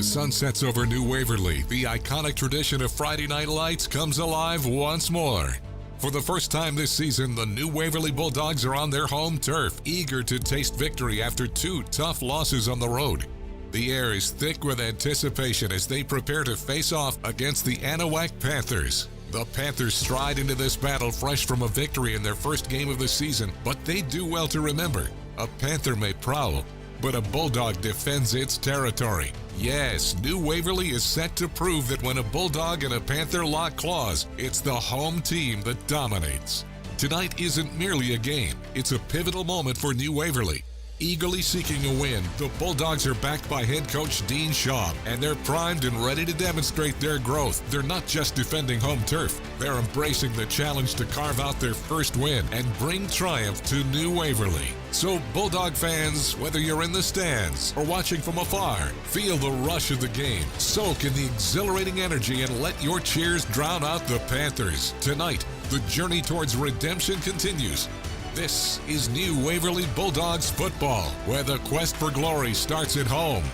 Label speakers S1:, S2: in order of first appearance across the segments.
S1: sun sets over New Waverly, the iconic tradition of Friday Night Lights comes alive once more. For the first time this season, the New Waverly Bulldogs are on their home turf, eager to taste victory after 2 tough losses on the road. The air is thick with anticipation as they prepare to face off against the Anahuac Panthers. The Panthers stride into this battle fresh from a victory in their first game of the season, but they do well to remember, a Panther may prowl, but a Bulldog defends its territory. Yes, New Waverly is set to prove that when a Bulldog and a Panther lock claws, it's the home team that dominates. Tonight isn't merely a game, it's a pivotal moment for New Waverly. Eagerly seeking a win, the Bulldogs are backed by head coach Dean Shaw, and they're primed and ready to demonstrate their growth. They're not just defending home turf, they're embracing the challenge to carve out their first win and bring triumph to New Waverly. So Bulldog fans, whether you're in the stands or watching from afar, feel the rush of the game, soak in the exhilarating energy, and let your cheers drown out the Panthers. Tonight, the journey towards redemption continues. This is New Waverly Bulldogs football, where the quest for glory starts at home,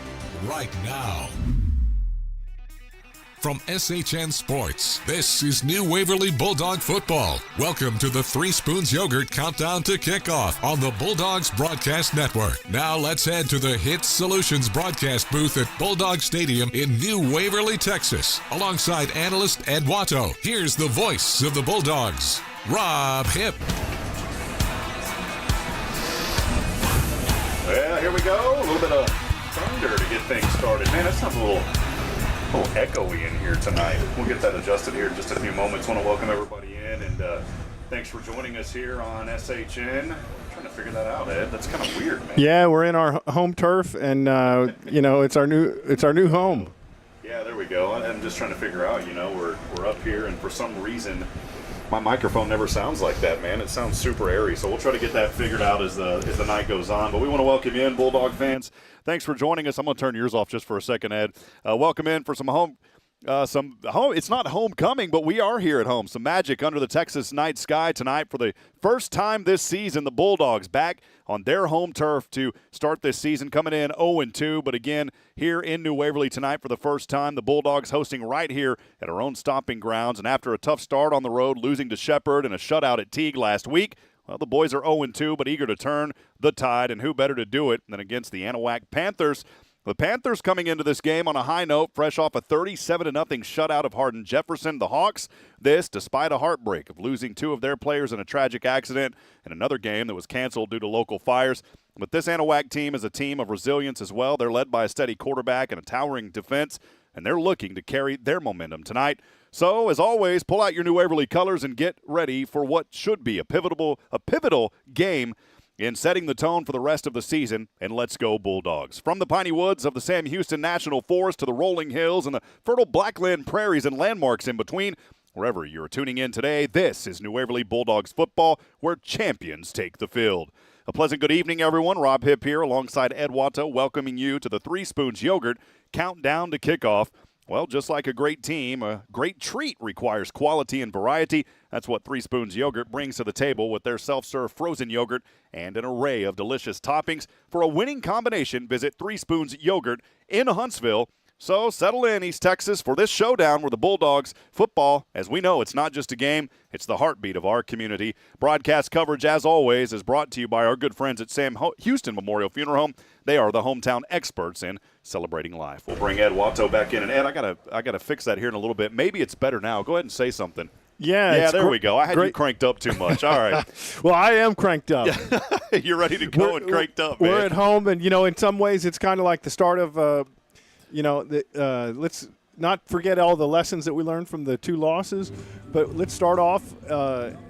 S1: right now. From SHN Sports, this is New Waverly Bulldog football. Welcome to the Three Spoons Yogurt Countdown to Kickoff on the Bulldogs Broadcast Network. Now let's head to the HITTSS Solutions broadcast booth at Bulldog Stadium in New Waverly, Texas. Alongside Analyst and Watto, here's the voice of the Bulldogs, Rob Hipp.
S2: Well, here we go. A little bit of thunder to get things started. Man, that sounds a little echoey in here tonight. We'll get that adjusted here in just a few moments. Want to welcome everybody in, and thanks for joining us here on SHN. I'm trying to figure that out, Ed. That's kind of weird, man.
S3: Yeah, we're in our home turf, and it's our new home.
S2: Yeah, there we go. I'm just trying to figure out. We're up here, and for some reason, my microphone never sounds like that, man. It sounds super airy, so we'll try to get that figured out as the night goes on. But we want to welcome you in, Bulldog fans. Thanks for joining us. I'm going to turn yours off just for a second, Ed. Welcome in for some home. It's not homecoming, but we are here at home. Some magic under the Texas night sky tonight for the first time this season. The Bulldogs back on their home turf to start this season, coming in 0-2. But again, here in New Waverly tonight for the first time, the Bulldogs hosting right here at our own stomping grounds. And after a tough start on the road, losing to Shepherd and a shutout at Teague last week, well, the boys are 0-2, but eager to turn the tide. And who better to do it than against the Anahuac Panthers? The Panthers coming into this game on a high note, fresh off a 37-0 shutout of Hardin Jefferson. The Hawks, this despite a heartbreak of losing 2 of their players in a tragic accident and another game that was canceled due to local fires. But this Anahuac team is a team of resilience as well. They're led by a steady quarterback and a towering defense, and they're looking to carry their momentum tonight. So, as always, pull out your New Waverly colors and get ready for what should be a pivotal game in setting the tone for the rest of the season, and let's go Bulldogs. From the piney woods of the Sam Houston National Forest to the rolling hills and the fertile Blackland prairies and landmarks in between, wherever you're tuning in today, this is New Waverly Bulldogs football, where champions take the field. A pleasant good evening, everyone. Rob Hipp here alongside Ed Watto, welcoming you to the Three Spoons Yogurt Countdown to Kickoff. Well, just like a great team, a great treat requires quality and variety. That's what Three Spoons Yogurt brings to the table with their self-serve frozen yogurt and an array of delicious toppings. For a winning combination, visit Three Spoons Yogurt in Huntsville. So settle in, East Texas, for this showdown where the Bulldogs football, as we know, it's not just a game, it's the heartbeat of our community. Broadcast coverage, as always, is brought to you by our good friends at Sam Houston Memorial Funeral Home. They are the hometown experts in celebrating life. We'll bring Ed Watto back in. And Ed, I gotta fix that here in a little bit. Maybe it's better now. Go ahead and say something.
S3: Yeah,
S2: there we go. I had you cranked up too much. All right.
S3: Well, I am cranked up.
S2: You're ready to go and cranked up, man.
S3: We're at home, and, in some ways it's kind of like the start of, let's not forget all the lessons that we learned from the 2 losses, but let's start off.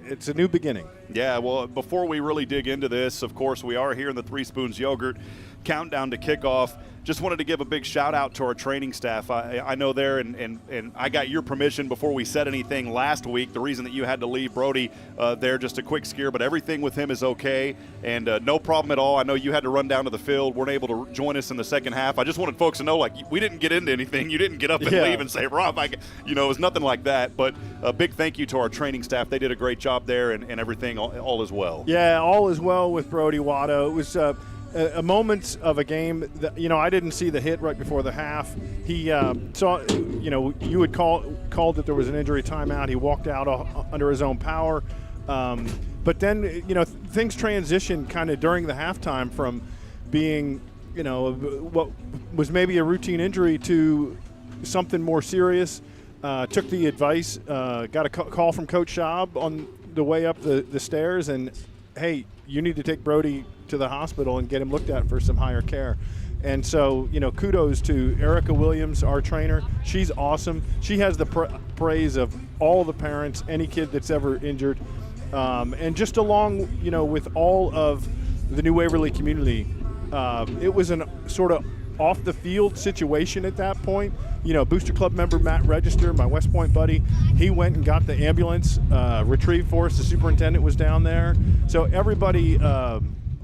S3: It's a new beginning.
S2: Yeah, well, before we really dig into this, of course, we are here in the Three Spoons Yogurt Countdown to Kickoff. Just wanted to give a big shout-out to our training staff. I know there, and I got your permission before we said anything last week. The reason that you had to leave Brody there, just a quick scare, but everything with him is okay, and no problem at all. I know you had to run down to the field, weren't able to join us in the second half. I just wanted folks to know, we didn't get into anything. You didn't get up and leave and say, Rob, it was nothing like that. But a big thank you to our training staff. They did a great job there, and everything all is well.
S3: Yeah, all is well with Brody Watto. It was moments of a game that, I didn't see the hit right before the half. He saw, you had called that there was an injury timeout. He walked out under his own power. But then, things transitioned kind of during the halftime from being, what was maybe a routine injury to something more serious. Took the advice, got a call from Coach Schaub on the way up the stairs, and, hey, you need to take Brody to the hospital and get him looked at for some higher care. And so, kudos to Erica Williams, our trainer. She's awesome. She has the praise of all the parents, any kid that's ever injured. And just along, with all of the New Waverly community, it was an sort of off-the-field situation at that point. Booster Club member Matt Register, my West Point buddy, he went and got the ambulance retrieved for us. The superintendent was down there. So everybody,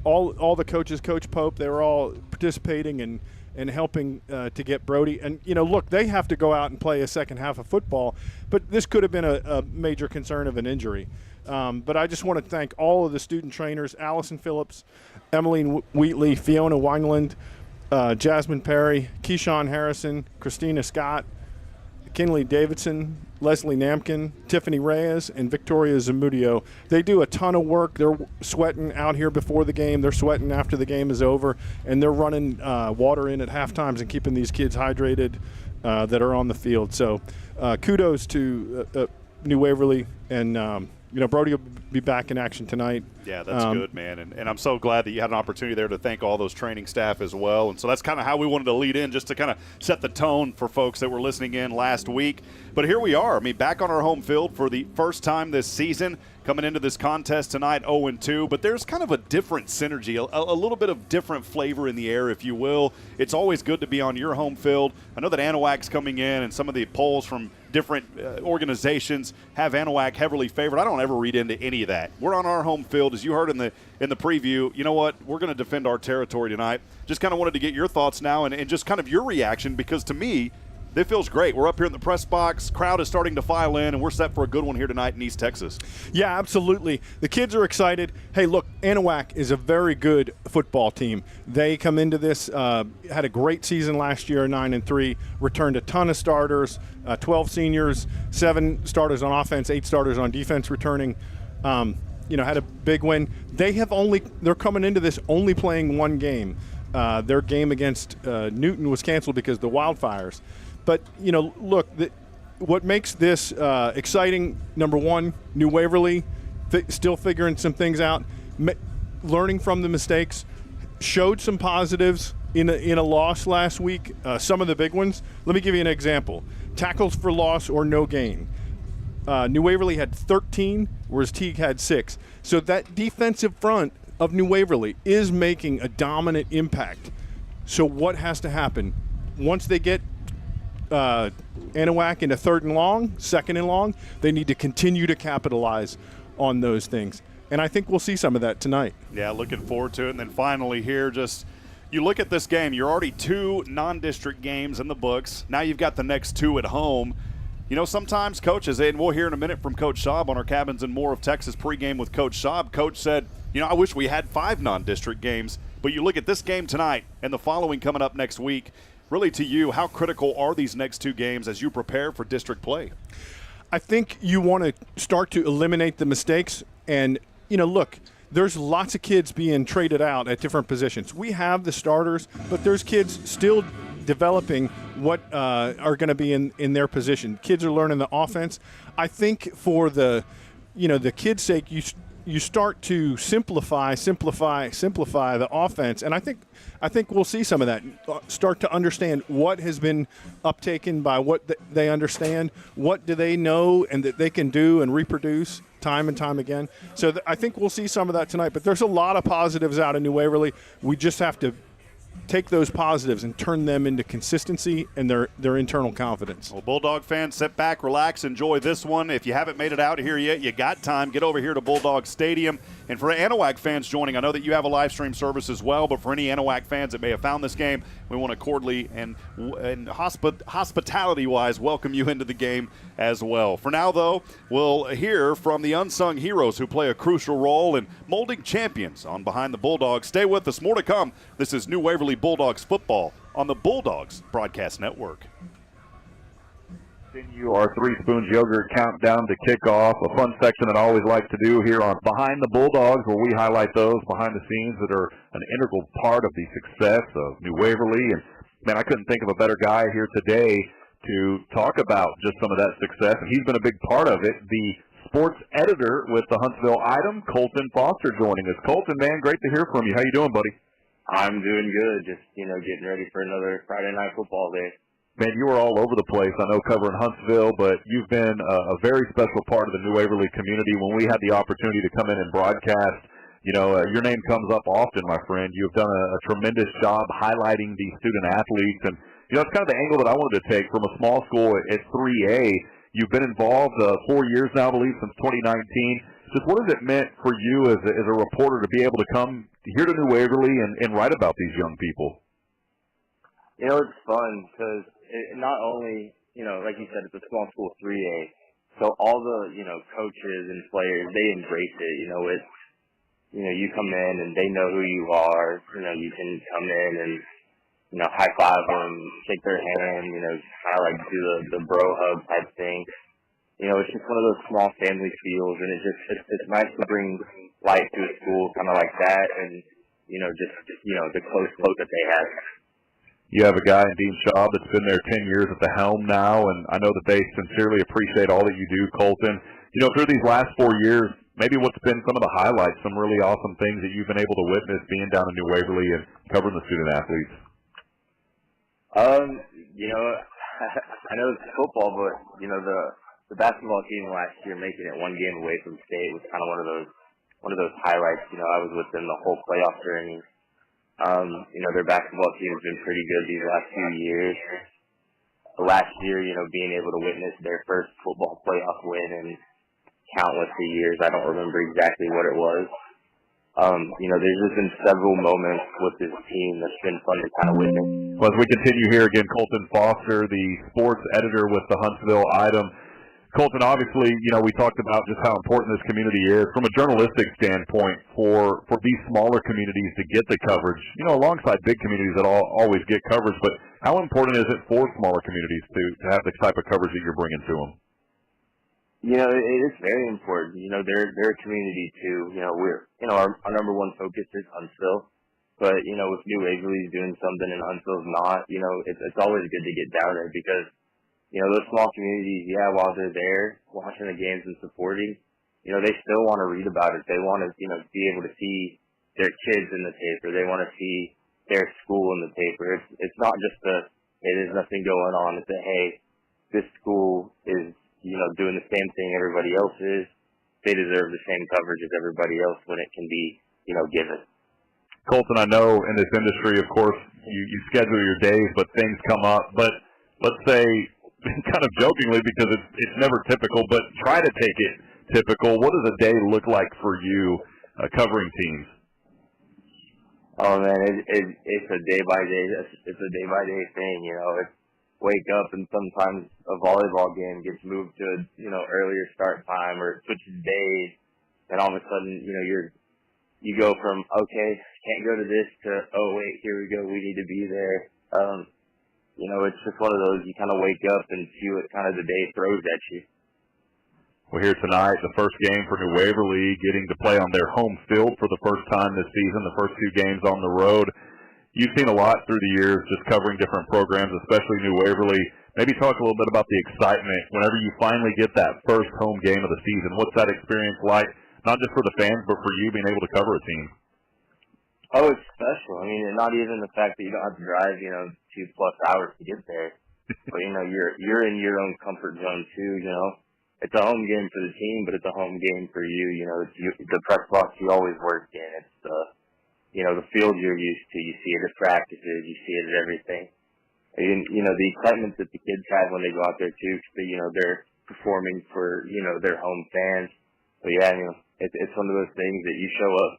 S3: all the coaches, Coach Pope, they were all participating and helping to get Brody. And, look, they have to go out and play a second half of football, but this could have been a major concern of an injury. But I just want to thank all of the student trainers, Allison Phillips, Emmeline Wheatley, Fiona Wineland, Jasmine Perry, Keyshawn Harrison, Christina Scott, Kinley Davidson, Leslie Namkin, Tiffany Reyes, and Victoria Zamudio. They do a ton of work. They're sweating out here before the game. They're sweating after the game is over. And they're running water in at half times and keeping these kids hydrated that are on the field. So kudos to New Waverly. And, Brody will be back in action tonight.
S2: Yeah, that's good, man. And I'm so glad that you had an opportunity there to thank all those training staff as well. And so that's kind of how we wanted to lead in, just to kind of set the tone for folks that were listening in last week. But here we are, back on our home field for the first time this season, coming into this contest tonight 0-2. But there's kind of a different synergy, a little bit of different flavor in the air, if you will. It's always good to be on your home field. I know that Anahuac's coming in, and some of the polls from different organizations have Anahuac heavily favored. I don't ever read into any of that. We're on our home field. As you heard in the preview, you know what? We're going to defend our territory tonight. Just kind of wanted to get your thoughts now and just kind of your reaction, because to me, it feels great. We're up here in the press box. Crowd is starting to file in, and we're set for a good one here tonight in East Texas.
S3: Yeah, absolutely. The kids are excited. Hey, look, Anahuac is a very good football team. They come into this, had a great season last year, 9-3, returned a ton of starters, 12 seniors, 7 starters on offense, 8 starters on defense returning. Had a big win. They're coming into this only playing one game. Their game against Newton was canceled because of the wildfires. But, look, what makes this exciting, number one, New Waverly still figuring some things out, learning from the mistakes, showed some positives in a loss last week, some of the big ones. Let me give you an example. Tackles for loss or no gain. New Waverly had 13, whereas Teague had 6. So that defensive front of New Waverly is making a dominant impact. So what has to happen? Once they get Anahuac into 3rd and long, 2nd and long, they need to continue to capitalize on those things. And I think we'll see some of that tonight.
S2: Yeah, looking forward to it. And then finally here, you look at this game, you're already 2 non-district games in the books. Now you've got the next 2 at home. Sometimes coaches, and we'll hear in a minute from Coach Schaub on our Cabins and More of Texas pregame with Coach Schaub. Coach said, I wish we had 5 non-district games. But you look at this game tonight and the following coming up next week. Really, to you, how critical are these next 2 games as you prepare for district play?
S3: I think you want to start to eliminate the mistakes. And, look, there's lots of kids being traded out at different positions. We have the starters, but there's kids still developing what are going to be in their position. Kids are learning the offense. I think for the kids' sake, you start to simplify the offense, and I think we'll see some of that. Start to understand what has been uptaken by what they understand, what do they know and that they can do and reproduce time and time again. So I think we'll see some of that tonight, but there's a lot of positives out of New Waverly. We just have to take those positives and turn them into consistency and their internal confidence.
S2: Well, Bulldog fans, sit back, relax, enjoy this one. If you haven't made it out here yet, you got time. Get over here to Bulldog Stadium. And for Anahuac fans joining, I know that you have a live stream service as well, but for any Anahuac fans that may have found this game, we want to cordially and hospitality-wise welcome you into the game as well. For now, though, we'll hear from the unsung heroes who play a crucial role in molding champions on Behind the Bulldogs. Stay with us. More to come. This is New Waverly Bulldogs football on the Bulldogs Broadcast Network.
S4: Continue our Three Spoons Yogurt countdown to kickoff, a fun section that I always like to do here on Behind the Bulldogs, where we highlight those behind the scenes that are an integral part of the success of New Waverly. And, man, I couldn't think of a better guy here today to talk about just some of that success, and he's been a big part of it. The sports editor with the Huntsville Item, Colton Foster, joining us. Colton, man, great to hear from you. How you doing, buddy?
S5: I'm doing good. Just, getting ready for another Friday night football day.
S4: Man, you were all over the place, I know, covering Huntsville, but you've been a very special part of the New Waverly community. When we had the opportunity to come in and broadcast, your name comes up often, my friend. You've done a tremendous job highlighting these student athletes, and that's kind of the angle that I wanted to take from a small school at 3A. You've been involved 4 years now, I believe, since 2019. Just what has it meant for you as a reporter to be able to come here to New Waverly and write about these young people?
S5: It's fun because not only, like you said, it's a small school 3A, so all the, coaches and players, they embrace it. You come in and they know who you are. You can come in and, high five them, shake their hand, kind of like do the bro hug type thing. It's just one of those small family feels, and it's nice to bring life to a school kind of like that, and, the close that they have.
S4: You have a guy in Dean Shaw that's been there 10 years at the helm now, and I know that they sincerely appreciate all that you do, Colton. Through these last 4 years, maybe what's been some of the highlights, some really awesome things that you've been able to witness being down in New Waverly and covering the student athletes?
S5: I know it's football, but, the basketball team last year making it one game away from state was kind of one of those highlights. I was with them the whole playoff journey. Their basketball team has been pretty good these last few years. Last year, being able to witness their first football playoff win in countless of years. I don't remember exactly what it was. There's just been several moments with this team that's been fun to kind of witness.
S4: Well, as we continue here again, Colton Foster, the sports editor with the Huntsville Item. Colton, obviously, we talked about just how important this community is from a journalistic standpoint for these smaller communities to get the coverage, alongside big communities that always get coverage. But how important is it for smaller communities to have the type of coverage that you're bringing to them?
S5: It is very important. They're a community too. Our number one focus is Huntsville. But, if New Waverly's doing something and Huntsville's not, it's always good to get down there because those small communities, while they're there watching the games and supporting, they still want to read about it. They want to, be able to see their kids in the paper. They want to see their school in the paper. It's not just hey, there's nothing going on. It's hey, this school is, doing the same thing everybody else is. They deserve the same coverage as everybody else when it can be, given.
S4: Colton, I know in this industry, of course, you schedule your days, but things come up. But let's say, kind of jokingly, because it's never typical, but try to take it typical. What does a day look like for you covering teams?
S5: Oh man, it's a day by day. It's a day by day thing. It's wake up and sometimes a volleyball game gets moved to earlier start time or it switches days, and all of a sudden you go from okay, can't go to this to oh wait, here we go, we need to be there. It's just one of those, you kind of wake up and see what kind of the day throws at you.
S4: Well, here tonight, the first game for New Waverly, getting to play on their home field for the first time this season, the first 2 games on the road. You've seen a lot through the years just covering different programs, especially New Waverly. Maybe talk a little bit about the excitement whenever you finally get that first home game of the season. What's that experience like, not just for the fans, but for you being able to cover a team?
S5: Oh, it's special. I mean, not even the fact that you don't have to drive, 2+ hours to get there. But, you're in your own comfort zone, too, It's a home game for the team, but it's a home game for you. It's the press box you always work in. It's the field you're used to. You see it at practices, you see it at everything. And, the excitement that the kids have when they go out there too, because, they're performing for, their home fans. So yeah, it's one of those things that you show up,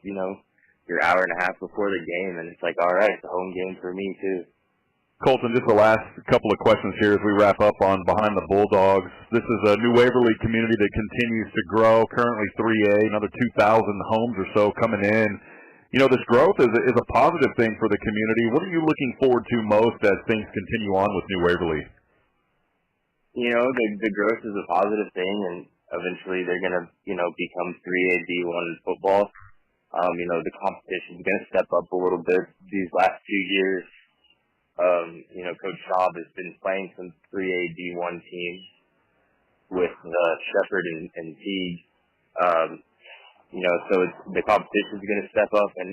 S5: your hour and a half before the game, and it's like, all right, it's a home game for me too.
S4: Colton, just the last couple of questions here as we wrap up on Behind the Bulldogs. This is a New Waverly community that continues to grow, currently 3A, another 2,000 homes or so coming in. This growth is a positive thing for the community. What are you looking forward to most as things continue on with New Waverly?
S5: The growth is a positive thing, and eventually they're going to, become 3A D1 football. The competition is going to step up a little bit these last 2 years. Coach Schaub has been playing some 3A D1 teams with Shepherd and Teague. So the competition is going to step up, and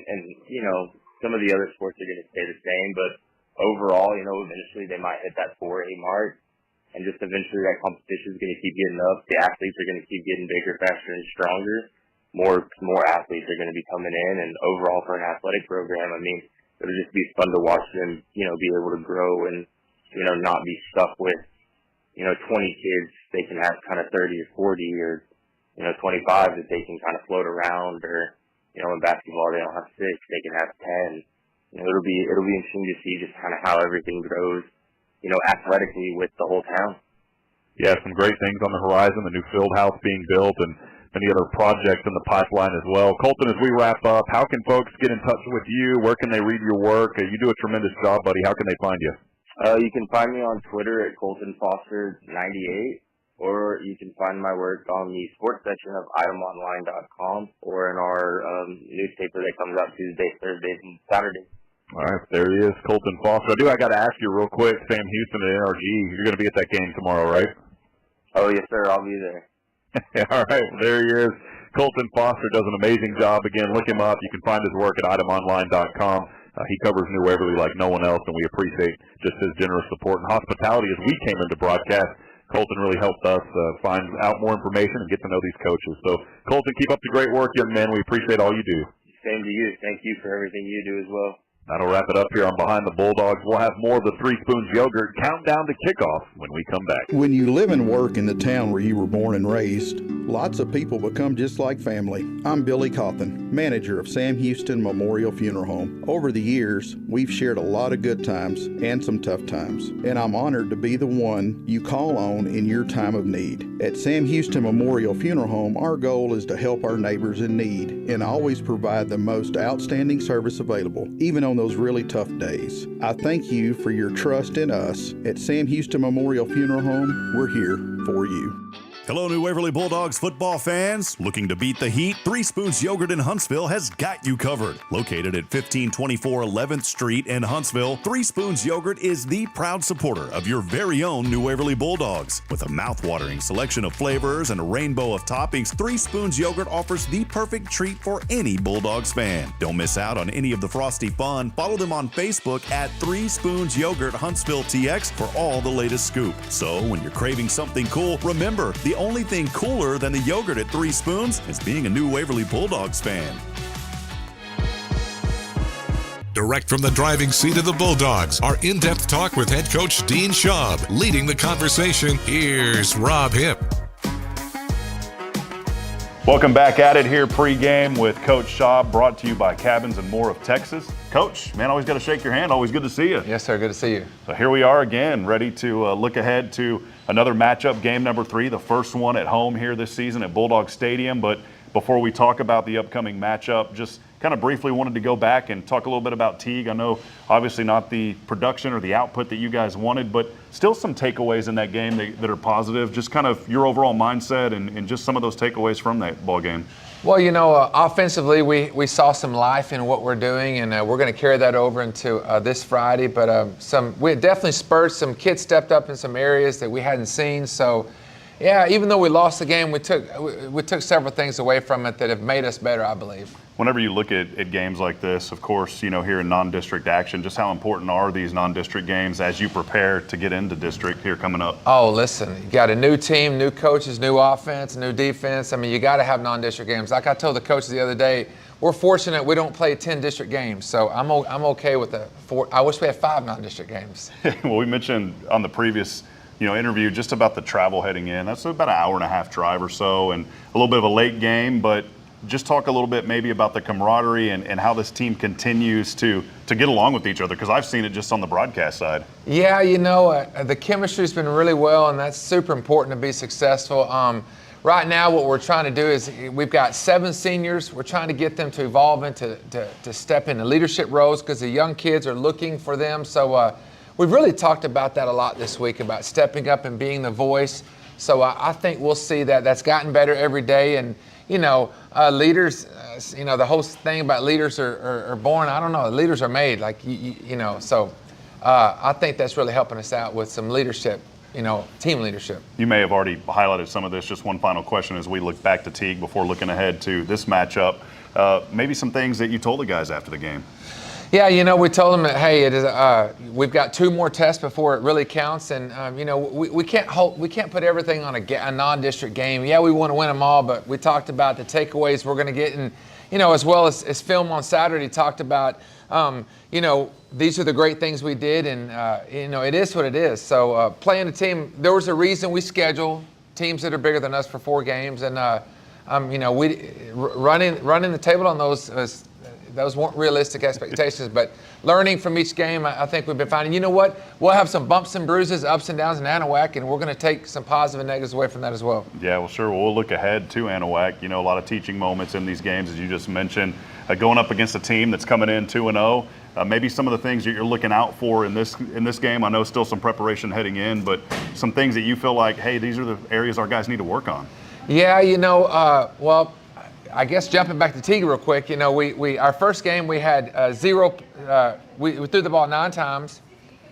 S5: some of the other sports are going to stay the same. But overall, eventually they might hit that 4A mark, and just eventually that competition is going to keep getting up. The athletes are going to keep getting bigger, faster, and stronger. More athletes are going to be coming in, and overall for an athletic program, it'll just be fun to watch them, be able to grow and, not be stuck with, 20 kids. They can have kind of 30 or 40 or, 25 that they can kind of float around, or, in basketball they don't have 6, they can have 10. It'll be interesting to see just kind of how everything grows, athletically with the whole town.
S4: Yeah, some great things on the horizon, the new field house being built and many other projects in the pipeline as well. Colton, as we wrap up, how can folks get in touch with you? Where can they read your work? You do a tremendous job, buddy. How can they find you?
S5: You can find me on Twitter at ColtonFoster98, or you can find my work on the sports section of itemonline.com or in our newspaper that comes out Tuesdays, Thursdays, and Saturdays.
S4: All right, there he is, Colton Foster. I got to ask you real quick, Sam Houston at NRG, you're going to be at that game tomorrow, right?
S5: Oh, yes, sir. I'll be there.
S4: All right, there he is. Colton Foster does an amazing job. Again, look him up. You can find his work at itemonline.com. He covers New Waverly like no one else, and we appreciate just his generous support and hospitality as we came into broadcast. Colton really helped us find out more information and get to know these coaches. So, Colton, keep up the great work, young man. We appreciate all you do.
S5: Same to you. Thank you for everything you do as well.
S4: That'll wrap it up here on Behind the Bulldogs. We'll have more of the Three Spoons Yogurt countdown to kickoff when we come back.
S6: When you live and work in the town where you were born and raised, lots of people become just like family. I'm Billy Cawthon, manager of Sam Houston Memorial Funeral Home. Over the years, we've shared a lot of good times and some tough times, and I'm honored to be the one you call on in your time of need. At Sam Houston Memorial Funeral Home, our goal is to help our neighbors in need and always provide the most outstanding service available, even on those really tough days. I thank you for your trust in us. At Sam Houston Memorial Funeral Home, we're here for you.
S7: Hello, New Waverly Bulldogs football fans. Looking to beat the heat? Three Spoons Yogurt in Huntsville has got you covered. Located at 1524 11th Street in Huntsville, Three Spoons Yogurt is the proud supporter of your very own New Waverly Bulldogs. With a mouth-watering selection of flavors and a rainbow of toppings, Three Spoons Yogurt offers the perfect treat for any Bulldogs fan. Don't miss out on any of the frosty fun. Follow them on Facebook at Three Spoons Yogurt Huntsville TX for all the latest scoop. So when you're craving something cool, remember, the only thing cooler than the yogurt at Three Spoons is being a New Waverly Bulldogs fan.
S1: Direct from the driving seat of the Bulldogs, our in-depth talk with head coach Dean Schaub. Leading the conversation, here's Rob Hipp.
S2: Welcome back at it here pregame with Coach Schaub, brought to you by Cabins and More of Texas. Coach, man, always got to shake your hand. Always good to see you.
S8: Yes, sir. Good to see you.
S2: So here we are again, ready to look ahead to another matchup, game number 3, the first one at home here this season at Bulldog Stadium. But before we talk about the upcoming matchup, just kind of briefly wanted to go back and talk a little bit about Teague. I know obviously not the production or the output that you guys wanted, but still some takeaways in that game that are positive. Just kind of your overall mindset and just some of those takeaways from that ball game.
S8: Well, you know, offensively, we saw some life in what we're doing, and we're going to carry that over into this Friday. But we definitely spurred. Some kids stepped up in some areas that we hadn't seen. So, Yeah, even though we lost the game, we took several things away from it that have made us better, I believe.
S2: Whenever you look at games like this, of course, here in non-district action, just how important are these non-district games as you prepare to get into district here coming up?
S8: Oh, listen, you got a new team, new coaches, new offense, new defense. I mean, you got to have non-district games. Like I told the coaches the other day, we're fortunate we don't play 10 district games, so I'm okay with the 4. I wish we had 5 non-district games.
S2: Well, we mentioned on the previous interview just about the travel heading in. That's about an hour-and-a-half drive or so, and a little bit of a late game, but just talk a little bit maybe about the camaraderie and how this team continues to get along with each other, because I've seen it just on the broadcast side.
S8: Yeah, the chemistry's been really well, and that's super important to be successful. Right now, what we're trying to do is we've got 7 seniors. We're trying to get them to evolve into to step into leadership roles, because the young kids are looking for them. So we've really talked about that a lot this week, about stepping up and being the voice. So I think we'll see that. That's gotten better every day. And, leaders, the whole thing about leaders are born. I don't know. Leaders are made, So I think that's really helping us out with some leadership. Team leadership.
S2: You may have already highlighted some of this. Just one final question as we look back to Teague before looking ahead to this matchup. Maybe some things that you told the guys after the game.
S8: Yeah, we told them that, hey, it is. We've got 2 more tests before it really counts, and we can't put everything on a non-district game. Yeah, we want to win them all, but we talked about the takeaways we're going to get, and as well as film on Saturday talked about. These are the great things we did, and it is what it is. So playing a team, there was a reason we schedule teams that are bigger than us for 4 games, and we running the table on those weren't realistic expectations, but learning from each game, I think we've been fine. And you know what? We'll have some bumps and bruises, ups and downs in Anahuac, and we're going to take some positive and negatives away from that as well.
S2: Yeah, well, sure. We'll look ahead to Anahuac. A lot of teaching moments in these games, as you just mentioned. Going up against a team that's coming in 2-0, maybe some of the things that you're looking out for in this game. I know still some preparation heading in, but some things that you feel like, hey, these are the areas our guys need to work on. Yeah,
S8: well, I guess jumping back to Teague real quick, our first game we had 0. We threw the ball 9 times,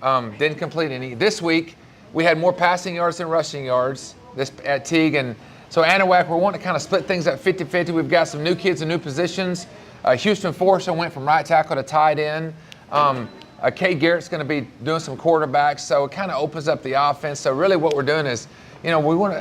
S8: didn't complete any. This week we had more passing yards than rushing yards at Teague, and so Anahuac, we're wanting to kind of split things up 50-50. We've got some new kids in new positions. Houston Forster went from right tackle to tight end. Kay Garrett's going to be doing some quarterbacks, so it kind of opens up the offense. So really what we're doing is, we want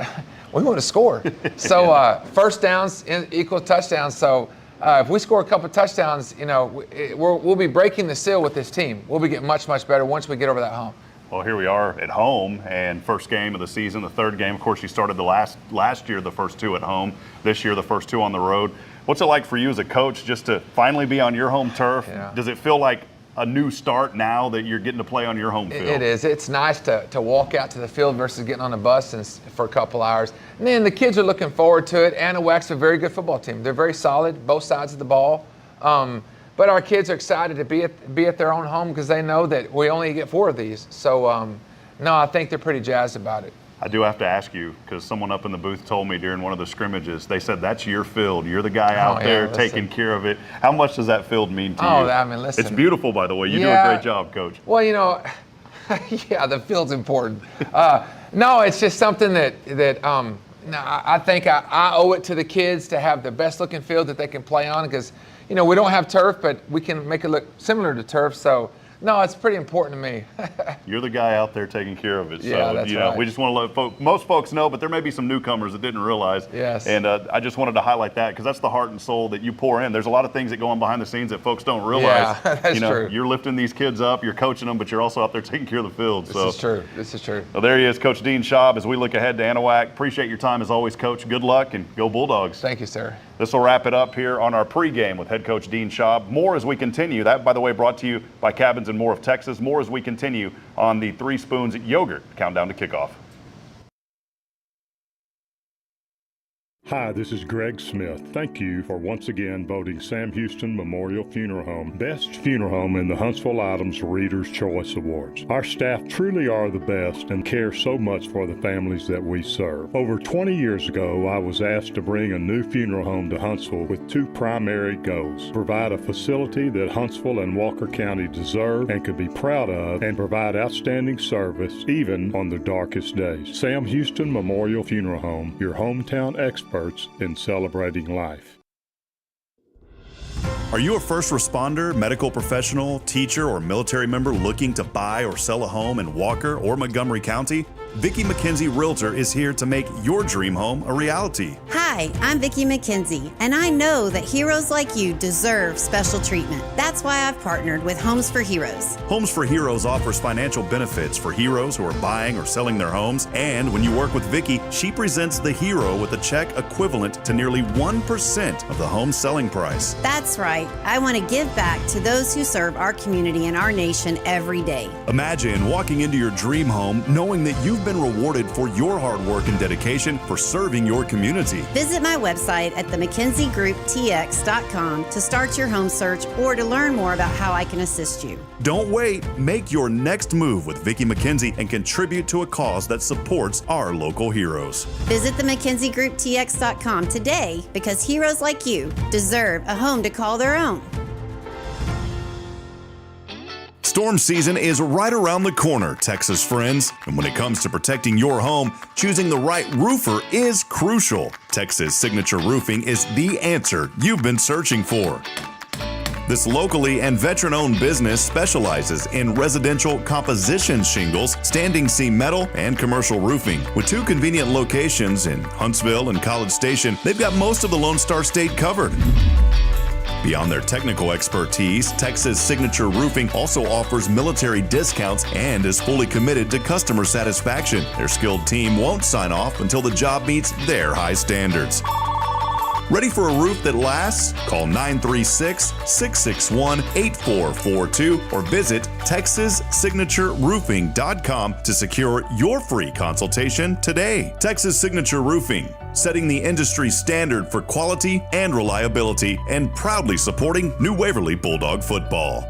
S8: to score. So first downs equal touchdowns. So if we score a couple of touchdowns, we'll be breaking the seal with this team. We'll be getting much, much better once we get over that hump.
S2: Well, here we are at home, and first game of the season, the 3rd game. Of course, you started last year the first 2 at home. This year the first 2 on the road. What's it like for you as a coach just to finally be on your home turf?
S8: Yeah.
S2: Does it feel like a new start now that you're getting to play on your home field?
S8: It is. It's nice to walk out to the field versus getting on a bus for a couple hours. And then the kids are looking forward to it. Anahuac's a very good football team. They're very solid, both sides of the ball. But our kids are excited to be at their own home because they know that we only get 4 of these. So, no, I think they're pretty jazzed about it.
S2: I do have to ask you, because someone up in the booth told me during one of the scrimmages, they said that's your field. You're the guy out there taking care of it. How much does that field mean to you?
S8: I mean, listen.
S2: It's beautiful, by the way. You do a great job, Coach.
S8: Well, yeah, the field's important. No, it's just something that I think I owe it to the kids to have the best looking field that they can play on, because, we don't have turf, but we can make it look similar to turf. So, no, it's pretty important to me.
S2: You're the guy out there taking care of it.
S8: Yeah,
S2: so,
S8: that's right.
S2: We just want to let most folks know, but there may be some newcomers that didn't realize.
S8: Yes.
S2: And I just wanted to highlight that, because that's the heart and soul that you pour in. There's a lot of things that go on behind the scenes that folks don't realize.
S8: Yeah, that's true.
S2: You're lifting these kids up, you're coaching them, but you're also out there taking care of the field.
S8: This is true.
S2: Well, there he is, Coach Dean Schaub, as we look ahead to Anahuac. Appreciate your time as always, Coach. Good luck, and go Bulldogs.
S8: Thank you, sir.
S2: This will wrap it up here on our pregame with head coach Dean Schaub. More as we continue. That, by the way, brought to you by Cabins and More of Texas. More as we continue on the 3 Spoons Yogurt Countdown to Kickoff.
S9: Hi, this is Greg Smith. Thank you for once again voting Sam Houston Memorial Funeral Home Best Funeral Home in the Huntsville Items Reader's Choice Awards. Our staff truly are the best and care so much for the families that we serve. Over 20 years ago, I was asked to bring a new funeral home to Huntsville with two primary goals: provide a facility that Huntsville and Walker County deserve and could be proud of, and provide outstanding service even on the darkest days. Sam Houston Memorial Funeral Home, your hometown experts in celebrating life.
S7: Are you a first responder, medical professional, teacher, or military member looking to buy or sell a home in Walker or Montgomery County? Vicki McKenzie Realtor is here to make your dream home a reality.
S10: Hi, I'm Vicki McKenzie, and I know that heroes like you deserve special treatment. That's why I've partnered with Homes for Heroes.
S7: Homes for Heroes offers financial benefits for heroes who are buying or selling their homes, and when you work with Vicki, she presents the hero with a check equivalent to nearly 1% of the home selling price.
S10: That's right. I want to give back to those who serve our community and our nation every day.
S7: Imagine walking into your dream home knowing that you've been rewarded for your hard work and dedication for serving your community.
S10: Visit my website at themckenziegrouptx.com to start your home search or to learn more about how I can assist you.
S7: Don't wait. Make your next move with Vicki McKenzie and contribute to a cause that supports our local heroes.
S10: Visit themckenziegrouptx.com today, because heroes like you deserve a home to call their own.
S7: Storm season is right around the corner, Texas friends. And when it comes to protecting your home, choosing the right roofer is crucial. Texas Signature Roofing is the answer you've been searching for. This locally and veteran-owned business specializes in residential composition shingles, standing seam metal, and commercial roofing. With two convenient locations in Huntsville and College Station, they've got most of the Lone Star State covered. Beyond their technical expertise, Texas Signature Roofing also offers military discounts and is fully committed to customer satisfaction. Their skilled team won't sign off until the job meets their high standards. Ready for a roof that lasts? Call 936-661-8442 or visit TexasSignatureRoofing.com to secure your free consultation today. Texas Signature Roofing, setting the industry standard for quality and reliability and proudly supporting New Waverly Bulldog football.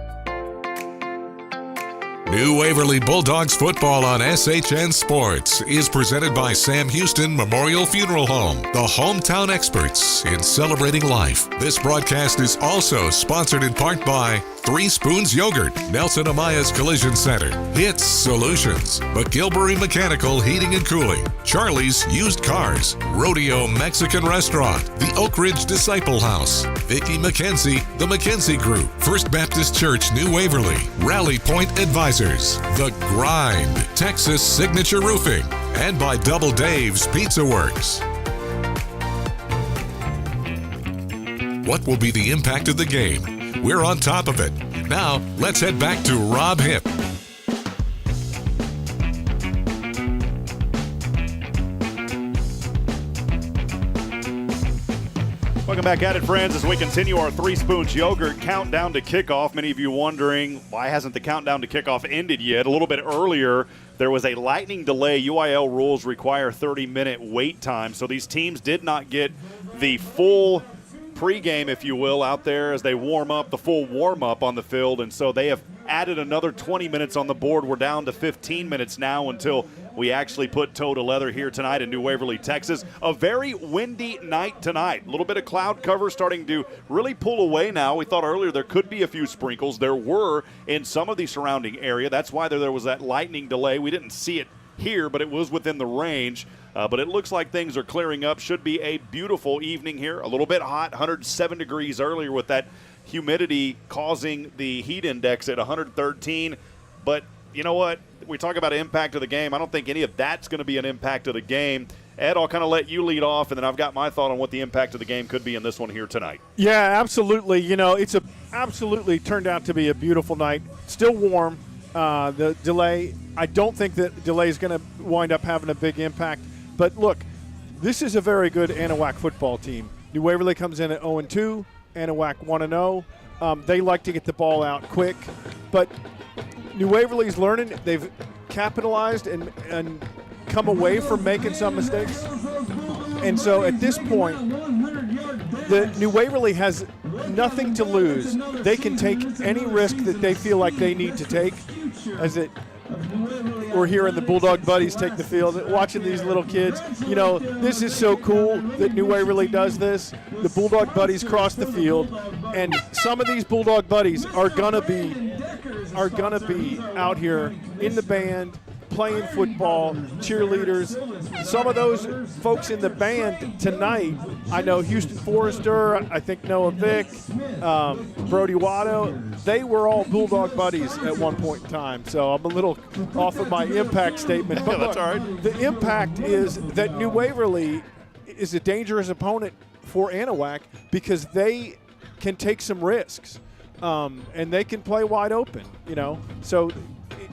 S1: New Waverly Bulldogs football on SHN Sports is presented by Sam Houston Memorial Funeral Home, the hometown experts in celebrating life. This broadcast is also sponsored in part by 3 Spoons Yogurt, Nelson Amaya's Collision Center, HITTSS Solutions, McGilberry Mechanical Heating and Cooling, Charlie's Used Cars, Rodeo Mexican Restaurant, the Oak Ridge Disciple House, Vicki McKenzie, the McKenzie Group, First Baptist Church New Waverly, Rally Point Advisors, The Greind, Texas Signature Roofing, and by DoubleDave's Pizzaworks. What will be the impact of the game? We're on top of it. Now, let's head back to Rob Hipp.
S2: Welcome back at it, friends, as we continue our 3 Spoons Yogurt countdown to kickoff. Many of you wondering, why hasn't the countdown to kickoff ended yet? A little bit earlier, there was a lightning delay. UIL rules require 30-minute wait time, so these teams did not get the full pregame, if you will, out there as they warm up, the full warm-up on the field, and so they have added another 20 minutes on the board. We're down to 15 minutes now until we actually put toe to leather here tonight in New Waverly, Texas. A very windy night tonight. A little bit of cloud cover starting to really pull away now. We thought earlier there could be a few sprinkles. There were in some of the surrounding area. That's why there was that lightning delay. We didn't see it here, but it was within the range. But it looks like things are clearing up. Should be a beautiful evening here. A little bit hot, 107 degrees earlier with that humidity causing the heat index at 113. But you know what? We talk about impact of the game. I don't think any of that's going to be an impact of the game. Ed, I'll kind of let you lead off, and then I've got my thought on what the impact of the game could be in this one here tonight.
S3: Yeah, absolutely. You know, it's absolutely turned out to be a beautiful night. Still warm. The delay, I don't think that delay is going to wind up having a big impact. But look, this is a very good Anahuac football team. New Waverly comes in at 0-2, Anahuac 1-0. They like to get the ball out quick, but New Waverly's learning. They've capitalized and come away from making some mistakes. And so at this point, the New Waverly has nothing to lose. They can take any risk that they feel like they need to take. We're hearing the Bulldog buddies take the field, watching these little kids. You know, this is so cool that New Waverly does this. The Bulldog buddies cross the field, and some of these Bulldog buddies are gonna be out here in the band, playing football, cheerleaders. Some of those folks in the band tonight, I know Houston Forrester, I think Noah Vick, Brody Watto, they were all Bulldog buddies at one point in time. So I'm a little off of my impact statement. But
S2: that's all right.
S3: The impact is that New Waverly is a dangerous opponent for Anahuac because they can take some risks and they can play wide open, you know. So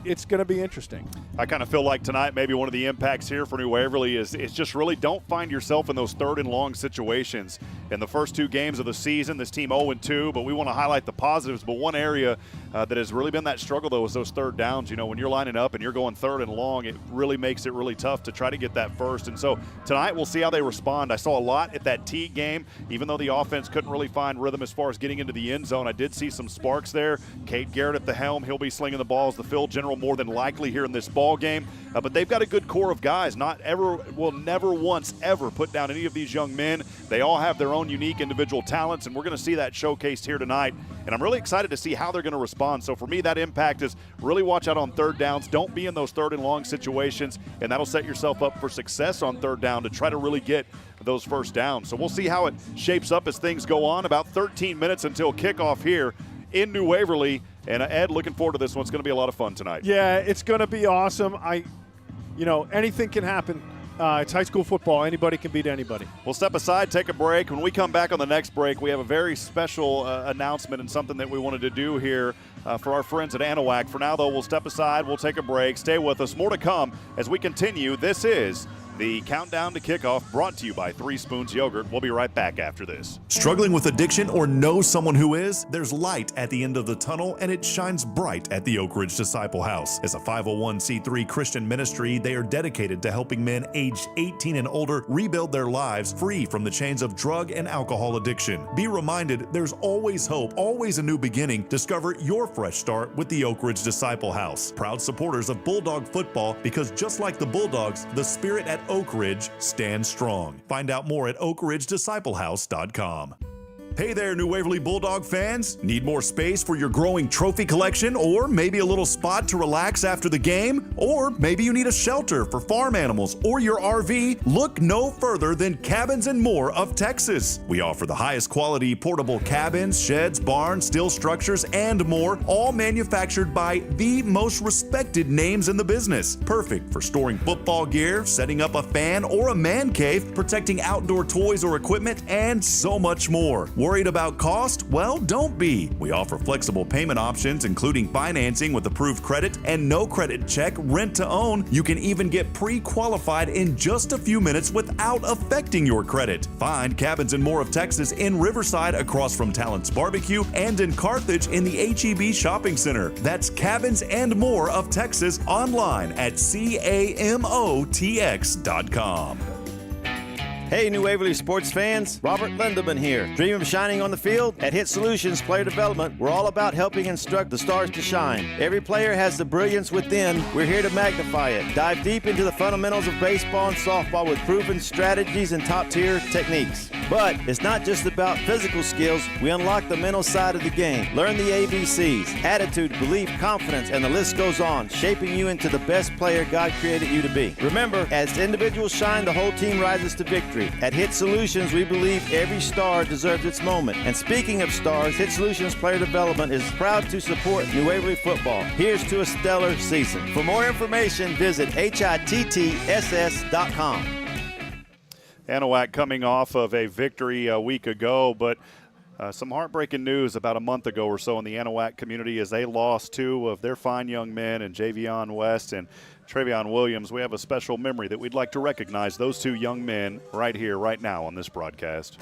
S3: it's going to be interesting.
S2: I kind of feel like tonight maybe one of the impacts here for New Waverly is just really don't find yourself in those third and long situations. In the first 2 games of the season, this team 0-2, but we want to highlight the positives. But one area that has really been that struggle, though, is those third downs. You know, when you're lining up and you're going third and long, it really makes it really tough to try to get that first. And so tonight we'll see how they respond. I saw a lot at that T game. Even though the offense couldn't really find rhythm as far as getting into the end zone, I did see some sparks there. Cade Garrett at the helm. He'll be slinging the balls. The field general more than likely here in this ball game. But they've got a good core of guys. Will never once ever put down any of these young men. They all have their own unique individual talents, and we're going to see that showcased here tonight. And I'm really excited to see how they're going to respond. So for me, that impact is really watch out on third downs. Don't be in those third and long situations, and that'll set yourself up for success on third down to try to really get those first downs. So we'll see how it shapes up as things go on. About 13 minutes until kickoff here in New Waverly. And Ed, looking forward to this one. It's going to be a lot of fun tonight.
S3: Yeah, it's going to be awesome. Anything can happen. It's high school football. Anybody can beat anybody.
S2: We'll step aside, take a break. When we come back on the next break, we have a very special announcement and something that we wanted to do here for our friends at Anahuac. For now, though, we'll step aside. We'll take a break. Stay with us. More to come as we continue. This is the Countdown to Kickoff, brought to you by 3 Spoons Yogurt. We'll be right back after this.
S7: Struggling with addiction or know someone who is? There's light at the end of the tunnel, and it shines bright at the Oak Ridge Disciple House. As a 501c3 Christian ministry, they are dedicated to helping men aged 18 and older rebuild their lives free from the chains of drug and alcohol addiction. Be reminded, there's always hope, always a new beginning. Discover your fresh start with the Oak Ridge Disciple House. Proud supporters of Bulldog football, because just like the Bulldogs, the spirit at Oak Ridge stands strong. Find out more at oakridgedisciplehouse.com. Hey there, New Waverly Bulldog fans. Need more space for your growing trophy collection, or maybe a little spot to relax after the game? Or maybe you need a shelter for farm animals or your RV? Look no further than Cabins and More of Texas. We offer the highest quality portable cabins, sheds, barns, steel structures, and more, all manufactured by the most respected names in the business. Perfect for storing football gear, setting up a fan or a man cave, protecting outdoor toys or equipment, and so much more. Worried about cost? Well, don't be. We offer flexible payment options, including financing with approved credit and no credit check, rent to own. You can even get pre-qualified in just a few minutes without affecting your credit. Find Cabins and More of Texas in Riverside across from Talent's Barbecue, and in Carthage in the HEB Shopping Center. That's Cabins and More of Texas, online at CAMOTX.com.
S11: Hey, New Waverly sports fans, Robert Lindeman here. Dream of shining on the field? At HITTSS Solutions Player Development, we're all about helping instruct the stars to shine. Every player has the brilliance within. We're here to magnify it. Dive deep into the fundamentals of baseball and softball with proven strategies and top-tier techniques. But it's not just about physical skills. We unlock the mental side of the game. Learn the ABCs: attitude, belief, confidence, and the list goes on, shaping you into the best player God created you to be. Remember, as individuals shine, the whole team rises to victory. At HITTSS Solutions, we believe every star deserves its moment. And speaking of stars, HITTSS Solutions Player Development is proud to support New Waverly football. Here's to a stellar season. For more information, visit HITTSS.com.
S2: Anahuac coming off of a victory a week ago, but some heartbreaking news about a month ago or so in the Anahuac community as they lost 2 of their fine young men, and Javion West and Travion Williams. We have a special memory that we'd like to recognize those 2 young men right here, right now on this broadcast.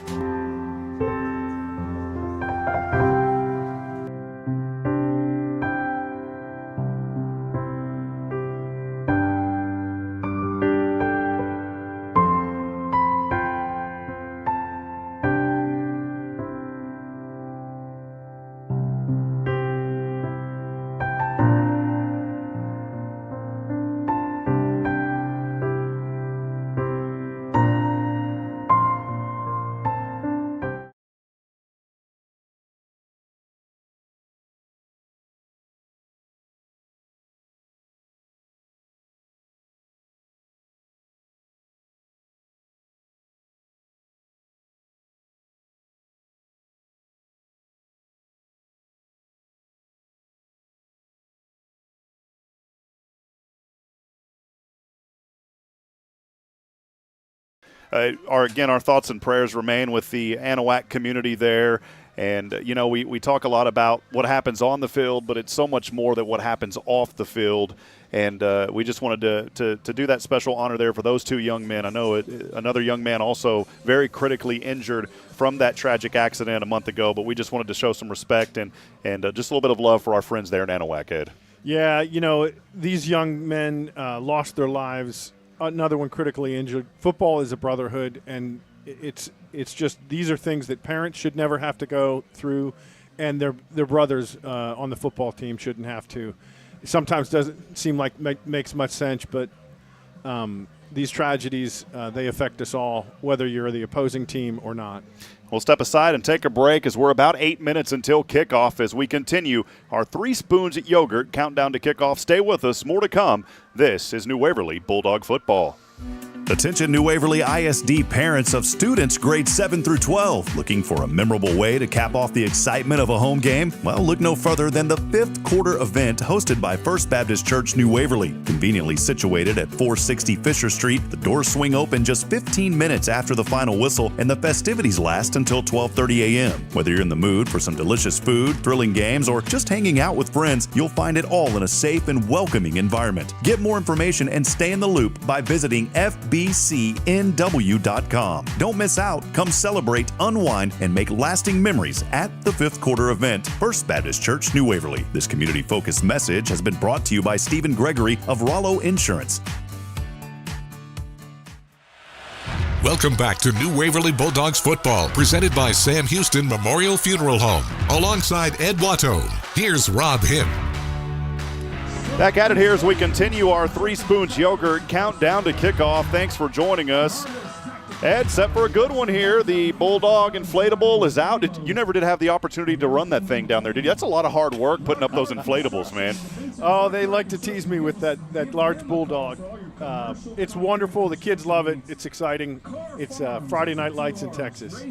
S2: our thoughts and prayers remain with the Anahuac community there. And, we talk a lot about what happens on the field, but it's so much more than what happens off the field. And we just wanted to do that special honor there for those two young men. I know another young man also very critically injured from that tragic accident a month ago, but we just wanted to show some respect and just a little bit of love for our friends there in Anahuac, Ed.
S3: Yeah, these young men lost their lives. Another one critically injured. Football is a brotherhood, and it's just these are things that parents should never have to go through, and their brothers on the football team shouldn't have to. Sometimes doesn't seem like makes much sense, but these tragedies, they affect us all, whether you're the opposing team or not.
S2: We'll step aside and take a break as we're about 8 minutes until kickoff as we continue our 3 spoons yogurt countdown to kickoff. Stay with us. More to come. This is New Waverly Bulldog Football.
S7: Attention New Waverly ISD parents of students grades 7 through 12. Looking for a memorable way to cap off the excitement of a home game? Well, look no further than the 5th quarter event hosted by First Baptist Church New Waverly. Conveniently situated at 460 Fisher Street, the doors swing open just 15 minutes after the final whistle, and the festivities last until 12:30 a.m. Whether you're in the mood for some delicious food, thrilling games, or just hanging out with friends, you'll find it all in a safe and welcoming environment. Get more information and stay in the loop by visiting FBCNW.com. Don't miss out. Come celebrate, unwind, and make lasting memories at the 5th quarter event, First Baptist Church, New Waverly. This community-focused message has been brought to you by Stephen Gregory of Rollo Insurance.
S1: Welcome back to New Waverly Bulldogs football, presented by Sam Houston Memorial Funeral Home. Alongside Ed Watto, here's Rob Hipp.
S2: Back at it here as we continue our 3 spoons yogurt countdown to kickoff. Thanks for joining us. Ed, set for a good one here. The Bulldog inflatable is out. You never did have the opportunity to run that thing down there, did you? That's a lot of hard work putting up those inflatables, man.
S3: Oh, they like to tease me with that large Bulldog. It's wonderful. The kids love it. It's exciting. It's Friday Night Lights in Texas.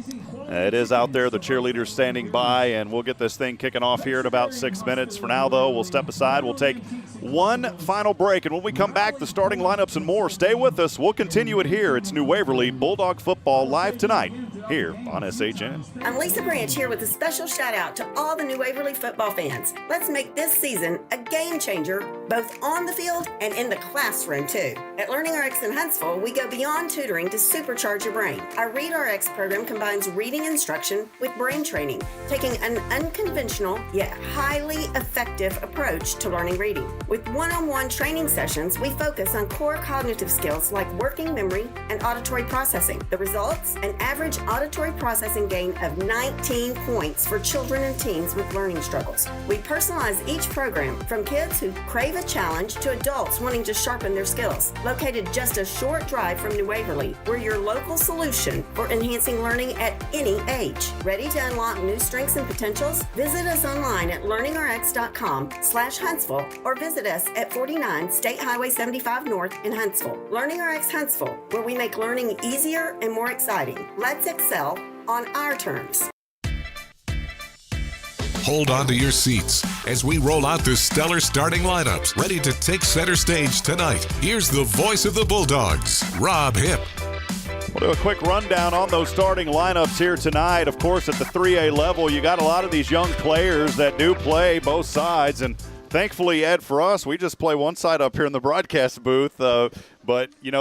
S2: It is out there. The cheerleaders standing by, and we'll get this thing kicking off here in about 6 minutes. For now, though, we'll step aside. We'll take one final break, and when we come back, the starting lineups and more. Stay with us. We'll continue it here. It's New Waverly Bulldog football live tonight here on SHN.
S12: I'm Lisa Branch here with a special shout out to all the New Waverly football fans. Let's make this season a game changer, both on the field and in the classroom too. At LearningRX in Huntsville, we go beyond tutoring to supercharge your brain. Our ReadRx program combines reading instruction with brain training, taking an unconventional yet highly effective approach to learning reading. With one-on-one training sessions, we focus on core cognitive skills like working memory and auditory processing. The results? An average auditory processing gain of 19 points for children and teens with learning struggles. We personalize each program, from kids who crave a challenge to adults wanting to sharpen their skills. Located just a short drive from New Waverly, we're your local solution for enhancing learning at any age. Ready to unlock new strengths and potentials? Visit us online at learningrx.com/Huntsville or visit us at 49 State Highway 75 North in Huntsville. LearningRx Huntsville, where we make learning easier and more exciting. Let's excel on our terms.
S1: Hold on to your seats as we roll out the stellar starting lineups, ready to take center stage tonight. Here's the voice of the Bulldogs, Rob Hipp.
S2: We'll do a quick rundown on those starting lineups here tonight. Of course, at the 3A level, you got a lot of these young players that do play both sides, and thankfully, Ed, for us, we just play one side up here in the broadcast booth. But,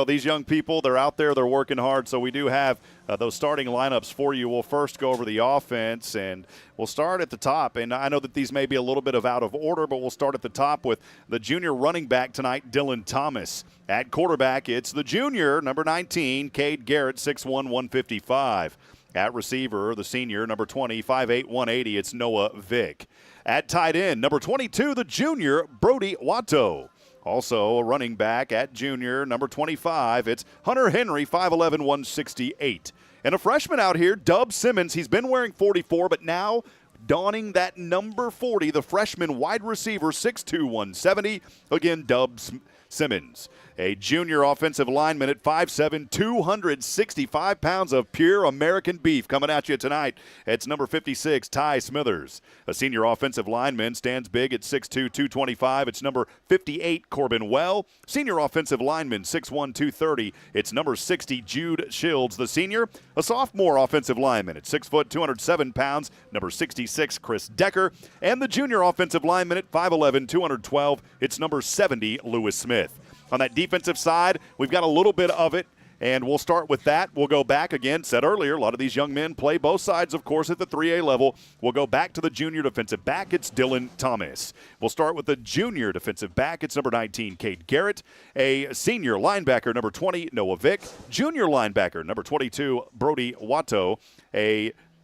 S2: these young people, they're out there, they're working hard. So we do have those starting lineups for you. We'll first go over the offense, and we'll start at the top. And I know that these may be a little bit of out of order, but we'll start at the top with the junior running back tonight, Dylan Thomas. At quarterback, it's the junior, number 19, Cade Garrett, 6'1", 155. At receiver, the senior, number 20, 5'8", 180, it's Noah Vick. At tight end, number 22, the junior, Brody Watto. Also a running back at junior, number 25, it's Hunter Henry, 5'11", 168. And a freshman out here, Dub Simmons. He's been wearing 44, but now donning that number 40, the freshman wide receiver, 6'2", 170. Again, Dub Simmons, a junior offensive lineman at 5'7", 265 pounds of pure American beef coming at you tonight. It's number 56, Ty Smithers. A senior offensive lineman stands big at 6'2", 225. It's number 58, Corbin Well. Senior offensive lineman, 6'1", 230. It's number 60, Jude Shields, the senior. A sophomore offensive lineman at 6 foot, 207 pounds, number 66, Chris Decker. And the junior offensive lineman at 5'11", 212. It's number 70, Lewis Smith. On that defensive side, we've got a little bit of it, and we'll start with that. We'll go back again. Said earlier, a lot of these young men play both sides, of course, at the 3A level. We'll go back to the junior defensive back. It's Dylan Thomas. We'll start with the junior defensive back. It's number 19, Cade Garrett. A senior linebacker, number 20, Noah Vick. Junior linebacker, number 22, Brody Watto.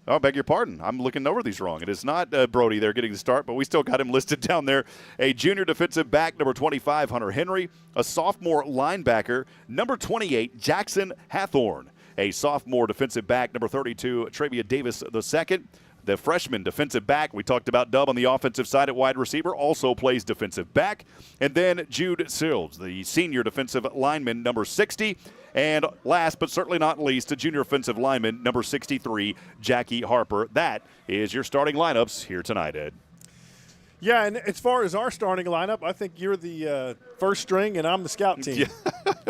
S2: I beg your pardon. I'm looking over these wrong. It is not Brody there getting the start, but we still got him listed down there. A junior defensive back, number 25, Hunter Henry. A sophomore linebacker, number 28, Jackson Hathorn. A sophomore defensive back, number 32, Travia Davis II. The freshman defensive back, we talked about Dub on the offensive side at wide receiver, also plays defensive back. And then Jude Shields, the senior defensive lineman, number 60. And last but certainly not least, a junior offensive lineman, number 63, Jackie Harper. That is your starting lineups here tonight, Ed.
S3: Yeah, and as far as our starting lineup, I think you're the first string and I'm the scout team.
S2: Yeah.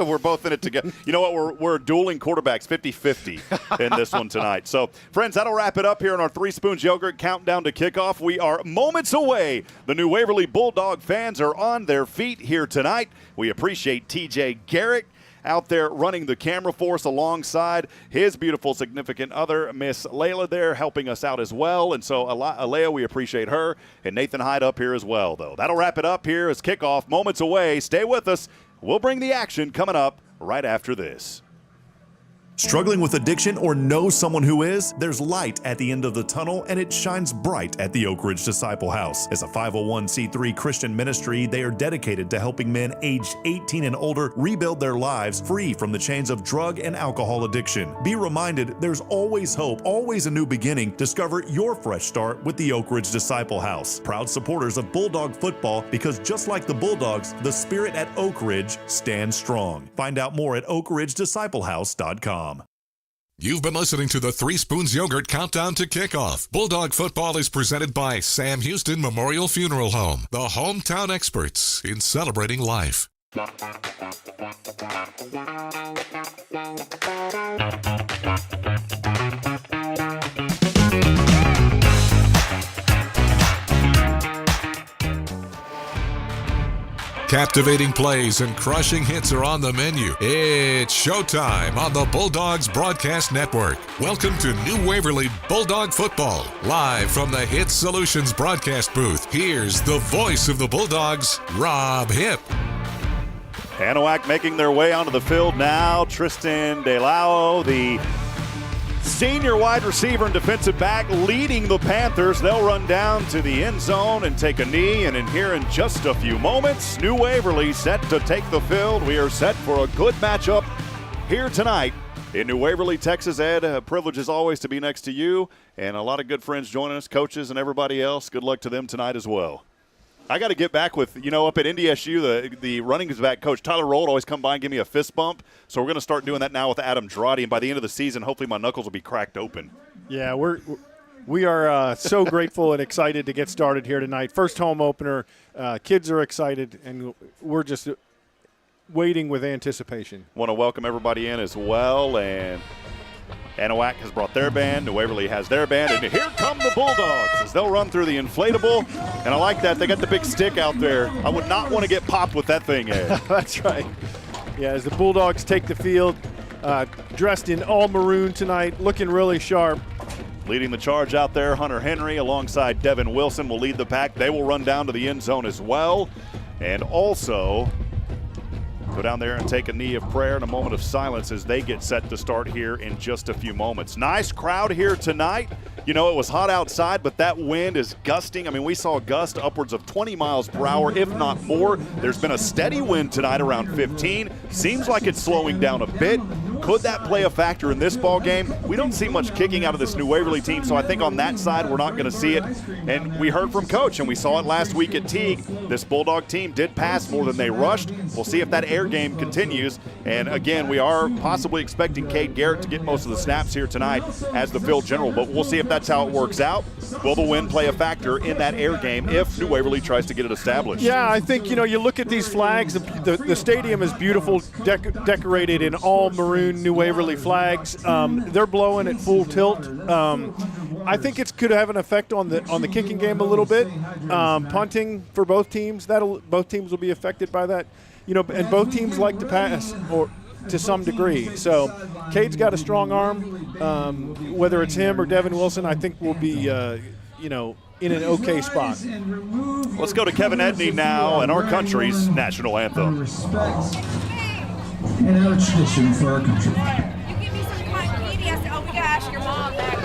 S2: We're both in it together. You know what? We're dueling quarterbacks 50-50 in this one tonight. So, friends, that'll wrap it up here on our Three Spoons Yogurt countdown to kickoff. We are moments away. The new Waverly Bulldog fans are on their feet here tonight. We appreciate TJ Garrett out there running the camera for us alongside his beautiful significant other, Miss Layla, there helping us out as well. And so, Alea, we appreciate her, and Nathan Hight up here as well, though. That'll wrap it up here as kickoff. Moments away. Stay with us. We'll bring the action coming up right after this.
S7: Struggling with addiction or know someone who is? There's light at the end of the tunnel, and it shines bright at the Oak Ridge Disciple House. As a 501c3 Christian ministry, they are dedicated to helping men aged 18 and older rebuild their lives free from the chains of drug and alcohol addiction. Be reminded, there's always hope, always a new beginning. Discover your fresh start with the Oak Ridge Disciple House. Proud supporters of Bulldog football, because just like the Bulldogs, the spirit at Oak Ridge stands strong. Find out more at oakridgedisciplehouse.com.
S1: You've been listening to the Three Spoons Yogurt Countdown to Kickoff. Bulldog football is presented by Sam Houston Memorial Funeral Home, the hometown experts in celebrating life. Captivating plays and crushing hits are on the menu. It's showtime on the Bulldogs Broadcast Network. Welcome to New Waverly Bulldog Football. Live from the HITTSS Solutions broadcast booth, here's the voice of the Bulldogs, Rob Hipp.
S2: Anahuac making their way onto the field now. Tristan DeLao, the senior wide receiver and defensive back, leading the Panthers. They'll run down to the end zone and take a knee. And in here in just a few moments, New Waverly set to take the field. We are set for a good matchup here tonight in New Waverly, Texas. Ed, a privilege as always to be next to you, and a lot of good friends joining us, coaches and everybody else. Good luck to them tonight as well. I got to get back with, up at NDSU, the running back coach, Tyler Rollo, always come by and give me a fist bump. So we're going to start doing that now with Adam Girardi, and by the end of the season, hopefully my knuckles will be cracked open.
S3: Yeah, we are so grateful and excited to get started here tonight. First home opener. Kids are excited, and we're just waiting with anticipation.
S2: Want to welcome everybody in as well, and Anahuac has brought their band, New Waverly has their band, and here come the Bulldogs as they'll run through the inflatable. And I like that. They got the big stick out there. I would not want to get popped with that thing, Ed.
S3: That's right. Yeah, as the Bulldogs take the field, dressed in all maroon tonight, looking really sharp.
S2: Leading the charge out there, Hunter Henry alongside Devin Wilson will lead the pack. They will run down to the end zone as well. And also go down there and take a knee of prayer and a moment of silence as they get set to start here in just a few moments. Nice crowd here tonight. It was hot outside, but that wind is gusting. I mean, we saw gusts upwards of 20 miles per hour, if not more. There's been a steady wind tonight around 15. Seems like it's slowing down a bit. Could that play a factor in this ball game? We don't see much kicking out of this New Waverly team, so I think on that side we're not going to see it. And we heard from Coach, and we saw it last week at Teague. This Bulldog team did pass more than they rushed. We'll see if that air game continues. And again, we are possibly expecting Cade Garrett to get most of the snaps here tonight as the field general, but we'll see if that's how it works out. Will the wind play a factor in that air game if New Waverly tries to get it established?
S3: Yeah, I think, you look at these flags, the stadium is beautiful, decorated in all maroon New Waverly flags. They're blowing at full tilt. I think it could have an effect on the kicking game a little bit. Punting for both teams, both teams will be affected by that. And both teams like to pass or to some degree. So Cade's got a strong arm. Whether it's him or Devin Wilson, I think will be in an okay spot.
S2: Let's go to Kevin Edney now and our country's national anthem.
S13: Respect and our tradition for our country.
S14: You give me some kind of media. Oh, we gotta ask your mom that.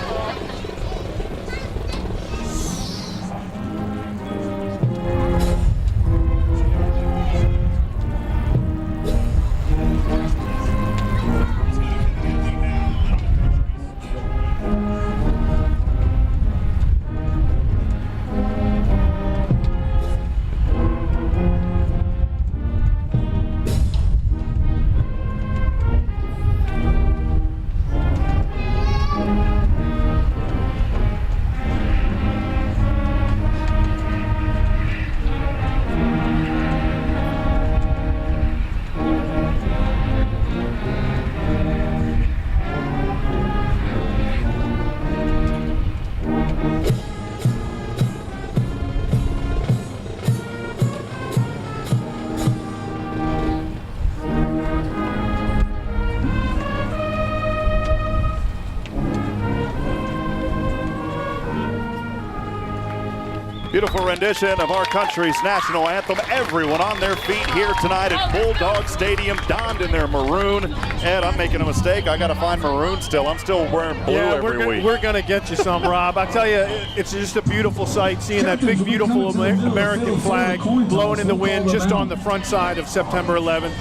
S2: Beautiful rendition of our country's national anthem. Everyone on their feet here tonight at Bulldog Stadium, donned in their maroon. Ed, I'm making a mistake. I got to find maroon still. I'm still wearing blue every week.
S3: We're going to get you some, Rob. I tell you, it's just a beautiful sight seeing that big, beautiful American flag blowing in the wind just on the front side of September 11th.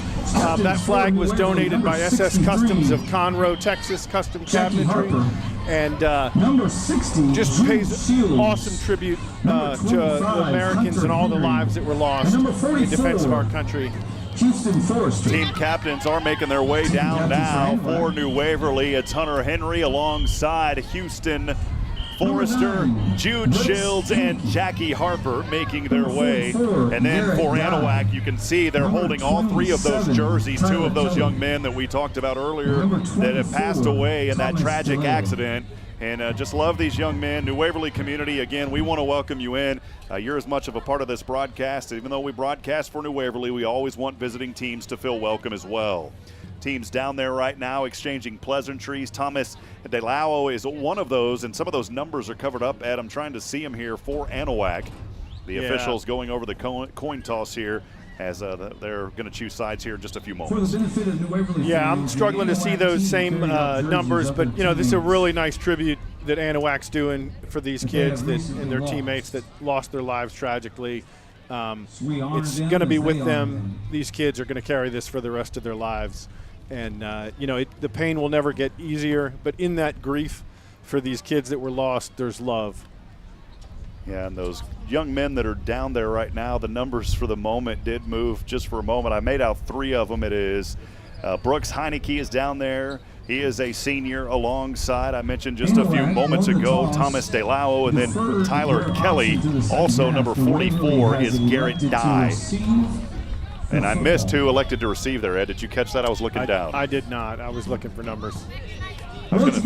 S3: That flag was donated by SS Customs of Conroe, Texas, Custom Cabinetry, and just pays awesome tribute to the Americans and all the lives that were lost in defense of our country.
S2: Team captains are making their way down now for New Waverly. It's Hunter Henry alongside Houston Forrester, Jude Shields, and Jackie Harper making their way. And then for Anahuac, you can see they're holding all three of those jerseys, two of those young men that we talked about earlier that have passed away in that tragic accident. And just love these young men. New Waverly community, again, we want to welcome you in. You're as much of a part of this broadcast. Even though we broadcast for New Waverly, we always want visiting teams to feel welcome as well. Teams down there right now exchanging pleasantries. Thomas DeLao is one of those, and some of those numbers are covered up. Ed, I'm trying to see them here for Anahuac. The officials going over the coin toss here as they're going to choose sides here in just a few moments.
S3: Yeah, I'm struggling to see those same numbers, but, this is a really nice tribute that Anahuac's doing for these kids and their teammates that lost their lives tragically. It's going to be with them. These kids are going to carry this for the rest of their lives. And, the pain will never get easier, but in that grief for these kids that were lost, there's love.
S2: Yeah, and those young men that are down there right now, the numbers for the moment did move just for a moment. I made out three of them. It is Brooks Heineke is down there. He is a senior alongside, I mentioned just a few moments ago, Thomas DeLao, and then Tyler Kelly. Also number 44 is Garrett Dye. And I missed who elected to receive there, Ed. Did you catch that? I was looking down.
S3: I did not. I was looking for numbers.
S2: I was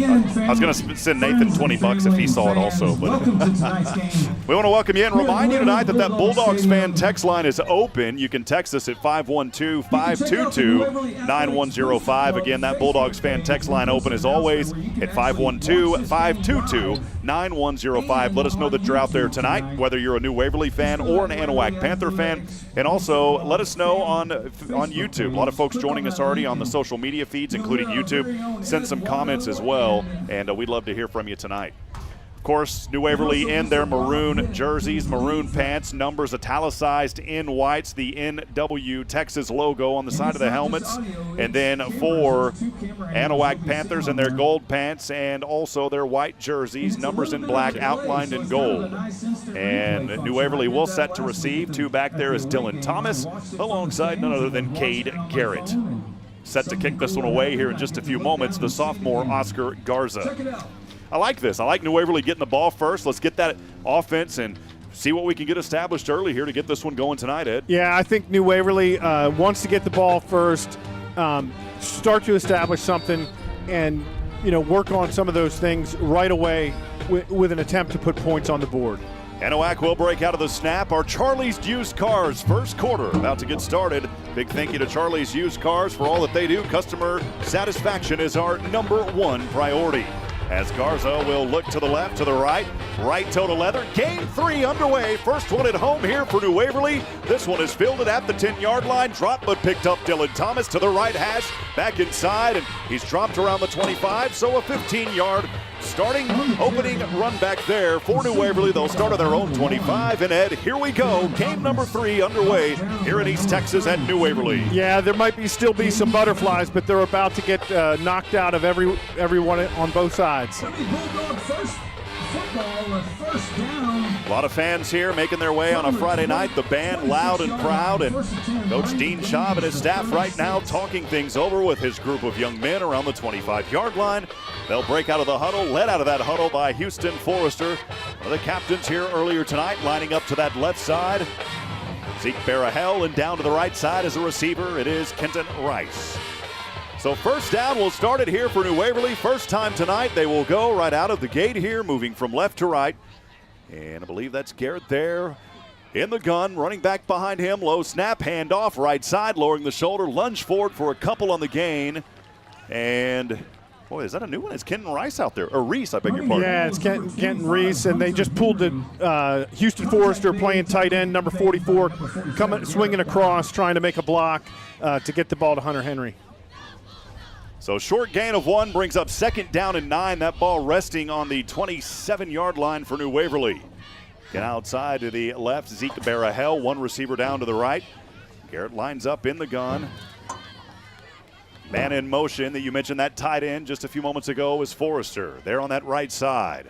S2: going to send Nathan $20 if he saw it also. But we want to welcome you and remind you tonight that Bulldogs fan text line is open. You can text us at 512-522-9105. Again, that Bulldogs fan text line open as always at 512-522-9105. Let us know that you're out there tonight, whether you're a New Waverly fan or an Anahuac Panther fan. And also let us know on YouTube. A lot of folks joining us already on the social media feeds, including YouTube. Send some comments as well, and we'd love to hear from you tonight. Of course, New Waverly in their maroon jerseys, maroon pants, numbers italicized in whites, the NW Texas logo on the side of the helmets. And then for Anahuac Panthers in their gold pants and also their white jerseys, numbers in black outlined in gold. And New Waverly will set to receive. Two back there is Dylan Thomas alongside none other than Cade Garrett. Set to kick this one away here in just a few moments, the sophomore Oscar Garza. I like this. I like New Waverly getting the ball first. Let's get that offense and see what we can get established early here to get this one going tonight, Ed.
S3: Yeah, I think New Waverly wants to get the ball first, start to establish something, and work on some of those things right away with an attempt to put points on the board.
S2: Anahuac will break out of the snap. Our Charlie's Used Cars first quarter about to get started. Big thank you to Charlie's Used Cars for all that they do. Customer satisfaction is our #1 priority. As Garza will look to the left, to the right toe to leather. Game 3 underway. First one at home here for New Waverly. This one is fielded at the 10-yard line. Drop but picked up Dylan Thomas to the right hash. Back inside, and he's dropped around the 25, so a 15-yard starting opening run back there for New Waverly. They'll start at their own 25. And Ed, here we go. Game number 3 underway here in East Texas at New Waverly.
S3: Yeah, there might still be some butterflies, but they're about to get knocked out of everyone on both sides.
S2: A lot of fans here making their way on a Friday night. The band loud and proud, and Coach Dean Schaub and his staff right now talking things over with his group of young men around the 25-yard line. They'll break out of the huddle, led out of that huddle by Houston Forrester, one of the captains here earlier tonight, lining up to that left side. Zeke Barahel, and down to the right side as a receiver, it is Kenton Rice. So first down, we'll start it here for New Waverly. First time tonight, they will go right out of the gate here, moving from left to right. And I believe that's Garrett there in the gun, running back behind him. Low snap, handoff, right side, lowering the shoulder, lunge forward for a couple on the gain. And, boy, is that a new one? It's Kenton Rice out there, or Reese, I beg your pardon.
S3: Yeah, it's Kenton Reese, and they just pulled the Houston Forrester playing tight end, number 44, swinging across, trying to make a block to get the ball to Hunter Henry.
S2: So short gain of 1 brings up second down and 9. That ball resting on the 27-yard line for New Waverly. Get outside to the left, Zeke Barahel, one receiver down to the right. Garrett lines up in the gun. Man in motion that you mentioned, that tight end just a few moments ago was Forrester. There on that right side.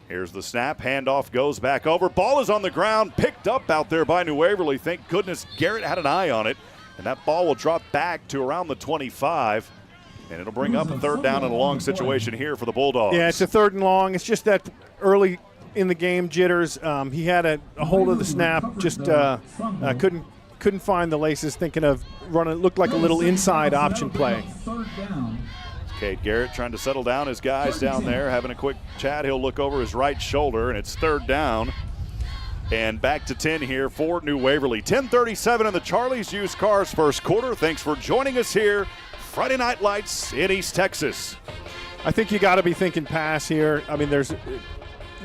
S2: Here's the snap, handoff goes back over. Ball is on the ground, picked up out there by New Waverly. Thank goodness Garrett had an eye on it. And that ball will drop back to around the 25. And it'll bring up a third down and a long situation here for the Bulldogs.
S3: Yeah, it's a third and long. It's just that early in the game jitters. He had a hold of the snap, just couldn't find the laces, thinking of running. It looked like a little inside option play.
S2: Cade Garrett trying to settle down his guys down there, having a quick chat. He'll look over his right shoulder, and it's third down. And back to 10 here for New Waverly. 10:37 in the Charlie's Used Cars first quarter. Thanks for joining us here. Friday Night Lights in East Texas.
S3: I think you got to be thinking pass here. I mean,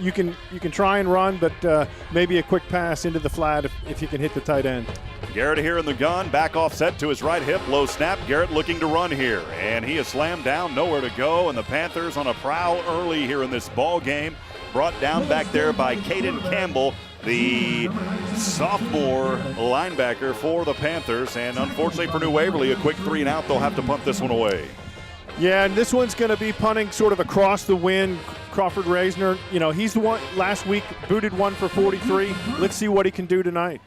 S3: you can try and run, but maybe a quick pass into the flat if you can hit the tight end.
S2: Garrett here in the gun, back offset to his right hip, low snap. Garrett looking to run here, and he is slammed down, nowhere to go, and the Panthers on a prowl early here in this ball game. Brought down back there by Caden Campbell, the sophomore linebacker for the Panthers. And unfortunately for New Waverly, a quick 3 and out. They'll have to punt this one away.
S3: Yeah, and this one's going to be punting sort of across the wind. Crawford Reisner, he's the one last week, booted one for 43. Let's see what he can do tonight.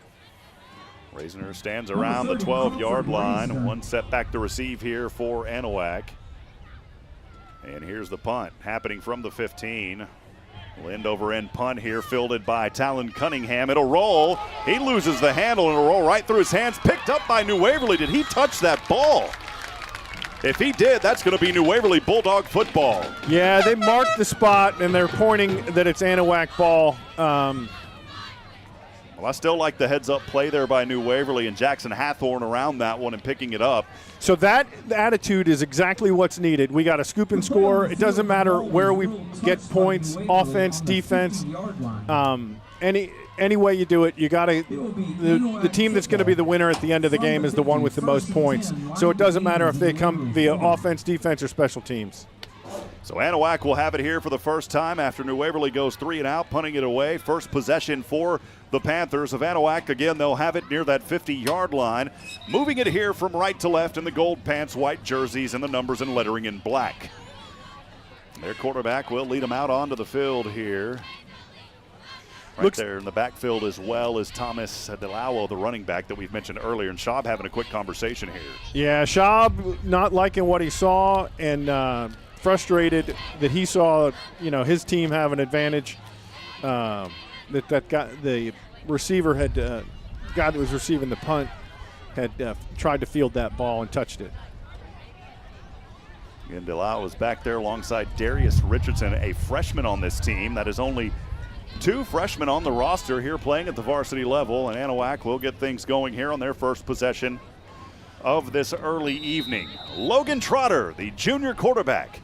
S2: Reisner stands around the 12-yard line. One set back to receive here for Anahuac. And here's the punt happening from the 15. End over end punt here, fielded by Talon Cunningham. It'll roll. He loses the handle, and it'll roll right through his hands. Picked up by New Waverly. Did he touch that ball? If he did, that's going to be New Waverly Bulldog football.
S3: Yeah, they marked the spot, and they're pointing that it's Anahuac ball.
S2: Well, I still like the heads-up play there by New Waverly and Jackson Hathorn around that one and picking it up.
S3: So that attitude is exactly what's needed. We got to scoop and score. It doesn't matter where we get points, offense, defense. Any way you do it, you got to. The team that's going to be the winner at the end of the game is the one with the most points. So it doesn't matter if they come via offense, defense, or special teams.
S2: So Anahuac will have it here for the first time after New Waverly goes 3 and out, punting it away. First possession for the Panthers of Anahuac. Again, they'll have it near that 50-yard line. Moving it here from right to left in the gold pants, white jerseys, and the numbers and lettering in black. Their quarterback will lead them out onto the field here. Right there in the backfield as well as Thomas Delao, the running back that we've mentioned earlier. And Schaub having a quick conversation here.
S3: Yeah, Schaub not liking what he saw and frustrated that he saw, his team have an advantage. That got the receiver had guy that was receiving the punt had tried to field that ball and touched it.
S2: And Delao was back there alongside Darius Richardson, a freshman on this team. That is only 2 freshmen on the roster here playing at the varsity level, and Anahuac will get things going here on their first possession of this early evening. Logan Trotter, the junior quarterback,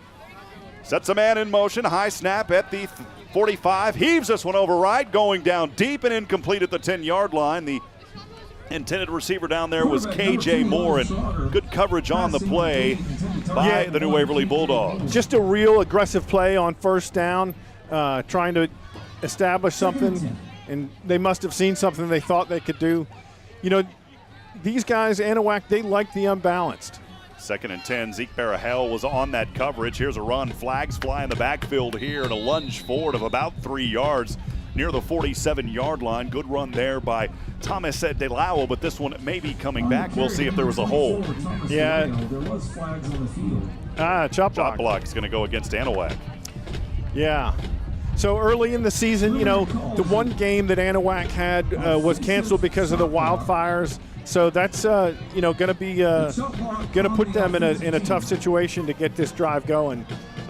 S2: sets a man in motion. High snap at the 45. Heaves this one over right, going down deep and incomplete at the 10-yard line. The intended receiver down there was K.J. Moore, and good coverage on the play by the New Waverly Bulldogs.
S3: Just a real aggressive play on first down, trying to establish something, and they must have seen something they thought they could do. These guys, Anahuac, they like the unbalanced.
S2: 2nd and 10, Zeke Barahel was on that coverage. Here's a run, flags fly in the backfield here, and a lunge forward of about 3 yards near the 47-yard line. Good run there by Thomas Delao, but this one may be coming back. We'll see if there was a hold.
S3: Yeah. Chop
S2: block is going to go against Anahuac.
S3: Yeah. So early in the season, the one game that Anahuac had was canceled because of the wildfires. So that's going to be going to put them in a tough situation to get this drive going.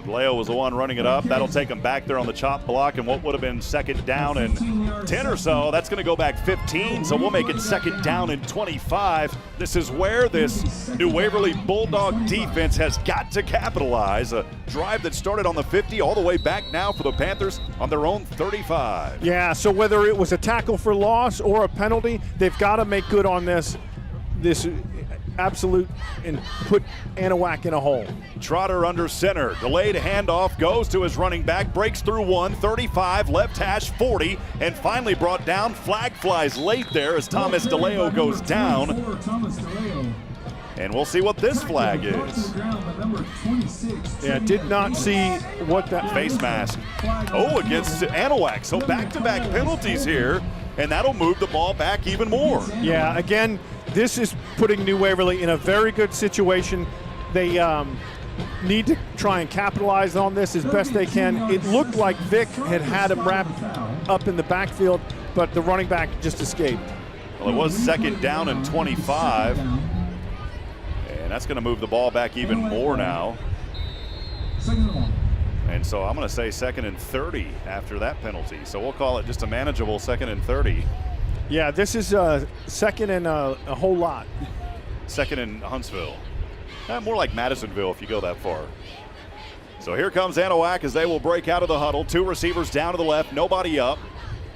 S2: Leo was the one running it up. That'll take him back there on the chop block, and what would have been 2nd down and 10 or so, that's going to go back 15, so we'll make it 2nd down and 25. This is where this New Waverly Bulldog defense has got to capitalize. A drive that started on the 50 all the way back now for the Panthers on their own 35.
S3: Yeah, so whether it was a tackle for loss or a penalty, they've got to make good on this absolute and put Anahuac in a hole.
S2: Trotter under center. Delayed handoff goes to his running back. Breaks through 1, 35, left hash 40, and finally brought down. Flag flies late there as Thomas DeLeo goes down. And we'll see what this flag is.
S3: Yeah, did not see what that
S2: face mask. Oh, against Anahuac. So back-to-back penalties here, and that'll move the ball back even more.
S3: Yeah, again, this is putting New Waverly in a very good situation. They need to try and capitalize on this as best they can. It looked like Vic had him wrapped up in the backfield, but the running back just escaped.
S2: Well, it was 2nd down and 25. And that's going to move the ball back even more now. And so I'm going to say 2nd and 30 after that penalty. So we'll call it just a manageable 2nd and 30.
S3: Yeah, this is 2nd and a whole lot.
S2: 2nd in Huntsville. More like Madisonville if you go that far. So here comes Anahuac as they will break out of the huddle. 2 receivers down to the left, nobody up.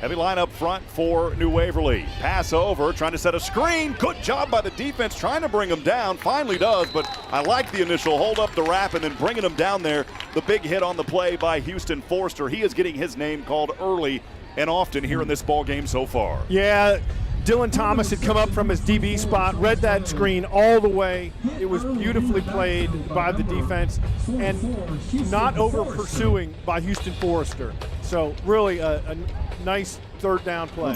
S2: Heavy line up front for New Waverly. Pass over, trying to set a screen. Good job by the defense trying to bring him down. Finally does, but I like the initial hold up the wrap and then bringing him down there. The big hit on the play by Houston Forster. He is getting his name called early and often here in this ball game so far.
S3: Yeah, Dylan Thomas had come up from his DB spot, read that screen all the way. It was beautifully played by the defense and not over pursuing by Houston Forster. So really a nice 3rd down play.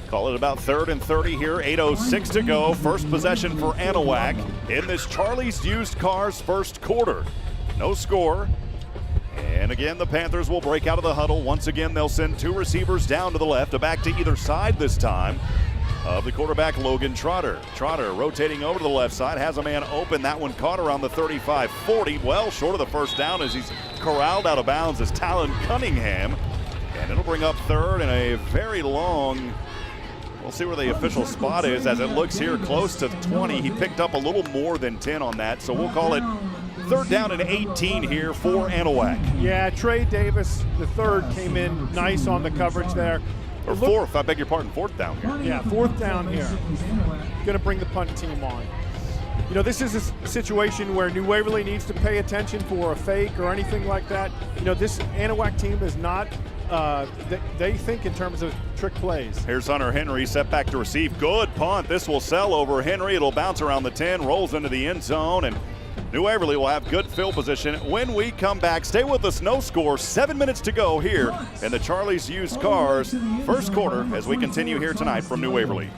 S2: Call it about 3rd and 30 here. 8:06 to go. First possession for Anahuac in this Charlie's Used Cars first quarter. No score. And again, the Panthers will break out of the huddle. Once again, they'll send 2 receivers down to the left, a back to either side this time of the quarterback, Logan Trotter. Trotter rotating over to the left side, has a man open. That one caught around the 35-40. Well short of the first down as he's corralled out of bounds as Talon Cunningham. And it'll bring up 3rd and a very long, we'll see where the official spot is as it looks here close to 20. He picked up a little more than 10 on that, so we'll call it 3rd down and 18 here for Anahuac.
S3: Yeah, Trey Davis, the 3rd, came in nice on the coverage there.
S2: Or 4th, I beg your pardon, 4th down here.
S3: Yeah, 4th down here. Going to bring the punt team on. this is a situation where New Waverly needs to pay attention for a fake or anything like that. This Anahuac team is not, they think in terms of trick plays.
S2: Here's Hunter Henry, set back to receive. Good punt. This will sell over Henry. It'll bounce around the 10, rolls into the end zone, and New Waverly will have good field position when we come back. Stay with us. No score. 7 minutes to go here in the Charlie's Used Cars first quarter as we continue here tonight from New Waverly.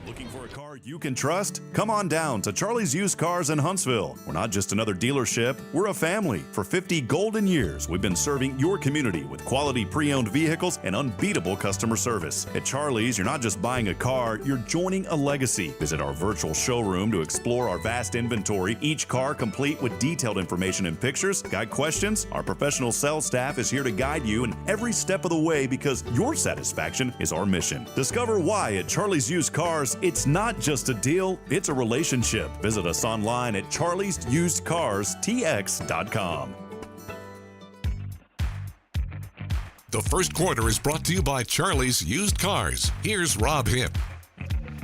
S7: Looking for a car you can trust? Come on down to Charlie's Used Cars in Huntsville. We're not just another dealership, we're a family. For 50 golden years, we've been serving your community with quality pre-owned vehicles and unbeatable customer service. At Charlie's, you're not just buying a car, you're joining a legacy. Visit our virtual showroom to explore our vast inventory, each car complete with detailed information and pictures. Got questions? Our professional sales staff is here to guide you in every step of the way because your satisfaction is our mission. Discover why at Charlie's Used Cars, it's not just a deal, it's a relationship. Visit us online at charliesusedcarstx.com.
S1: The first quarter is brought to you by Charlie's Used Cars. Here's Rob Hipp.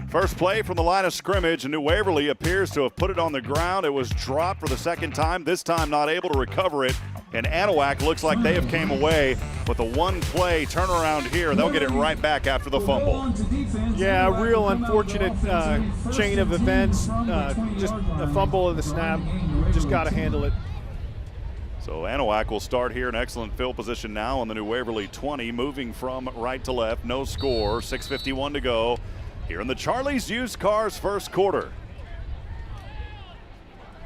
S2: First play from the line of scrimmage, and New Waverly appears to have put it on the ground. It was dropped for the second time, this time not able to recover it. And Anahuac looks like they have came away with a one-play turnaround here. They'll get it right back after the fumble.
S3: Yeah, a real unfortunate chain of events. Just a fumble of the snap. Just got to handle it.
S2: So Anahuac will start here in excellent field position now on the New Waverly 20, moving from right to left. No score, 6:51 to go here in the Charlie's Used Cars first quarter.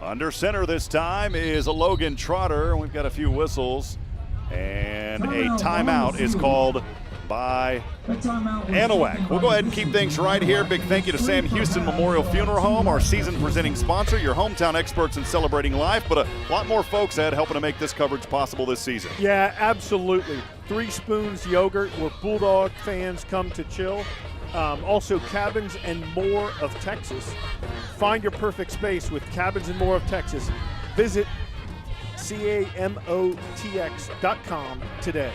S2: Under center this time is a Logan Trotter. We've got a few whistles, and a timeout is called by Anahuac. We'll go ahead and keep things right here. Big thank you to Sam Houston Memorial Funeral Home, our season presenting sponsor, your hometown experts in celebrating life, but a lot more folks had helping to make this coverage possible this season.
S3: Yeah, absolutely. 3 Spoons Yogurt, where Bulldog fans come to chill. Also, Cabins and More of Texas. Find your perfect space with Cabins and More of Texas. Visit CAMOTX.com today.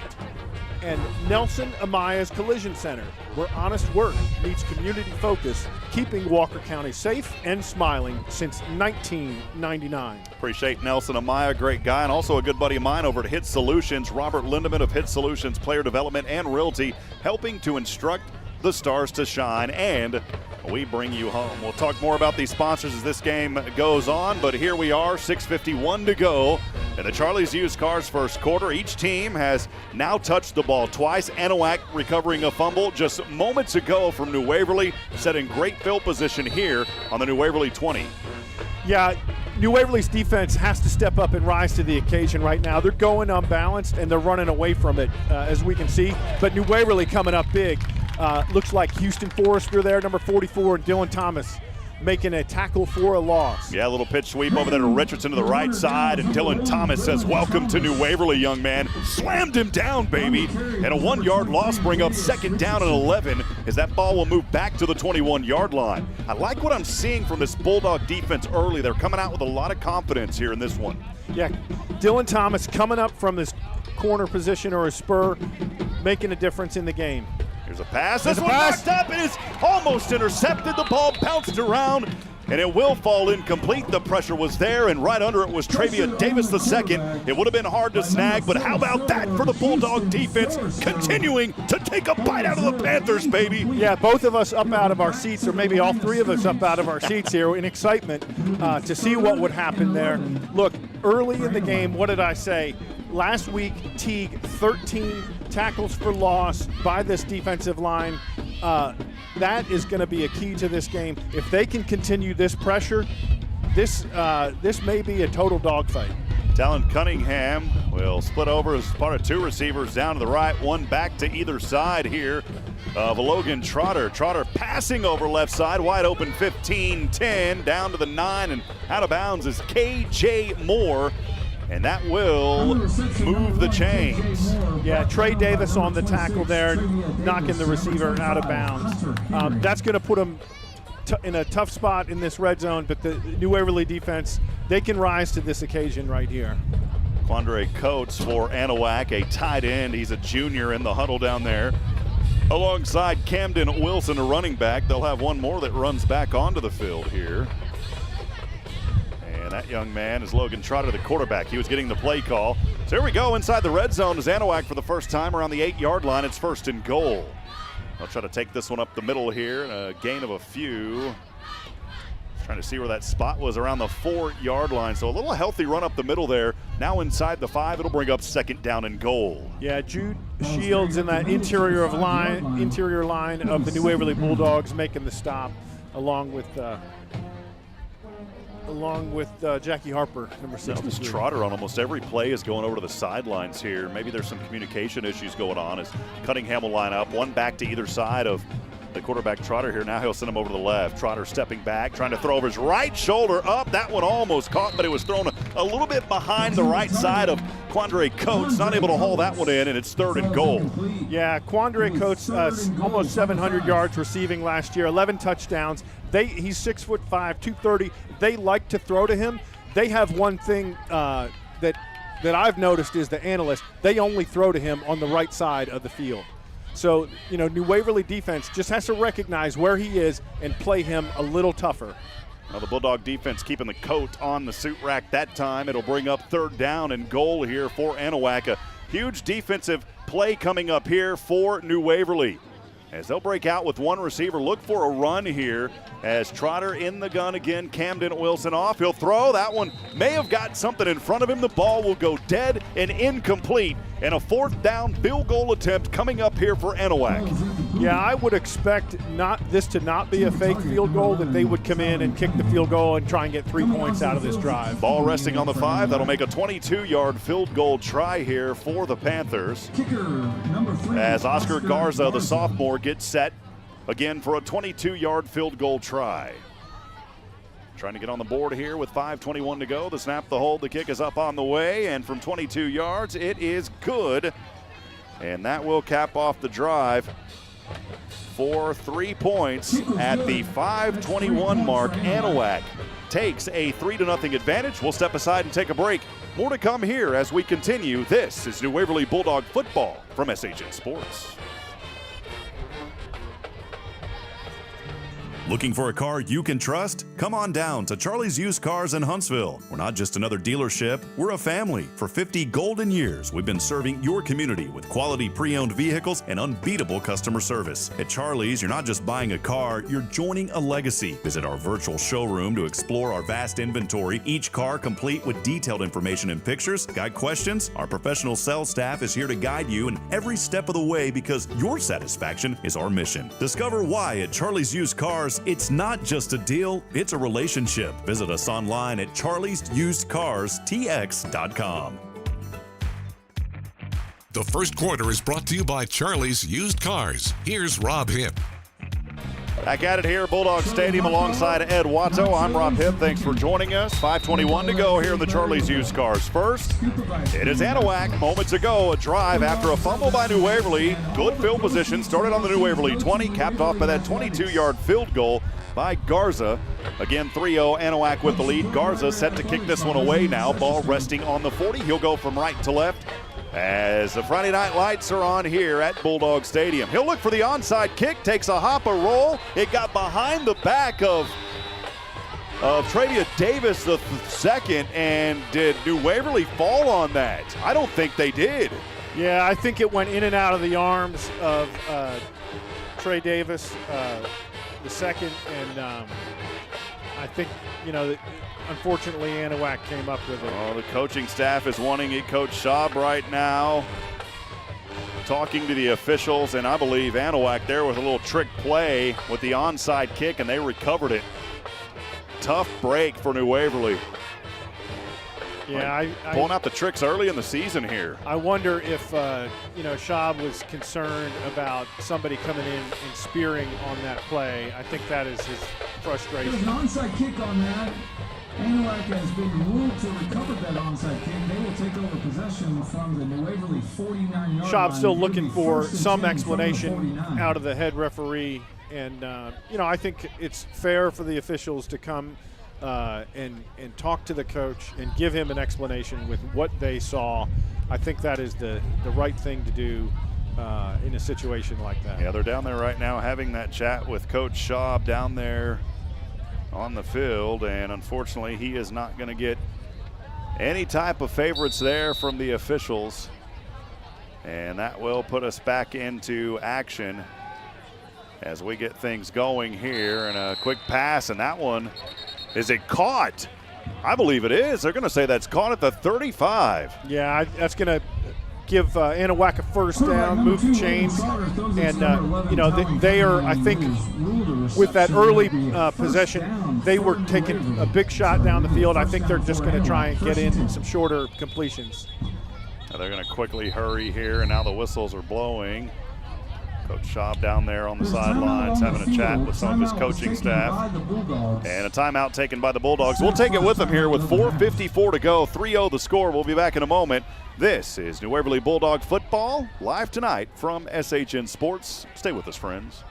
S3: And Nelson Amaya's Collision Center, where honest work meets community focus, keeping Walker County safe and smiling since 1999.
S2: Appreciate Nelson Amaya, great guy, and also a good buddy of mine over at HITTSS Solutions, Robert Lindeman of HITTSS Solutions Player Development and Realty, helping to instruct the stars to shine, and we bring you home. We'll talk more about these sponsors as this game goes on, but here we are, 6:51 to go in the Charlie's Used Cars first quarter. Each team has now touched the ball twice. Anahuac recovering a fumble just moments ago from New Waverly, setting great field position here on the New Waverly 20.
S3: Yeah, New Waverly's defense has to step up and rise to the occasion right now. They're going unbalanced, and they're running away from it, as we can see, but New Waverly coming up big. Looks like Houston Forrester there, number 44, and Dylan Thomas making a tackle for a loss.
S2: Yeah, a little pitch sweep over there to Richardson to the right side, and Dylan Thomas says, welcome to New Waverly, young man. Slammed him down, baby. And a 1-yard loss bring up second down and 11 as that ball will move back to the 21-yard line. I like what I'm seeing from this Bulldog defense early. They're coming out with a lot of confidence here in this one.
S3: Yeah, Dylan Thomas coming up from his corner position or a spur, making a difference in the game.
S2: Here's a pass. This one knocked up. It is almost intercepted. The ball bounced around, and it will fall incomplete. The pressure was there, and right under it was Travia Davis II. It would have been hard to snag, but how about that for the Bulldog defense, continuing to take a bite out of the Panthers, baby.
S3: Yeah, both of us up out of our seats, or maybe all 3 of us up out of our seats here in excitement to see what would happen there. Look, early in the game, what did I say? Last week, Teague, 13 tackles for loss by this defensive line. That is going to be a key to this game. If they can continue this pressure, this may be a total dogfight.
S2: Talon Cunningham will split over as part of 2 receivers down to the right, 1 back to either side here of Logan Trotter. Trotter passing over left side, wide open 15-10, down to the 9, and out of bounds is KJ Moore. And that will move the chains.
S3: Yeah, Trey Davis on the tackle there, knocking the receiver out of bounds. That's going to put him in a tough spot in this red zone, but the New Waverly defense, they can rise to this occasion right here.
S2: Quandre Coates for Anahuac, a tight end. He's a junior in the huddle down there. Alongside Camden Wilson, a running back. They'll have one more that runs back onto the field here. And that young man is Logan Trotter, the quarterback. He was getting the play call. So here we go inside the red zone as Anahuac for the first time around the 8-yard line. It's 1st and goal. They'll try to take this one up the middle here, a gain of a few. Trying to see where that spot was around the 4-yard line. So a little healthy run up the middle there. Now inside the 5, it'll bring up 2nd down and goal.
S3: Yeah, Jude Shields in that interior line of the New Waverly Bulldogs making the stop, along with Jackie Harper, number 63.
S2: Trotter on almost every play is going over to the sidelines here. Maybe there's some communication issues going on as Cunningham will line up, one back to either side of the quarterback Trotter here. Now he'll send him over to the left. Trotter stepping back, trying to throw over his right shoulder up. That one almost caught, but it was thrown a little bit behind the right side of Quandre Coates. Not able to haul that one in, and it's 3rd and goal.
S3: Yeah, Quandre Coates, almost 700 yards receiving last year, 11 touchdowns. He's 6'5", 230. They like to throw to him. They have one thing that I've noticed is the Analyst. They only throw to him on the right side of the field. So, New Waverly defense just has to recognize where he is and play him a little tougher.
S2: Now the Bulldog defense keeping the coat on the suit rack that time. It'll bring up 3rd down and goal here for Anahuac. A huge defensive play coming up here for New Waverly. As they'll break out with one receiver, look for a run here as Trotter in the gun again. Camden Wilson off. He'll throw. That one may have got something in front of him. The ball will go dead and incomplete. And a 4th down field goal attempt coming up here for Anahuac.
S3: Yeah, I would expect this to not be a fake field goal, that they would come in and kick the field goal and try and get 3 points out of this drive.
S2: Ball resting on the 5. That'll make a 22-yard field goal try here for the Panthers.
S13: Kicker, number 3.
S2: As Oscar Garza, the sophomore, gets set again for a 22-yard field goal try. Trying to get on the board here with 5:21 to go. The snap, the hold, the kick is up on the way, and from 22 yards, it is good. And that will cap off the drive for 3 points at the 5:21 mark. Anahuac takes a 3-0 advantage. We'll step aside and take a break. More to come here as we continue. This is New Waverly Bulldog football from SHN Sports.
S7: Looking for a car you can trust? Come on down to Charlie's Used Cars in Huntsville. We're not just another dealership, we're a family. For 50 golden years, we've been serving your community with quality pre-owned vehicles and unbeatable customer service. At Charlie's, you're not just buying a car, you're joining a legacy. Visit our virtual showroom to explore our vast inventory, each car complete with detailed information and pictures. Got questions? Our professional sales staff is here to guide you in every step of the way because your satisfaction is our mission. Discover why at Charlie's Used Cars. It's not just a deal, it's a relationship. Visit us online at charliesusedcarstx.com.
S1: The first quarter is brought to you by Charlie's Used Cars. Here's Rob Hipp.
S2: Back at it here, Bulldog Stadium alongside Ed Watto. I'm Rob Hipp. Thanks for joining us. 5:21 to go here in the Charlie's Used Cars. First, it is Anahuac. Moments ago, a drive after a fumble by New Waverly. Good field position. Started on the New Waverly 20, capped off by that 22-yard field goal by Garza. Again, 3-0, Anahuac with the lead. Garza set to kick this one away now. Ball resting on the 40. He'll go from right to left as the Friday night lights are on here at Bulldog Stadium. He'll look for the onside kick, takes a hop, a roll. It got behind the back of Travia Davis the second, and did New Waverly fall on that? I don't think they did.
S3: Yeah, I think it went in and out of the arms of Trey Davis the second, and I think, unfortunately, Anahuac came up with it.
S2: Oh, the coaching staff is wanting it. Coach Schaub right now talking to the officials, and I believe Anahuac there with a little trick play with the onside kick, and they recovered it. Tough break for New Waverly.
S3: Yeah,
S2: pulling out the tricks early in the season here.
S3: I wonder if Schaub was concerned about somebody coming in and spearing on that play. I think that is his frustration.
S13: There's an onside kick on that. Anahuac has been ruled to recover that onside kick. They will take over possession from the New Waverly 49-yard line.
S3: Schaub's still looking for some explanation out of the head referee. And, I think it's fair for the officials to come and talk to the coach and give him an explanation with what they saw. I think that is the right thing to do in a situation like that.
S2: Yeah, they're down there right now having that chat with Coach Schaub down there on the field, and unfortunately he is not going to get any type of favorites there from the officials. And that will put us back into action as we get things going here. And a quick pass, and that one, is it caught? I believe it is. They're going to say that's caught at the 35.
S3: Yeah, that's going to give Anahuac a first down, move the chains, and you know, they are, I think, with that early possession, they were taking a big shot down the field. I think they're just going to try and get in some shorter completions.
S2: Now they're going to quickly hurry here, and now the whistles are blowing. Coach Schaub down there on the sidelines having a chat with some of his coaching staff. And a timeout taken by the Bulldogs. We'll take it with them here with 4:54 to go. 3-0 the score. We'll be back in a moment. This is New Waverly Bulldog football, live tonight from SHN Sports. Stay with us, friends.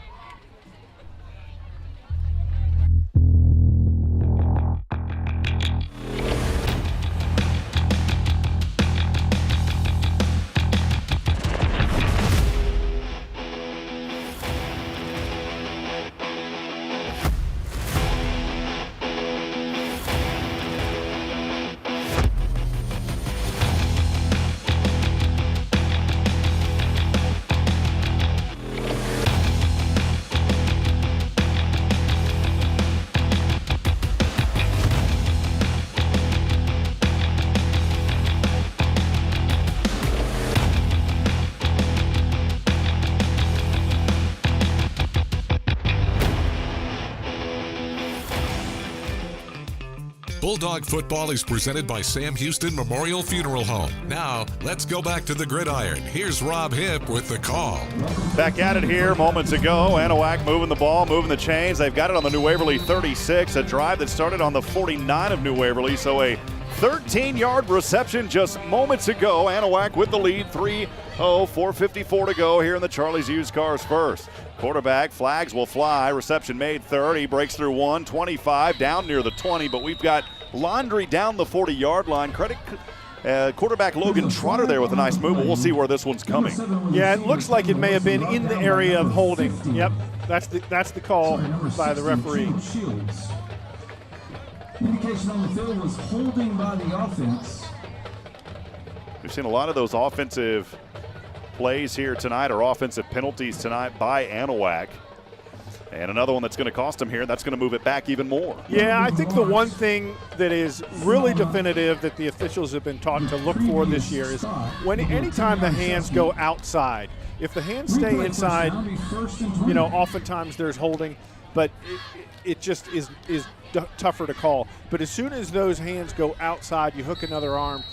S1: Bulldog football is presented by Sam Houston Memorial Funeral Home. Now, let's go back to the gridiron. Here's Rob Hipp with the call.
S2: Back at it here moments ago. Anahuac moving the ball, moving the chains. They've got it on the New Waverly 36, a drive that started on the 49 of New Waverly. So a 13-yard reception just moments ago. Anahuac with the lead, 3-0, 4:54 to go here in the Charlie's Used Cars First. Quarterback, flags will fly. Reception made 30, breaks through 1, 25, down near the 20, but we've got laundry down the 40-yard line. Credit quarterback Logan Trotter there with a nice move, but we'll see where this one's coming.
S3: Yeah, it looks like it may have been in the area of holding. Yep, that's the call by the referee.
S13: Indication on the field was holding by the offense.
S2: We've seen a lot of those offensive plays here tonight, or offensive penalties tonight by Anahuac. And another one that's going to cost him here, that's going to move it back even more.
S3: Yeah, I think the one thing that is really definitive that the officials have been taught to look for this year is anytime the hands go outside. If the hands stay inside, you know, oftentimes there's holding, but it just is tougher to call. But as soon as those hands go outside, you hook another arm,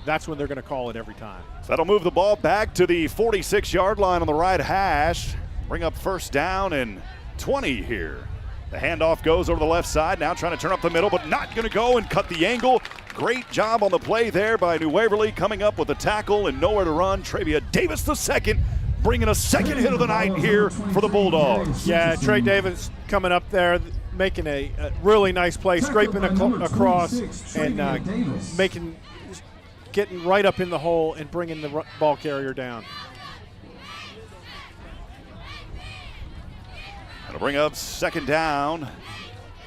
S3: that's when they're going to call it every time.
S2: So that'll move the ball back to the 46-yard line on the right hash. Bring up first down and 20 here. The handoff goes over the left side, now trying to turn up the middle, but not going to go and cut the angle. Great job on the play there by New Waverly, coming up with a tackle and nowhere to run. Travia Davis II bringing a second hit of the night here for the Bulldogs.
S3: Yeah, Trey Davis coming up there, making a really nice play, scraping across and getting right up in the hole and bringing the ball carrier down.
S2: Gonna bring up second down,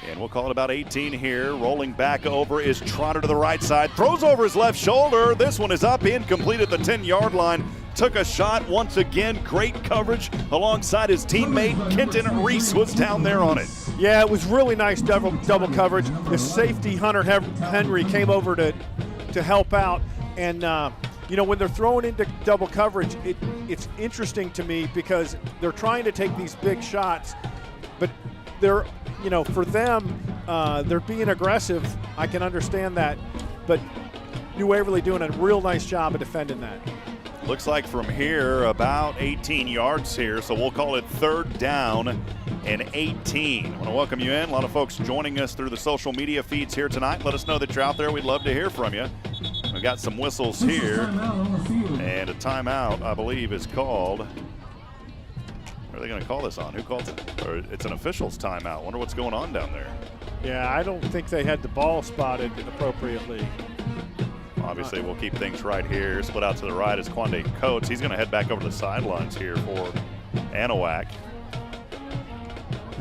S2: and we'll call it about 18 here. Rolling back over is Trotter to the right side, throws over his left shoulder. This one is up, incomplete at the 10-yard line. Took a shot once again. Great coverage alongside his teammate Kenton Reese was down there on it.
S3: Yeah, it was really nice double coverage. The safety Hunter Henry came over to help out, and you know, when they're throwing into double coverage, it's interesting to me because they're trying to take these big shots, but they're, you know, for them, they're being aggressive. I can understand that, but New Waverly doing a real nice job of defending that.
S2: Looks like from here about 18 yards here, so we'll call it third down and 18. I want to welcome you in. A lot of folks joining us through the social media feeds here tonight. Let us know that you're out there. We'd love to hear from you. We've got some whistles here, and a timeout, I believe, is called. What are they going to call this on? Who called it? Or it's an official's timeout. Wonder what's going on down there.
S3: Yeah, I don't think they had the ball spotted appropriately.
S2: Obviously, we'll keep things right here. Split out to the right is Quande Coates. He's going to head back over to the sidelines here for Anahuac.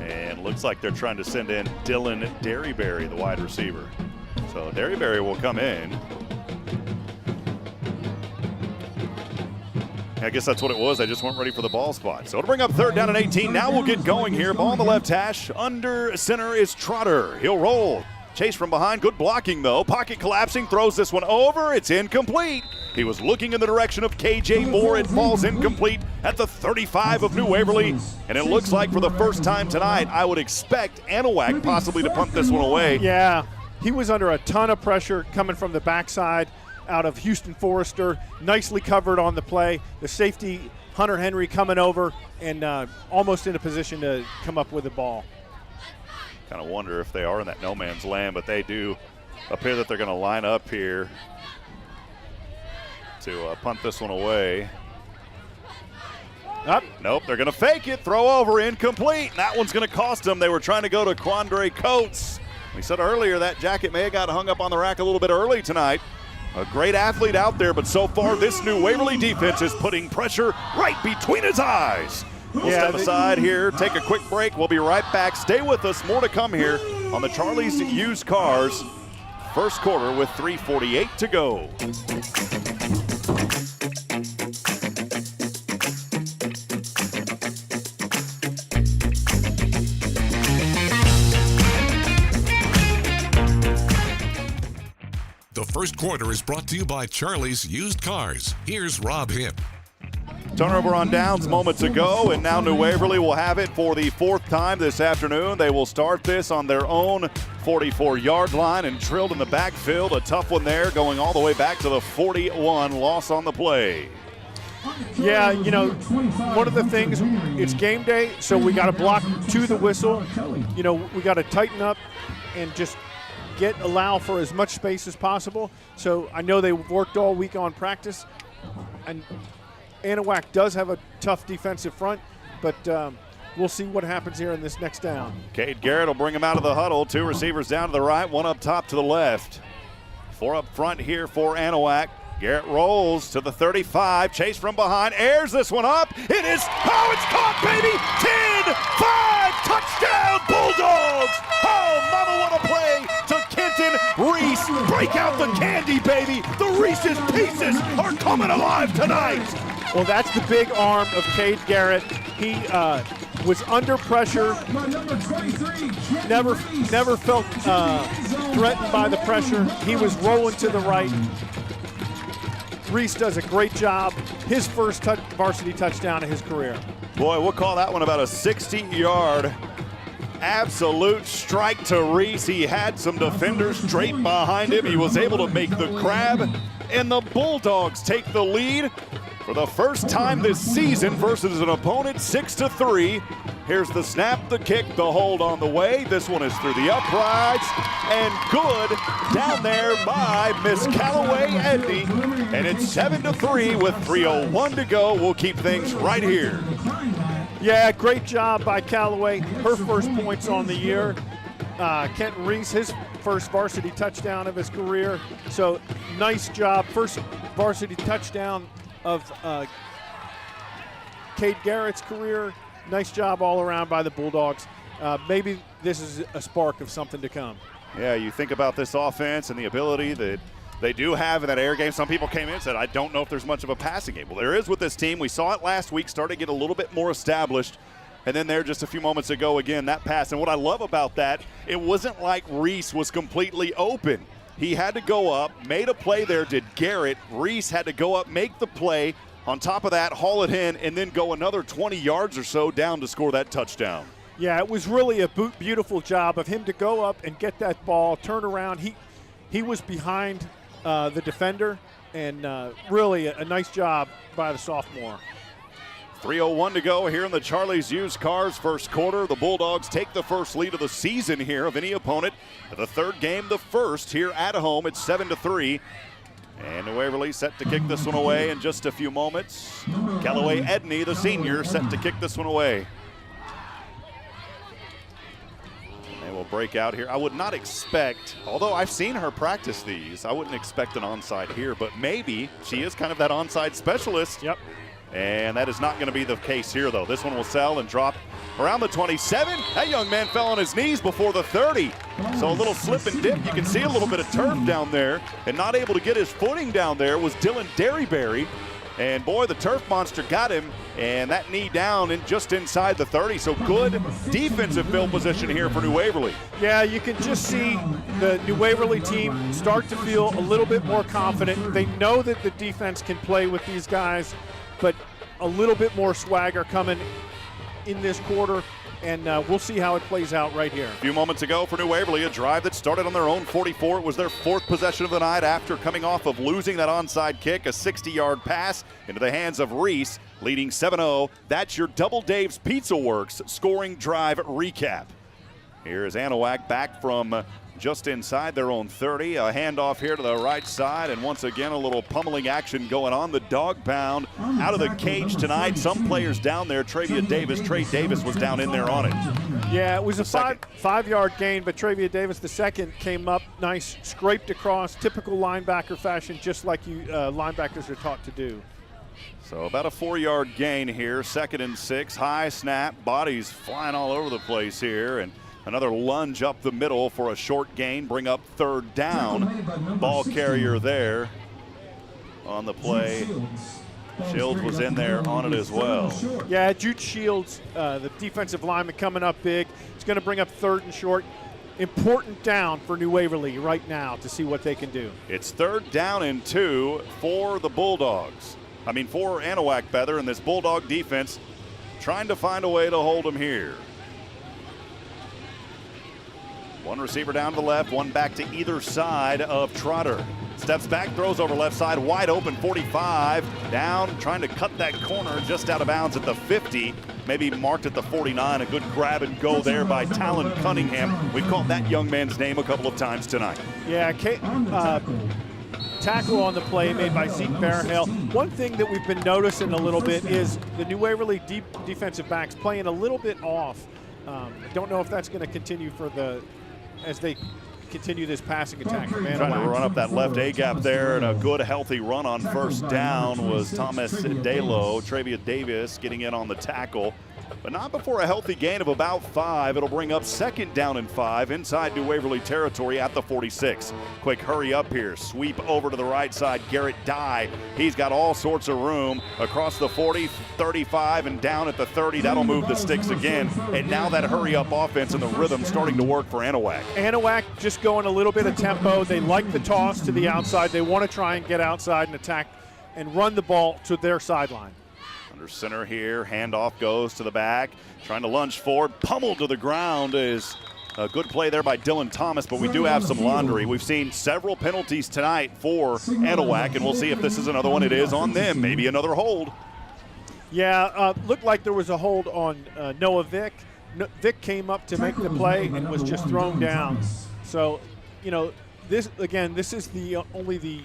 S2: And looks like they're trying to send in Dylan Derryberry, the wide receiver. So Derryberry will come in. I guess that's what it was. They just weren't ready for the ball spot. So it'll bring up 3rd down and 18. Now we'll get going here. Ball on the left hash. Under center is Trotter. He'll roll. Chase from behind. Good blocking, though. Pocket collapsing. Throws this one over. It's incomplete. He was looking in the direction of KJ Moore. It falls incomplete at the 35 of New Waverly. And it looks like for the first time tonight, I would expect Anahuac possibly to punt this one away.
S3: Yeah, he was under a ton of pressure coming from the backside out of Houston Forrester. Nicely covered on the play. The safety, Hunter Henry, coming over and almost in a position to come up with the ball.
S2: Kind of wonder if they are in that no man's land, but they do appear that they're going to line up here to punt this one away.
S3: Up.
S2: Nope, they're going to fake it. Throw over, incomplete. And that one's going to cost them. They were trying to go to Quandre Coates. We said earlier that jacket may have got hung up on the rack a little bit early tonight. A great athlete out there, but so far this New Waverly defense is putting pressure right between his eyes. We'll step aside here, take a quick break. We'll be right back. Stay with us. More to come here on the Charlie's Used Cars. First quarter with 3:48 to go.
S1: The first quarter is brought to you by Charlie's Used Cars. Here's Rob Hipp.
S2: Turnover on downs moments ago, and now New Waverly will have it for the 4th time this afternoon. They will start this on their own 44-yard line and drilled in the backfield. A tough one there, going all the way back to the 41. Loss on the play.
S3: Yeah, you know, one of the things, it's game day, so we got to block to the whistle. You know, we got to tighten up and just allow for as much space as possible. So I know they worked all week on practice, and Anahuac does have a tough defensive front, but we'll see what happens here in this next down.
S2: Cade Garrett will bring him out of the huddle. 2 receivers down to the right, 1 up top to the left. 4 up front here for Anahuac. Garrett rolls to the 35. Chase from behind. Airs this one up. It is. Oh, it's caught, baby. 10-5. Touchdown, Bulldogs. Oh, mama, what a play to Kenton Reese. Break out the candy, baby. The Reese's Pieces are coming alive tonight.
S3: Well, that's the big arm of Cade Garrett. He was under pressure. Never felt threatened by the pressure. He was rolling to the right. Reese does a great job. His first varsity touchdown of his career.
S2: Boy, we'll call that one about a 60-yard absolute strike to Reese. He had some defenders straight behind him. He was able to make the grab, and the Bulldogs take the lead for the first time this season versus an opponent 6-3. Here's the snap, the kick, the hold on the way. This one is through the uprights and good down there by Miss Callaway Edney. And it's 7-3 with 3:01 to go. We'll keep things right here.
S3: Yeah, great job by Callaway. Her first points on the year. Kenton Reese, his first varsity touchdown of his career. So nice job. First varsity touchdown of Cade Garrett's career. Nice job all around by the Bulldogs. Maybe this is a spark of something to come.
S2: Yeah, you think about this offense and the ability that they do have in that air game. Some people came in and said, I don't know if there's much of a passing game. Well, there is with this team. We saw it last week, started to get a little bit more established. And then there just a few moments ago, again, that pass. And what I love about that, it wasn't like Reese was completely open. He had to go up, made a play there, did Garrett. Reese had to go up, make the play. On top of that, haul it in, and then go another 20 yards or so down to score that touchdown.
S3: Yeah, it was really a beautiful job of him to go up and get that ball, turn around. He was behind the defender, and really a nice job by the sophomore.
S2: 3:01 to go here in the Charlie's Used Cars first quarter. The Bulldogs take the first lead of the season here of any opponent. The third game, the first here at home. It's 7-3. And New Waverly set to kick this one away in just a few moments. Callaway Edney, the senior, set to kick this one away. And they will break out here. I would not expect, although I've seen her practice these, I wouldn't expect an onside here, but maybe she is kind of that onside specialist.
S3: Yep.
S2: And that is not going to be the case here, though. This one will sell and drop around the 27. That young man fell on his knees before the 30. So a little slip and dip. You can see a little bit of turf down there. And not able to get his footing down there was Dylan Derryberry. And boy, the turf monster got him, and that knee down and just inside the 30. So good defensive field position here for New Waverly.
S3: Yeah, you can just see the New Waverly team start to feel a little bit more confident. They know that the defense can play with these guys, but a little bit more swagger coming in this quarter. And we'll see how it plays out right here.
S2: A few moments ago for New Waverly, a drive that started on their own 44. It was their 4th possession of the night after coming off of losing that onside kick, a 60-yard pass into the hands of Reese, leading 7-0. That's your DoubleDave's Pizzaworks scoring drive recap. Here is Anahuac back from just inside their own 30. A handoff here to the right side, and once again a little pummeling action going on. The dog pound out of the cage tonight. Some players down there. Trey Davis was down in there on it.
S3: Yeah, it was a five-yard gain, but Trey Davis, the second, came up nice, scraped across, typical linebacker fashion, just like you linebackers are taught to do.
S2: So about a 4-yard gain here. 2nd and 6. High snap. Bodies flying all over the place here, and another lunge up the middle for a short gain, bring up 3rd down. Ball carrier there on the play. Shields was in there on it as well.
S3: Yeah, Jude Shields, the defensive lineman, coming up big. It's going to bring up 3rd and short. Important down for New Waverly right now to see what they can do.
S2: It's 3rd down and 2 for the Bulldogs. For Anahuac Feather, and this Bulldog defense trying to find a way to hold them here. One receiver down to the left, one back to either side of Trotter. Steps back, throws over left side, wide open, 45. Down, trying to cut that corner, just out of bounds at the 50. Maybe marked at the 49. A good grab and go there by Talon Cunningham. We've called that young man's name a couple of times tonight.
S3: Yeah, tackle on the play made by Zeke Barahale. One thing that we've been noticing a little bit is the New Waverly defensive backs playing a little bit off. I don't know if that's going to continue as they continue this passing attack.
S2: Trying to run up that left A gap there, and a good healthy run on 1st down was Thomas Dalo. Trevia Davis getting in on the tackle, but not before a healthy gain of about 5. It'll bring up 2nd down and 5 inside New Waverly territory at the 46. Quick hurry up here, sweep over to the right side. Garrett Dye, he's got all sorts of room across the 40, 35, and down at the 30. That'll move the sticks again, and now that hurry up offense and the rhythm starting to work for Anahuac.
S3: Anahuac just going a little bit of tempo. They like the toss to the outside. They want to try and get outside and attack and run the ball to their sideline.
S2: Under center here, handoff goes to the back, trying to lunge forward, pummeled to the ground is a good play there by Dylan Thomas, but we do have some laundry. We've seen several penalties tonight for Anahuac, and we'll see if this is another one. It is on them, maybe another hold.
S3: Yeah, looked like there was a hold on Noah Vick. Vick came up to make the play and was just thrown down. So, this is only the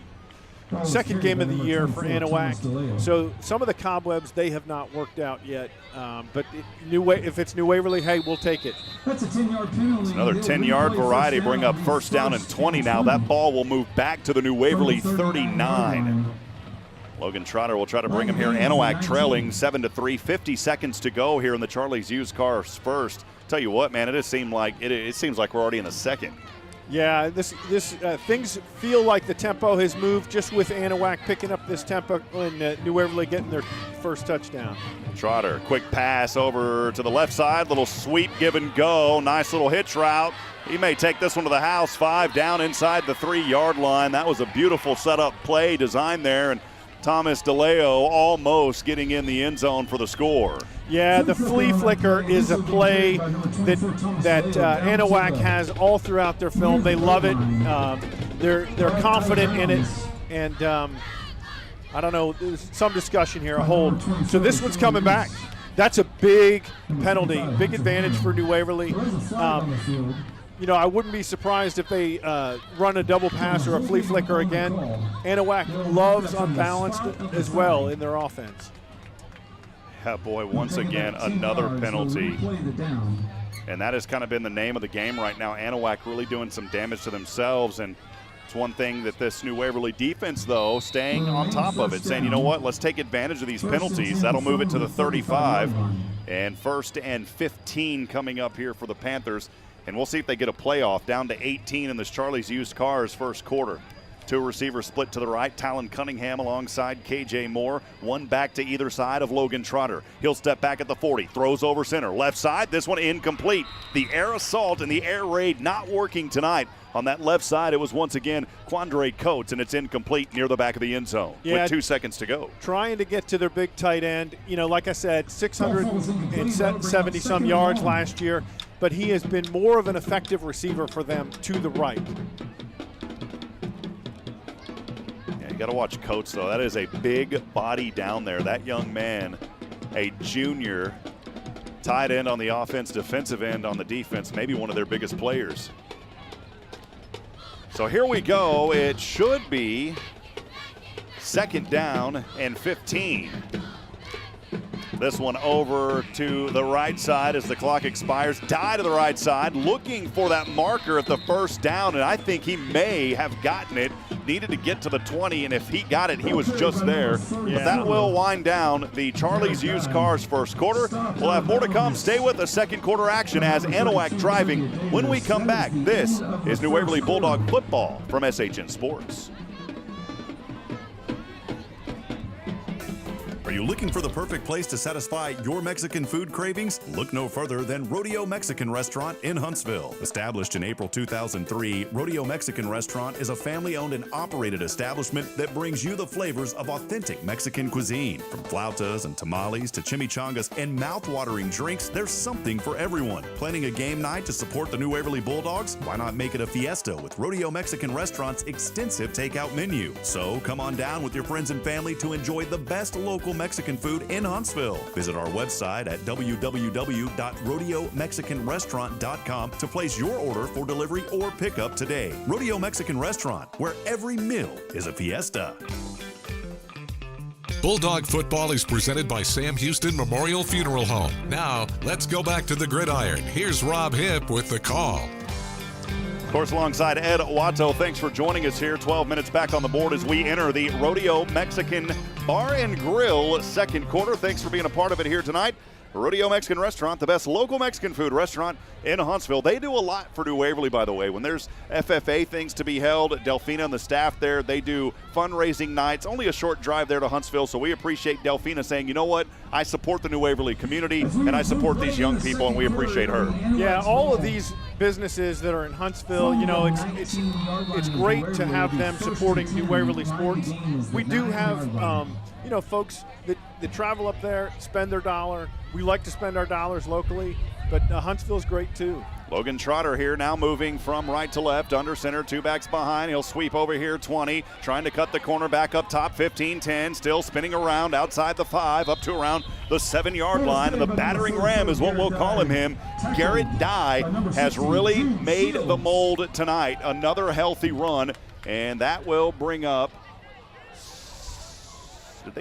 S3: 2nd game of the year for Anahuac. So some of the cobwebs, they have not worked out yet. But if it's New Waverly, hey, we'll take it.
S13: That's a 10-yard penalty.
S2: It's another 10-yard variety. Bring up 1st down and 20 now. That ball will move back to the New Waverly 39. Logan Trotter will try to bring him here. Anahuac trailing 7-3. 50 seconds to go here in the Charlie's Used Cars first. Tell you what, man, it seems like we're already in the 2nd.
S3: Yeah, things feel like the tempo has moved just with Anahuac picking up this tempo and New Waverly getting their 1st touchdown.
S2: Trotter, quick pass over to the left side, little sweep, give and go, nice little hitch route. He may take this one to the house. 5 down inside the 3-yard line. That was a beautiful setup play design there, and Thomas DeLeo almost getting in the end zone for the score.
S3: Yeah, the flea flicker is a play that Anahuac has all throughout their film. They love it. They're confident in it, and I don't know. There's some discussion here. A hold. So this one's coming back. That's a big penalty, big advantage for New Waverly. I wouldn't be surprised if they run a double pass or a flea flicker again. Anahuac loves unbalanced as well in their offense.
S2: Yeah, boy, once again, another penalty. And that has kind of been the name of the game right now. Anahuac really doing some damage to themselves. And It's one thing that this New Waverly defense, though, staying on top of it, saying, you know what, let's take advantage of these penalties. That'll move it to the 35. And 1st and 15 coming up here for the Panthers. And we'll see if they get a playoff. Down to 18 in this Charlie's Used Cars first quarter. 2 receivers split to the right. Talon Cunningham alongside KJ Moore. 1 back to either side of Logan Trotter. He'll step back at the 40. Throws over center. Left side. This one incomplete. The air assault and the air raid not working tonight. On that left side, it was once again Quandre Coates, and it's incomplete near the back of the end zone with 2 seconds to go.
S3: Trying to get to their big tight end. You know, like I said, 670-some yards last year, but he has been more of an effective receiver for them to the right.
S2: Yeah, you got to watch Coates, though. That is a big body down there. That young man, a junior, tight end on the offense, defensive end on the defense, maybe one of their biggest players. So here we go. It should be 2nd down and 15. This one over to the right side as the clock expires. Die to the right side, looking for that marker at the 1st down, and I think he may have gotten it. Needed to get to the 20, and if he got it, he was just there. But that will wind down the Charlie's Used Cars first quarter. We'll have more to come. Stay with us. Second quarter action as Anahuac driving. When we come back, this is New Waverly Bulldog football from SHN Sports.
S7: Are you looking for the perfect place to satisfy your Mexican food cravings? Look no further than Rodeo Mexican Restaurant in Huntsville. Established in April 2003, Rodeo Mexican Restaurant is a family-owned and operated establishment that brings you the flavors of authentic Mexican cuisine. From flautas and tamales to chimichangas and mouth-watering drinks, there's something for everyone. Planning a game night to support the New Waverly Bulldogs? Why not make it a fiesta with Rodeo Mexican Restaurant's extensive takeout menu? So come on down with your friends and family to enjoy the best local Mexican food in Huntsville. Visit our website at www.rodeomexicanrestaurant.com to place your order for delivery or pickup today. Rodeo Mexican Restaurant, where every meal is a fiesta.
S1: Bulldog football is presented by Sam Houston Memorial Funeral Home. Now, let's go back to the gridiron. Here's Rob Hipp with the call.
S2: Of course, alongside Ed Watto, thanks for joining us here. 12 minutes back on the board as we enter the Rodeo Mexican Bar and Grill second quarter. Thanks for being a part of it here tonight. Rodeo Mexican Restaurant, the best local Mexican food restaurant in Huntsville. They do a lot for New Waverly, by the way. When there's FFA things to be held, Delphina and the staff there, they do fundraising nights. Only a short drive there to Huntsville, so we appreciate Delphina saying, you know what, I support the New Waverly community, and I support these young people, and we appreciate her.
S3: Yeah, all of these businesses that are in Huntsville, you know, it's great to have them supporting New Waverly sports. We do have, you know, folks that travel up there, spend their dollar. We like to spend our dollars locally, but Huntsville's great too.
S2: Logan Trotter here now moving from right to left, under center, 2 backs behind. He'll sweep over here, 20, trying to cut the corner back up top, 15-10, still spinning around outside the 5, up to around the 7-yard line, and the battering ram is what we'll call him. Garrett Dye has really made the mold tonight. Another healthy run, and that will bring up,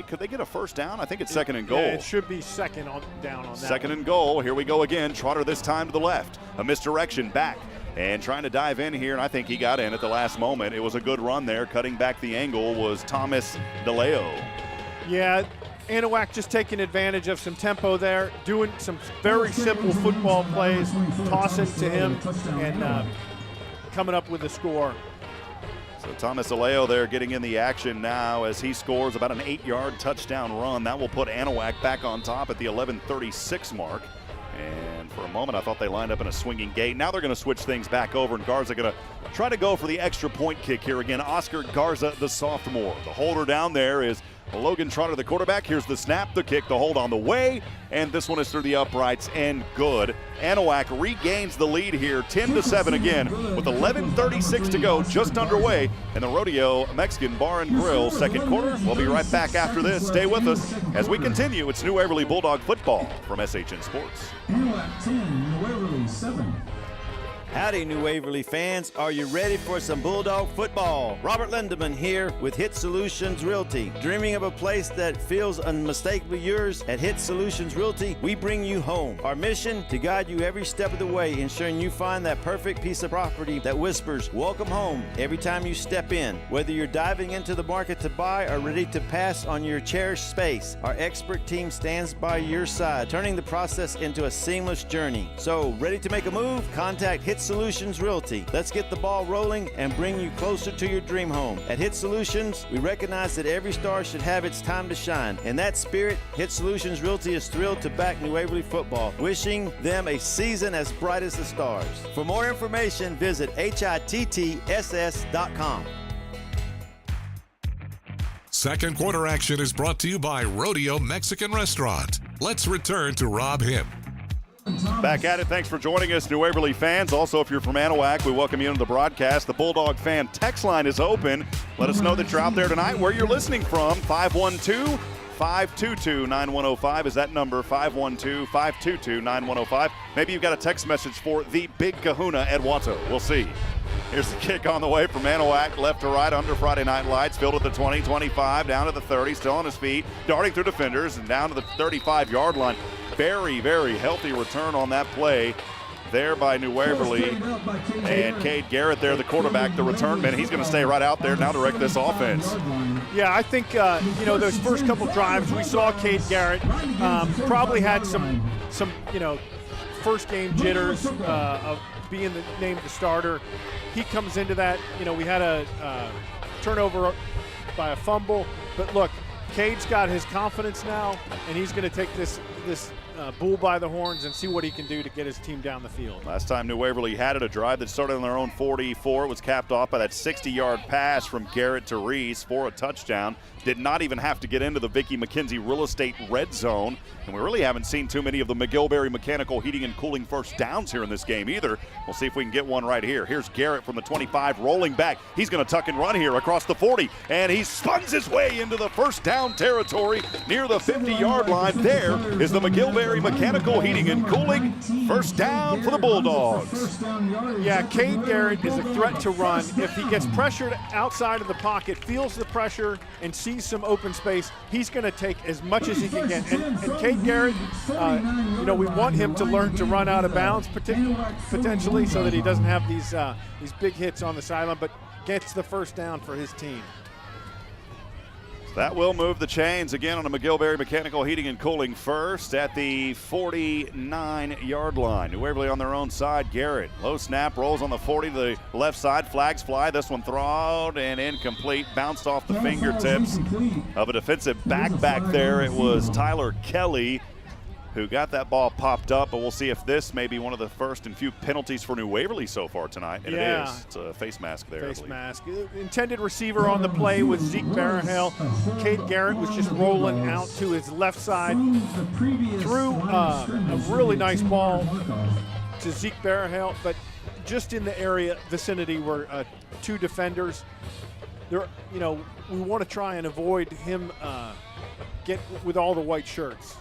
S2: could they get a first down? I think it's 2nd and goal.
S3: Yeah, it should be second down on that.
S2: 2nd and goal. Here we go again. Trotter this time to the left. A misdirection back and trying to dive in here, and I think he got in at the last moment. It was a good run there. Cutting back the angle was Thomas DeLeo.
S3: Yeah, Anahuac just taking advantage of some tempo there, doing some very simple football plays, tossing to him, and coming up with a score.
S2: So Thomas Aleo there getting in the action now as he scores about an 8-yard touchdown run. That will put Anahuac back on top at the 11:36 mark. And for a moment, I thought they lined up in a swinging gate. Now they're going to switch things back over, and Garza going to try to go for the extra point kick here again. Oscar Garza, the sophomore. The holder down there is Logan Trotter, the quarterback. Here's the snap, the kick, the hold on the way, and this one is through the uprights and good. Anahuac regains the lead here, 10-7 again, with 11:36 to go, just underway in the Rodeo Mexican Bar and Grill second quarter. We'll be right back after this. Stay with us as we continue. It's New Waverly Bulldog football from SHN Sports.
S13: Anahuac 10, New Waverly 7.
S11: Howdy, New Waverly fans. Are you ready for some Bulldog football? Robert Lindeman here with HITTSS Solutions Realty. Dreaming of a place that feels unmistakably yours? At HITTSS Solutions Realty, we bring you home. Our mission, to guide you every step of the way, ensuring you find that perfect piece of property that whispers, welcome home, every time you step in. Whether you're diving into the market to buy or ready to pass on your cherished space, our expert team stands by your side, turning the process into a seamless journey. So, ready to make a move? Contact HITTSS Solutions Realty. Let's get the ball rolling and bring you closer to your dream home. At HITTSS Solutions, we recognize that every star should have its time to shine. In that spirit, HITTSS Solutions Realty is thrilled to back New Waverly football, wishing them a season as bright as the stars. For more information, visit HITTSS.com.
S1: Second quarter action is brought to you by Rodeo Mexican Restaurant. Let's return to Rob Hipp.
S2: Back at it. Thanks for joining us, New Waverly fans. Also, if you're from Anahuac, we welcome you into the broadcast. The Bulldog fan text line is open. Let us know that you're out there tonight, where you're listening from. 512-522-9105 is that number, 512-522-9105. Maybe you've got a text message for the Big Kahuna at Watto. We'll see. Here's the kick on the way from Anahuac, left to right under Friday Night Lights, filled at the 20, 25, down to the 30, still on his feet, darting through defenders and down to the 35-yard line. Very, very healthy return on that play there by New Waverly. And Cade Garrett there, the quarterback, the return man. He's going to stay right out there now to direct this offense.
S3: Yeah, I think, those first couple drives, we saw Cade Garrett probably had some first game jitters of being named the starter. He comes into that, we had a turnover by a fumble. But look, Cade's got his confidence now, and he's going to take this bull by the horns and see what he can do to get his team down the field.
S2: Last time New Waverly had it, a drive that started on their own 44. It was capped off by that 60-yard pass from Garrett to Reese for a touchdown. Did not even have to get into the Vicki McKenzie real estate red zone. And we really haven't seen too many of the McGilberry mechanical heating and cooling first downs here in this game either. We'll see if we can get one right here. Here's Garrett from the 25 rolling back. He's going to tuck and run here across the 40. And he spuns his way into the first down territory near the 50-yard line. There is the McGilberry mechanical heating and cooling. First down for the Bulldogs.
S3: Yeah, Cade Garrett is a threat to run. If he gets pressured outside of the pocket, feels the pressure, and sees some open space, he's going to take as much as he can get. And Cade Garrett, we want him to learn to run out of bounds potentially, so that he doesn't have these big hits on the sideline, but gets the first down for his team.
S2: That will move the chains again on a McGilberry mechanical heating and cooling first at the 49-yard line. New Waverly on their own side. Garrett, low snap, rolls on the 40 to the left side. Flags fly. This one thrown and incomplete. Bounced off the fingertips of a defensive back there. It was Tyler Kelly who got that ball popped up, but we'll see if this may be one of the first and few penalties for New Waverly so far tonight. And
S3: yeah.
S2: It is. It's a face mask there.
S3: Face mask. Intended receiver on the play was Zeke Barahel. Cade Garrett was just rolling out to his left side. Threw a really nice ball to Zeke Barahel, but just in the vicinity were two defenders. We want to try and avoid him get with all the white shirts.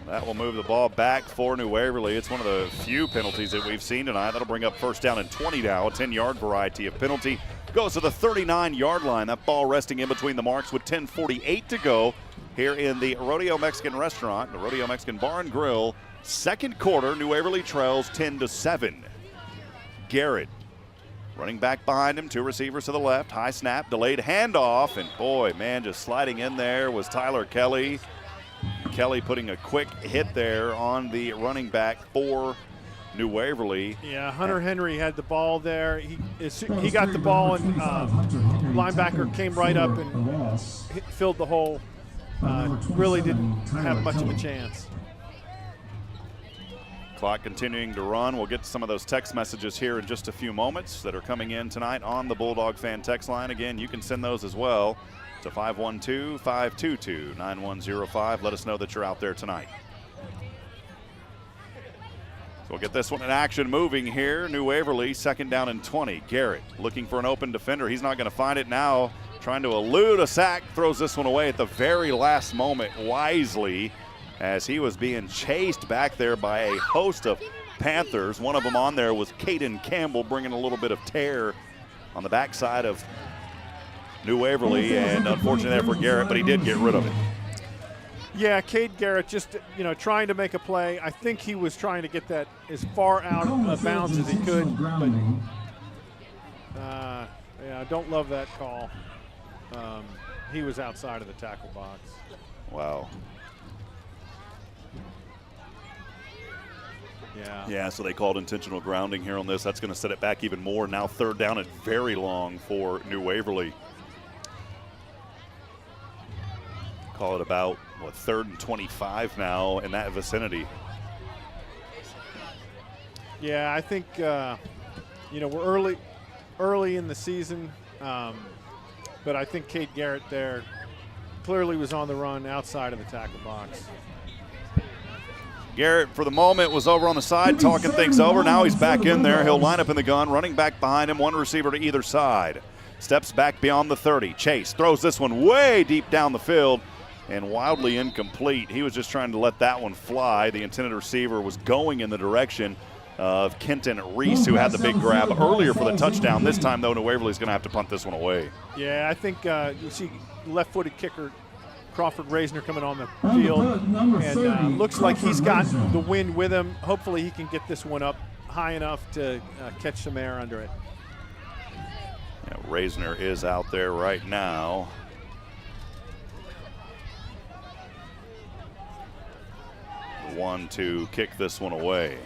S2: That will move the ball back for New Waverly. It's one of the few penalties that we've seen tonight. That'll bring up first down and 20 now, a 10-yard variety of penalty. Goes to the 39-yard line. That ball resting in between the marks with 10:48 to go here in the Rodeo Mexican Restaurant, the Rodeo Mexican Bar and Grill. Second quarter, New Waverly trails 10-7. Garrett running back behind him, two receivers to the left. High snap, delayed handoff, and boy, man, just sliding in there was Tyler Kelly. Kelly putting a quick hit there on the running back for New Waverly.
S3: Yeah, Hunter Henry had the ball there. He got the ball, and linebacker came right up and filled the hole. Really didn't have much of a chance.
S2: Clock continuing to run. We'll get to some of those text messages here in just a few moments that are coming in tonight on the Bulldog fan text line. Again, you can send those as well to 512-522-9105. Let us know that you're out there tonight. So we'll get this one in action moving here. New Waverly, second down and 20. Garrett looking for an open defender. He's not going to find it now. Trying to elude a sack. Throws this one away at the very last moment wisely as he was being chased back there by a host of Panthers. One of them on there was Caden Campbell, bringing a little bit of tear on the backside of New Waverly, and unfortunately there for Garrett, but he did get rid of it.
S3: Yeah, Cade Garrett just, trying to make a play. I think he was trying to get that as far out of bounds as he could. But, I don't love that call. He was outside of the tackle box.
S2: Wow. Yeah, so they called intentional grounding here on this. That's going to set it back even more. Now 3rd down and very long for New Waverly. Call it about, 3rd and 25 now in that vicinity.
S3: Yeah, I think, we're early in the season, but I think Cade Garrett there clearly was on the run outside of the tackle box.
S2: Garrett, for the moment, was over on the side talking things over. Now he's back in there. He'll line up in the gun, running back behind him, one receiver to either side. Steps back beyond the 30. Chase throws this one way deep down the field and wildly incomplete. He was just trying to let that one fly. The intended receiver was going in the direction of Kenton Reese, who had the big grab earlier for the touchdown. This time, though, New Waverly's going to have to punt this one away.
S3: Yeah, I think you see left-footed kicker Crawford Reisner coming on the field, and looks like he's got the wind with him. Hopefully he can get this one up high enough to catch some air under it.
S2: Yeah, Reisner is out there right now. The one to kick this one away.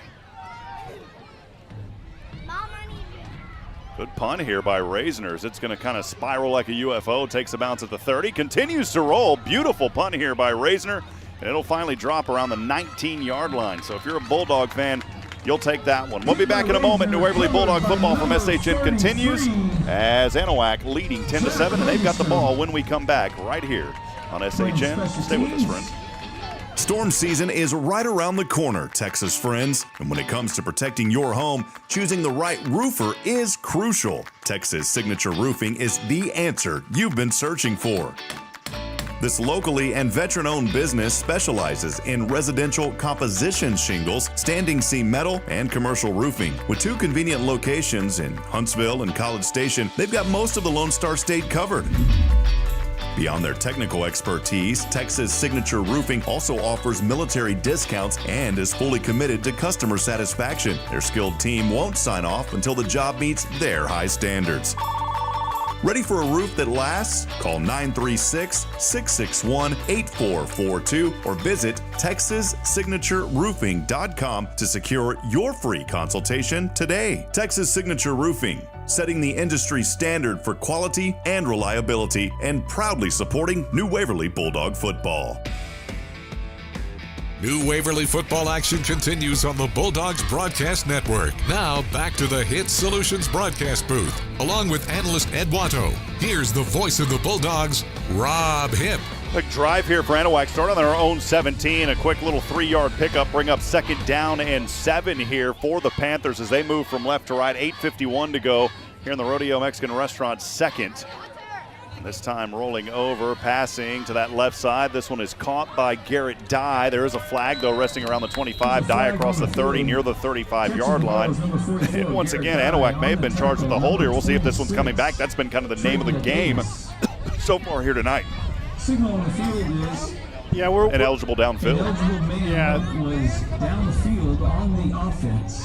S2: Good punt here by Reisners. It's going to kind of spiral like a UFO. Takes a bounce at the 30. Continues to roll. Beautiful punt here by Reisner. And it'll finally drop around the 19-yard line. So if you're a Bulldog fan, you'll take that one. We'll be back in a moment. New Waverly Bulldog football from SHN continues as Anahuac leading 10-7. And they've got the ball when we come back right here on SHN. Stay with us, friends.
S7: Storm season is right around the corner, Texas friends. And when it comes to protecting your home, choosing the right roofer is crucial. Texas Signature Roofing is the answer you've been searching for. This locally and veteran-owned business specializes in residential composition shingles, standing seam metal, and commercial roofing. With 2 convenient locations in Huntsville and College Station, they've got most of the Lone Star State covered. Beyond their technical expertise, Texas Signature Roofing also offers military discounts and is fully committed to customer satisfaction. Their skilled team won't sign off until the job meets their high standards. Ready for a roof that lasts? Call 936-661-8442 or visit TexasSignatureRoofing.com to secure your free consultation today. Texas Signature Roofing, setting the industry standard for quality and reliability and proudly supporting New Waverly Bulldog football.
S1: New Waverly football action continues on the Bulldogs Broadcast Network. Now back to the HITTSS Solutions broadcast booth. Along with analyst Ed Watto, here's the voice of the Bulldogs, Rob Hipp.
S2: Quick drive here for Anahuac. Start on their own 17. A quick little 3-yard pickup. Bring up 2nd down and 7 here for the Panthers as they move from left to right. 8:51 to go here in the Rodeo Mexican Restaurant 2nd. This time rolling over, passing to that left side. This one is caught by Garrett Dye. There is a flag, though, resting around the 25. Dye across the 30, near the 35-yard line. And once again, Anahuac may have been charged with a hold here. We'll see if this one's coming back. That's been kind of the name of the game so far here tonight.
S13: Signal on the field is
S3: we're
S2: ineligible downfield.
S13: Was downfield on the offense.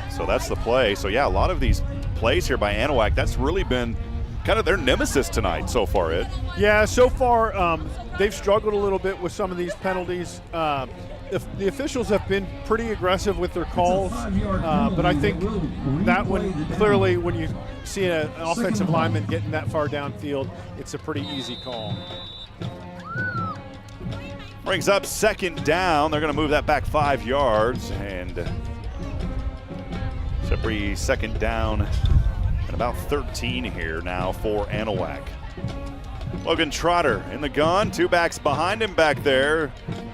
S2: So that's the play. So, a lot of these plays here by Anahuac, that's really been kind of their nemesis tonight so far, Ed.
S3: Yeah, so far they've struggled a little bit with some of these penalties. The officials have been pretty aggressive with their calls, but I think that one, clearly when you see an offensive lineman getting that far downfield, it's a pretty easy call.
S2: Brings up 2nd down. They're going to move that back 5 yards, and it's every 2nd down. And about 13 here now for Anahuac. Logan Trotter in the gun, 2 backs behind him back there,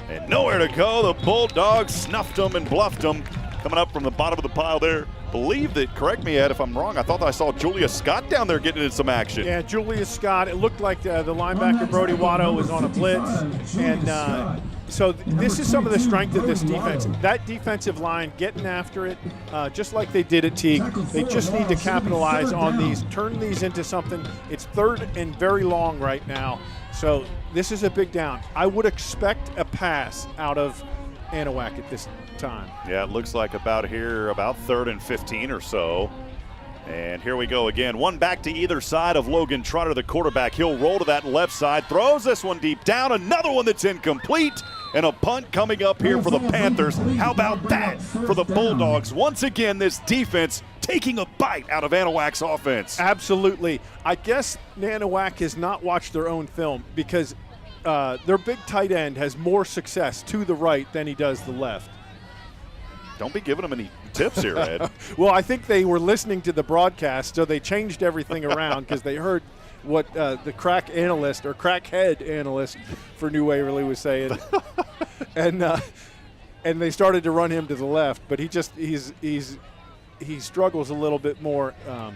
S2: and nowhere to go. The Bulldogs snuffed him and bluffed him. Coming up from the bottom of the pile there. Believe that, correct me, Ed, if I'm wrong, I thought I saw Julius Scott down there getting into some action.
S3: Yeah, Julius Scott. It looked like the linebacker Brody Watto was on a blitz, and So this is some of the strength of this defense. That defensive line getting after it, just like they did at Teague. They just need to capitalize on these, turn these into something. It's third and very long right now. So this is a big down. I would expect a pass out of Anahuac at this time.
S2: Yeah, it looks like about 3rd and 15 or so. And here we go again. One back to either side of Logan Trotter, the quarterback. He'll roll to that left side, throws this one deep down. Another one that's incomplete. And a punt coming up here for the Panthers. How about that for the Bulldogs? Once again, this defense taking a bite out of Anahuac's offense.
S3: Absolutely. I guess Anahuac has not watched their own film because their big tight end has more success to the right than he does the left.
S2: Don't be giving them any tips here, Ed.
S3: Well, I think they were listening to the broadcast, so they changed everything around because they heard what the crack analyst or crackhead analyst for New Waverly was saying, and they started to run him to the left. But he struggles a little bit more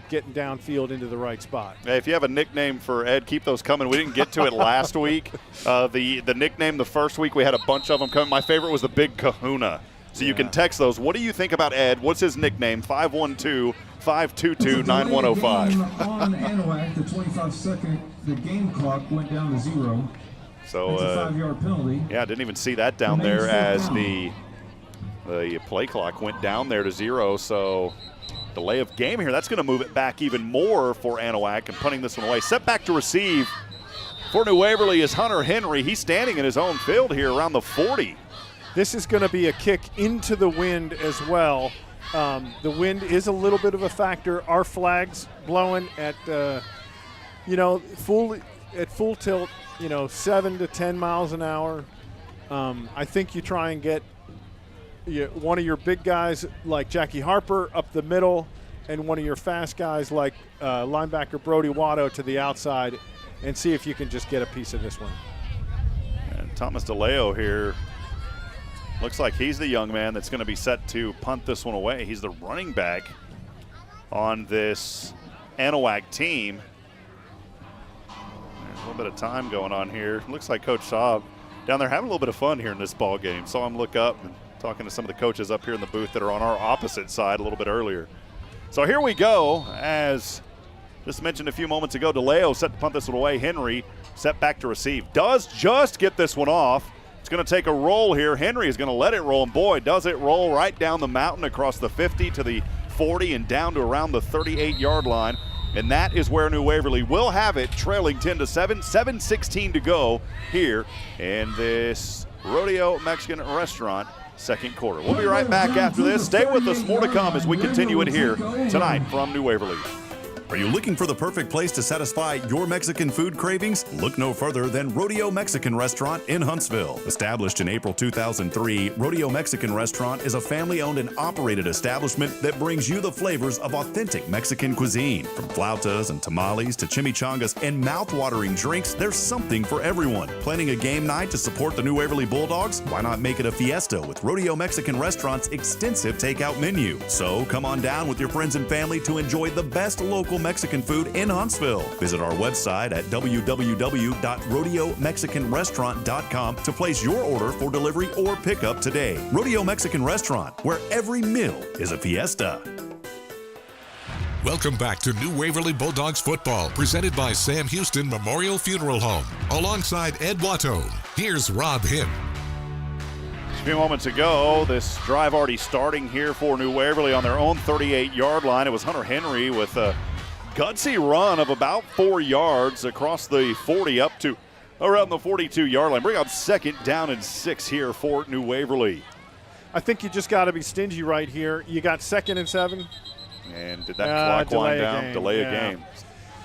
S3: getting downfield into the right spot.
S2: Hey, if you have a nickname for Ed, keep those coming. We didn't get to it last week. The nickname the first week we had a bunch of them coming. My favorite was the Big Kahuna. So you can text those. What do you think about Ed? What's his nickname? 512-522-9105.
S13: On Anahuac, the 25-second, the game clock went down to 0.
S2: So
S13: that's a 5-yard penalty.
S2: Yeah, I didn't even see that down there as the play clock went down there to 0. So delay of game here. That's going to move it back even more for Anahuac and punting this one away. Set back to receive for New Waverly is Hunter Henry. He's standing in his own field here around the 40.
S3: This is going to be a kick into the wind as well. The wind is a little bit of a factor. Our flag's blowing at, full tilt, 7 to 10 miles an hour. I think you try and get one of your big guys like Jackie Harper up the middle and one of your fast guys like linebacker Brody Watto to the outside and see if you can just get a piece of this one.
S2: And Thomas DeLeo here. Looks like he's the young man that's going to be set to punt this one away. He's the running back on this Anahuac team. There's a little bit of time going on here. Looks like Coach Saab down there having a little bit of fun here in this ball game. Saw him look up and talking to some of the coaches up here in the booth that are on our opposite side a little bit earlier. So here we go. As just mentioned a few moments ago, DeLeo set to punt this one away. Henry set back to receive. Does just get this one off. It's going to take a roll here. Henry is going to let it roll, and boy, does it roll right down the mountain across the 50 to the 40 and down to around the 38-yard line. And that is where New Waverly will have it, trailing 10-7, 7:16 to go here in this Rodeo Mexican restaurant second quarter. We'll be right back after this. Stay with us. More to come as we continue it here tonight from New Waverly.
S7: Are you looking for the perfect place to satisfy your Mexican food cravings? Look no further than Rodeo Mexican Restaurant in Huntsville. Established in April 2003, Rodeo Mexican Restaurant is a family-owned and operated establishment that brings you the flavors of authentic Mexican cuisine. From flautas and tamales to chimichangas and mouth-watering drinks, there's something for everyone. Planning a game night to support the New Waverly Bulldogs? Why not make it a fiesta with Rodeo Mexican Restaurant's extensive takeout menu? So come on down with your friends and family to enjoy the best local Mexican food in Huntsville. Visit our website at www.rodeomexicanrestaurant.com to place your order for delivery or pickup today. Rodeo Mexican Restaurant, where every meal is a fiesta.
S1: Welcome back to New Waverly Bulldogs football, presented by Sam Houston Memorial Funeral Home. Alongside Ed Watto, here's Rob Hipp.
S2: A few moments ago, this drive already starting here for New Waverly on their own 38-yard line. It was Hunter Henry with a gutsy run of about 4 yards across the 40 up to around the 42-yard line. Bring up 2nd down and 6 here for New Waverly.
S3: I think you just got to be stingy right here. You got 2nd and 7.
S2: And did that clock wind down? Delay a game.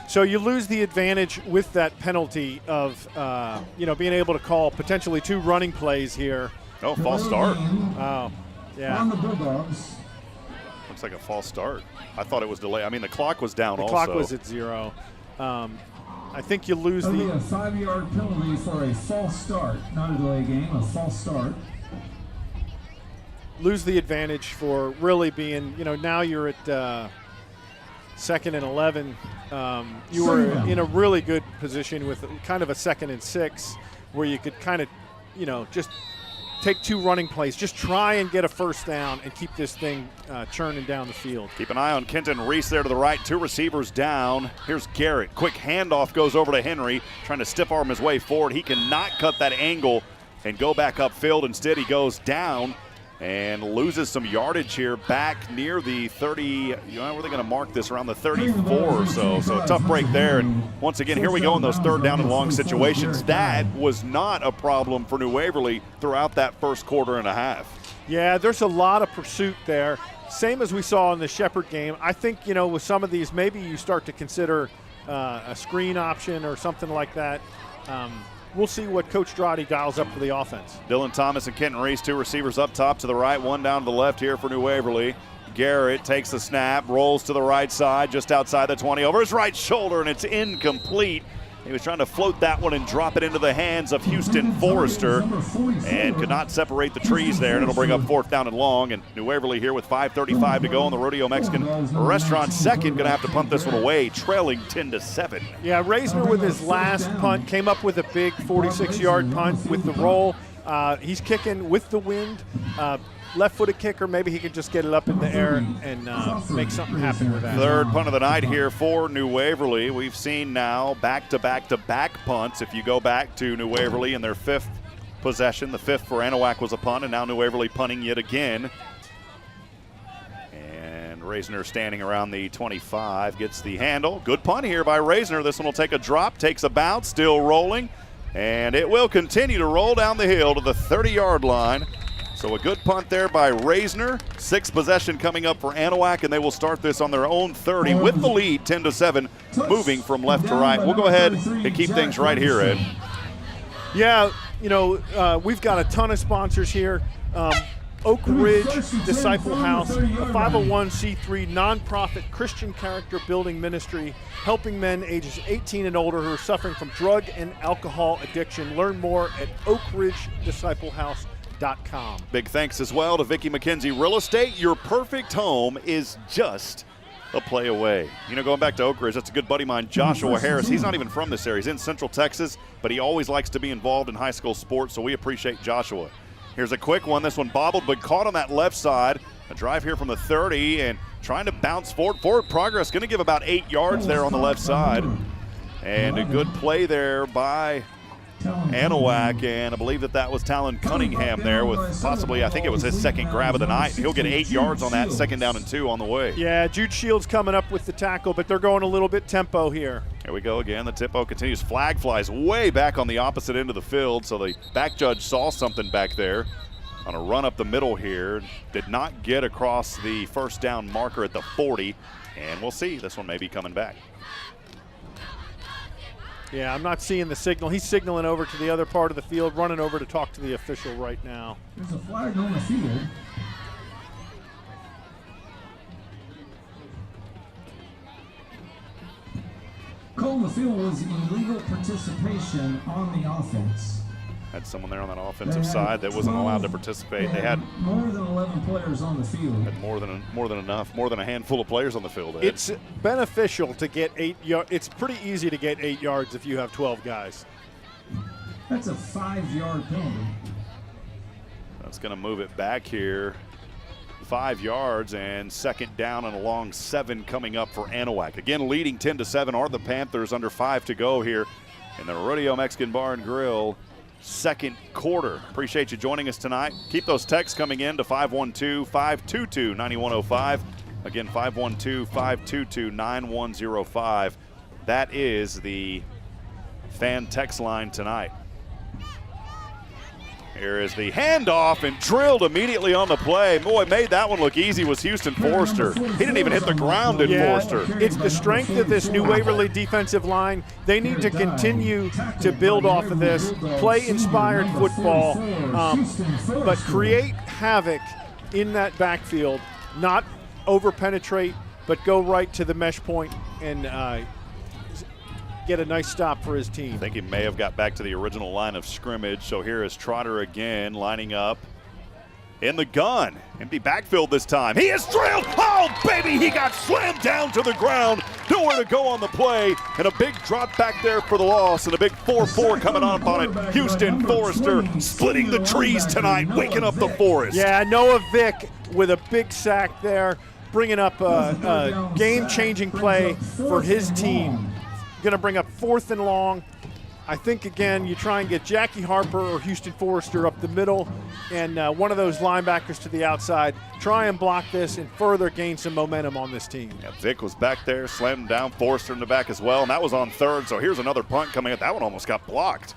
S3: So you lose the advantage with that penalty of being able to call potentially 2 running plays here.
S2: Oh, false start.
S3: Oh, yeah.
S13: On the Bulldogs.
S2: Looks like a false start. I thought it was delayed. I mean, the clock was down also.
S3: The clock was at 0. I think you lose
S13: That'll be a 5-yard penalty for a false start. Not a delay game, a false start.
S3: Lose the advantage for really being, now you're at 2nd and 11. You were in a really good position with kind of a 2nd and 6 where you could kind of just take 2 running plays. Just try and get a first down and keep this thing churning down the field.
S2: Keep an eye on Kenton Reese there to the right. 2 receivers down. Here's Garrett. Quick handoff goes over to Henry, trying to stiff arm his way forward. He cannot cut that angle and go back upfield. Instead, he goes down and loses some yardage here back near the 30. Where are they going to mark this? Around the 34 or so. So a tough break there. And once again, here we go in those 3rd down and long situations. That was not a problem for New Waverly throughout that first quarter and a half.
S3: Yeah, there's a lot of pursuit there. Same as we saw in the Shepherd game. I think, with some of these, maybe you start to consider a screen option or something like that. We'll see what Coach Strati dials up for the offense.
S2: Dylan Thomas and Kenton Reese, 2 receivers up top to the right, 1 down to the left here for New Waverly. Garrett takes the snap, rolls to the right side, just outside the 20, over his right shoulder, and it's incomplete. He was trying to float that one and drop it into the hands of Houston Forrester and could not separate the trees there, and it'll bring up 4th down and long. And New Waverly here with 5:35 to go on the Rodeo Mexican Restaurant second. Going to have to punt this one away, trailing 10-7.
S3: Yeah, Reisner with his last punt came up with a big 46-yard punt with the roll. He's kicking with the wind. Left-footed kicker, maybe he could just get it up in the air and make something happen with that.
S2: 3rd punt of the night here for New Waverly. We've seen now back-to-back-to-back punts. If you go back to New Waverly in their 5th possession, the 5th for Anahuac was a punt, and now New Waverly punting yet again. And Reisner standing around the 25, gets the handle. Good punt here by Reisner. This one will take a drop, takes a bounce, still rolling, and it will continue to roll down the hill to the 30-yard line. So a good punt there by Reisner. 6th possession coming up for Anahuac, and they will start this on their own 30 with the lead, 10-7, moving from left to right. We'll go ahead and keep things right here, Ed.
S3: Yeah, we've got a ton of sponsors here. Oak Ridge Disciple House, a 501c3 nonprofit Christian character building ministry, helping men ages 18 and older who are suffering from drug and alcohol addiction. Learn more at oakridgedisciplehouse.com.
S2: Big thanks as well to Vicki McKenzie Real Estate. Your perfect home is just a play away. Going back to Oak Ridge, that's a good buddy of mine, Joshua Harris. He's not even from this area. He's in Central Texas, but he always likes to be involved in high school sports, so we appreciate Joshua. Here's a quick one. This one bobbled, but caught on that left side. A drive here from the 30 and trying to bounce forward. Forward progress, going to give about 8 yards there on the left side. And a good play there by Anahuac, and I believe that was Talon Cunningham there with possibly, I think it was his 2nd grab of the night. He'll get 8 yards on that, 2nd down and 2 on the way.
S3: Yeah, Jude Shields coming up with the tackle, but they're going a little bit tempo here.
S2: Here we go again. The tempo continues. Flag flies way back on the opposite end of the field, so the back judge saw something back there on a run up the middle here. Did not get across the 1st down marker at the 40, and we'll see. This one may be coming back.
S3: Yeah, I'm not seeing the signal. He's signaling over to the other part of the field, running over to talk to the official right now.
S13: There's a flag on the field. Call the field was illegal participation on the offense.
S2: Had someone there on that offensive side that wasn't allowed to participate. They had
S13: more than 11 players on the field.
S2: Had more than enough, more than a handful of players on the field. Ed.
S3: It's beneficial to get 8 yards. It's pretty easy to get 8 yards if you have 12 guys.
S13: That's a 5-yard penalty.
S2: That's going to move it back here 5 yards, and 2nd down and a long 7 coming up for Anahuac. Again, leading 10-7 are the Panthers under 5 to go here in the Rodeo Mexican Bar and Grill. 2nd quarter. Appreciate you joining us tonight. Keep those texts coming in to 512-522-9105. Again, 512-522-9105. That is the fan text line tonight. Here is the handoff and drilled immediately on the play. Boy, made that one look easy was Houston Forrester. He didn't even hit the ground in Forrester.
S3: It's the strength of this New Waverly defensive line. They need to continue to build off of this, play inspired football, but create havoc in that backfield, not over-penetrate, but go right to the mesh point and get a nice stop for his team.
S2: I think he may have got back to the original line of scrimmage. So here is Trotter again lining up
S7: in the gun. Empty backfield this time. He is drilled. Oh, baby, he got slammed down to the ground. Nowhere to go on the play. And a big drop back there for the loss. And a big 4-4 coming up on it. Houston Forrester splitting the trees tonight, waking up the forest.
S3: Yeah, Noah Vick with a big sack there, bringing up a game-changing play for his team. Going to bring up 4th and long. I think, again, you try and get Jackie Harper or Houston Forrester up the middle and one of those linebackers to the outside. Try and block this and further gain some momentum on this team.
S7: Yeah, Vick was back there, slammed him down, Forrester in the back as well, and that was on 3rd, so here's another punt coming up. That one almost got blocked.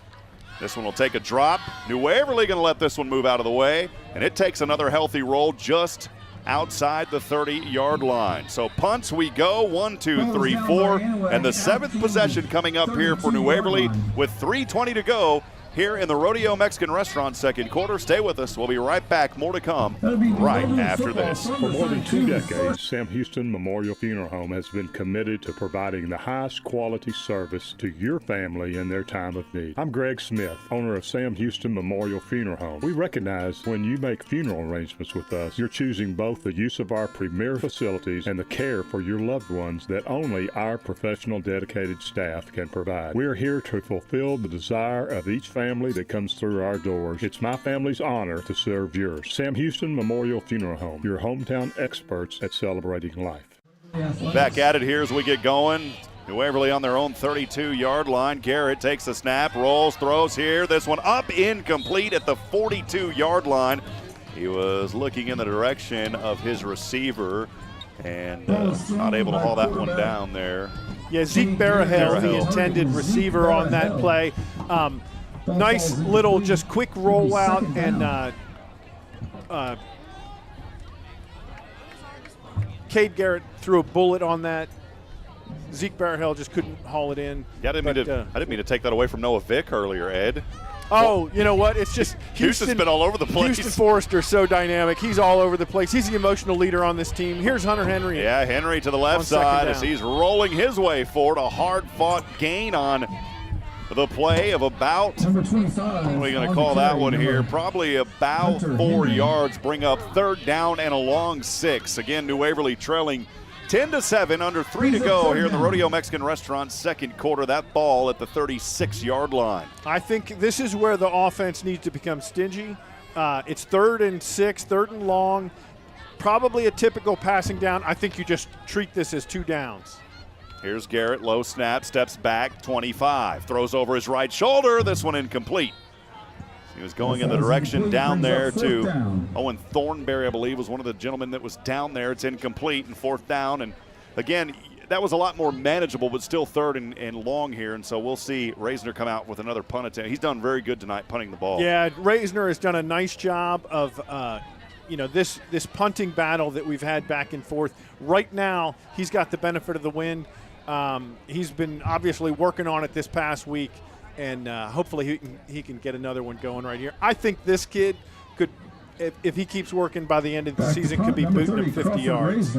S7: This one will take a drop. New Waverly going to let this one move out of the way, and it takes another healthy roll just outside the 30-yard line. So punts we go, 1, 2, 3, 4, and the 7th possession coming up here for New Waverly with 3:20 to go here in the Rodeo Mexican Restaurant second quarter. Stay with us. We'll be right back. More to come right after this.
S9: For more than 2 decades, Sam Houston Memorial Funeral Home has been committed to providing the highest quality service to your family in their time of need. I'm Greg Smith, owner of Sam Houston Memorial Funeral Home. We recognize when you make funeral arrangements with us, you're choosing both the use of our premier facilities and the care for your loved ones that only our professional, dedicated staff can provide. We're here to fulfill the desire of each family that comes through our doors. It's my family's honor to serve yours. Sam Houston Memorial Funeral Home, your hometown experts at celebrating life.
S7: Back at it here as we get going. New Waverly on their own 32-yard line. Garrett takes the snap, rolls, throws here. This one up, incomplete at the 42-yard line. He was looking in the direction of his receiver and not able to haul that one down there.
S3: Yeah, Zeke Barahel, the intended receiver on that play. Nice little just quick rollout, and Cade Garrett threw a bullet on that. Zeke Barahel just couldn't haul it in.
S7: Yeah, I didn't mean to take that away from Noah Vick earlier, Ed.
S3: Oh, you know what? It's just
S7: Houston's been all over the place.
S3: Houston Forrester so dynamic. He's all over the place. He's the emotional leader on this team. Here's Hunter Henry.
S7: Yeah, Henry to the left side as he's rolling his way forward. A hard-fought gain on the play of about, what are we going to call that one here? Probably about 4 yards. Bring up 3rd down and a long 6. Again, New Waverly trailing 10-7, under 3 to go here in the Rodeo Mexican Restaurant second quarter. That ball at the 36-yard line.
S3: I think this is where the offense needs to become stingy. It's 3rd and 6, 3rd and long. Probably a typical passing down. I think you just treat this as 2 downs.
S7: Here's Garrett, low snap, steps back, 25. Throws over his right shoulder. This one incomplete. He was going in the direction down there to Owen Thornberry, I believe, was one of the gentlemen that was down there. It's incomplete and 4th down. And, again, that was a lot more manageable, but still 3rd and long here. And so we'll see Reisner come out with another punt attempt. He's done very good tonight punting the ball. Yeah,
S3: Reisner has done a nice job of this punting battle that we've had back and forth. Right now, he's got the benefit of the wind. He's been obviously working on it this past week, and hopefully he can get another one going right here. I think this kid could, if he keeps working by the end of the season, could be booting him 50 yards.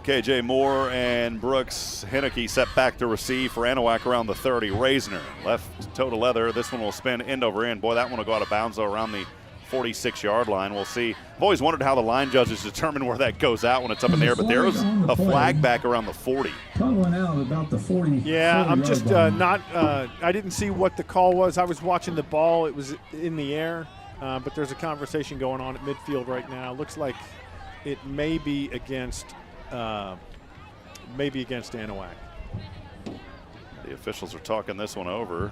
S7: KJ Moore and Brooks Henneke set back to receive for Anahuac around the 30. Reisner left toe to leather. This one will spin end over end. Boy, that one will go out of bounds though around the 46-yard line. We'll see. I've always wondered how the line judges determine where that goes out when it's up in the air, but there was a flag back around the 40.
S13: Went out about the 40.
S3: Yeah, I'm just not I didn't see what the call was. I was watching the ball. It was in the air, but there's a conversation going on at midfield right now. Looks like it may be against Anahuac.
S7: The officials are talking this one over.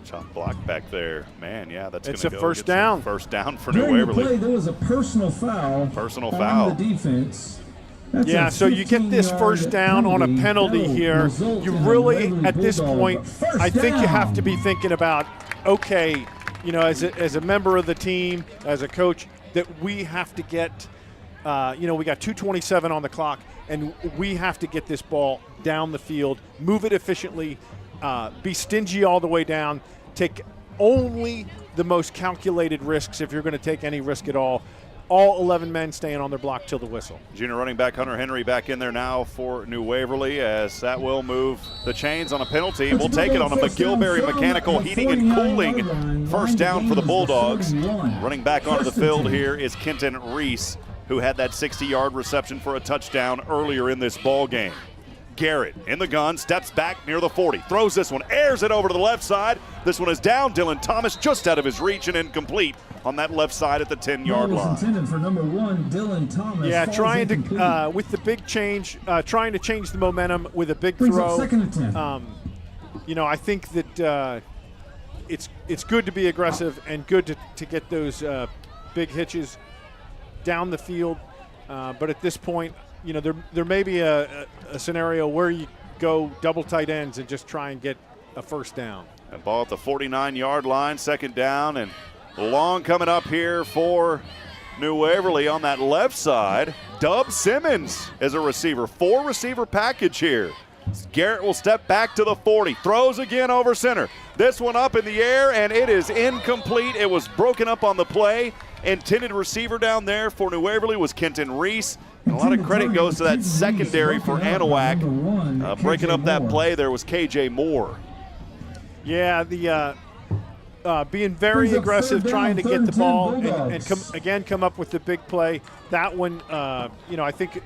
S7: Chop block back there. Man, yeah, that's going to go.
S3: It's a first down.
S7: First down for New Waverly.
S13: Play, there was a personal foul. On the defense.
S3: Yeah, so you get this first down on a penalty here. You really, at this point, I think you have to be thinking about, okay, as a member of the team, as a coach, that we have to get, we got 2:27 on the clock, and we have to get this ball down the field, move it efficiently, be stingy all the way down, take only the most calculated risks if you're going to take any risk at all. all 11 men staying on their block till the whistle.
S2: Junior running back Hunter Henry back in there now for New Waverly, as that will move the chains on a penalty. We'll take it on a McGilberry Mechanical Heating and Cooling first down for the Bulldogs. Running back onto the field here is Kenton Reese, who had that 60-yard reception for a touchdown earlier in this ball game. Garrett in the gun, steps back near the 40, throws this one, airs it over to the left side. This one is down. Dylan Thomas just out of his reach and incomplete on that left side at the 10-yard line.
S13: Intended for number 1, Dylan Thomas.
S3: Yeah, trying to with the big change, trying to change the momentum with a big throw.
S13: Second attempt.
S3: I think that it's good to be aggressive and good to get those big hitches down the field. But at this point, there may be a scenario where you go double tight ends and just try and get a first down.
S2: And ball at the 49-yard line, second down, and long coming up here for New Waverly on that left side. Dub Simmons is a receiver, 4-receiver package here. Garrett will step back to the 40, throws again over center. This one up in the air, and it is incomplete. It was broken up on the play. Intended receiver down there for New Waverly was Kenton Reese. And a lot of credit goes to that secondary for Anahuac. Breaking up that play there was KJ Moore.
S3: Yeah, the being very aggressive, trying to get the ball and come up with the big play. That one, I think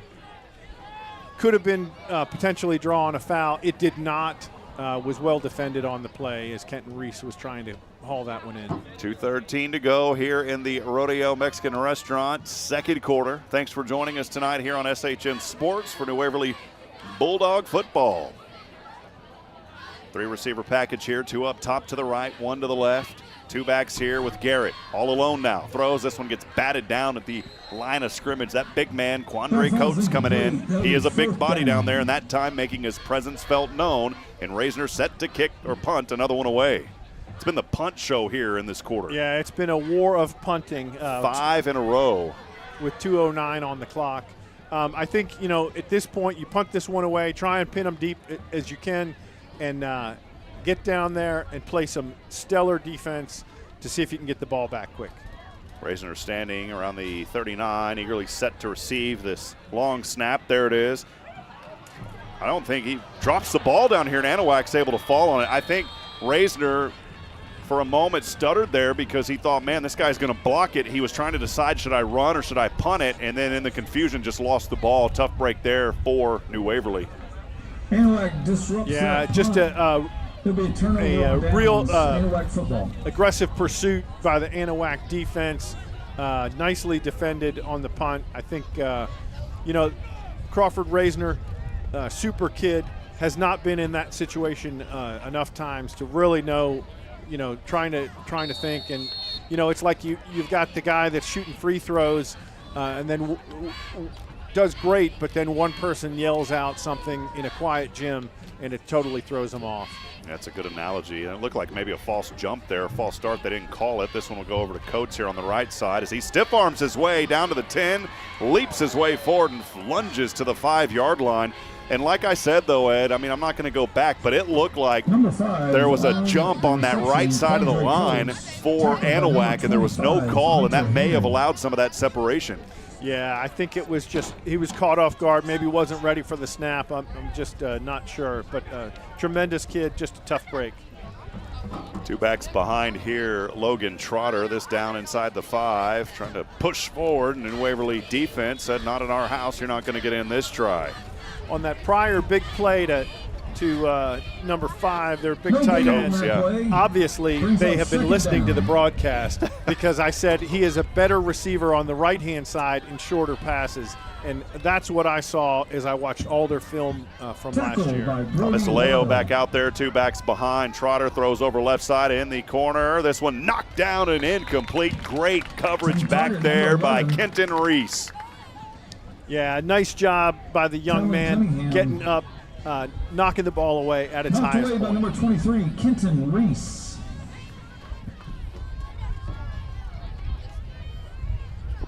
S3: could have been potentially drawn a foul. It did not. Was well defended on the play as Kenton Reese was trying to haul that one in.
S2: 2:13 to go here in the Rodeo Mexican Restaurant, second quarter. Thanks for joining us tonight here on SHN Sports for New Waverly Bulldog football. 3-receiver package here, 2 up top to the right, 1 to the left. 2 backs here with Garrett, all alone now. Throws, this one gets batted down at the line of scrimmage. That big man, Quandre Coates, coming in. He is a big body down there, and that time making his presence felt known. And Reisner set to kick or punt another one away. It's been the punt show here in this quarter.
S3: Yeah, it's been a war of punting.
S2: 5 in a row.
S3: With 2:09 on the clock. I think, at this point, you punt this one away, try and pin them deep as you can, and get down there and play some stellar defense to see if you can get the ball back quick.
S2: Reisner standing around the 39, eagerly set to receive this long snap. There it is. I don't think he drops the ball down here, and Anahuac's able to fall on it. I think Reisner, for a moment, stuttered there because he thought, man, this guy's going to block it. He was trying to decide, should I run or should I punt it? And then in the confusion, just lost the ball. Tough break there for New Waverly.
S13: Anahuac disrupts
S3: just a real aggressive pursuit by the Anahuac defense. Nicely defended on the punt. I think, Crawford Reisner, super kid, has not been in that situation enough times to really know, trying to think. And, it's like you've got the guy that's shooting free throws and then does great, but then one person yells out something in a quiet gym and it totally throws him off.
S2: That's a good analogy. And it looked like maybe a false jump there, a false start. They didn't call it. This one will go over to Coates here on the right side as he stiff arms his way down to the 10, leaps his way forward and lunges to the 5-yard line. And like I said, though, Ed, I'm not going to go back, but it looked like there was a jump on that right side of the line for Anahuac, and there was no call, and that may have allowed some of that separation.
S3: Yeah, I think it was just he was caught off guard, maybe wasn't ready for the snap. I'm just not sure, but tremendous kid, just a tough break.
S2: 2 backs behind here, Logan Trotter, this down inside the 5, trying to push forward, and in Waverly defense said, not in our house, you're not going to get in this try.
S3: On that prior big play to number 5, their big tight ends.
S2: Yeah.
S3: Obviously, they have been listening to the broadcast because I said he is a better receiver on the right-hand side in shorter passes. And that's what I saw as I watched all their film from last year.
S2: Thomas Leo back out there, 2 backs behind. Trotter throws over left side in the corner. This one knocked down and incomplete. Great coverage back there by Kenton Reese.
S3: Yeah, nice job by the young man getting up, knocking the ball away at its highest point.
S13: Number 23, Kenton Reese.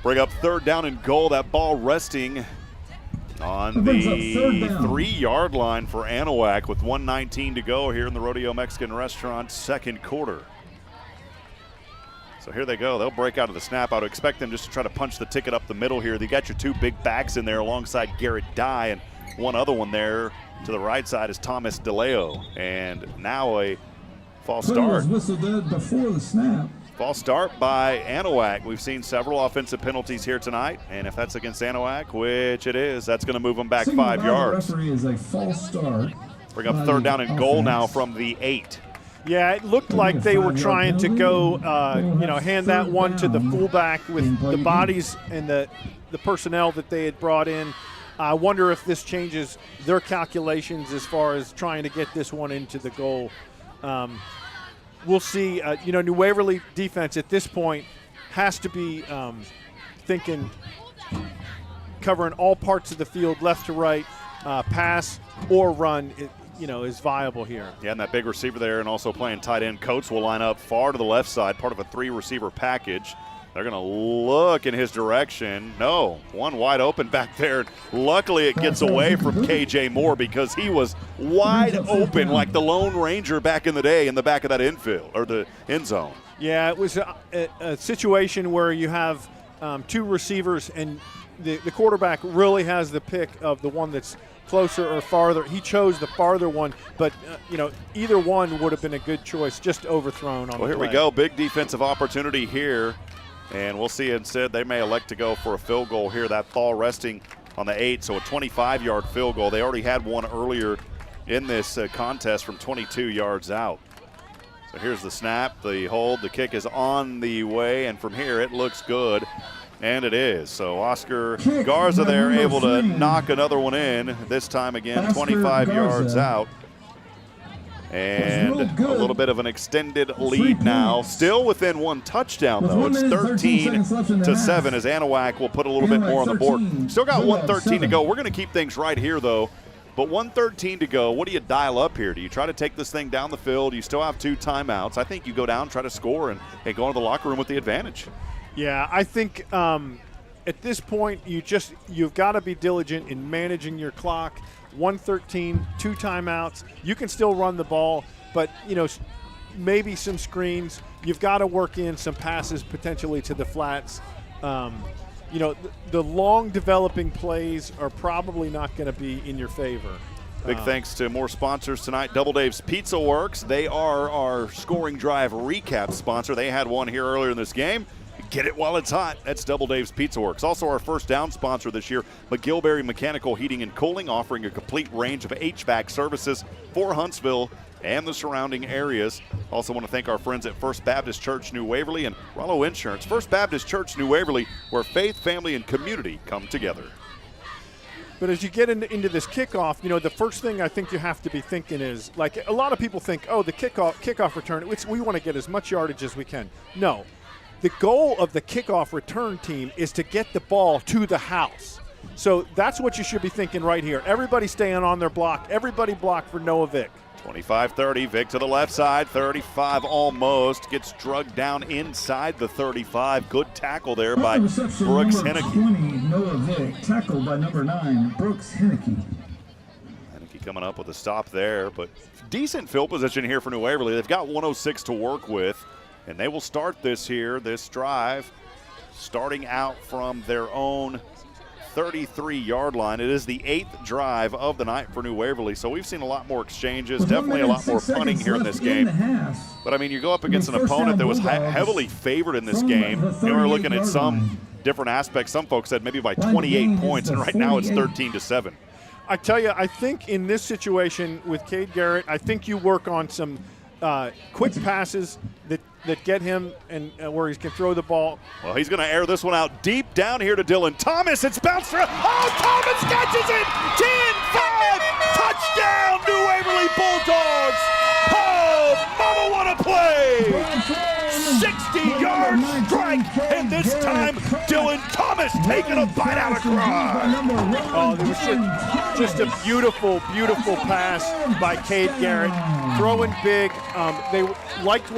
S2: Bring up 3rd down and goal. That ball resting on the 3-yard line for Anahuac with 1:19 to go here in the Rodeo Mexican Restaurant, second quarter. So here they go. They'll break out of the snap. I would expect them just to try to punch the ticket up the middle here. You got your two big backs in there alongside Garrett Dye, and one other one there to the right side is Thomas DeLeo. And now a false start.
S13: Whistled before the snap.
S2: False start by Anahuac. We've seen several offensive penalties here tonight, and if that's against Anahuac, which it is, that's going to move them back 5 yards.
S13: The referee is a false start.
S2: Bring up third down and goal now from the 8.
S3: Yeah, it looked like they were trying to go, hand that one to the fullback with the bodies and the personnel that they had brought in. I wonder if this changes their calculations as far as trying to get this one into the goal. We'll see. New Waverly defense at this point has to be thinking covering all parts of the field, left to right, pass or run. Is viable here.
S2: Yeah, and that big receiver there and also playing tight end. Coates will line up far to the left side, part of a 3-receiver package. They're going to look in his direction. No, one wide open back there. Luckily, it gets away from KJ Moore because he was wide open like the Lone Ranger back in the day in the back of that infield or the end zone.
S3: Yeah, it was a situation where you have two receivers and the quarterback really has the pick of the one that's closer or farther. He chose the farther one, but either one would have been a good choice, just overthrown on the play.
S2: Well, here we go. Big defensive opportunity here, and we'll see. Instead, they may elect to go for a field goal here. That ball resting on the 8, so a 25-yard field goal. They already had one earlier in this contest from 22 yards out. So here's the snap, the hold, the kick is on the way, and from here it looks good. And it is. So Oscar Garza there able to knock another one in. This time again, 25 yards out. And a little bit of an extended lead now. Still within one touchdown, though. It's 13-7 as Anahuac will put a little bit more on the board. Still got 1:13 to go. We're going to keep things right here, though. But 1:13 to go. What do you dial up here? Do you try to take this thing down the field? You still have 2 timeouts. I think you go down, try to score, and go into the locker room with the advantage.
S3: Yeah, I think at this point you've got to be diligent in managing your clock. 1:13, 2 timeouts. You can still run the ball, but maybe some screens. You've got to work in some passes potentially to the flats. The long developing plays are probably not going to be in your favor.
S2: Big thanks to more sponsors tonight. DoubleDave's Pizzaworks. They are our scoring drive recap sponsor. They had one here earlier in this game. Get it while it's hot. That's DoubleDave's Pizzaworks. Also our first down sponsor this year, McGilberry Mechanical Heating and Cooling, offering a complete range of HVAC services for Huntsville and the surrounding areas. Also want to thank our friends at First Baptist Church New Waverly and Rollo Insurance. First Baptist Church New Waverly, where faith, family, and community come together.
S3: But as you get into this kickoff, the first thing I think you have to be thinking is, like a lot of people think, the kickoff return, we want to get as much yardage as we can. No. The goal of the kickoff return team is to get the ball to the house. So that's what you should be thinking right here. Everybody staying on their block. Everybody block for Noah Vick.
S2: 25-30, Vick to the left side, 35 almost. Gets drugged down inside the 35. Good tackle there by Brooks Henneke.
S13: 20, Noah Vick, tackled by number 9, Brooks Henneke.
S2: Henneke coming up with a stop there, but decent field position here for New Waverly. They've got 106 to work with. And they will start this drive, starting out from their own 33-yard line. It is the 8th drive of the night for New Waverly. So we've seen a lot more exchanges, definitely a lot more punting here in this game. But, you go up against an opponent that was heavily favored in this game. We're looking at some different aspects. Some folks said maybe by 28 points, and right now it's 13-7.
S3: I tell you, I think in this situation with Cade Garrett, I think you work on some quick passes that get him and where he can throw the ball.
S2: Well, he's going to air this one out deep down here to Dylan Thomas. It's bounced around. Thomas catches it. 10-5. Touchdown, New Waverly Bulldogs. Mama, what a play. 60-yard strike, and this time Dylan Thomas taking a bite out of crowd.
S3: It was just a beautiful, beautiful pass by Cade Garrett. Throwing big. They liked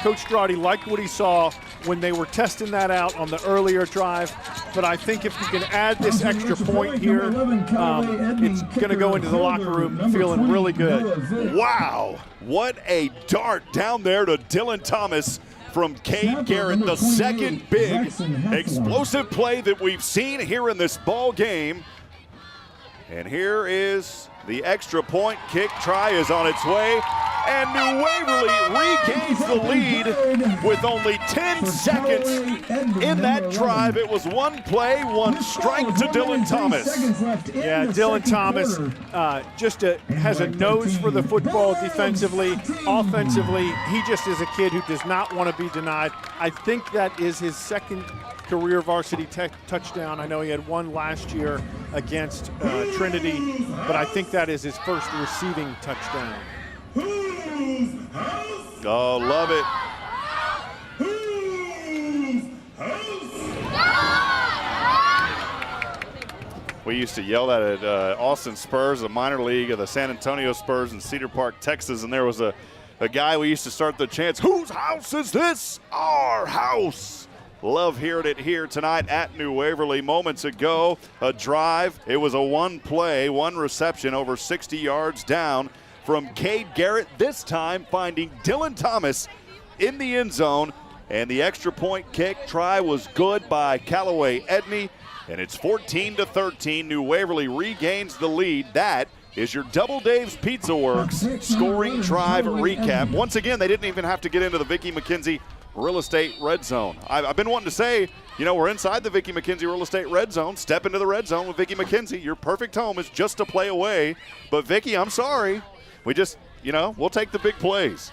S3: Coach Strati liked what he saw when they were testing that out on the earlier drive. But I think if you can add this extra point here, it's going to go into the locker room feeling really good.
S2: Wow, what a dart down there to Dylan Thomas. from Cade Garrett, the second big explosive play that we've seen here in this ball game. And here is the extra point kick. Try is on its way. And New Waverly regains the lead with only 10 seconds in that drive. It was one play, one strike to Dylan Thomas.
S3: Yeah, Dylan Thomas just has a nose for the football defensively. Offensively, he just is a kid who does not want to be denied. I think that is his second career varsity touchdown. I know he had one last year against Trinity, but I think that is his first receiving touchdown.
S2: Oh, love it. We used to yell that at Austin Spurs, a minor league of the San Antonio Spurs in Cedar Park, Texas, and there was a guy we used to start the chants, "Whose house is this? Our house." Love hearing it here tonight at New Waverly. Moments ago, a drive. It was a one play, one reception over 60 yards down from Cade Garrett, this time finding Dylan Thomas in the end zone. And the extra point kick try was good by Callaway Edney. And it's 14-13. New Waverly regains the lead. That is your DoubleDave's Pizzaworks scoring drive recap. Once again, they didn't even have to get into the Vicki McKenzie Real Estate Red Zone. I've been wanting to say, you know, we're inside the Vicki McKenzie Real Estate Red Zone. Step into the Red Zone with Vicki McKenzie. Your perfect home is just a play away. But Vicki, I'm sorry. We just, you know, we'll take the big plays.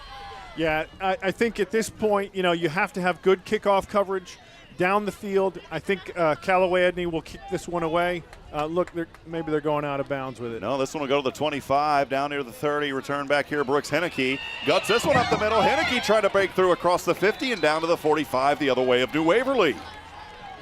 S3: Yeah, I think at this point, you know, you have to have good kickoff coverage down the field. I think Callaway Edney will kick this one away. Look, maybe they're going out of bounds with it.
S2: No, this one will go to the 25, down near the 30. Return back here, Brooks Henneke. Guts this one up the middle. Henneke tried to break through across the 50 and down to the 45 the other way of New Waverly.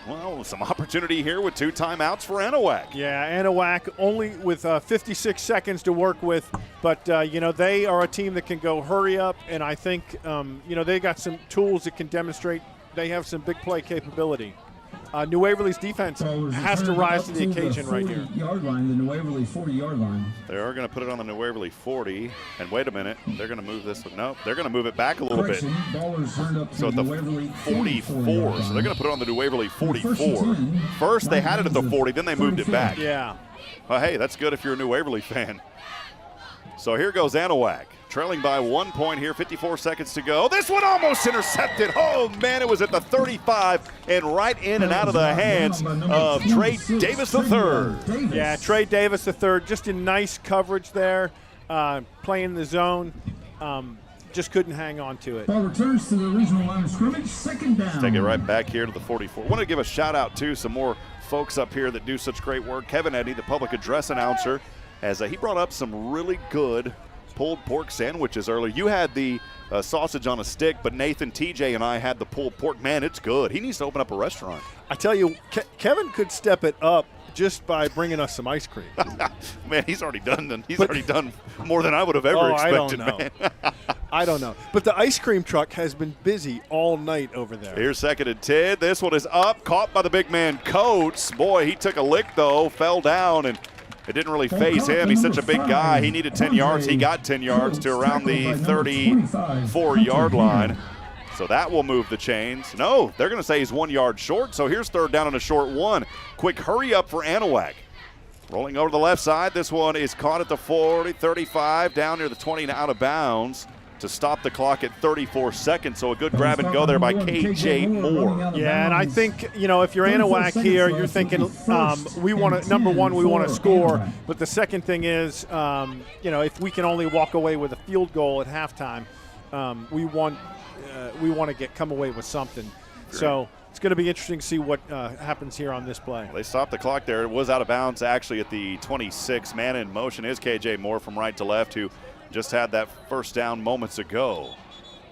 S2: Well, some opportunity here with 2 timeouts for Anahuac.
S3: Yeah, Anahuac only with 56 seconds to work with, but, you know, they are a team that can go hurry up, and I think, you know, they got some tools that can demonstrate they have some big play capability. New Waverly's defense has to rise to the occasion right here.
S13: Yard line, the New Waverly 40-yard line.
S2: They are going to put it on the New Waverly 40. And wait a minute, they're going to move this. No, they're going to move it back a little bit. So at the 44. So they're going to put it on the New Waverly 44. First, they had it at the 40, then they moved it back.
S3: Yeah.
S2: Well, hey, that's good if you're a New Waverly fan. So here goes Anahuac. Trailing by 1 point here, 54 seconds to go. This one almost intercepted. Oh, man, it was at the 35 and right in and out of the hands of Trey Davis III.
S3: Yeah, Trey Davis III, just in nice coverage there, playing the zone. Just couldn't hang on to it.
S13: Ball returns to the original line of scrimmage, second down.
S2: Let's take it right back here to the 44. I want to give a shout out to some more folks up here that do such great work. Kevin Edney, the public address announcer, as he brought up some really good pulled pork sandwiches earlier. You had the sausage on a stick, but Nathan, TJ, and I had the pulled pork. Man, it's good. He needs to open up a restaurant.
S3: I tell you, Kevin could step it up just by bringing us some ice cream.
S2: Man, he's already done. He's already done more than I would have ever expected.
S3: I don't know.
S2: Man.
S3: I don't know. But the ice cream truck has been busy all night over there.
S2: Here's 2nd and 10. This one is up, caught by the big man Coates. Boy, he took a lick though, fell down, and it didn't really phase him. He's such a big guy. He needed 10 yards. He got 10 yards to around the 34-yard line. So that will move the chains. No, they're going to say he's 1 yard short. So here's 3rd down and a short one. Quick hurry up for Anahuac. Rolling over to the left side. This one is caught at the 40, 35, down near the 20 and out of bounds to stop the clock at 34 seconds. So a good grab and go there by KJ Moore.
S3: Yeah, and I think, you know, if you're Anahuac here, you're thinking we want to, number one, we want to score. But the second thing is, you know, if we can only walk away with a field goal at halftime, we want to come away with something. Great. So it's going to be interesting to see what happens here on this play.
S2: They stopped the clock there. It was out of bounds actually at the 26. Man in motion is KJ Moore from right to left, who just had that first down moments ago.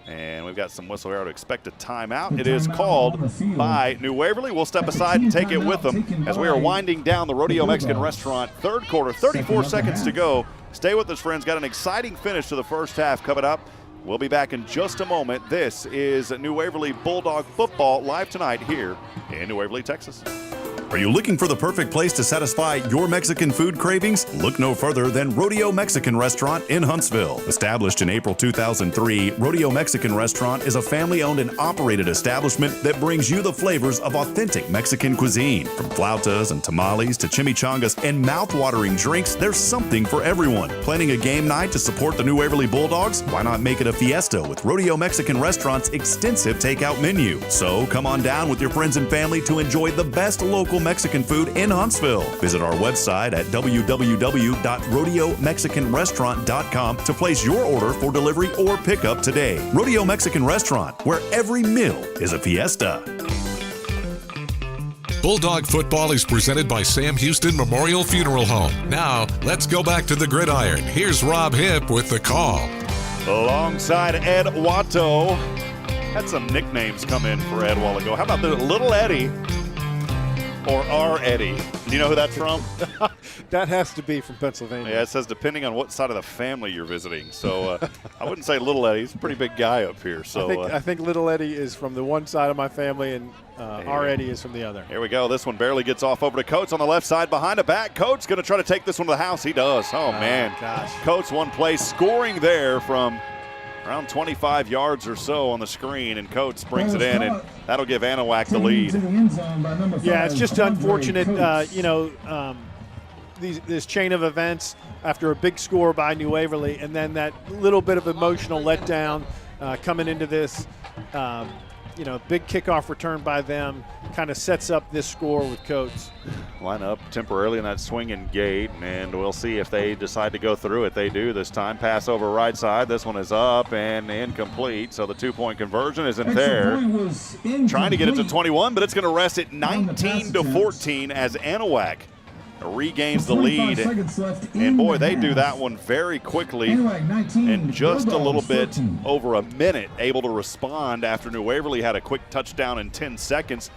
S2: And we've got some whistle here to expect a timeout. It is called by New Waverly. We'll step aside and take it with them as we are winding down the Rodeo Mexican Restaurant. 3rd quarter, 34 seconds to go. Stay with us, friends. Got an exciting finish to the first half coming up. We'll be back in just a moment. This is New Waverly Bulldog football live tonight here in New Waverly, Texas.
S7: Are you looking for the perfect place to satisfy your Mexican food cravings? Look no further than Rodeo Mexican Restaurant in Huntsville. Established in April 2003, Rodeo Mexican Restaurant is a family-owned and operated establishment that brings you the flavors of authentic Mexican cuisine. From flautas and tamales to chimichangas and mouth-watering drinks, there's something for everyone. Planning a game night to support the New Waverly Bulldogs? Why not make it a fiesta with Rodeo Mexican Restaurant's extensive takeout menu? So come on down with your friends and family to enjoy the best local Mexican food in Huntsville. Visit our website at www.rodeomexicanrestaurant.com to place your order for delivery or pickup today. Rodeo Mexican Restaurant, where every meal is a fiesta.
S1: Bulldog football is presented by Sam Houston Memorial Funeral Home. Now, let's go back to the gridiron. Here's Rob Hipp with the call.
S2: Alongside Ed Watto. Had some nicknames come in for Ed a while ago. How about the Little Eddie or R. Eddie? Do you know who that's from?
S3: That has to be from Pennsylvania.
S2: Yeah, it says depending on what side of the family you're visiting. So I wouldn't say Little Eddie. He's a pretty big guy up here. So
S3: I think Little Eddie is from the one side of my family, and R. Eddie is from the other.
S2: Here we go. This one barely gets off over to Coates on the left side behind a back. Coates going to try to take this one to the house. He does. Oh, man.
S3: Gosh.
S2: Coates one play scoring there from around 25 yards or so on the screen, and Coates brings it in, and that'll give Anahuac the lead.
S3: Yeah, it's just unfortunate, this chain of events after a big score by New Waverly, and then that little bit of emotional letdown coming into this, big kickoff return by them kind of sets up this score with Coates.
S2: Line up temporarily in that swinging gate, and we'll see if they decide to go through it. They do this time. Pass over right side. This one is up and incomplete, so the two-point conversion isn't there. Trying to get it to 21, but it's going to rest at 19-14 as Anahuac regains the lead. And boy, they do that one very quickly in just a little bit over a minute, able to respond after New Waverly had a quick touchdown in 10 seconds.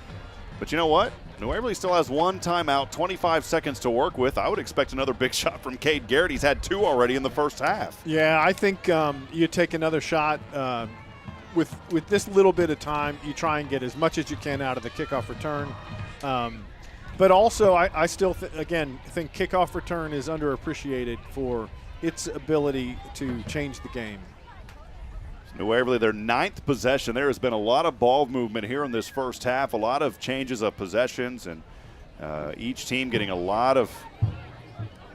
S2: But you know what? New Waverly still has one timeout, 25 seconds to work with. I would expect another big shot from Cade Garrett. He's had two already in the first half.
S3: Yeah, I think you take another shot with this little bit of time. You try and get as much as you can out of the kickoff return. But also, I still, think kickoff return is underappreciated for its ability to change the game.
S2: New Waverly, their ninth possession. There has been a lot of ball movement here in this first half, a lot of changes of possessions, and each team getting a lot of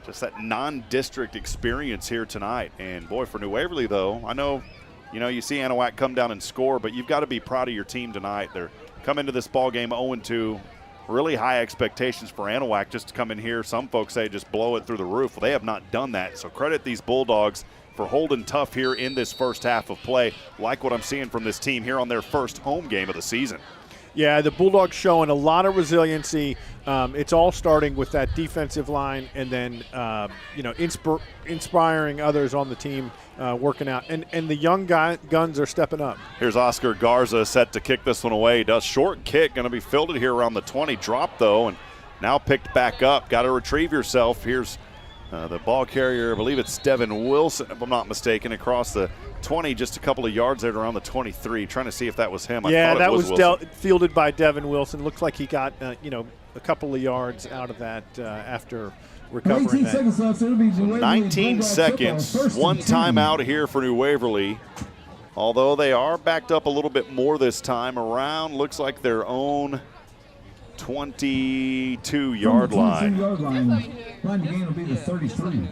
S2: just that non-district experience here tonight. And, boy, for New Waverly, though, I know, you see Anahuac come down and score, but you've got to be proud of your team tonight. They're coming to this ball game 0-2. Really high expectations for Anahuac just to come in here. Some folks say just blow it through the roof. Well, they have not done that. So credit these Bulldogs for holding tough here in this first half of play. Like what I'm seeing from this team here on their first home game of the season.
S3: Yeah, the Bulldogs showing a lot of resiliency. It's all starting with that defensive line, and then inspiring others on the team working out. And the young guns are stepping up.
S2: Here's Oscar Garza set to kick this one away. Does short kick, going to be fielded here around the 20. Dropped though, and now picked back up. Got to retrieve yourself. Here's the ball carrier. I believe it's Devin Wilson, if I'm not mistaken, across the 20, just a couple of yards there around the 23. Trying to see if that was him.
S3: Yeah,
S2: I thought
S3: that
S2: was
S3: fielded by Devin Wilson. Looks like he got a couple of yards out of that after recovering that.
S2: 19 seconds. One timeout here for New Waverly. Although they are backed up a little bit more this time around, looks like their own 22-yard line.
S13: Line gain will be the 33.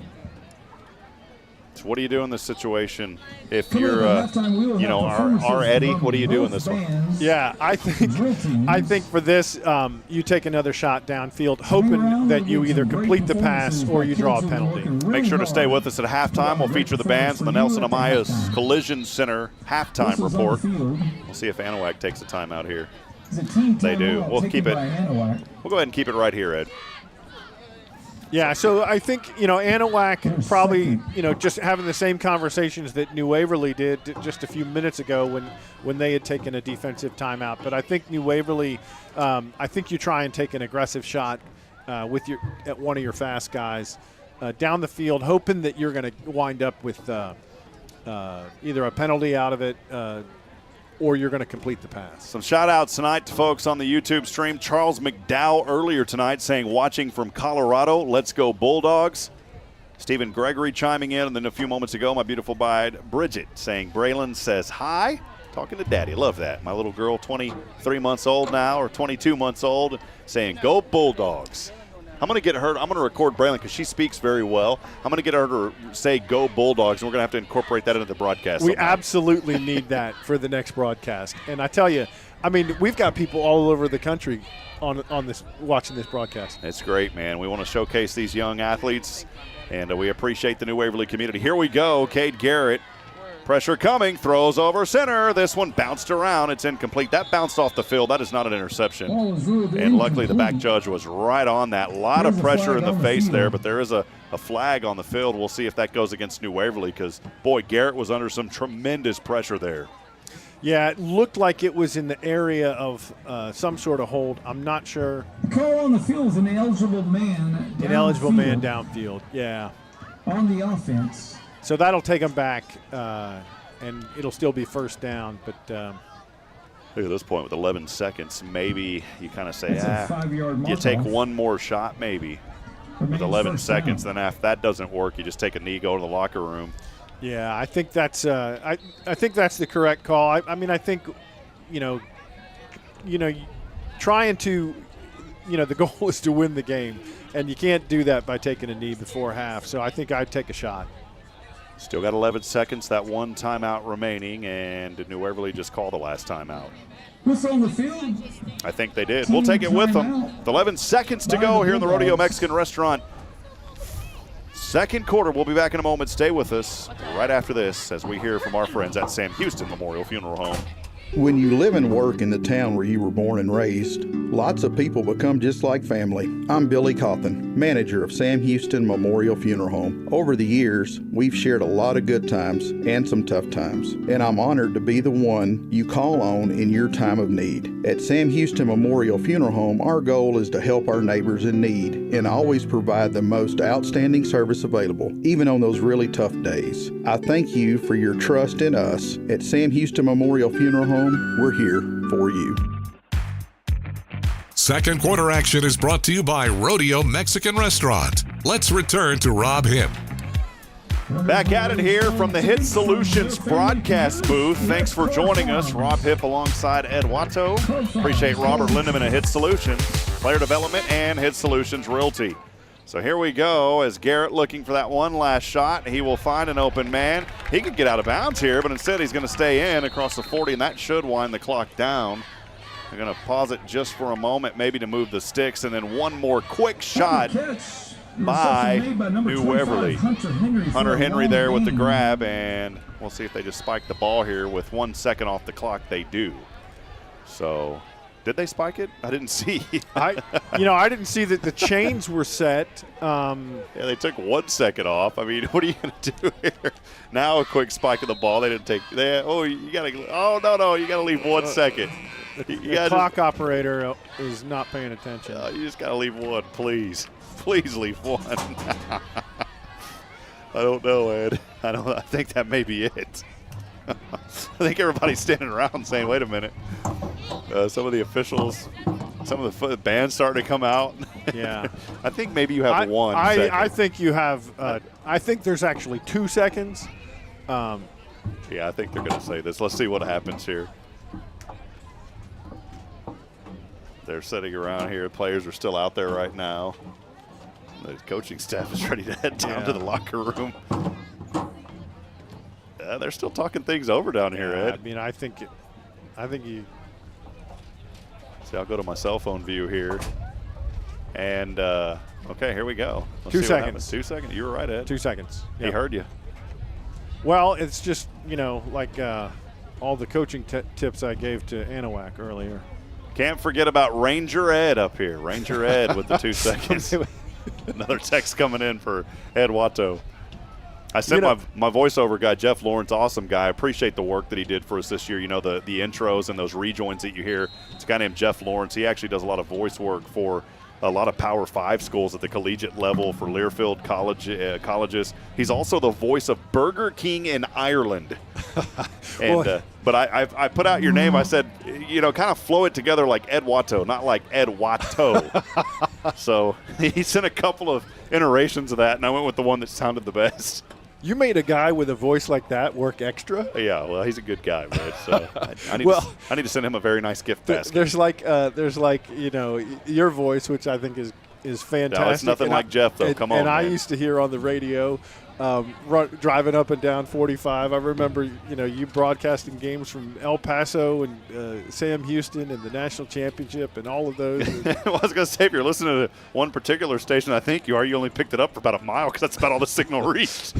S2: So what do you do in this situation if you're, our Eddie? What do you do in this one?
S3: Yeah, I think for this, you take another shot downfield, hoping that you either complete the pass or you draw a penalty.
S2: Make sure to stay with us at halftime. We'll feature the bands on the Nelson Amaya's Collision Center halftime report. We'll see if Anahuac takes a timeout here. They do. We'll keep it. We'll go ahead and keep it right here, Ed.
S3: Yeah, so I think, Anahuac probably, just having the same conversations that New Waverly did just a few minutes ago when they had taken a defensive timeout. But I think New Waverly, I think you try and take an aggressive shot at one of your fast guys down the field, hoping that you're going to wind up with either a penalty out of it, or you're going to complete the pass.
S2: Some shout-outs tonight to folks on the YouTube stream. Charles McDowell earlier tonight saying, watching from Colorado, let's go Bulldogs. Stephen Gregory chiming in, and then a few moments ago, my beautiful bride, Bridget, saying, Braylon says hi. Talking to Daddy. Love that. My little girl, 23 months old now, or 22 months old, saying, go Bulldogs. I'm going to get her, I'm going to record Braylon because she speaks very well. I'm going to get her to say go Bulldogs, and we're going to have to incorporate that into the broadcast.
S3: We absolutely need that for the next broadcast. And I tell you, I mean, we've got people all over the country on this watching this broadcast.
S2: It's great, man. We want to showcase these young athletes, and we appreciate the New Waverly community. Here we go, Cade Garrett. Pressure coming, throws over center. This one bounced around. It's incomplete. That bounced off the field. That is not an interception. And luckily the back judge was right on that. A lot of pressure in the face there, but there is a flag on the field. We'll see if that goes against New Waverly because, boy, Garrett was under some tremendous pressure there.
S3: Yeah, it looked like it was in the area of some sort of hold. I'm not sure.
S13: Call on the field is an ineligible man.
S3: Ineligible man downfield, yeah.
S13: On the offense.
S3: So that'll take them back, and it'll still be first down. But
S2: look at this point with 11 seconds. Maybe you kind of say,
S13: you
S2: take one more shot maybe. With 11 seconds, then after that doesn't work, you just take a knee, go to the locker room.
S3: Yeah, I think that's I think that's the correct call. I mean, I think, trying to, the goal is to win the game, and you can't do that by taking a knee before half. So I think I'd take a shot.
S2: Still got 11 seconds, that one timeout remaining, and did New Waverly just call the last timeout?
S13: Whistle on the field.
S2: I think they did. We'll take it with them. With 11 seconds to go here in the Rodeo Mexican Restaurant. Second quarter, we'll be back in a moment. Stay with us right after this as we hear from our friends at Sam Houston Memorial Funeral Home.
S6: When you live and work in the town where you were born and raised, lots of people become just like family. I'm Billy Cawthon, manager of Sam Houston Memorial Funeral Home. Over the years, we've shared a lot of good times and some tough times, and I'm honored to be the one you call on in your time of need. At Sam Houston Memorial Funeral Home, our goal is to help our neighbors in need and always provide the most outstanding service available, even on those really tough days. I thank you for your trust in us. At Sam Houston Memorial Funeral Home, we're here for you.
S1: Second quarter action is brought to you by Rodeo Mexican Restaurant. Let's return to Rob Hipp.
S2: Back at it here from the HITTSS Solutions broadcast booth. Thanks for joining us. Rob Hipp alongside Ed Watto. Appreciate Robert Lindeman at HITTSS Solutions, Player Development, and HITTSS Solutions Realty. So here we go as Garrett looking for that one last shot. He will find an open man. He could get out of bounds here, but instead he's going to stay in across the 40, and that should wind the clock down. They're going to pause it just for a moment, maybe to move the sticks, and then one more quick shot by New Waverly. Hunter Henry there with the grab, and we'll see if they just spike the ball here with 1 second off the clock. They do. So did they spike it? I didn't see.
S3: I didn't see that the chains were set.
S2: Yeah, they took 1 second off. I mean, what are you going to do here? Now a quick spike of the ball. They didn't take. You got to leave 1 second.
S3: The clock operator is not paying attention.
S2: You just got to leave one, please. Please leave one. I don't know, Ed. I think that may be it. I think everybody's standing around saying, wait a minute. Some of the officials, some of the bands starting to come out.
S3: Yeah.
S2: I think maybe you have 1 second.
S3: I think you have I think there's actually 2 seconds.
S2: Yeah, I think they're going to say this. Let's see what happens here. They're sitting around here. Players are still out there right now. The coaching staff is ready to head down to the locker room. They're still talking things over down here, Ed.
S3: I mean, I think you.
S2: See, I'll go to my cell phone view here. And, okay, here we go. Let's
S3: 2
S2: see
S3: seconds.
S2: 2 seconds. You were right, Ed.
S3: 2 seconds.
S2: He heard you.
S3: Well, it's just, like all the coaching tips I gave to Anahuac earlier.
S2: Can't forget about Ranger Ed up here. Ranger Ed with the 2 seconds. Another text coming in for Ed Watto. I sent my voiceover guy, Jeff Lawrence, awesome guy. I appreciate the work that he did for us this year. The intros and those rejoins that you hear. It's a guy named Jeff Lawrence. He actually does a lot of voice work for a lot of Power 5 schools at the collegiate level for Learfield colleges. He's also the voice of Burger King in Ireland. And But I put out your name. I said, kind of flow it together like Ed Watto, not like Ed Watto. So he sent a couple of iterations of that, and I went with the one that sounded the best.
S3: You made a guy with a voice like that work extra?
S2: Yeah, well, he's a good guy, man. So I need to send him a very nice gift basket.
S3: There's your voice, which I think is fantastic.
S2: No, it's nothing like Jeff, though. Come on,
S3: and
S2: man.
S3: I used to hear on the radio driving up and down 45. I remember, you broadcasting games from El Paso and Sam Houston and the national championship and all of those.
S2: Well, I was going to say, if you're listening to one particular station, I think you are. You only picked it up for about a mile because that's about all the signal reached.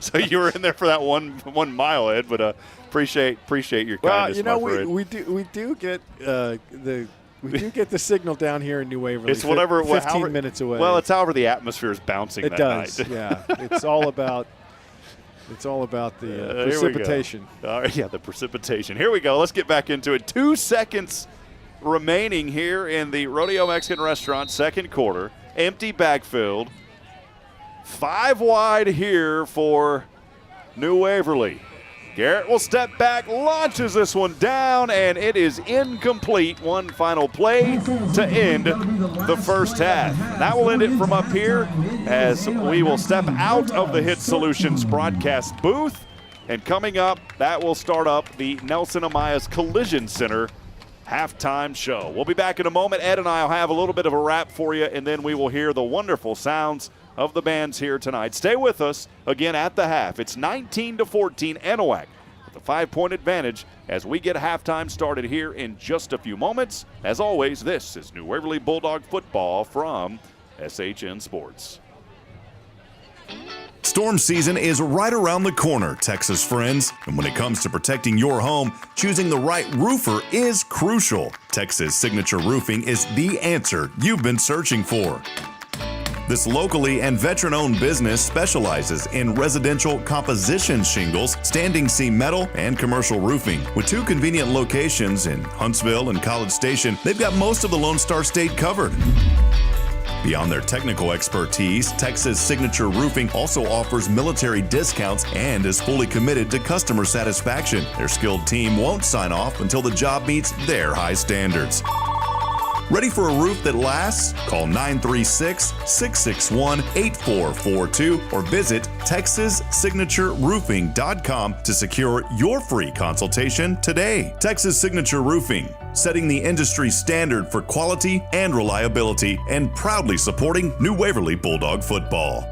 S2: So you were in there for that 1 mile, Ed. But appreciate your kindness, my friend.
S3: we do get We do get the signal down here in New Waverly.
S2: It's whatever
S3: 15 minutes away.
S2: Well, it's however the atmosphere is bouncing
S3: it
S2: that
S3: does,
S2: night.
S3: Yeah. It's all about the precipitation.
S2: All right, the precipitation. Here we go. Let's get back into it. 2 seconds remaining here in the Rodeo Mexican Restaurant second quarter. Empty backfield. 5 wide here for New Waverly. Garrett will step back, launches this one down, and it is incomplete. One final play to end the first half. That will end it from up here as we will step out of the Hit Solutions broadcast booth. And coming up, that will start up the Nelson Amaya's Collision Center halftime show. We'll be back in a moment. Ed and I will have a little bit of a wrap for you, and then we will hear the wonderful sounds of the bands here tonight. Stay with us again at the half. It's 19-14 Anahuac with a 5-point advantage as we get halftime started here in just a few moments. As always, this is New Waverly Bulldog football from SHN Sports.
S7: Storm season is right around the corner, Texas friends. And when it comes to protecting your home, choosing the right roofer is crucial. Texas Signature Roofing is the answer you've been searching for. This locally and veteran-owned business specializes in residential composition shingles, standing seam metal, and commercial roofing. With 2 convenient locations in Huntsville and College Station, they've got most of the Lone Star State covered. Beyond their technical expertise, Texas Signature Roofing also offers military discounts and is fully committed to customer satisfaction. Their skilled team won't sign off until the job meets their high standards. Ready for a roof that lasts? Call 936-661-8442 or visit TexasSignatureRoofing.com to secure your free consultation today. Texas Signature Roofing, setting the industry standard for quality and reliability and proudly supporting New Waverly Bulldog football.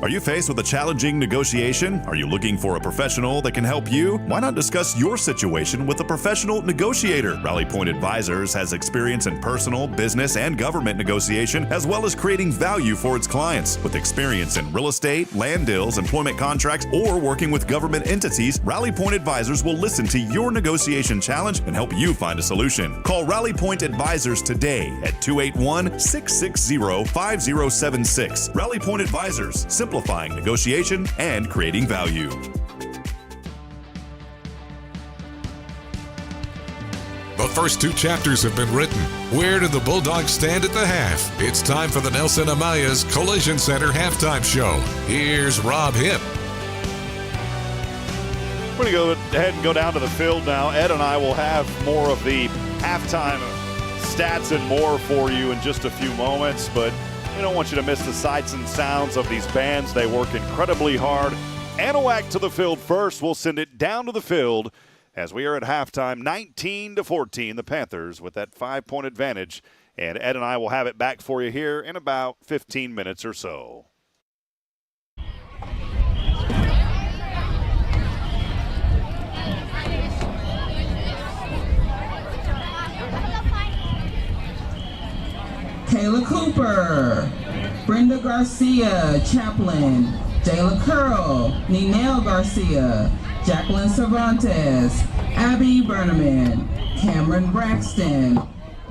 S7: Are you faced with a challenging negotiation? Are you looking for a professional that can help you? Why not discuss your situation with a professional negotiator? Rally Point Advisors has experience in personal, business, and government negotiation, as well as creating value for its clients. With experience in real estate, land deals, employment contracts, or working with government entities, Rally Point Advisors will listen to your negotiation challenge and help you find a solution. Call Rally Point Advisors today at 281-660-5076. Rally Point Advisors, simplifying negotiation and creating value.
S1: The first 2 chapters have been written. Where do the Bulldogs stand at the half? It's time for the Nelson Amaya's Collision Center halftime show. Here's Rob Hipp.
S2: We're going to go ahead and go down to the field now. Ed and I will have more of the halftime stats and more for you in just a few moments, but we don't want you to miss the sights and sounds of these bands. They work incredibly hard. Anahuac to the field first. We'll send it down to the field as we are at halftime, 19-14, the Panthers with that 5-point advantage. And Ed and I will have it back for you here in about 15 minutes or so.
S15: Kayla Cooper, Brenda Garcia, Chaplain, Jayla Curl, Ninelle Garcia, Jacqueline Cervantes, Abby Berneman, Cameron Braxton,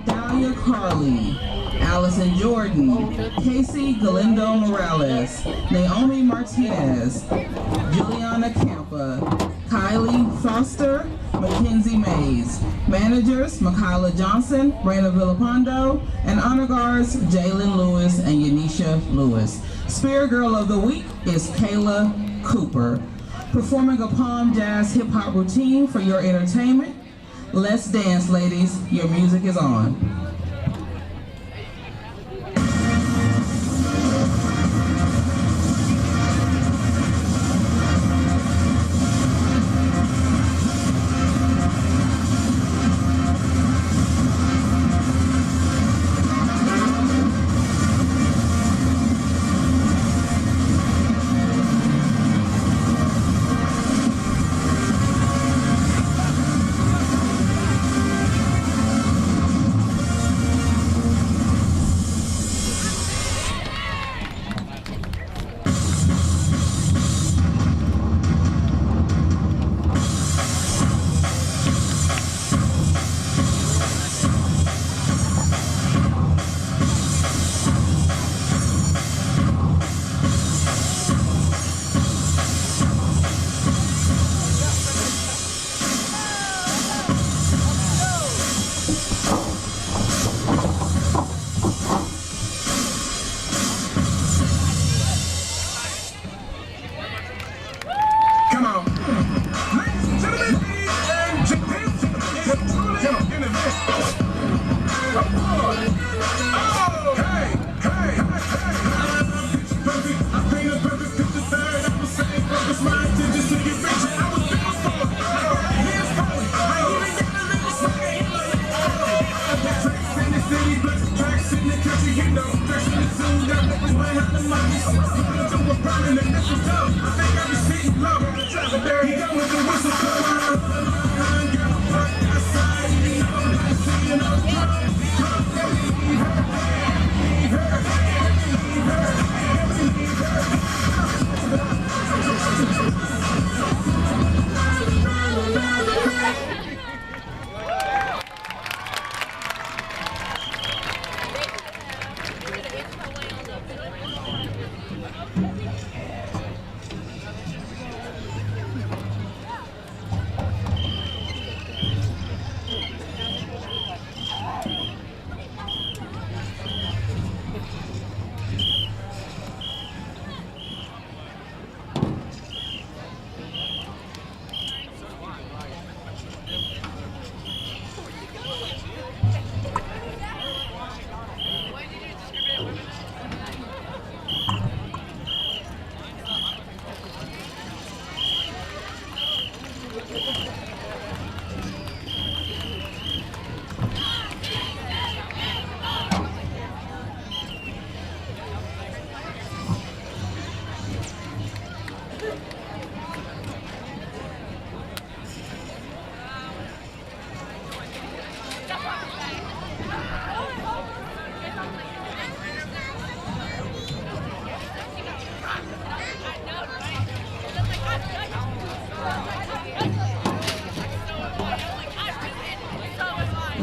S15: Dahlia Carley, Allison Jordan, Casey Galindo Morales, Naomi Martinez, Juliana Campa, Kylie Foster, McKenzie Mays. Managers, Makayla Johnson, Brandon Villapando, and honor guards, Jalen Lewis and Yanisha Lewis. Spirit Girl of the Week is Kayla Cooper. Performing a palm jazz hip hop routine for your entertainment. Let's dance, ladies. Your music is on.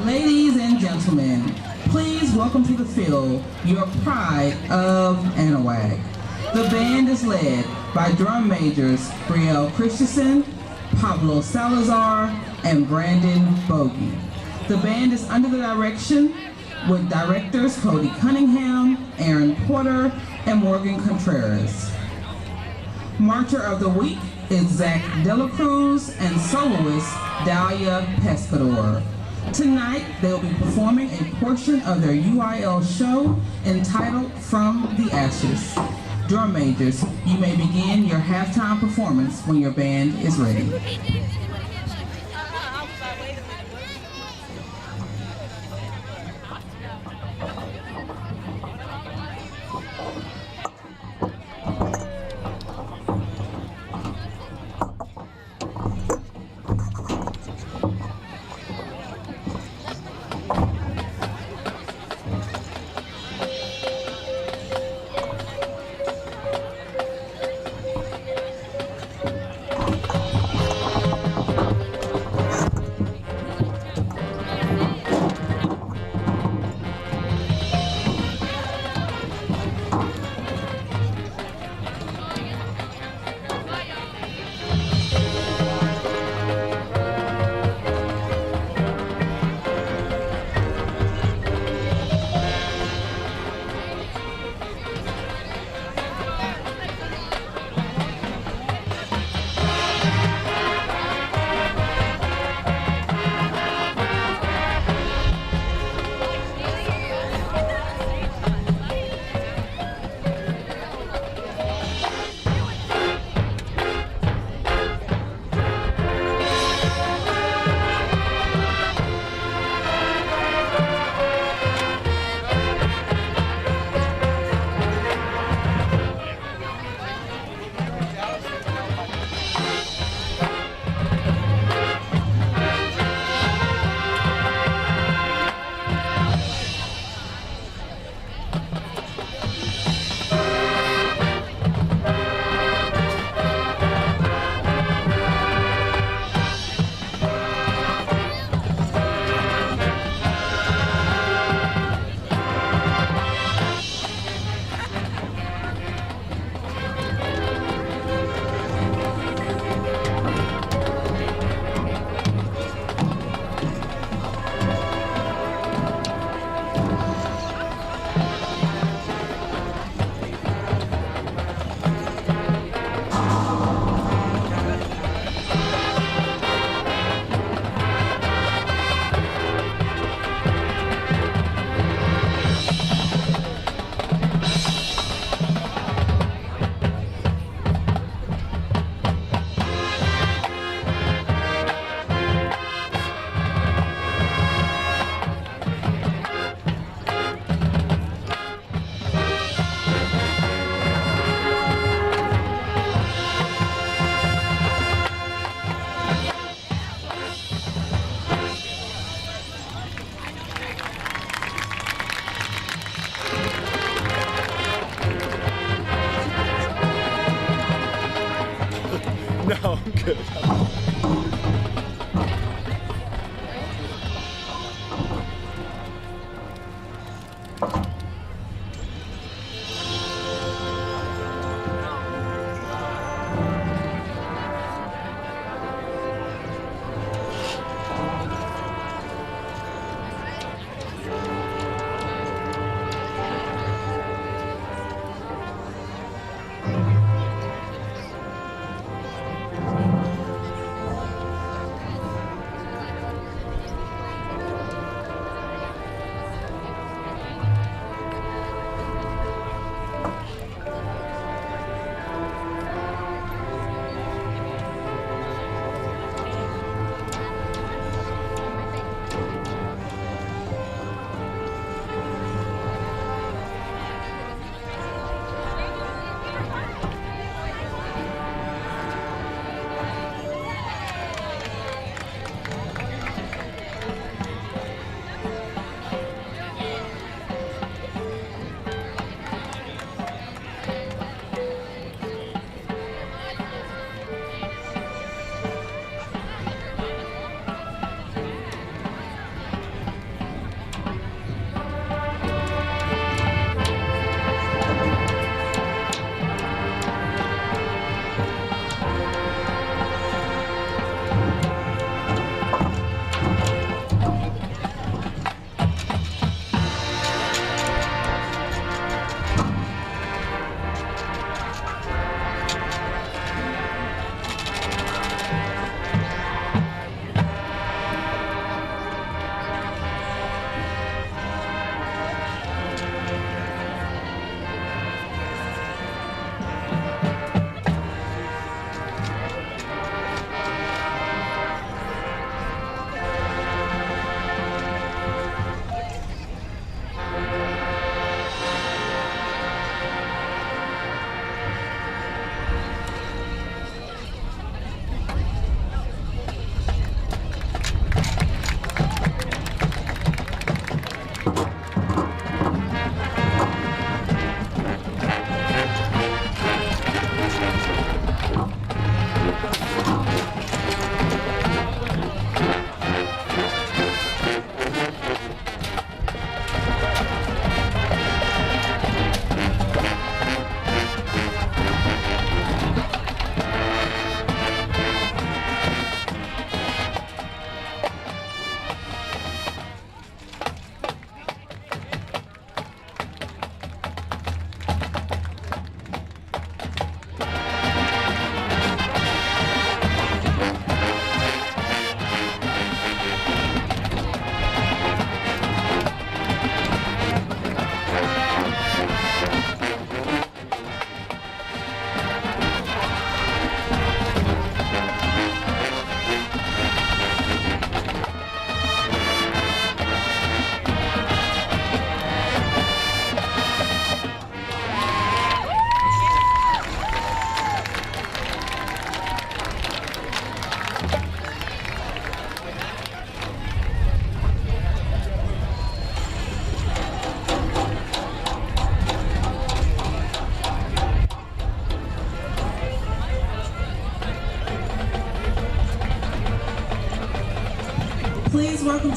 S15: Ladies and gentlemen, please welcome to the field your pride of Anahuac. The band is led by drum majors Brielle Christensen, Pablo Salazar, and Brandon Bogey. The band is under the direction with directors Cody Cunningham, Aaron Porter, and Morgan Contreras. Marcher of the Week is Zach Delacruz and soloist Dahlia Pescador. Tonight, they'll be performing a portion of their UIL show entitled From the Ashes. Drum majors, you may begin your halftime performance when your band is ready.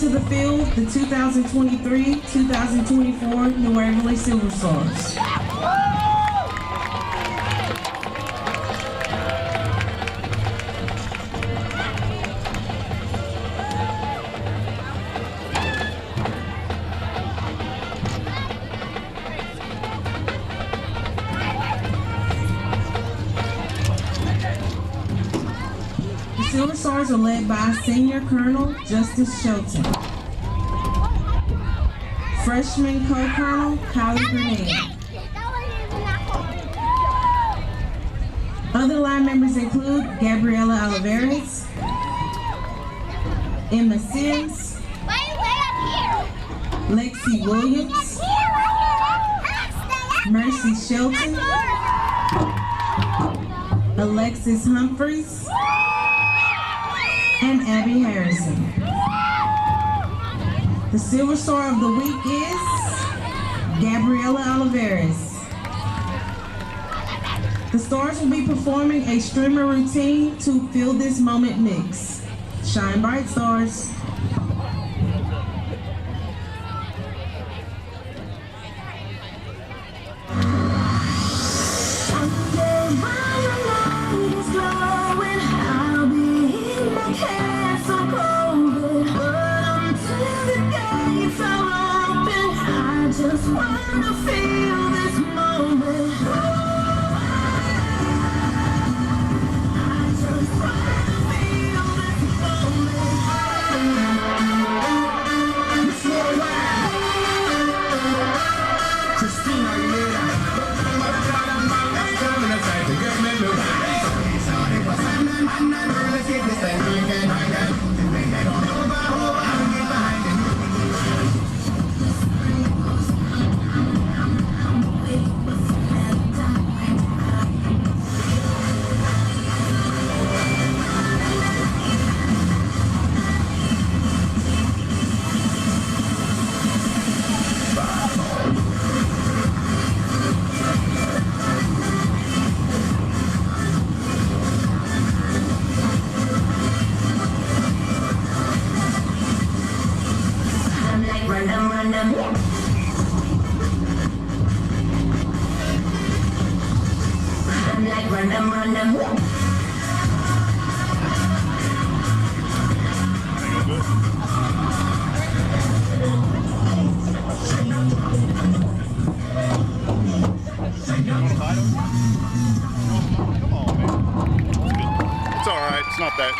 S15: to the field, the 2023-2024 New Waverly Silver Stars. The Silver Stars are led by Senior Colonel Justice Shelton, Freshman Co-Colonel Kylie Greind. Other line members include Gabriela Oliveras, Emma Sims, Lexi Williams, Mercy Shelton, Alexis Humphreys, and Abby Harrison. The Silver Star of the Week is Gabriela Oliveras. The Stars will be performing a streamer routine to Feel This Moment mix. Shine bright, Stars.
S16: Just wanna feel this moment. I just wanna feel this moment. It's more wild. Christina Aguilera. Let's get this thing drinking.
S2: It's all right. It's not that.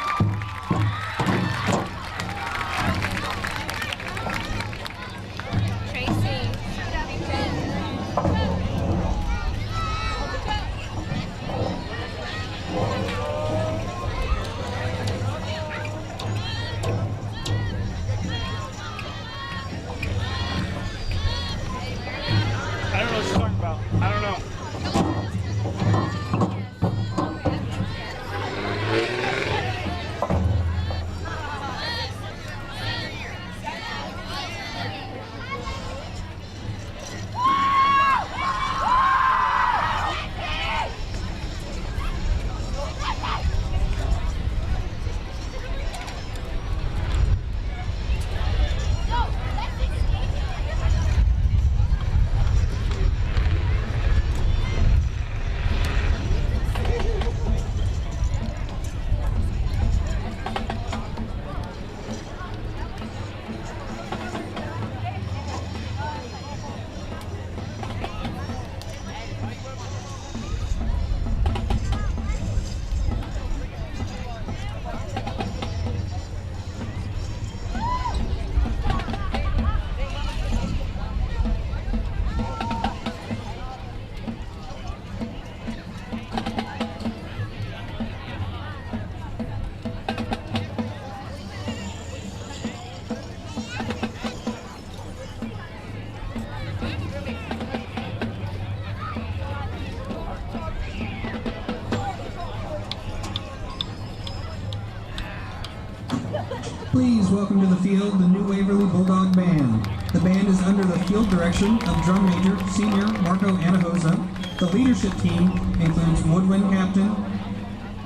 S17: Please welcome to the field the New Waverly Bulldog Band. The band is under the field direction of Drum Major Senior Marco Anahuac. The leadership team includes Woodwind Captain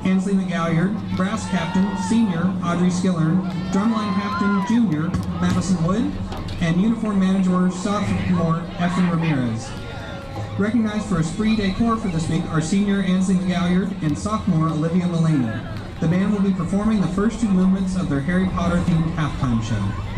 S17: Ansley McGalliard, Brass Captain Senior Audrey Skillern, Drumline Captain Captain Junior Madison Wood, and Uniform Manager Sophomore Efren Ramirez. Recognized for esprit de corps for this week are Senior Ansley Galliard and Sophomore Olivia Mulaney. The band will be performing the first two movements of their Harry Potter-themed halftime show.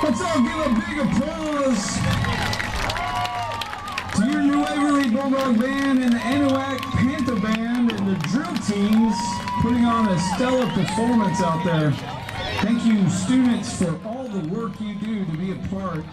S13: Let's all give a big applause to your New Waverly Bulldog Band and the Anahuac Panther Band and the drill teams putting on a stellar performance out there. Thank you, students, for all the work you do to be a part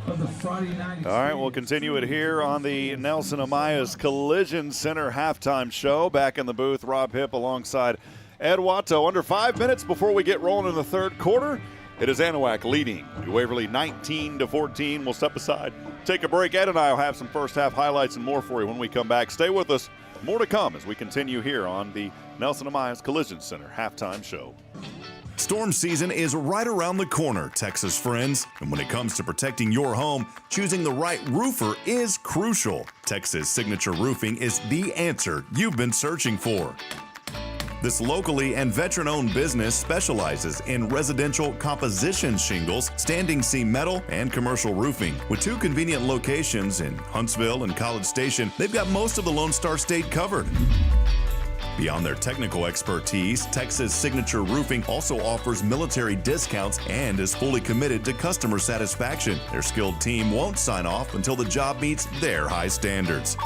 S13: of the Friday night experience.
S2: All right, we'll continue it here on the Nelson Amaya's Collision Center halftime show. Back in the booth, Rob Hipp alongside Ed Watto. Under 5 minutes before we get rolling in the third quarter. It is Anahuac leading New Waverly 19-14. We'll step aside, take a break. Ed and I will have some first half highlights and more for you when we come back. Stay with us. More to come as we continue here on the Nelson Amaya's Collision Center halftime show.
S7: Storm season is right around the corner, Texas friends. And when it comes to protecting your home, choosing the right roofer is crucial. Texas Signature Roofing is the answer you've been searching for. This locally and veteran-owned business specializes in residential composition shingles, standing seam metal, and commercial roofing. With 2 convenient locations in Huntsville and College Station, they've got most of the Lone Star State covered. Beyond their technical expertise, Texas Signature Roofing also offers military discounts and is fully committed to customer satisfaction. Their skilled team won't sign off until the job meets their high standards.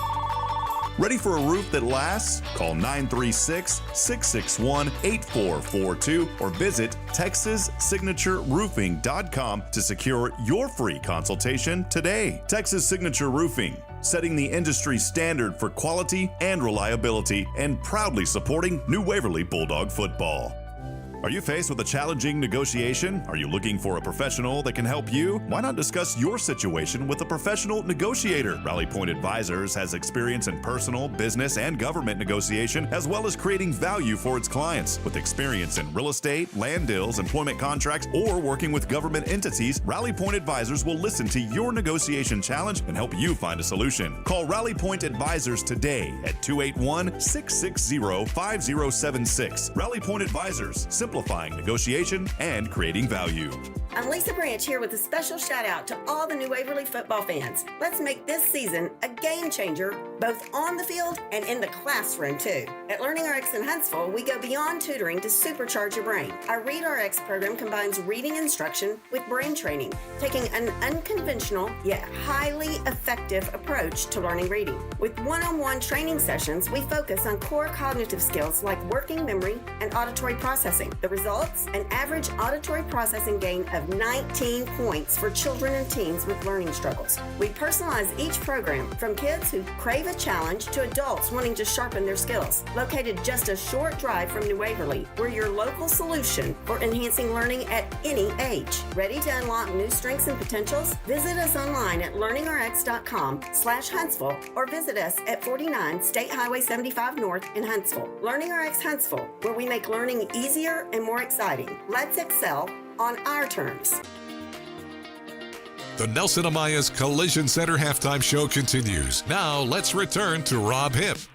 S7: Ready for a roof that lasts? Call 936-661-8442 or visit TexasSignatureRoofing.com to secure your free consultation today. Texas Signature Roofing, setting the industry standard for quality and reliability and proudly supporting New Waverly Bulldog football. Are you faced with a challenging negotiation? Are you looking for a professional that can help you? Why not discuss your situation with a professional negotiator? Rally Point Advisors has experience in personal, business, and government negotiation, as well as creating value for its clients. With experience in real estate, land deals, employment contracts, or working with government entities, Rally Point Advisors will listen to your negotiation challenge and help you find a solution. Call Rally Point Advisors today at 281-660-5076. Rally Point Advisors, simplifying negotiation and creating value.
S12: I'm Lisa Branch here with a special shout out to all the New Waverly football fans. Let's make this season a game changer, both on the field and in the classroom too. At LearningRX in Huntsville, we go beyond tutoring to supercharge your brain. Our ReadRX program combines reading instruction with brain training, taking an unconventional yet highly effective approach to learning reading. With one-on-one training sessions, we focus on core cognitive skills like working memory and auditory processing. The results? An average auditory processing gain of 19 points for children and teens with learning struggles. We personalize each program from kids who crave a challenge to adults wanting to sharpen their skills. Located just a short drive from New Waverly, we're your local solution for enhancing learning at any age. Ready to unlock new strengths and potentials? Visit us online at learningrx.com/Huntsville or visit us at 49 State Highway 75 North in Huntsville. LearningRX Huntsville, where we make learning easier and more exciting. Let's excel on our terms.
S1: The Nelson Amaya's Collision Center halftime show continues. Now let's return to Rob Hipp.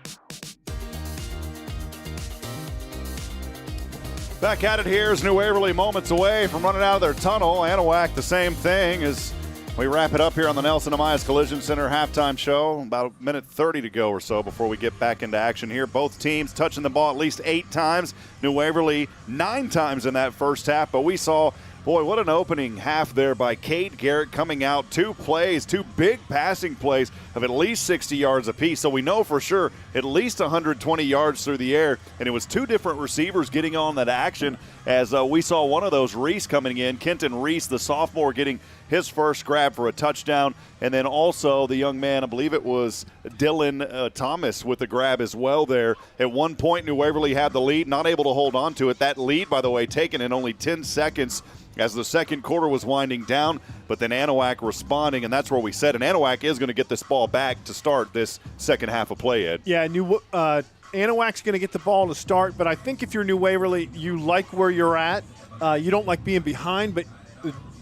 S2: Back at it here is New Waverly, moments away from running out of their tunnel. Anahuac, the same thing as we wrap it up here on the Nelson Amaya's Collision Center halftime show. About a minute 30 to go or so before we get back into action here. Both teams touching the ball at least 8 times. New Waverly 9 times in that first half, but we saw, boy, what an opening half there by Cade Garrett coming out. 2 plays, 2 big passing plays of at least 60 yards apiece. So we know for sure at least 120 yards through the air. And it was 2 different receivers getting on that action as we saw one of those, Reese, coming in. Kenton Reese, the sophomore, getting his first grab for a touchdown. And then also the young man, I believe it was Dylan Thomas, with the grab as well there. At one point, New Waverly had the lead, not able to hold on to it. That lead, by the way, taken in only 10 seconds as the second quarter was winding down, but then Anahuac responding, and that's where we said, and Anahuac is going to get this ball back to start this second half of play, Ed.
S3: Yeah, Anahuac's going to get the ball to start, but I think if you're New Waverly, you like where you're at. You don't like being behind, but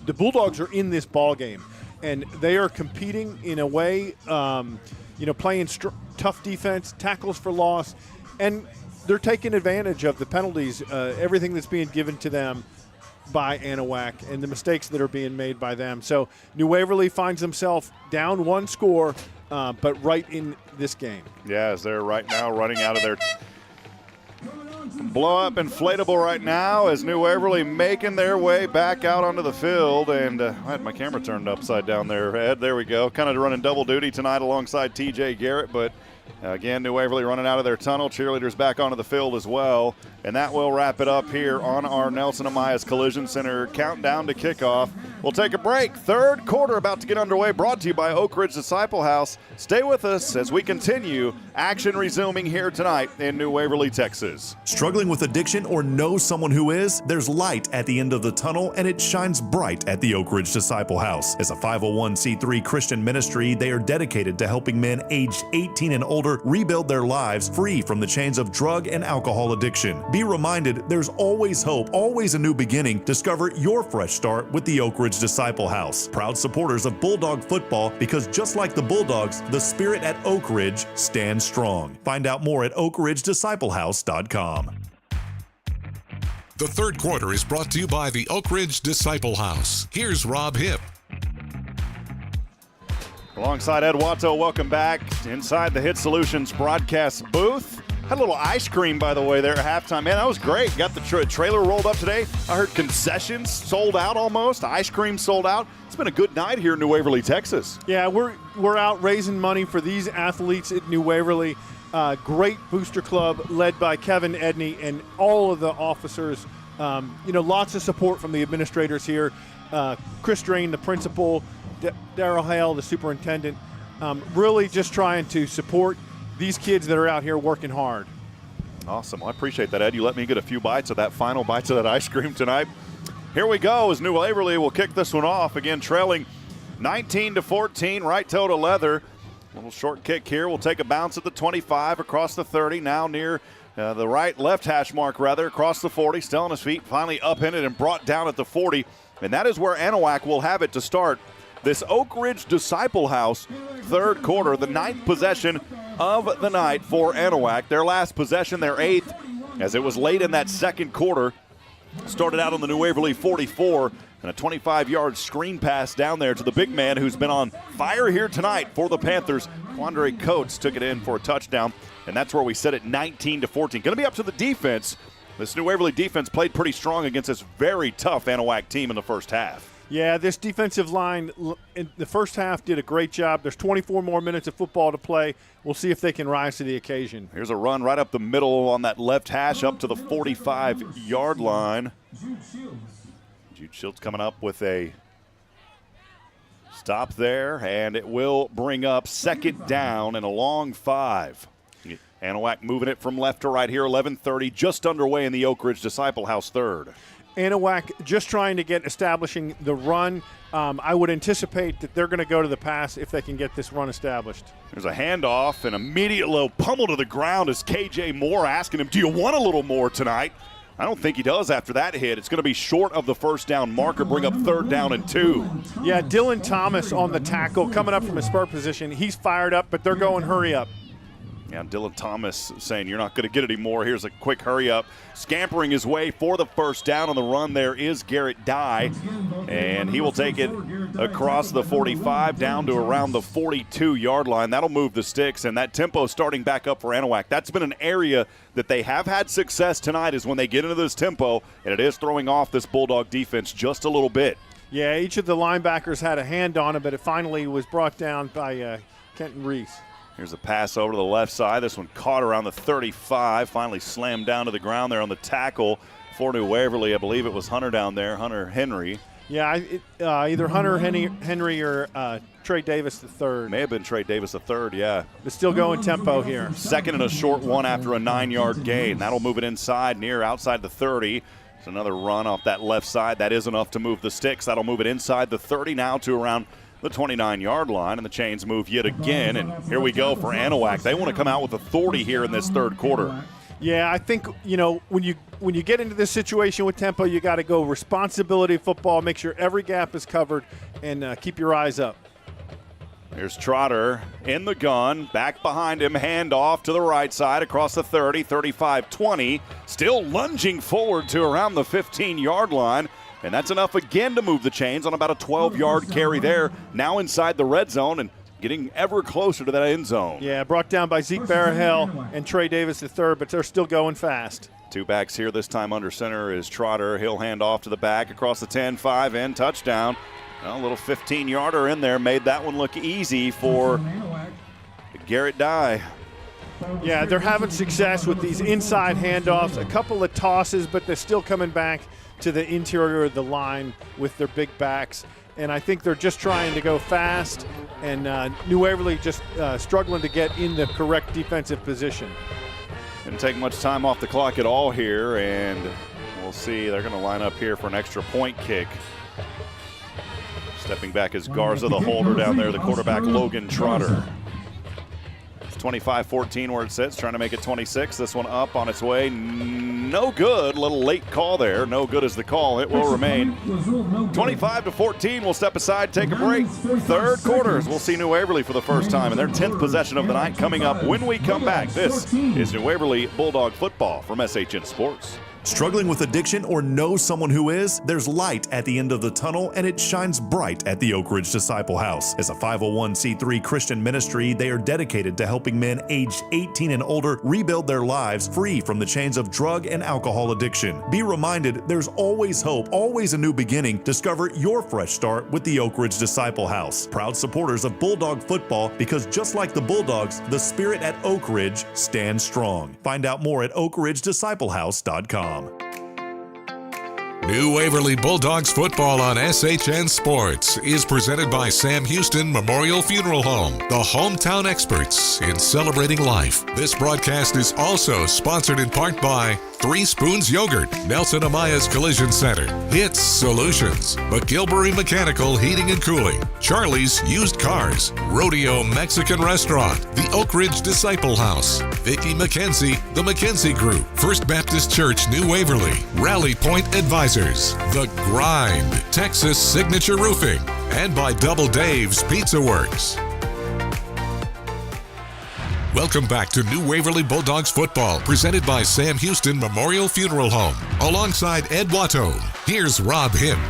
S3: the Bulldogs are in this ball game, and they are competing in a way, playing tough defense, tackles for loss, and they're taking advantage of the penalties, everything that's being given to them by Anahuac and the mistakes that are being made by them. So New Waverly finds themselves down 1 score, but right in this game.
S2: Yeah, as they're right now running out of their blow-up inflatable right now as New Waverly making their way back out onto the field. And I had my camera turned upside down there, Ed. There we go. Kind of running double duty tonight alongside TJ Garrett, but Again, New Waverly running out of their tunnel. Cheerleaders back onto the field as well. And that will wrap it up here on our Nelson Amaya's Collision Center countdown to kickoff. We'll take a break. Third quarter about to get underway, brought to you by Oak Ridge Disciple House. Stay with us as we continue. Action resuming here tonight in New Waverly, Texas.
S7: Struggling with addiction or know someone who is? There's light at the end of the tunnel, and it shines bright at the Oak Ridge Disciple House. As a 501c3 Christian ministry, they are dedicated to helping men aged 18 and older rebuild their lives free from the chains of drug and alcohol addiction. Be reminded, there's always hope, always a new beginning. Discover your fresh start with the Oak Ridge Disciple House. Proud supporters of Bulldog football, because just like the Bulldogs, the spirit at Oak Ridge stands strong. Find out more at oakridgedisciplehouse.com.
S1: The third quarter is brought to you by the Oak Ridge Disciple House. Here's Rob Hipp.
S2: Alongside Ed Watto, welcome back inside the Hit Solutions broadcast booth. Had a little ice cream, by the way, there at halftime. Man, that was great. Got the trailer rolled up today. I heard concessions sold out almost. Ice cream sold out. It's been a good night here in New Waverly, Texas.
S3: Yeah, we're out raising money for these athletes at New Waverly. Great booster club led by Kevin Edney and all of the officers. Lots of support from the administrators here. Chris Drain, the principal, Daryl Hale, the superintendent, really just trying to support these kids that are out here working hard.
S2: Awesome. Well, I appreciate that, Ed. You let me get a few bites of that final bites of that ice cream tonight. Here we go as New Waverly will kick this one off. Again, trailing 19-14, right toe to leather. A little short kick here. We'll take a bounce at the 25 across the 30, now near the left hash mark, across the 40. Still on his feet, finally up in it and brought down at the 40. And that is where Anahuac will have it to start this Oak Ridge Disciple House third quarter, the 9th possession of the night for Anahuac. Their last possession, their 8th, as it was late in that second quarter. Started out on the New Waverly 44 and a 25-yard screen pass down there to the big man who's been on fire here tonight for the Panthers. Quandre Coates took it in for a touchdown, and that's where we set it 19-14. Going to be up to the defense. This New Waverly defense played pretty strong against this very tough Anahuac team in the first half.
S3: Yeah, this defensive line in the first half did a great job. There's 24 more minutes of football to play. We'll see if they can rise to the occasion.
S2: Here's a run right up the middle on that left hash up to the 45-yard line. Jude Shields coming up with a stop there, and it will bring up second down and a long 5. Anahuac moving it from left to right here, 11:30, just underway in the Oak Ridge Disciple House third.
S3: Anahuac just trying to get establishing the run. I would anticipate that they're going to go to the pass if they can get this run established.
S2: There's a handoff, an immediate low pummel to the ground as K.J. Moore asking him, do you want a little more tonight? I don't think he does after that hit. It's going to be short of the first down marker, bring up third down and 2.
S3: Yeah, Dylan Thomas on the tackle coming up from his spur position. He's fired up, but they're going hurry up.
S2: Yeah, Dylan Thomas saying you're not going to get any more. Here's a quick hurry up. Scampering his way for the first down on the run there is Garrett Dye. And he will take it across the 45 down to around the 42-yard line. That'll move the sticks, and that tempo starting back up for Anahuac. That's been an area that they have had success tonight, is when they get into this tempo, and it is throwing off this Bulldog defense just a little bit.
S3: Yeah, each of the linebackers had a hand on it, but it finally was brought down by Kenton Reese.
S2: Here's a pass over to the left side. This one caught around the 35. Finally slammed down to the ground there on the tackle for New Waverly. I believe it was Hunter down there, Hunter Henry.
S3: Yeah, either Hunter Henry or Trey Davis III.
S2: May have been Trey Davis III, yeah.
S3: They're still going tempo here.
S2: Second and a short one after a 9-yard gain. That'll move it inside, outside the 30. It's another run off that left side. That is enough to move the sticks. That'll move it inside the 30 now to around the 29-yard line, and the chains move yet again. And here we go for Anahuac. They want to come out with authority here in this third quarter.
S3: Yeah, I think, when you get into this situation with tempo, you got to go responsibility football, make sure every gap is covered, and keep your eyes up.
S2: Here's Trotter in the gun, back behind him, handoff to the right side across the 30, 35, 20. Still lunging forward to around the 15-yard line. And that's enough again to move the chains on about a 12-yard carry there. Now inside the red zone and getting ever closer to that end zone.
S3: Yeah, brought down by Zeke Barahel and Trey Davis III, but they're still going fast.
S2: Two backs here, this time under center is Trotter. He'll hand off to the back across the 10-5 and touchdown. Well, a little 15-yarder in there made that one look easy for Garrett Dye.
S3: Yeah, they're having success with these inside handoffs, a couple of tosses, but they're still coming back to the interior of the line with their big backs. And I think they're just trying to go fast, and New Waverly just struggling to get in the correct defensive position.
S2: Didn't take much time off the clock at all here, and we'll see. They're going to line up here for an extra point kick. Stepping back is Garza, the holder down there, the quarterback Logan Trotter. It's 25-14 where it sits, trying to make it 26. This one up on its way. No good. Little late call there. No good is the call. It will remain 25-14. We'll step aside, take a break. Third quarters. We'll see New Waverly for the first time in their 10th possession of the night coming up when we come back. This is New Waverly Bulldog football from SHN Sports.
S7: Struggling with addiction or know someone who is? There's light at the end of the tunnel, and it shines bright at the Oak Ridge Disciple House. As a 501c3 Christian ministry, they are dedicated to helping men aged 18 and older rebuild their lives free from the chains of drug and alcohol addiction. Be reminded, there's always hope, always a new beginning. Discover your fresh start with the Oak Ridge Disciple House. Proud supporters of Bulldog football, because just like the Bulldogs, the spirit at Oak Ridge stands strong. Find out more at oakridgedisciplehouse.com.
S1: New Waverly Bulldogs football on SHN Sports is presented by Sam Houston Memorial Funeral Home, the hometown experts in celebrating life. This broadcast is also sponsored in part by 3 Spoons Yogurt, Nelson Amaya's Collision Center, HITTSS Solutions, McGilberry Mechanical Heating and Cooling, Charlie's Used Cars, Rodeo Mexican Restaurant, the Oak Ridge Disciple House, Vicki McKenzie, the McKenzie Group, First Baptist Church New Waverly, Rally Point Advisors, the Greind, Texas Signature Roofing, and by DoubleDave's Pizzaworks. Welcome back to New Waverly Bulldogs football, presented by Sam Houston Memorial Funeral Home. Alongside Ed Watto, here's Rob Hipp.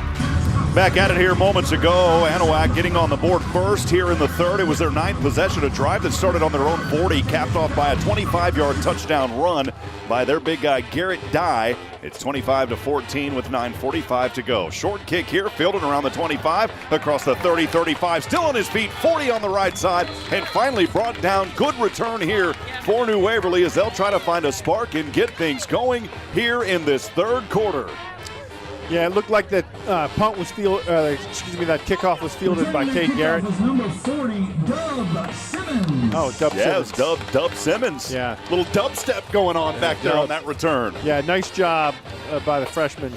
S2: Back at it here moments ago. Anahuac getting on the board first here in the third. It was their 9th possession, a drive that started on their own 40, capped off by a 25-yard touchdown run by their big guy, Garrett Dye. It's 25-14 with 9:45 to go. Short kick here, fielded around the 25, across the 30, 35, still on his feet, 40 on the right side, and finally brought down. Good return here for New Waverly as they'll try to find a spark and get things going here in this third quarter.
S3: Yeah, it looked like that punt was that kickoff was fielded by Cade Garrett.
S13: Number 40, Dub Simmons.
S3: Oh, Dub Simmons.
S2: Yeah, it was Dub Simmons.
S3: Yeah.
S2: Little dubstep going on back there on that return.
S3: Yeah, nice job by the freshman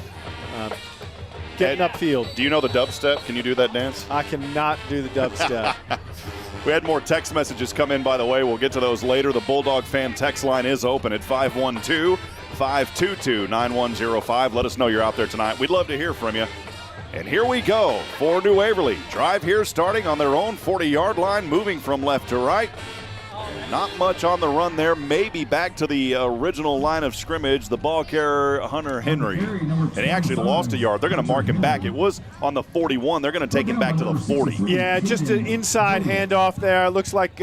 S3: getting upfield.
S2: Do you know the dubstep? Can you do that dance?
S3: I cannot do the dubstep.
S2: We had more text messages come in, by the way. We'll get to those later. The Bulldog fan text line is open at 512-522-9105. Let us know you're out there tonight. We'd love to hear from you. And here we go for New Waverly. Drive here starting on their own 40-yard line, moving from left to right. Not much on the run there. Maybe back to the original line of scrimmage, the ball carrier, Hunter Henry. And he actually lost a yard. They're going to mark him back. It was on the 41. They're going to take him back to the 40.
S3: Yeah, just an inside handoff there. It looks like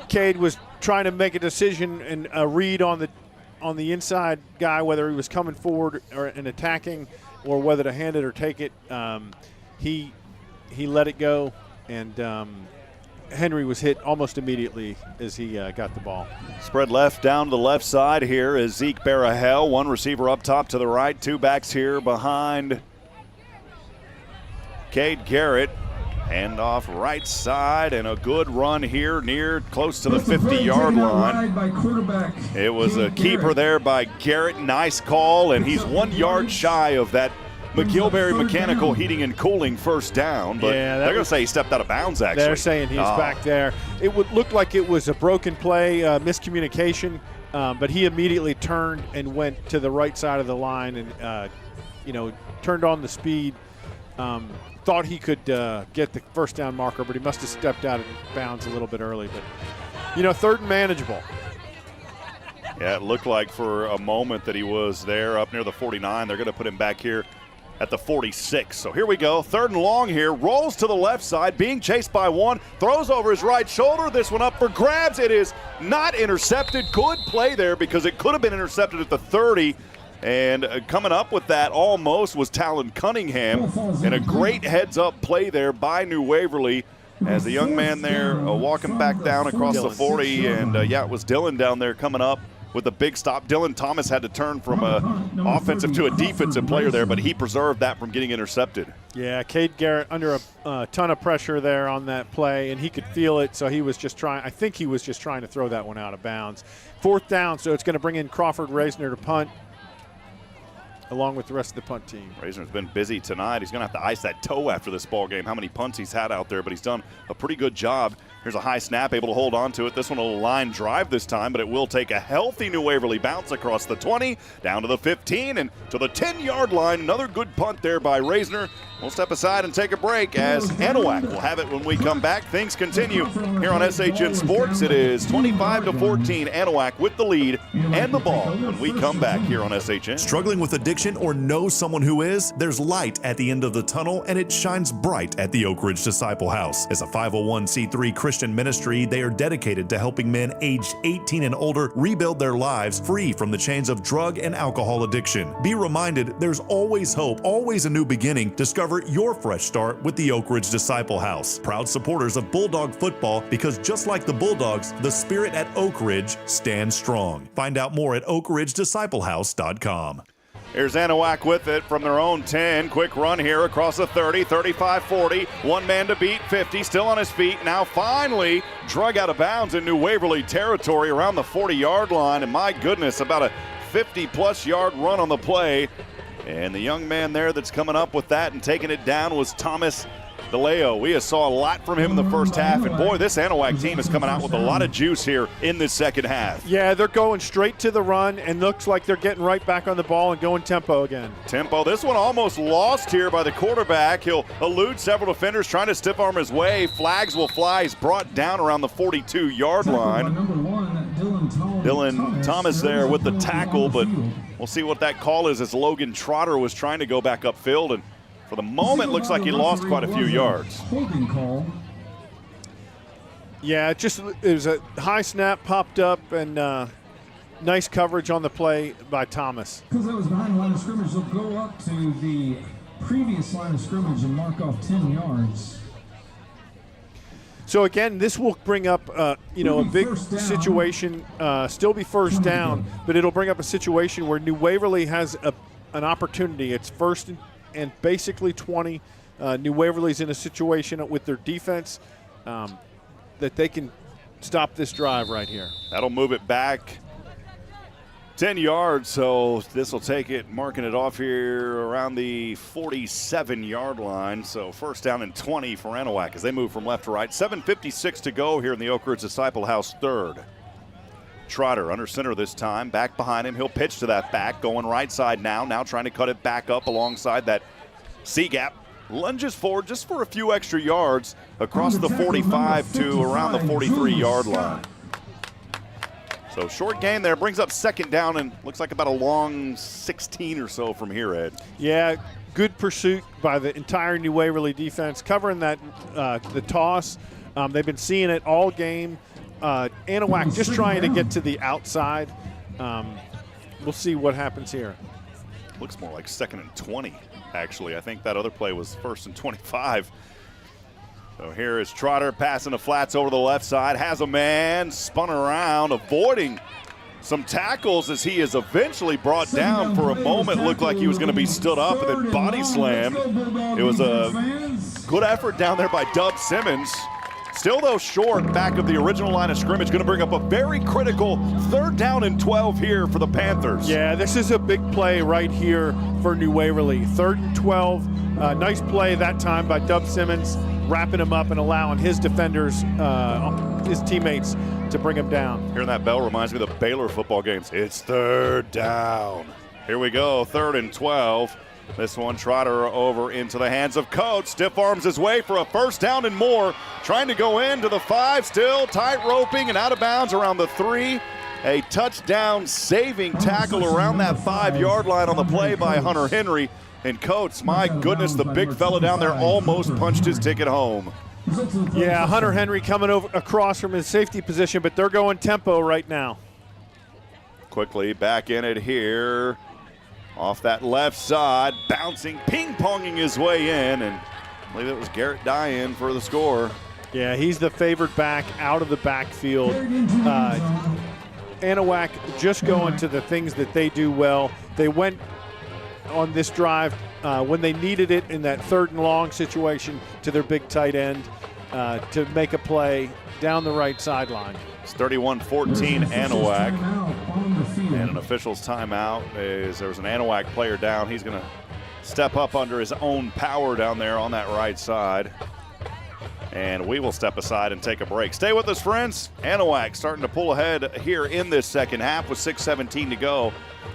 S3: Cade was trying to make a decision and a read on the inside guy, whether he was coming forward and attacking or whether to hand it or take it. He let it go, and Henry was hit almost immediately as he got the ball.
S2: Spread left down to the left side here is Zeke Barahel. One receiver up top to the right. 2 backs here behind Cade Garrett. Hand off right side, and a good run here near close to the 50-yard line. It was a keeper there by Garrett. Nice call, and he's 1 yard shy of that McGilberry Mechanical Heating and Cooling first down, but they're going to say he stepped out of bounds, actually.
S3: They're saying he's back there. It would look like it was a broken play, miscommunication, but he immediately turned and went to the right side of the line and, turned on the speed. Thought he could get the first down marker, but he must have stepped out of bounds a little bit early. But, third and manageable.
S2: Yeah, it looked like for a moment that he was there up near the 49. They're going to put him back here at the 46. So here we go. 3rd and long here. Rolls to the left side, being chased by one. Throws over his right shoulder. This one up for grabs. It is not intercepted. Good play there because it could have been intercepted at the 30. And coming up with that almost was Talon Cunningham. And a great heads-up play there by New Waverly as the young man there walking back down across the 40, and it was Dylan down there coming up with a big stop. Dylan Thomas had to turn from an offensive to a defensive player there, but he preserved that from getting intercepted.
S3: Yeah, Cade Garrett under a ton of pressure there on that play, and he could feel it, so he was just trying. I think he was just trying to throw that one out of bounds. 4th down, so it's going to bring in Crawford Reisner to punt, along with the rest of the punt team.
S2: Reisner's been busy tonight. He's going to have to ice that toe after this ball game. How many punts he's had out there, but he's done a pretty good job. Here's a high snap, able to hold on to it. This one a line drive this time, but it will take a healthy New Waverly bounce across the 20, down to the 15, and to the 10-yard line. Another good punt there by Reisner. We'll step aside and take a break as Anahuac will have it when we come back. Things continue here on SHN Sports. It is 25-14, Anahuac with the lead and the ball when we come back here on SHN.
S7: Struggling with addiction or know someone who is? There's light at the end of the tunnel, and it shines bright at the Oak Ridge Disciple House. As a 501c3 Christian ministry, they are dedicated to helping men aged 18 and older rebuild their lives free from the chains of drug and alcohol addiction. Be reminded, there's always hope, always a new beginning. Discover your fresh start with the Oak Ridge Disciple House. Proud supporters of Bulldog football, because just like the Bulldogs, the spirit at Oak Ridge stands strong. Find out more at oakridgedisciplehouse.com.
S2: Here's Anahuac with it from their own 10. Quick run here across the 30, 35, 40. One man to beat, 50, still on his feet. Now finally drug out of bounds in New Waverly territory around the 40-yard line. And my goodness, about a 50-plus yard run on the play. And the young man there that's coming up with that and taking it down was Thomas DeLeo. We saw a lot from him in the first half, and boy, this Anahuac team is coming out with a lot of juice here in this second half.
S3: Yeah, they're going straight to the run, and looks like they're getting right back on the ball and going tempo again.
S2: Tempo. This one almost lost here by the quarterback. He'll elude several defenders trying to stiff arm his way. Flags will fly. He's brought down around the 42-yard line. Dylan Thomas there with the tackle, but we'll see what that call is as Logan Trotter was trying to go back upfield, and for the moment, looks like he lost quite a few yards.
S13: Holding call.
S3: Yeah, it was a high snap, popped up, and nice coverage on the play by Thomas.
S13: Because that was behind the line of scrimmage, they'll go up to the previous line of scrimmage and mark off 10 yards.
S3: So again, this will bring up, a big situation, still be first down, but it'll bring up a situation where New Waverly has an opportunity. It's first and basically 20. New Waverly's in a situation with their defense that they can stop this drive right here.
S2: That'll move it back 10 yards, so this will take it, marking it off here around the 47-yard line. So first down and 20 for Anahuac as they move from left to right. 7:56 to go here in the Oak Ridge Disciple House third. Trotter under center this time, back behind him. He'll pitch to that back, going right side now trying to cut it back up alongside that C-gap. Lunges forward just for a few extra yards across the 45 to around the 43-yard line. So short gain there, brings up second down, and looks like about a long 16 or so from here, Ed.
S3: Yeah, good pursuit by the entire New Waverly defense, covering that the toss. They've been seeing it all game. Anahuac just trying to get to the outside. We'll see what happens here.
S2: Looks more like second and 20, actually. I think that other play was first and 25. So here is Trotter passing the flats over the left side. Has a man, spun around, avoiding some tackles as he is eventually brought down. For a moment, looked like he was going to be stood up and then body slammed. It was a good effort down there by Dub Simmons. Still, though, short back of the original line of scrimmage. Going to bring up a very critical third down and 12 here for the Panthers.
S3: Yeah, this is a big play right here for New Waverly. 3rd and 12. Nice play that time by Dub Simmons, wrapping him up and allowing his defenders, his teammates, to bring him down.
S2: Hearing that bell reminds me of the Baylor football games. It's third down. Here we go, 3rd and 12. This one, Trotter over into the hands of Coates. Stiff arms his way for a first down and more. Trying to go into the 5, still tight roping and out of bounds around the 3. A touchdown saving tackle around that 5-yard line on the play by Hunter Henry. And Coates, my goodness, the big fella down there almost punched his ticket home.
S3: Yeah, Hunter Henry coming over across from his safety position, but they're going tempo right now.
S2: Quickly back in it here. Off that left side, bouncing, ping-ponging his way in, and I believe it was Garrett Dye in for the score.
S3: Yeah, he's the favored back out of the backfield. Anahuac just going to the things that they do well. They went on this drive when they needed it in that 3rd and long situation to their big tight end to make a play down the right sideline.
S2: It's 31-14 Anahuac. And an official's timeout is there was an Anahuac player down. He's going to step up under his own power down there on that right side. And we will step aside and take a break. Stay with us, friends. Anahuac starting to pull ahead here in this second half with 6:17 to go.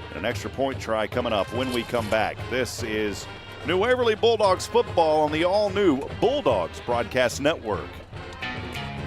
S2: And an extra point try coming up when we come back. This is New Waverly Bulldogs football on the all-new Bulldogs Broadcast Network.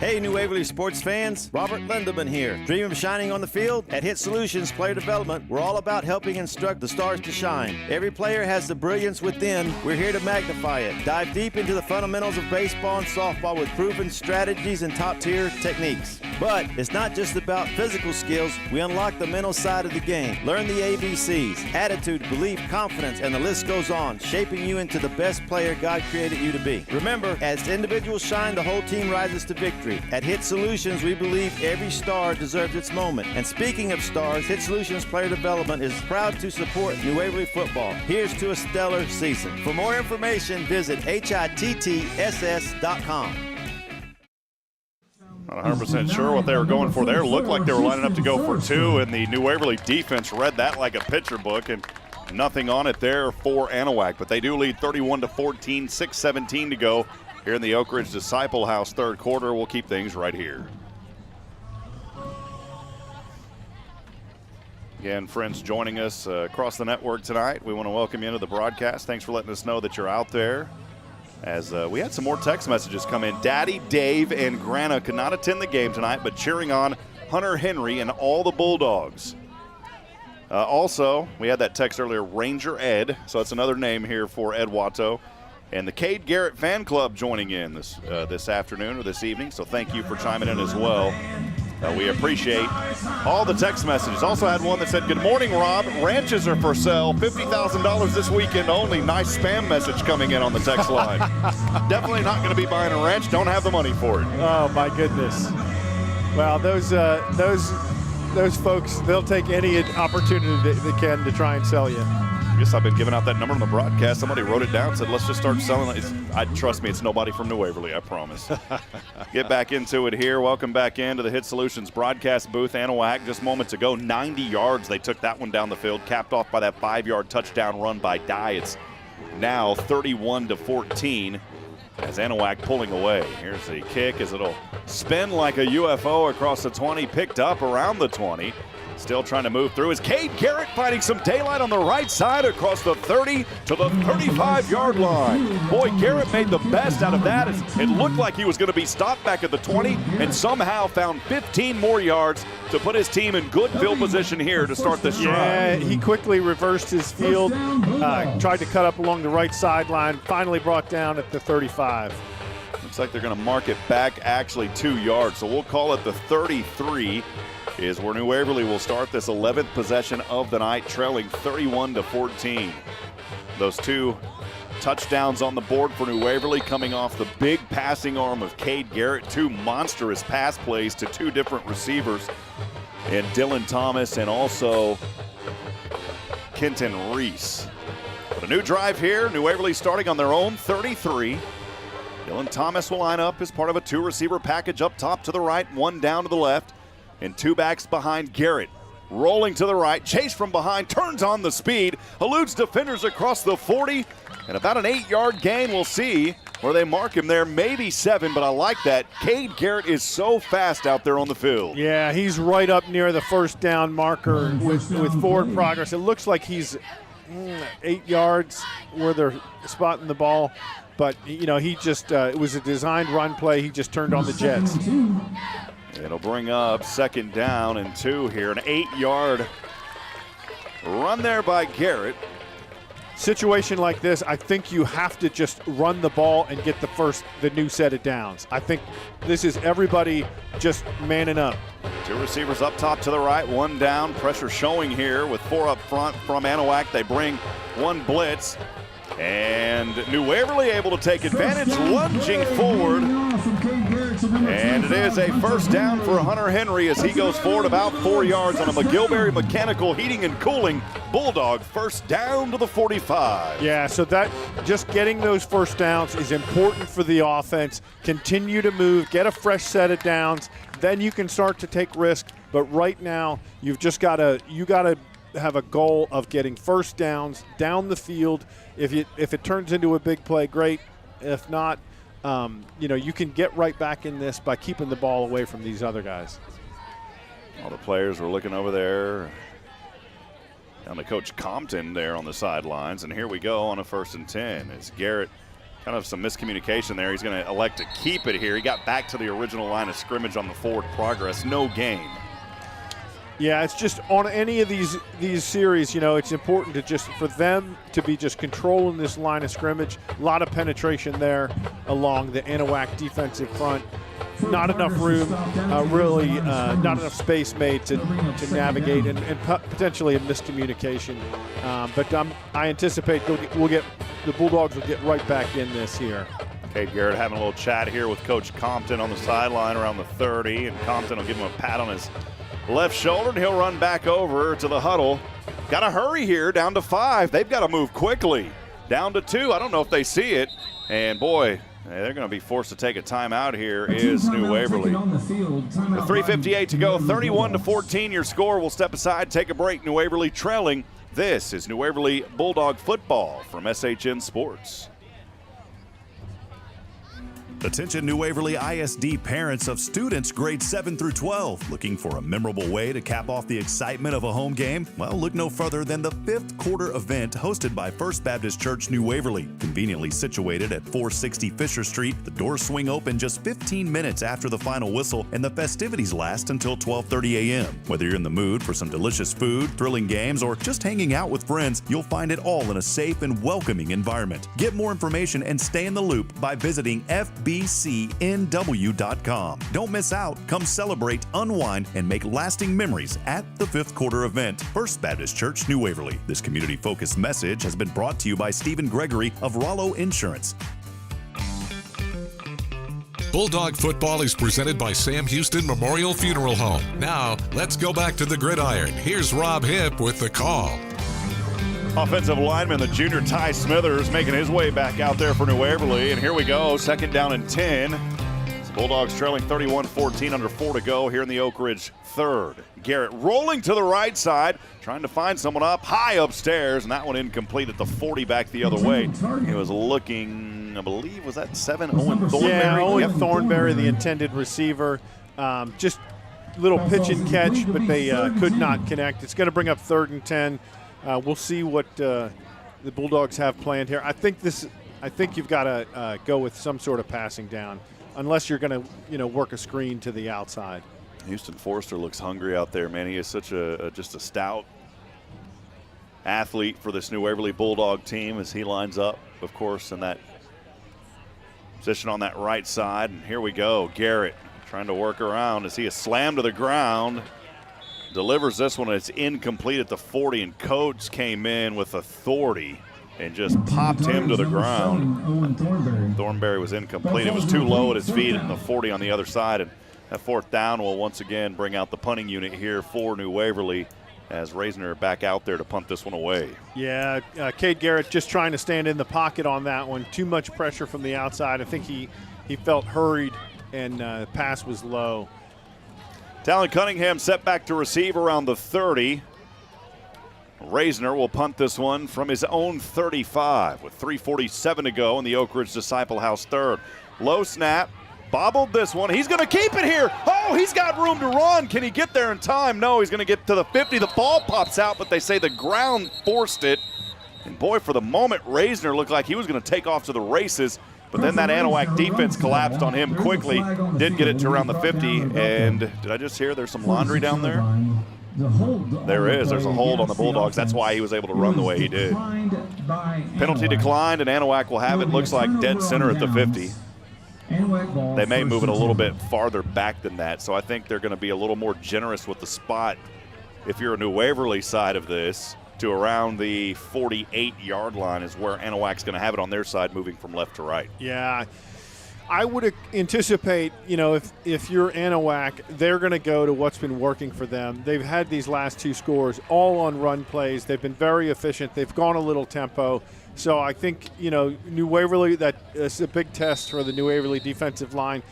S11: Hey, New Waverly sports fans, Robert Lindeman here. Dream of shining on the field? At HITTSS Solutions Player Development, we're all about helping instruct the stars to shine. Every player has the brilliance within. We're here to magnify it. Dive deep into the fundamentals of baseball and softball with proven strategies and top-tier techniques. But it's not just about physical skills. We unlock the mental side of the game. Learn the ABCs, attitude, belief, confidence, and the list goes on, shaping you into the best player God created you to be. Remember, as individuals shine, the whole team rises to victory. At HITTSS Solutions, we believe every star deserves its moment. And speaking of stars, HITTSS Solutions Player Development is proud to support New Waverly football. Here's to a stellar season. For more information, visit HITTSS.com.
S2: Not 100% sure what they were going for there. Looked like they were lining up to go for 2, and the New Waverly defense read that like a picture book, and nothing on it there for Anahuac. But they do lead 31-14, 6:17 to go here in the Oak Ridge Disciple House 3rd quarter. We'll keep things right here. Again, friends joining us across the network tonight, we want to welcome you into the broadcast. Thanks for letting us know that you're out there. As we had some more text messages come in. Daddy, Dave, and Grana could not attend the game tonight, but cheering on Hunter Henry and all the Bulldogs. Also, we had that text earlier, Ranger Ed, so that's another name here for Ed Watto. And the Cade Garrett fan club joining in this afternoon or this evening, so thank you for chiming in as well. We appreciate all the text messages. Also had one that said, good morning, Rob. Ranches are for sale. $50,000 this weekend only. Nice spam message coming in on the text line. Definitely not going to be buying a ranch. Don't have the money for it.
S3: Oh, my goodness. Well, those folks, they'll take any opportunity they can to try and sell you.
S2: I guess I've been giving out that number on the broadcast. Somebody wrote it down and said, let's just start selling it. Trust me, it's nobody from New Waverly, I promise. Get back into it here. Welcome back into the HITTSS Solutions broadcast booth. Anahuac just moments ago, 90 yards. They took that one down the field, capped off by that 5-yard touchdown run by Dye. It's now 31-14 as Anahuac pulling away. Here's the kick as it'll spin like a UFO across the 20, picked up around the 20. Still trying to move through is Cade Garrett finding some daylight on the right side across the 30 to the 35-yard line. Boy, Garrett made the best out of that. It looked like he was going to be stopped back at the 20 and somehow found 15 more yards to put his team in good field position here to start this drive.
S3: Yeah, he quickly reversed his field, tried to cut up along the right sideline, finally brought down at the 35.
S2: Looks like they're going to mark it back actually 2 yards, so we'll call it the 33. Is where New Waverly will start this 11th possession of the night, trailing 31-14. Those 2 touchdowns on the board for New Waverly coming off the big passing arm of Cade Garrett. 2 monstrous pass plays to 2 different receivers, and Dylan Thomas and also Kenton Reese. But a new drive here. New Waverly starting on their own 33. Dylan Thomas will line up as part of a 2-receiver package up top to the right, 1 down to the left. And 2 backs behind Garrett. Rolling to the right, chase from behind, turns on the speed, eludes defenders across the 40, and about an 8-yard gain. We'll see where they mark him there, maybe 7, but I like that. Cade Garrett is so fast out there on the field.
S3: Yeah, he's right up near the first down marker with forward progress. It looks like he's 8 yards where they're spotting the ball, but, you know, he just, it was a designed run play. He just turned on the jets.
S2: It'll bring up 2nd down and 2 here. An 8-yard run there by Garrett.
S3: Situation like this, I think you have to just run the ball and get the new set of downs. I think this is everybody just manning up.
S2: 2 receivers up top to the right, 1 down. Pressure showing here with 4 up front from Anahuac. They bring 1 blitz. And New Waverly able to take advantage, lunging forward. And it is a first down for Hunter Henry as he goes forward about 4 yards on a McGilberry Mechanical Heating and Cooling Bulldog first down to the 45.
S3: Yeah, so that just getting those first downs is important for the offense. Continue to move, get a fresh set of downs, then you can start to take risk. But right now, you got to have a goal of getting first downs down the field. If it turns into a big play, great. If not, you can get right back in this by keeping the ball away from these other guys.
S2: All the players were looking over there. Down to Coach Compton there on the sidelines. And here we go on a 1st and 10. It's Garrett. Kind of some miscommunication there. He's going to elect to keep it here. He got back to the original line of scrimmage on the forward progress. No gain.
S3: Yeah, it's just on any of these series, it's important to just for them to be just controlling this line of scrimmage. A lot of penetration there along the Anahuac defensive front. Not enough room, really not enough space made to navigate, and potentially a miscommunication. But I anticipate the Bulldogs will get right back in this here.
S2: Cade Garrett having a little chat here with Coach Compton on the sideline around the 30, and Compton will give him a pat on his left shoulder, and he'll run back over to the huddle. Got to hurry here, down to 5. They've got to move quickly. Down to 2. I don't know if they see it. And, boy, they're going to be forced to take a timeout here is New Waverly. With 3:58 to go, 31-14 your score. We'll step aside, take a break. New Waverly trailing. This is New Waverly Bulldog football from SHN Sports.
S7: Attention New Waverly ISD parents of students grades 7 through 12. Looking for a memorable way to cap off the excitement of a home game? Well, look no further than the 5th quarter event hosted by First Baptist Church New Waverly. Conveniently situated at 460 Fisher Street, the doors swing open just 15 minutes after the final whistle, and the festivities last until 12:30 a.m. Whether you're in the mood for some delicious food, thrilling games, or just hanging out with friends, you'll find it all in a safe and welcoming environment. Get more information and stay in the loop by visiting FBCNW.com. Don't miss out. Come celebrate, unwind, and make lasting memories at the 5th quarter event. First Baptist Church, New Waverly. This community-focused message has been brought to you by Stephen Gregory of Rollo Insurance.
S1: Bulldog football is presented by Sam Houston Memorial Funeral Home. Now, let's go back to the gridiron. Here's Rob Hipp with the call.
S2: Offensive lineman, the junior Ty Smithers, making his way back out there for New Waverly. And here we go, 2nd down and 10. The Bulldogs trailing 31-14, under 4 to go here in the Oak Ridge 3rd. Garrett rolling to the right side, trying to find someone up high upstairs, and that one incomplete at the 40 back the other way. He was looking, I believe, was that 7? Owen Thornberry?
S3: Yeah, Owen Thornberry, the intended receiver. Just little pitch and catch, but they could not connect. It's going to bring up 3rd and 10. We'll see what the Bulldogs have planned here. I think you've got to go with some sort of passing down, unless you're going to work a screen to the outside.
S2: Houston Forrester looks hungry out there, man. He is such just a stout athlete for this New Waverly Bulldog team as he lines up, of course, in that position on that right side. And here we go, Garrett trying to work around as he is slammed to the ground. Delivers this one, and it's incomplete at the 40, and Coates came in with authority and just popped him to the ground. Thornberry was incomplete. It was too low at his feet, and the 40 on the other side. And that 4th down will once again bring out the punting unit here for New Waverly as Reisner back out there to punt this one away.
S3: Yeah, Cade Garrett just trying to stand in the pocket on that one. Too much pressure from the outside. I think he felt hurried, and the pass was low.
S2: Talon Cunningham set back to receive around the 30. Reisner will punt this one from his own 35 with 3:47 to go in the Oak Ridge Disciple House 3rd. Low snap, bobbled this one. He's going to keep it here. Oh, he's got room to run. Can he get there in time? No, he's going to get to the 50. The ball pops out, but they say the ground forced it. And boy, for the moment, Reisner looked like he was going to take off to the races. But then that Anahuac defense collapsed on him quickly. Did get it to around the 50. And did I just hear there's some laundry down there? There is. There's a hold on the Bulldogs. That's why he was able to run the way he did. Penalty declined, and Anahuac will have it, looks like, dead center at the 50. They may move it a little bit farther back than that, so I think they're going to be a little more generous with the spot if you're a New Waverly side of this. to around the 48-yard line is where Anahuac's going to have it on their side, moving from left to right.
S3: Yeah. I would anticipate, if you're Anahuac, they're going to go to what's been working for them. They've had these last 2 scores all on run plays. They've been very efficient. They've gone a little tempo. So I think, New Waverly, that is a big test for the New Waverly defensive line.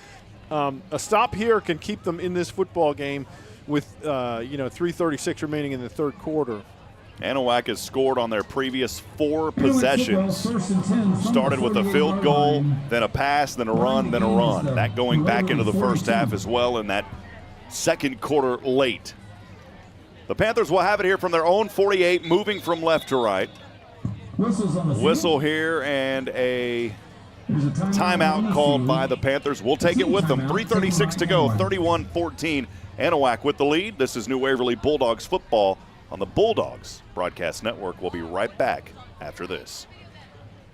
S3: A stop here can keep them in this football game with, 3:36 remaining in the third quarter.
S2: Anahuac has scored on their previous 4 possessions. Started with a field goal, then a pass, then a run, then a run. That going back into the first half as well in that second quarter late. The Panthers will have it here from their own 48, moving from left to right. Whistle here and a timeout called by the Panthers. We'll take it with them. 3:36 to go, 31-14. Anahuac with the lead. This is New Waverly Bulldogs football on the Bulldogs Broadcast Network. We'll be right back after this.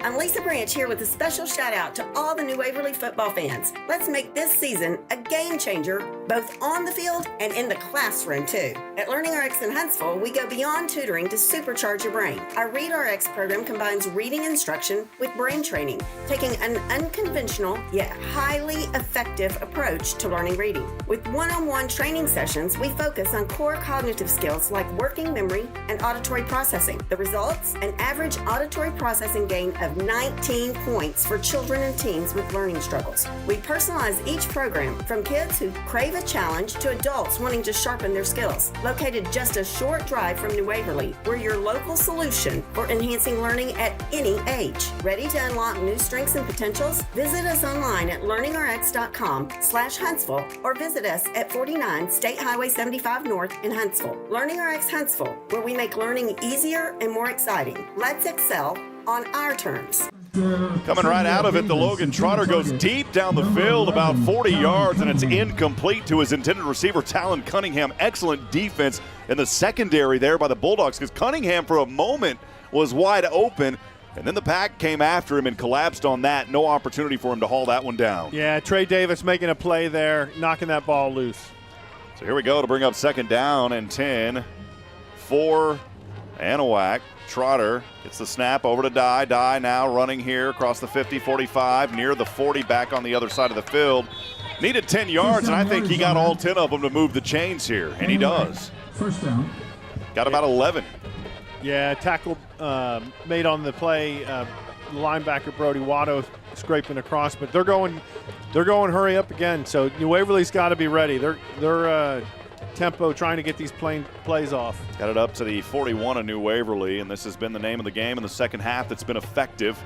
S12: I'm Lisa Branch here with a special shout out to all the New Waverly football fans. Let's make this season a game changer, both on the field and in the classroom too. At LearningRX in Huntsville, we go beyond tutoring to supercharge your brain. Our ReadRx program combines reading instruction with brain training, taking an unconventional yet highly effective approach to learning reading. With one-on-one training sessions, we focus on core cognitive skills like working memory and auditory processing. The results? An average auditory processing gain of 19 points for children and teens with learning struggles. We personalize each program from kids who crave a challenge to adults wanting to sharpen their skills. Located just a short drive from New Waverly, we're your local solution for enhancing learning at any age. Ready to unlock new strengths and potentials? Visit us online at learningrx.com/Huntsville or visit us at 49 State Highway 75 North in Huntsville. LearningRX Huntsville, where we make learning easier and more exciting. Let's excel on our terms.
S2: Coming right out of it, the Logan Trotter goes deep down the field, about 40 yards, and it's incomplete to his intended receiver, Talon Cunningham. Excellent defense in the secondary there by the Bulldogs, because Cunningham for a moment was wide open, and then the pack came after him and collapsed on that. No opportunity for him to haul that one down.
S3: Yeah, Trey Davis making a play there, knocking that ball loose.
S2: So here we go to bring up 2nd down and 10 for Anahuac. Trotter gets the snap over to Dye. Dye now running here across the 50-45, near the 40, back on the other side of the field. Needed 10 yards, and I think he got all 10 of them to move the chains here, and he does.
S13: First down.
S2: Got about 11.
S3: Yeah, tackle made on the play. Linebacker Brody Watto scraping across, but they're going hurry up again. So New Waverly's got to be ready. They're tempo trying to get these plays off.
S2: Got it up to the 41 of New Waverly, and this has been the name of the game in the second half that's been effective.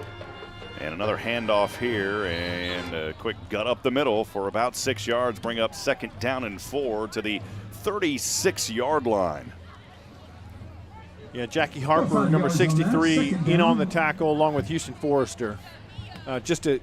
S2: And another handoff here, and a quick gut up the middle for about 6 yards. Bring up 2nd down and 4 to the 36-yard line.
S3: Yeah, Jackie Harper, number 63, in on the tackle along with Houston Forrester. Just a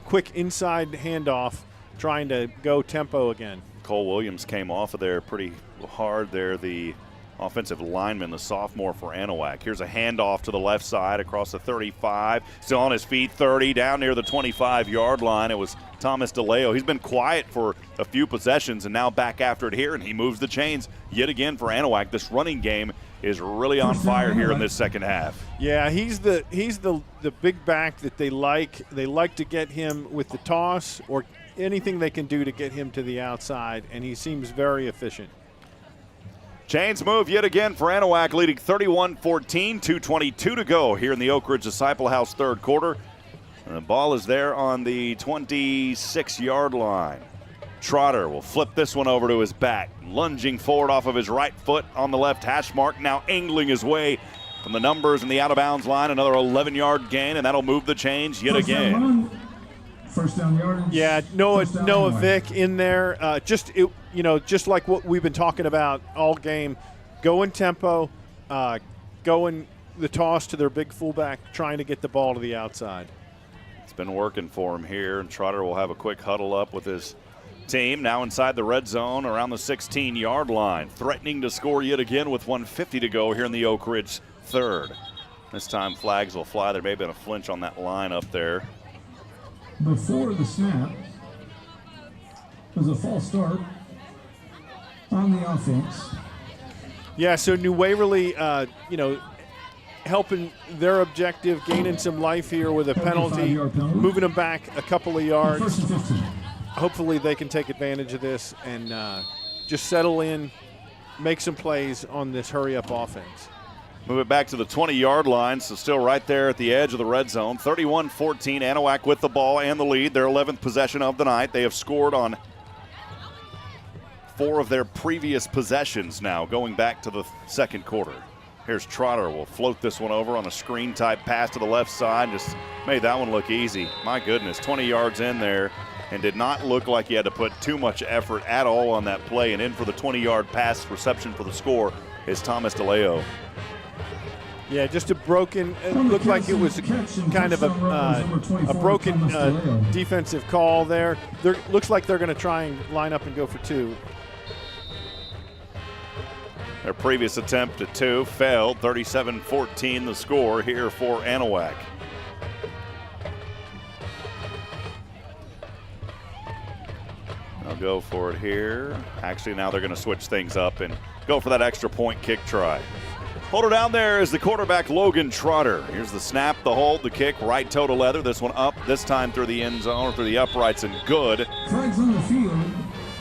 S3: quick inside handoff, trying to go tempo again.
S2: Cole Williams came off of there pretty hard there, the offensive lineman, the sophomore for Anahuac. Here's a handoff to the left side across the 35. Still on his feet, 30, down near the 25-yard line. It was Thomas DeLeo. He's been quiet for a few possessions and now back after it here, and he moves the chains yet again for Anahuac. This running game is really on fire here in this second half.
S3: Yeah, he's the big back that they like. They like to get him with the toss or anything they can do to get him to the outside, and he seems very efficient.
S2: Chains move yet again for Anahuac, leading 31-14, 2:22 to go here in the Oak Ridge Disciple House third quarter. And the ball is there on the 26-yard line. Trotter will flip this one over to his back, lunging forward off of his right foot on the left hash mark, now angling his way from the numbers and the out-of-bounds line. Another 11-yard gain, and that'll move the chains yet again.
S13: First down yardage.
S3: Yeah, Noah Vick in there. Just like what we've been talking about all game. Going tempo, going the toss to their big fullback, trying to get the ball to the outside.
S2: It's been working for him here, and Trotter will have a quick huddle up with his team. Now inside the red zone around the 16-yard line. Threatening to score yet again with 1:50 to go here in the Oak Ridge third. This time flags will fly. There may have been a flinch on that line up there.
S13: Before the snap was a false start on the offense.
S3: Yeah, so New Waverly, helping their objective, gaining some life here with a penalty, moving them back a couple of yards. Hopefully they can take advantage of this and just settle in, make some plays on this hurry-up offense.
S2: Move it back to the 20-yard line, so still right there at the edge of the red zone. 31-14, Anahuac with the ball and the lead. Their 11th possession of the night. They have scored on 4 of their previous possessions now, going back to the second quarter. Here's Trotter, will float this one over on a screen-type pass to the left side. Just made that one look easy. My goodness, 20 yards in there, and did not look like he had to put too much effort at all on that play. And in for the 20-yard pass reception for the score is Thomas DeLeo.
S3: Yeah, just a broken, it looked like it was kind of a broken defensive call there. Looks like they're going to try and line up and go for 2.
S2: Their previous attempt at 2 failed. 37-14 the score here for Anahuac. They'll go for it here. Actually, now they're going to switch things up and go for that extra point kick try. Hold her down there is the quarterback, Logan Trotter. Here's the snap, the hold, the kick, right toe to leather. This one up, this time through the end zone, or through the uprights, and good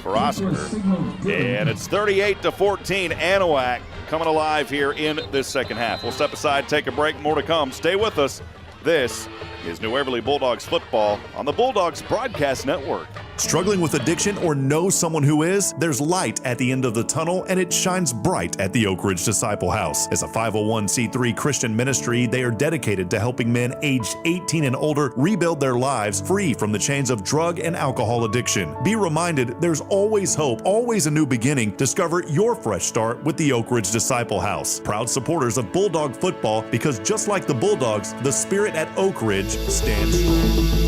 S2: for Oscar. And it's 38-14, Anahuac coming alive here in this second half. We'll step aside, take a break, more to come. Stay with us. This is New Waverly Bulldogs football on the Bulldogs Broadcast Network.
S7: Struggling with addiction or know someone who is? There's light at the end of the tunnel, and it shines bright at the Oak Ridge Disciple House. As a 501c3 Christian ministry, they are dedicated to helping men aged 18 and older rebuild their lives free from the chains of drug and alcohol addiction. Be reminded, there's always hope, always a new beginning. Discover your fresh start with the Oak Ridge Disciple House. Proud supporters of Bulldog football, because just like the Bulldogs, the spirit at Oak Ridge stands strong.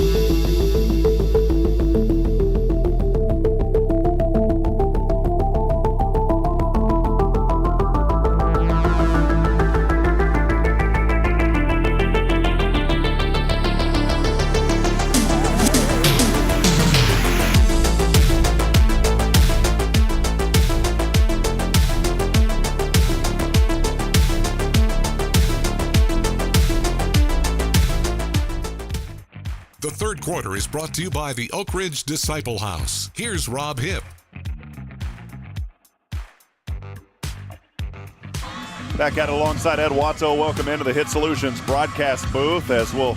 S1: The third quarter is brought to you by the Oak Ridge Disciple House. Here's Rob Hipp.
S2: Back at it alongside Ed Watto. Welcome into the Hit Solutions broadcast booth as we'll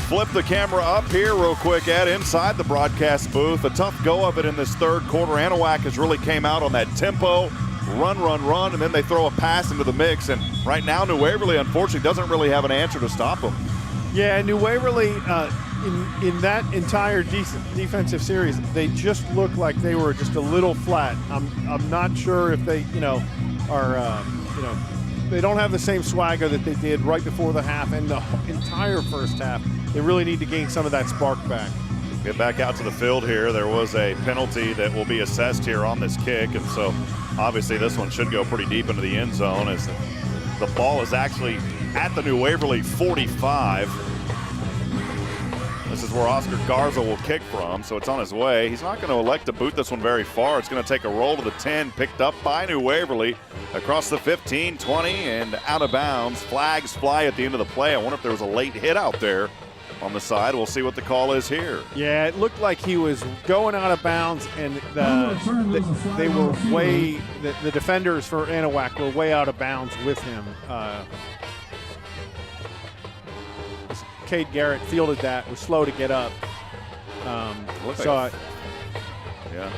S2: flip the camera up here real quick, Ed, inside the broadcast booth. A tough go of it in this third quarter. Anahuac has really came out on that tempo, run, and then they throw a pass into the mix. And right now, New Waverly, unfortunately, doesn't really have an answer to stop them.
S3: Yeah, New Waverly, in that entire defensive series, they just look like they were just a little flat. I'm not sure if they, are, they don't have the same swagger that they did right before the half and the entire first half. They really need to gain some of that spark back.
S2: Get back out to the field here. There was a penalty that will be assessed here on this kick, and so obviously this one should go pretty deep into the end zone as the ball is actually at the New Waverly 45. This is where Oscar Garza will kick from, so it's on his way. He's not going to elect to boot this one very far. It's going to take a roll to the 10, picked up by New Waverly across the 15, 20, and out of bounds. Flags fly at the end of the play. I wonder if there was a late hit out there on the side. We'll see what the call is here.
S3: Yeah, it looked like he was going out of bounds, and they were way, the defenders for Anahuac were way out of bounds with him. Cade Garrett fielded that, was slow to get up. Saw it.
S2: Yeah.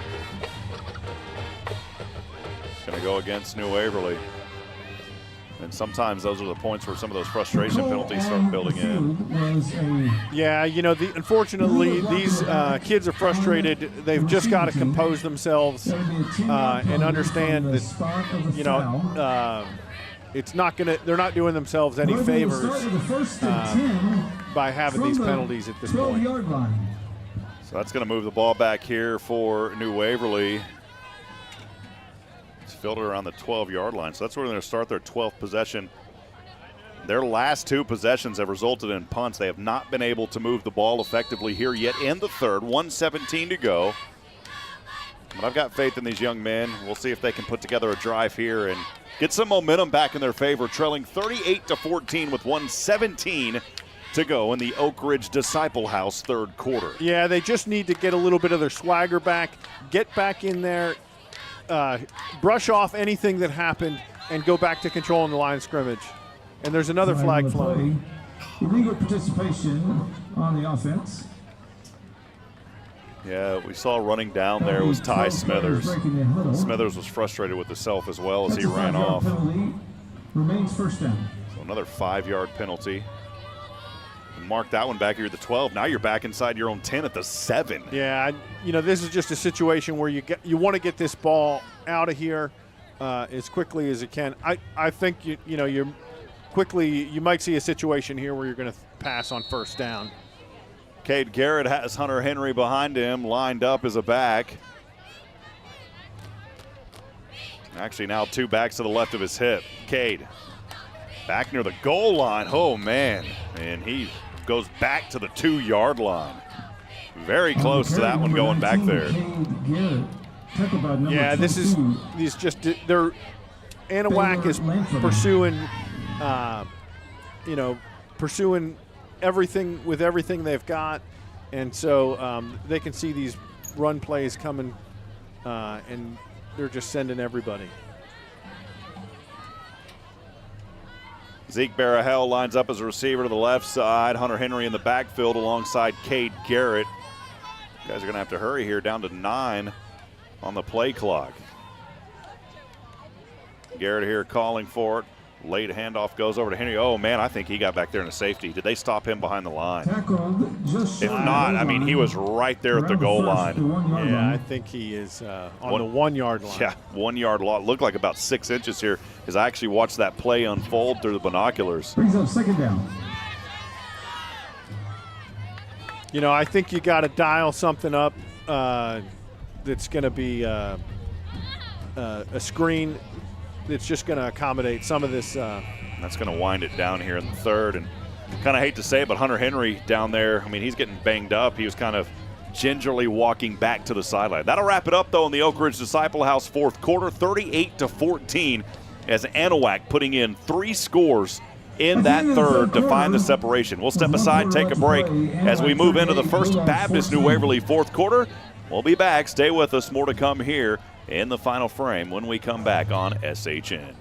S2: It's going to go against New Waverly. And sometimes those are the points where some of those frustration penalties start building in.
S3: Yeah, unfortunately, these kids are frustrated. They've just got to compose themselves and understand that, it's not going to, they're not doing themselves any favors by having these penalties at this point.
S2: So that's going to move the ball back here for New Waverly. It's fielded around the 12-yard line. So that's where they're going to start their 12th possession. Their last 2 possessions have resulted in punts. They have not been able to move the ball effectively here yet in the third. 1:17 to go. But I've got faith in these young men. We'll see if they can put together a drive here and get some momentum back in their favor, trailing 38-14 with 1:17 to go in the Oak Ridge Disciple House third quarter.
S3: Yeah, they just need to get a little bit of their swagger back, get back in there, brush off anything that happened, and go back to controlling the line of scrimmage. And there's another flag flying.
S13: Illegal participation on the offense.
S2: Yeah, we saw running down there was Ty Smithers. Smithers was frustrated with himself as well as he ran off.
S13: Remains first down.
S2: So another 5-yard penalty. Mark that one back here at the 12. Now you're back inside your own 10 at the 7.
S3: Yeah, this is just a situation where you want to get this ball out of here as quickly as you can. I think you might see a situation here where you're going to pass on first down.
S2: Cade Garrett has Hunter Henry behind him, lined up as a back. Actually now 2 backs to the left of his hip. Cade back near the goal line. Oh, man. And he goes back to the 2-yard line. Very close to that one going back there.
S3: Yeah, they're Anahuac is pursuing everything with everything they've got, and so they can see these run plays coming, and they're just sending everybody.
S2: Zeke Barahel lines up as a receiver to the left side. Hunter Henry in the backfield alongside Cade Garrett. You guys are going to have to hurry here, down to 9 on the play clock. Garrett here calling for it. Late handoff goes over to Henry. Oh, man, I think he got back there in a safety. Did they stop him behind the line? If not, I mean, he was right there at the goal line.
S3: Yeah, I think he is on the 1-yard line.
S2: Yeah, 1-yard line. Looked like about 6 inches here as I actually watched that play unfold through the binoculars.
S13: Brings up second down.
S3: I think you got to dial something up that's going to be a screen that's just going to accommodate some of this.
S2: That's going to wind it down here in the third. And kind of hate to say it, but Hunter Henry down there, I mean, he's getting banged up. He was kind of gingerly walking back to the sideline. That'll wrap it up, though, in the Oak Ridge Disciple House fourth quarter, 38-14, as Anahuac putting in 3 scores in that third to find the separation. We'll step aside, take a break as we move into the First Baptist New Waverly fourth quarter. We'll be back. Stay with us. More to come here in the final frame when we come back on SHN.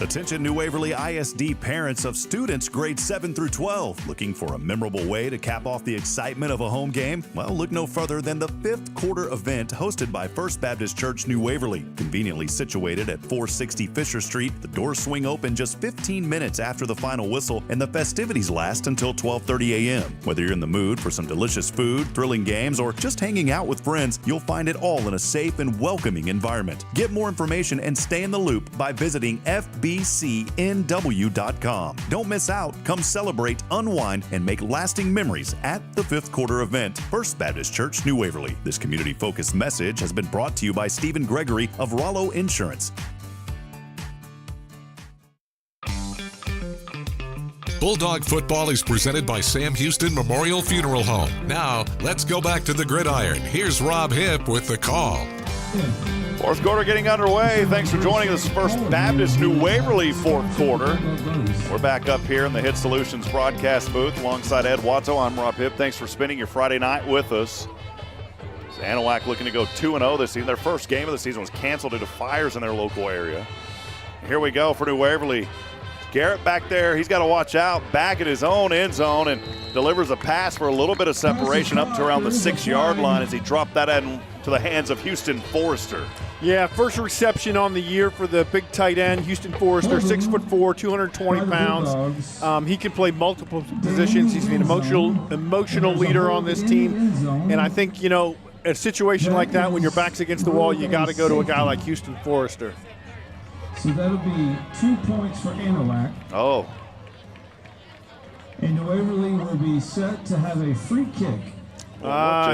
S7: Attention New Waverly ISD parents of students grades 7 through 12. Looking for a memorable way to cap off the excitement of a home game? Well, look no further than the 5th quarter event hosted by First Baptist Church New Waverly. Conveniently situated at 460 Fisher Street, the doors swing open just 15 minutes after the final whistle, and the festivities last until 12:30 a.m. Whether you're in the mood for some delicious food, thrilling games, or just hanging out with friends, you'll find it all in a safe and welcoming environment. Get more information and stay in the loop by visiting FBCNW.com. Don't miss out. Come celebrate, unwind, and make lasting memories at the 5th quarter event. First Baptist Church, New Waverly. This community-focused message has been brought to you by Stephen Gregory of Rollo Insurance.
S1: Bulldog football is presented by Sam Houston Memorial Funeral Home. Now, let's go back to the gridiron. Here's Rob Hipp with the call.
S2: Fourth quarter getting underway. Thanks for joining us. First Baptist New Waverly fourth quarter. We're back up here in the Hit Solutions broadcast booth alongside Ed Watto. I'm Rob Hipp. Thanks for spending your Friday night with us. Anahuac looking to go 2-0 this season. Their first game of the season was canceled due to fires in their local area. Here we go for New Waverly. Garrett back there, he's got to watch out, back at his own end zone, and delivers a pass for a little bit of separation up to around the 6-yard line as he dropped that into the hands of Houston Forrester.
S3: Yeah, first reception on the year for the big tight end, Houston Forrester, 6'4", 220 pounds. He can play multiple positions. He's an emotional leader on this team. And I think, a situation like that, when your back's against the wall, you got to go to a guy like Houston Forrester.
S13: So that'll be 2 points for Anahuac.
S2: Oh.
S13: And New Waverly will be set to have a free kick.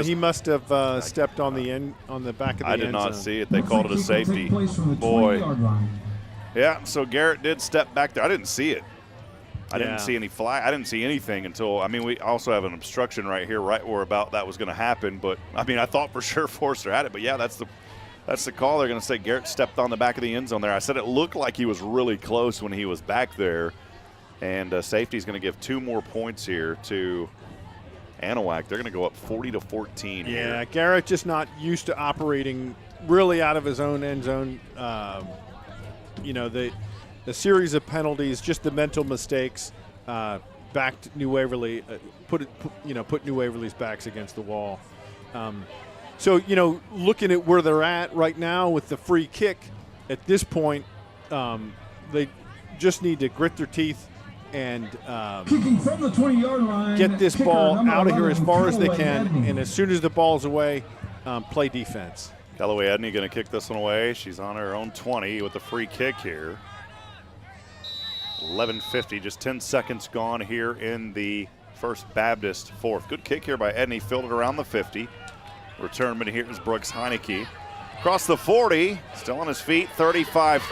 S3: He must have stepped on the end, on the back of the end zone.
S2: I did not see it. They called it a safety. Boy. Yeah, so Garrett did step back there. I didn't see it. I didn't see any flag. I didn't see anything until, we also have an obstruction right here, right where about that was going to happen. But, I thought for sure Forrester had it. But, yeah, that's that's the call. They're going to say Garrett stepped on the back of the end zone there. I said it looked like he was really close when he was back there. And safety's going to give 2 more points here to Anahuac. They're going to go up 40-14 here.
S3: Yeah, Garrett just not used to operating really out of his own end zone. You know, the series of penalties, just the mental mistakes, backed New Waverly, put New Waverly's backs against the wall. So, you know, looking at where they're at right now with the free kick, at this point, they just need to grit their teeth and
S13: kicking from the 20-yard line,
S3: get this ball out of here as far as they
S13: Callaway
S3: can,
S13: Edney.
S3: and as soon as the ball's away, play defense.
S2: Callaway Edney going to kick this one away. She's on her own 20 with the free kick here. 11:50, just 10 seconds gone here in the First Baptist fourth. Good kick here by Edney, fielded around the 50. Returnman here is Brooks Heineke. Across the 40, still on his feet, 35.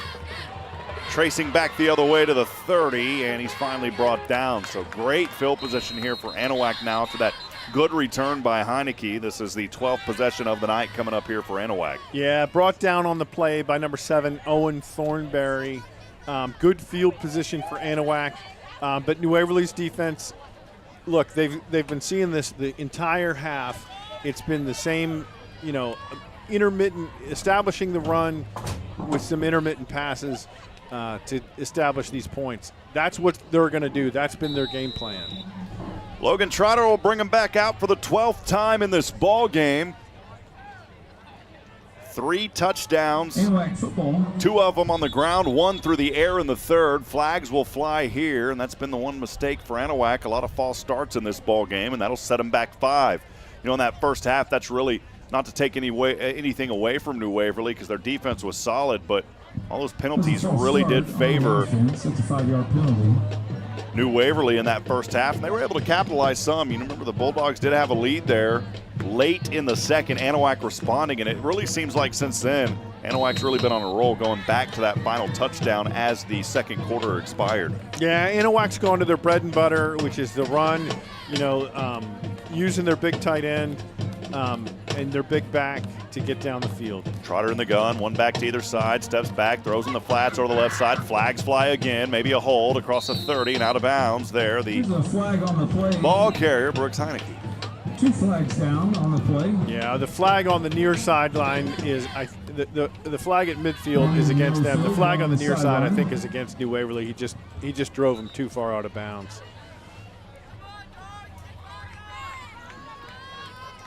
S2: Tracing back the other way to the 30, and he's finally brought down. So great field position here for Anahuac now after that good return by Heineke. This is the 12th possession of the night coming up here for Anahuac.
S3: Yeah, brought down on the play by number 7, Owen Thornberry. Good field position for Anahuac. But New Waverly's defense, look, they've been seeing this the entire half. It's been the same, you know, intermittent, establishing the run with some intermittent passes to establish these points. That's what they're going to do. That's been their game plan.
S2: Logan Trotter will bring him back out for the 12th time in this ball game. 3 touchdowns,
S13: Anahuac football.
S2: 2 of them on the ground, 1 through the air in the third. Flags will fly here, and that's been the one mistake for Anahuac. A lot of false starts in this ball game, and that'll set them back 5. You know, in that first half, that's really not to take anything away from New Waverly because their defense was solid, but all those penalties really did favor
S13: That's a 5-yard penalty.
S2: New Waverly in that first half, and they were able to capitalize some. You remember the Bulldogs did have a lead there late in the second, Anahuac responding, and it really seems like since then, Anahuac's really been on a roll going back to that final touchdown as the second quarter expired.
S3: Yeah, Anahuac's going to their bread and butter, which is the run, you know, using their big tight end and their big back to get down the field.
S2: Trotter in the gun, 1 back to either side, steps back, throws in the flats over the left side, flags fly again, maybe a hold across the 30 and out of bounds there. The
S13: There's a flag on the play.
S2: ball carrier, Brooks Heineke.
S13: 2 flags down on the play.
S3: Yeah, the flag on the near sideline is the flag at midfield is against them. The flag on the near side, I think, is against New Waverly. He just drove them too far out of bounds.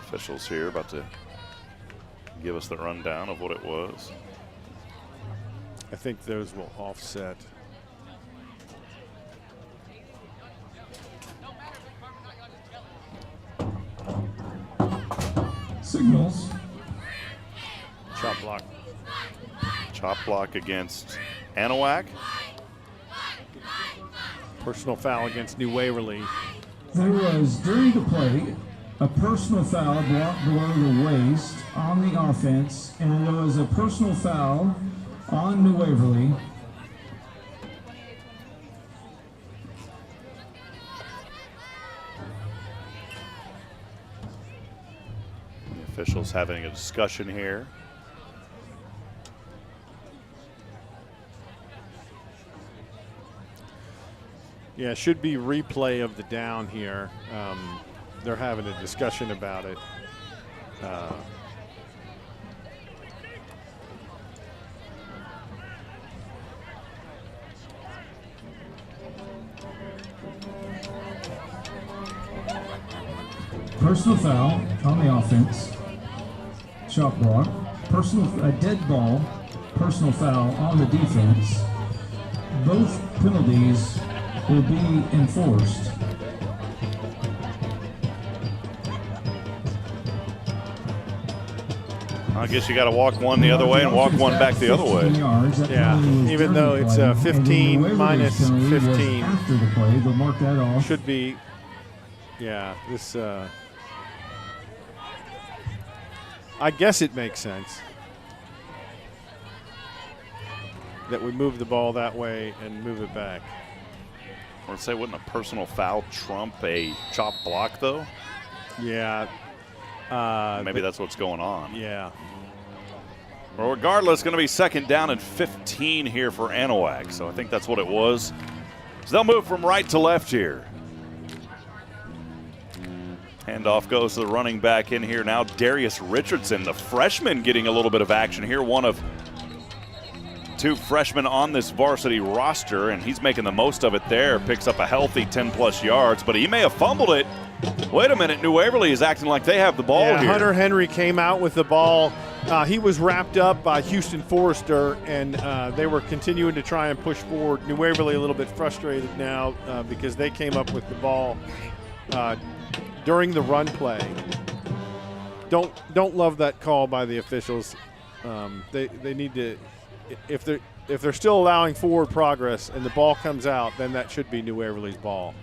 S2: Officials here about to give us the rundown of what it was.
S3: I think those will offset.
S13: Signals.
S3: Chop block.
S2: Chop block against Anahuac.
S3: Personal foul against New Waverly.
S13: There was, during the play, a personal foul brought below the waist on the offense, and there was a personal foul on New Waverly.
S2: The officials having a discussion here.
S3: Yeah, should be replay of the down here. They're having a discussion about it.
S13: Personal foul on the offense. Chop block. A dead ball. Personal foul on the defense. Both penalties will be enforced.
S2: I guess you got to walk one the other way and walk one back the other way.
S3: Yeah, even though it's 15 minus 15.
S13: After the play, they'll mark that off.
S3: Should be, yeah, this, I guess it makes sense that we move the ball that way and move it back.
S2: I would say, wouldn't a personal foul trump a chop block, though?
S3: Yeah.
S2: Maybe that's what's going on.
S3: Yeah.
S2: Well, regardless, going to be second down and 15 here for Anahuac. So I think that's what it was. So they'll move from right to left here. Handoff goes to the running back in here now. Darius Richardson, the freshman, getting a little bit of action here. One of 2 freshmen on this varsity roster, and he's making the most of it there. Picks up a healthy 10-plus yards, but he may have fumbled it. Wait a minute, New Waverly is acting like they have the ball here.
S3: Hunter Henry came out with the ball. He was wrapped up by Houston Forrester, and they were continuing to try and push forward. New Waverly a little bit frustrated now because they came up with the ball during the run play. Don't love that call by the officials. They need to, if they're still allowing forward progress and the ball comes out, then that should be New Waverly's ball.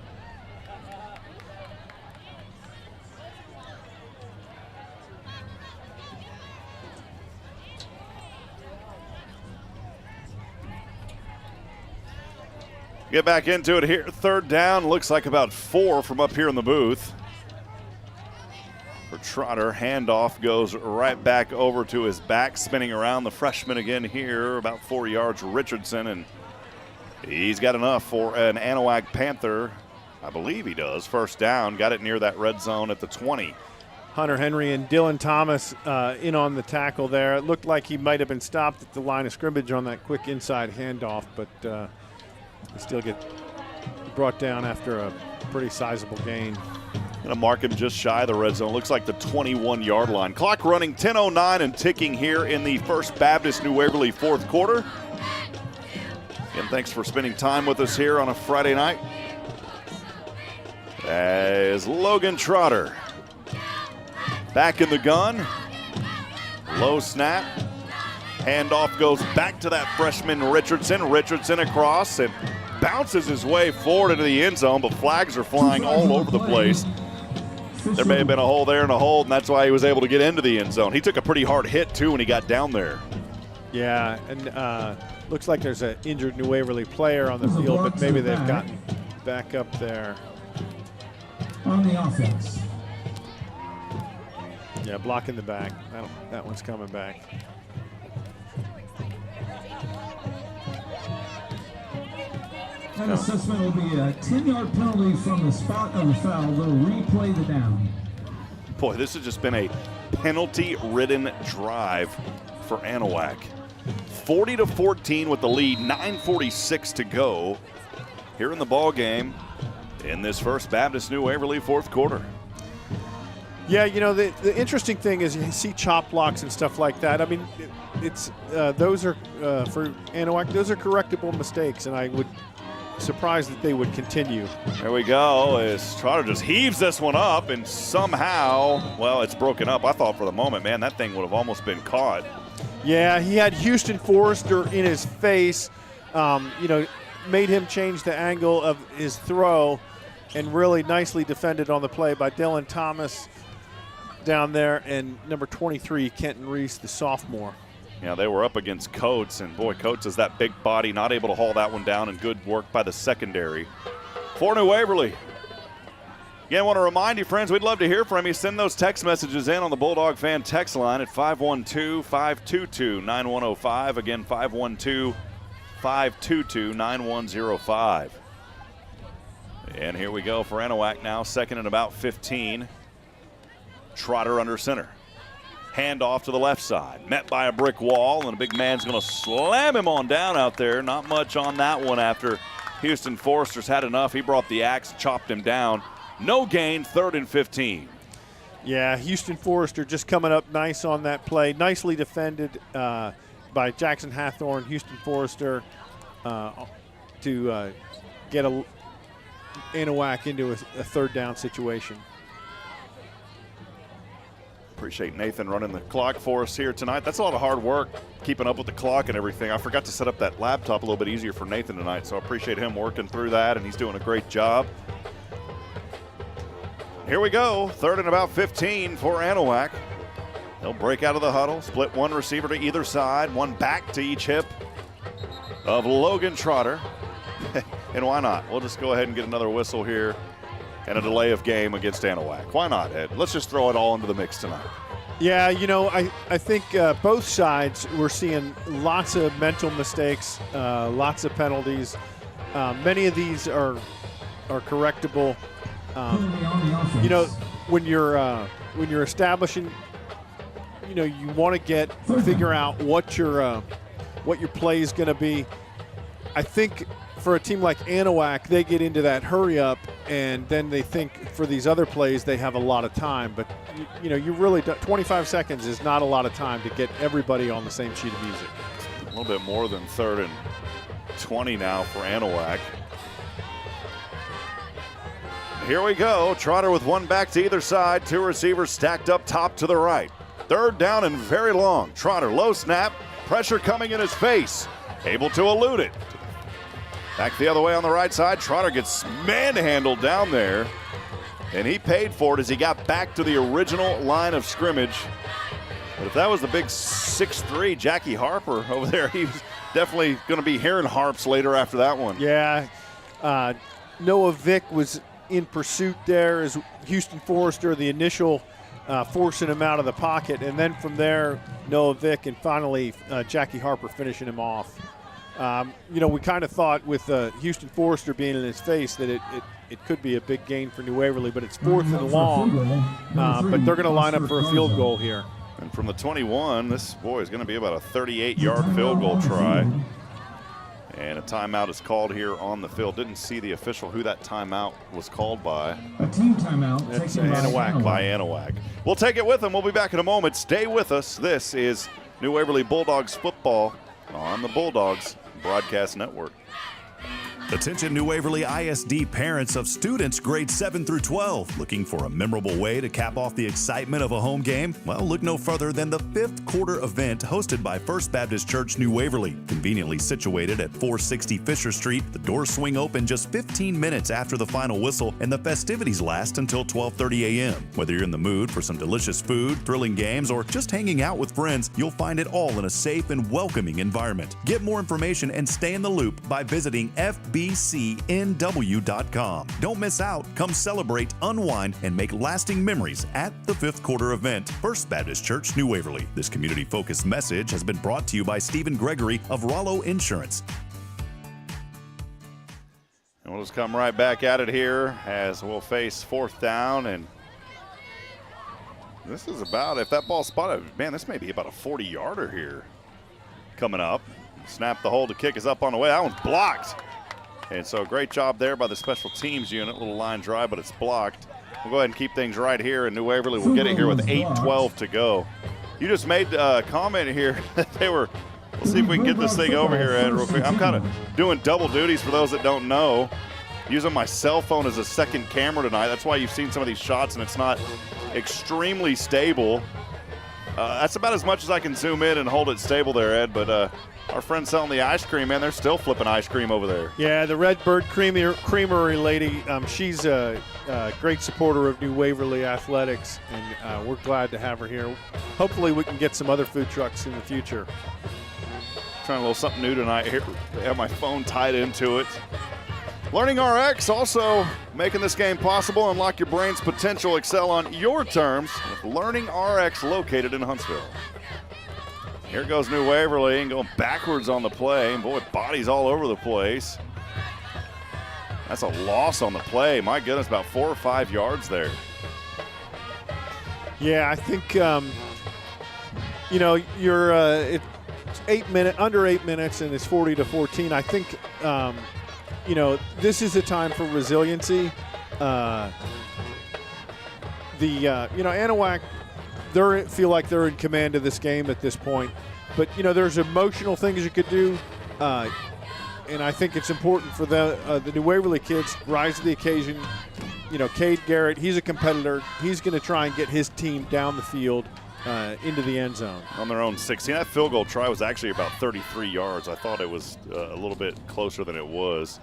S2: Get back into it here. Third down. Looks like about 4 from up here in the booth. For Trotter, handoff goes right back over to his back, spinning around the freshman again here, about 4 yards, Richardson, and he's got enough for an Anahuac Panther. I believe he does. First down, got it near that red zone at the 20.
S3: Hunter Henry and Dylan Thomas in on the tackle there. It looked like he might have been stopped at the line of scrimmage on that quick inside handoff, but they still get brought down after a pretty sizable gain.
S2: Going to mark him just shy of the red zone. Looks like the 21-yard line. Clock running, 10:09 and ticking here in the First Baptist New Waverly fourth quarter. Again, thanks for spending time with us here on a Friday night. As Logan Trotter back in the gun. Low snap. Handoff goes back to that freshman Richardson. Richardson across and bounces his way forward into the end zone, but flags are flying all over the place. There may have been a hole there and a hold, and that's why he was able to get into the end zone. He took a pretty hard hit, too, when he got down there.
S3: Yeah, and looks like there's an injured New Waverly player on the field, but maybe they've gotten back up there.
S13: On the offense.
S3: Yeah, blocking the back. That one's coming back.
S13: That assessment will be a 10-yard penalty from the spot of the foul. They'll replay the down.
S2: Boy, this has just been a penalty-ridden drive for Anahuac. 40-14 with the lead, 9:46 to go here in the ball game in this First Baptist New Waverly fourth quarter.
S3: Yeah, you know, the interesting thing is you see chop blocks and stuff like that. I mean, it's those are, for Anahuac, those are correctable mistakes, and I would surprised that they would continue.
S2: There we go, as Trotter just heaves this one up, and somehow, well, it's broken up. I thought for the moment, man, that thing would have almost been caught.
S3: Yeah, he had Houston Forrester in his face, made him change the angle of his throw, and really nicely defended on the play by Dylan Thomas down there, and number 23, Kenton Reese, the sophomore.
S2: Yeah, they were up against Coates, and boy, Coates is that big body, not able to haul that one down, and good work by the secondary. For New Waverly. Again, I want to remind you, friends, we'd love to hear from you. Send those text messages in on the Bulldog Fan text line at 512-522-9105. Again, 512-522-9105. And here we go for Anahuac now, second and about 15. Trotter under center. Hand off to the left side. Met by a brick wall, and a big man's going to slam him on down out there. Not much on that one after Houston Forrester's had enough. He brought the axe, chopped him down. No gain, 3rd and 15.
S3: Yeah, Houston Forrester just coming up nice on that play. Nicely defended by Jackson Hathorn, Houston Forrester, to get Anahuac into a third down situation.
S2: Appreciate Nathan running the clock for us here tonight. That's a lot of hard work, keeping up with the clock and everything. I forgot to set up that laptop a little bit easier for Nathan tonight, so I appreciate him working through that, and he's doing a great job. Here we go, 3rd and about 15 for Anahuac. They'll break out of the huddle, split one receiver to either side, one back to each hip of Logan Trotter. And why not? We'll just go ahead and get another whistle here and a delay of game against Anahuac. Why not, Ed? Let's just throw it all into the mix tonight.
S3: Yeah, I think both sides we're seeing lots of mental mistakes, lots of penalties. Many of these are correctable. When you're establishing, you want to figure out what your play is going to be. I think for a team like Anahuac, they get into that hurry up, and then they think for these other plays they have a lot of time. But you really 25 seconds is not a lot of time to get everybody on the same sheet of music.
S2: A little bit more than 3rd and 20 now for Anahuac. Here we go. Trotter with one back to either side. 2 receivers stacked up top to the right. 3rd down and very long. Trotter, low snap. Pressure coming in his face. Able to elude it. Back the other way on the right side. Trotter gets manhandled down there. And he paid for it as he got back to the original line of scrimmage. But if that was the big 6'3" Jackie Harper over there, he was definitely going to be hearing harps later after that one.
S3: Yeah. Noah Vick was in pursuit there as Houston Forrester, the initial forcing him out of the pocket. And then from there, Noah Vick and finally Jackie Harper finishing him off. We kind of thought with Houston Forrester being in his face that it could be a big gain for New Waverly, but it's 4th and long. But they're going to line up for a field goal here.
S2: And from the 21, this is going to be about a 38-yard field goal try. And a timeout is called here on the field. Didn't see the official who that timeout was called by.
S13: A team timeout.
S3: That's Anahuac.
S2: By Anahuac. We'll take it with them. We'll be back in a moment. Stay with us. This is New Waverly Bulldogs football on the Bulldogs Broadcast Network.
S7: Attention New Waverly ISD parents of students grades 7 through 12. Looking for a memorable way to cap off the excitement of a home game? Well, look no further than the 5th quarter event hosted by First Baptist Church New Waverly. Conveniently situated at 460 Fisher Street, the doors swing open just 15 minutes after the final whistle and the festivities last until 12:30 a.m. Whether you're in the mood for some delicious food, thrilling games, or just hanging out with friends, you'll find it all in a safe and welcoming environment. Get more information and stay in the loop by visiting FBCNW.com. Don't miss out. Come celebrate, unwind, and make lasting memories at the 5th quarter event. First Baptist Church, New Waverly. This community-focused message has been brought to you by Stephen Gregory of Rollo Insurance.
S2: And we'll just come right back at it here as we'll face 4th down. And this is about, if that ball's spotted, man, this may be about a 40-yarder here coming up. Snap the hold to kick is up on the way. That one's blocked. And so great job there by the special teams unit. Little line drive, but it's blocked. We'll go ahead and keep things right here in New Waverly. We'll get it here with 8:12 to go. You just made a comment here that they were, let's see if we can get this thing over here, Ed, real quick. I'm kind of doing double duties for those that don't know. Using my cell phone as a second camera tonight. That's why you've seen some of these shots and it's not extremely stable. That's about as much as I can zoom in and hold it stable there, Ed, but our friends selling the ice cream, man, they're still flipping ice cream over there.
S3: Yeah, the Redbird Creamery lady, she's a great supporter of New Waverly Athletics, and we're glad to have her here. Hopefully we can get some other food trucks in the future.
S2: Trying a little something new tonight here. I have my phone tied into it. LearningRX also making this game possible. Unlock your brain's potential. Excel on your terms with LearningRX located in Huntsville. Here goes New Waverly and going backwards on the play. And boy, bodies all over the place. That's a loss on the play. My goodness, about 4 or 5 yards there.
S3: Yeah, I think, you're it's 8 minutes, under 8 minutes, and it's 40-14. I think, this is a time for resiliency. Anahuac, they feel like they're in command of this game at this point. But, there's emotional things you could do. And I think it's important for the New Waverly kids to rise to the occasion. Cade Garrett, he's a competitor. He's going to try and get his team down the field into the end zone.
S2: On their own 16. That field goal try was actually about 33 yards. I thought it was a little bit closer than it was.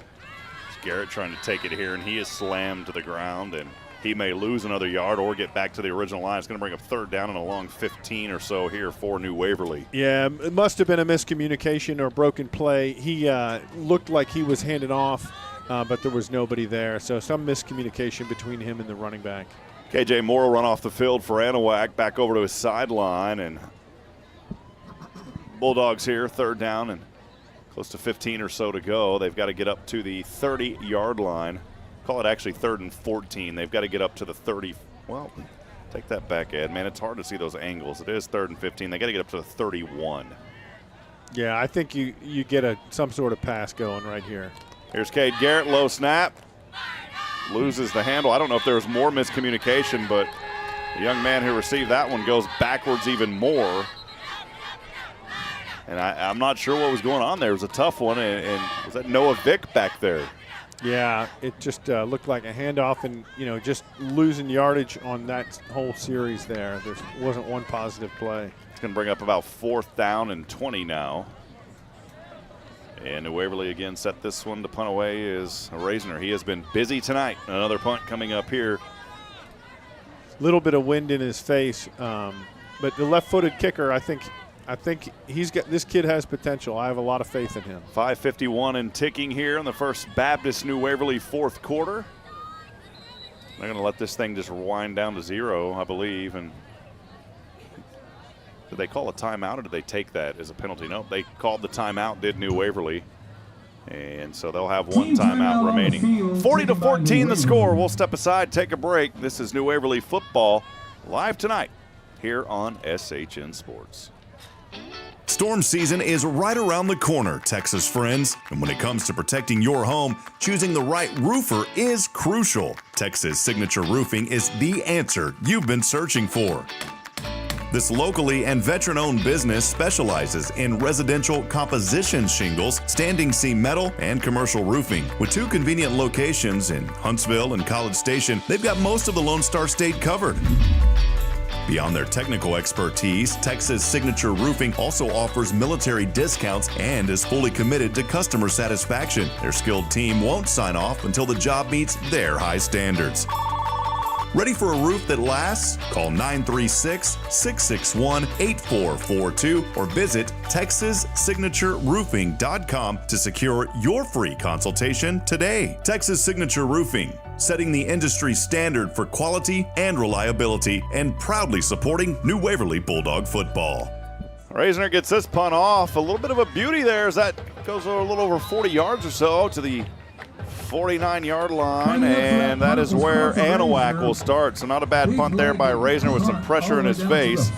S2: It's Garrett trying to take it here, and he is slammed to the ground, and he may lose another yard or get back to the original line. It's going to bring up 3rd down and a long 15 or so here for New Waverly.
S3: Yeah, it must have been a miscommunication or broken play. He looked like he was handed off, but there was nobody there. So some miscommunication between him and the running back.
S2: KJ Moore will run off the field for Anahuac, back over to his sideline, and Bulldogs here, 3rd down and close to 15 or so to go. They've got to get up to the 30-yard line. Call it actually 3rd and 14. They've got to get up to the 30. Well, take that back, Ed. Man, it's hard to see those angles. It is 3rd and 15. They got to get up to the 31.
S3: Yeah, I think you get some sort of pass going right here.
S2: Here's Cade Garrett, low snap. Loses the handle. I don't know if there was more miscommunication, but the young man who received that one goes backwards even more. And I'm not sure what was going on there. It was a tough one, and was that Noah Vick back there?
S3: Yeah, it just looked like a handoff, and, just losing yardage on that whole series there. There wasn't one positive play.
S2: It's going to bring up about 4th down and 20 now. And Waverly again set this one. The punt away is Raisner. He has been busy tonight. Another punt coming up here.
S3: Little bit of wind in his face, but the left-footed kicker, I think this kid has potential. I have a lot of faith in him.
S2: 5:51 and ticking here in the First Baptist New Waverly 4th quarter. They're going to let this thing just wind down to 0, I believe. And did they call a timeout, or did they take that as a penalty? No, they called the timeout, did New Waverly. And so they'll have one timeout remaining. 40-14 the score. We'll step aside, take a break. This is New Waverly football live tonight here on SHN Sports.
S7: Storm season is right around the corner, Texas friends. And when it comes to protecting your home, choosing the right roofer is crucial. Texas Signature Roofing is the answer you've been searching for. This locally and veteran-owned business specializes in residential composition shingles, standing seam metal, and commercial roofing. With 2 convenient locations in Huntsville and College Station, they've got most of the Lone Star State covered. Beyond their technical expertise, Texas Signature Roofing also offers military discounts and is fully committed to customer satisfaction. Their skilled team won't sign off until the job meets their high standards. Ready for a roof that lasts? Call 936-661-8442 or visit TexasSignatureRoofing.com to secure your free consultation today. Texas Signature Roofing, setting the industry standard for quality and reliability and proudly supporting New Waverly Bulldog football.
S2: Raisner gets this punt off. A little bit of a beauty there as that goes a little over 40 yards or so to the 49-yard line, and that is where Anahuac will start. So not a bad punt there by Raisner with some pressure in his face.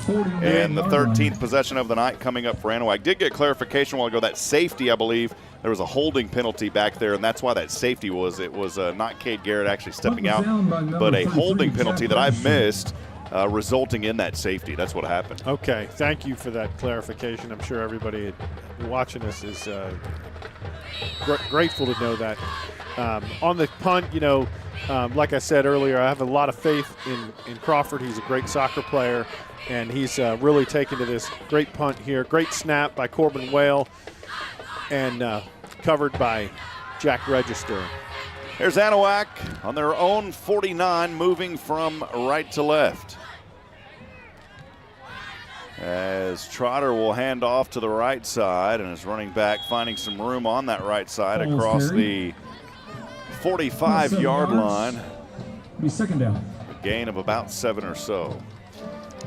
S2: And the 13th possession of the night coming up for Anahuac. Did get clarification a while ago. That safety, I believe, there was a holding penalty back there, and that's why that safety was. It was not Cade Garrett actually stepping out, but a holding penalty that I missed, resulting in that safety. That's what happened.
S3: Okay, thank you for that clarification. I'm sure everybody watching us is grateful to know that. On the punt, like I said earlier, I have a lot of faith in Crawford. He's a great soccer player, and he's really taken to this great punt here. Great snap by Corbin Whale, and covered by Jack Register.
S2: Here's Anahuac on their own 49, moving from right to left. As Trotter will hand off to the right side, and is running back finding some room on that right side across the 45-yard line.
S13: Be 2nd down.
S2: A gain of about 7 or so.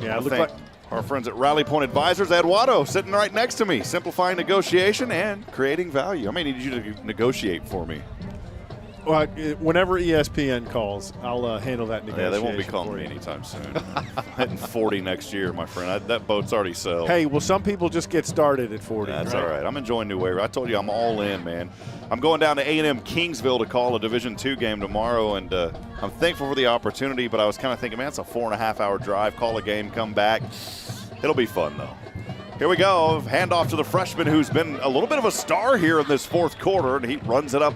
S3: Yeah,
S2: it looks like our friends at Rally Point Advisors, Ed Watto, sitting right next to me, simplifying negotiation and creating value. I may need you to negotiate for me.
S3: Well, whenever ESPN calls, I'll handle that negotiation.
S2: Yeah, they won't be calling me anytime soon. I'm hitting 40 next year, my friend. That boat's already sailed.
S3: Hey, well, some people just get started at 40.
S2: That's
S3: right?
S2: All right. I'm enjoying New Waverly. I told you I'm all in, man. I'm going down to A&M Kingsville to call a Division II game tomorrow, and I'm thankful for the opportunity, but I was kind of thinking, man, it's a 4.5-hour drive. Call a game, come back. It'll be fun, though. Here we go. Handoff to the freshman who's been a little bit of a star here in this 4th quarter, and he runs it up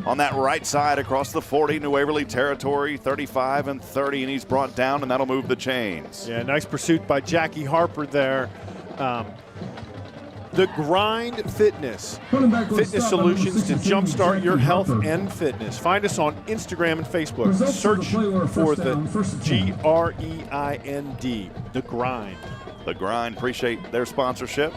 S2: on that right side across the 40, New Waverly territory, 35 and 30, and he's brought down, and that'll move the chains.
S3: Yeah, nice pursuit by Jackie Harper there. The Greind Fitness solutions to jumpstart your health and fitness. Find us on Instagram and Facebook. Search for the Greind, the Greind.
S2: The Greind, appreciate their sponsorship.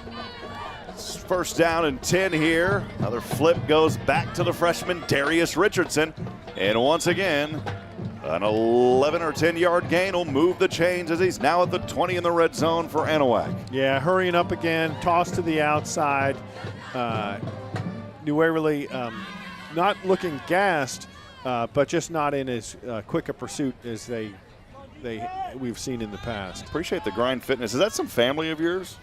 S2: First down and 10 here. Another flip goes back to the freshman, Darius Richardson. And once again, An 11 or 10-yard gain will move the chains as he's now at the 20 in the red zone for Anahuac.
S3: Yeah, hurrying up again, toss to the outside. New Waverly not looking gassed, but just not in as quick a pursuit as we've seen in the past.
S2: Appreciate the Greind fitness. Is that some family of yours?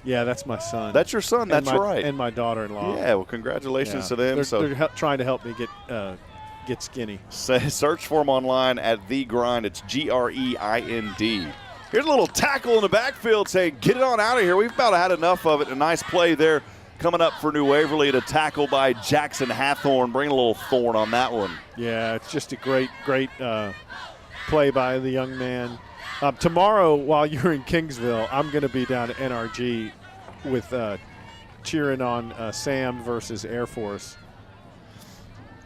S3: Yeah, that's my son.
S2: That's your son. That's right.
S3: And my daughter-in-law.
S2: Yeah, well, congratulations to them.
S3: They're trying to help me get skinny.
S2: Search for them online at The Greind. It's Greind. Here's a little tackle in the backfield saying, get it on out of here. We've about had enough of it. A nice play there coming up for New Waverly, to tackle by Jackson Hathorn. Bring a little thorn on that one.
S3: Yeah, it's just a great play by the young man. Tomorrow, while you're in Kingsville, I'm going to be down at NRG with cheering on Sam versus Air Force.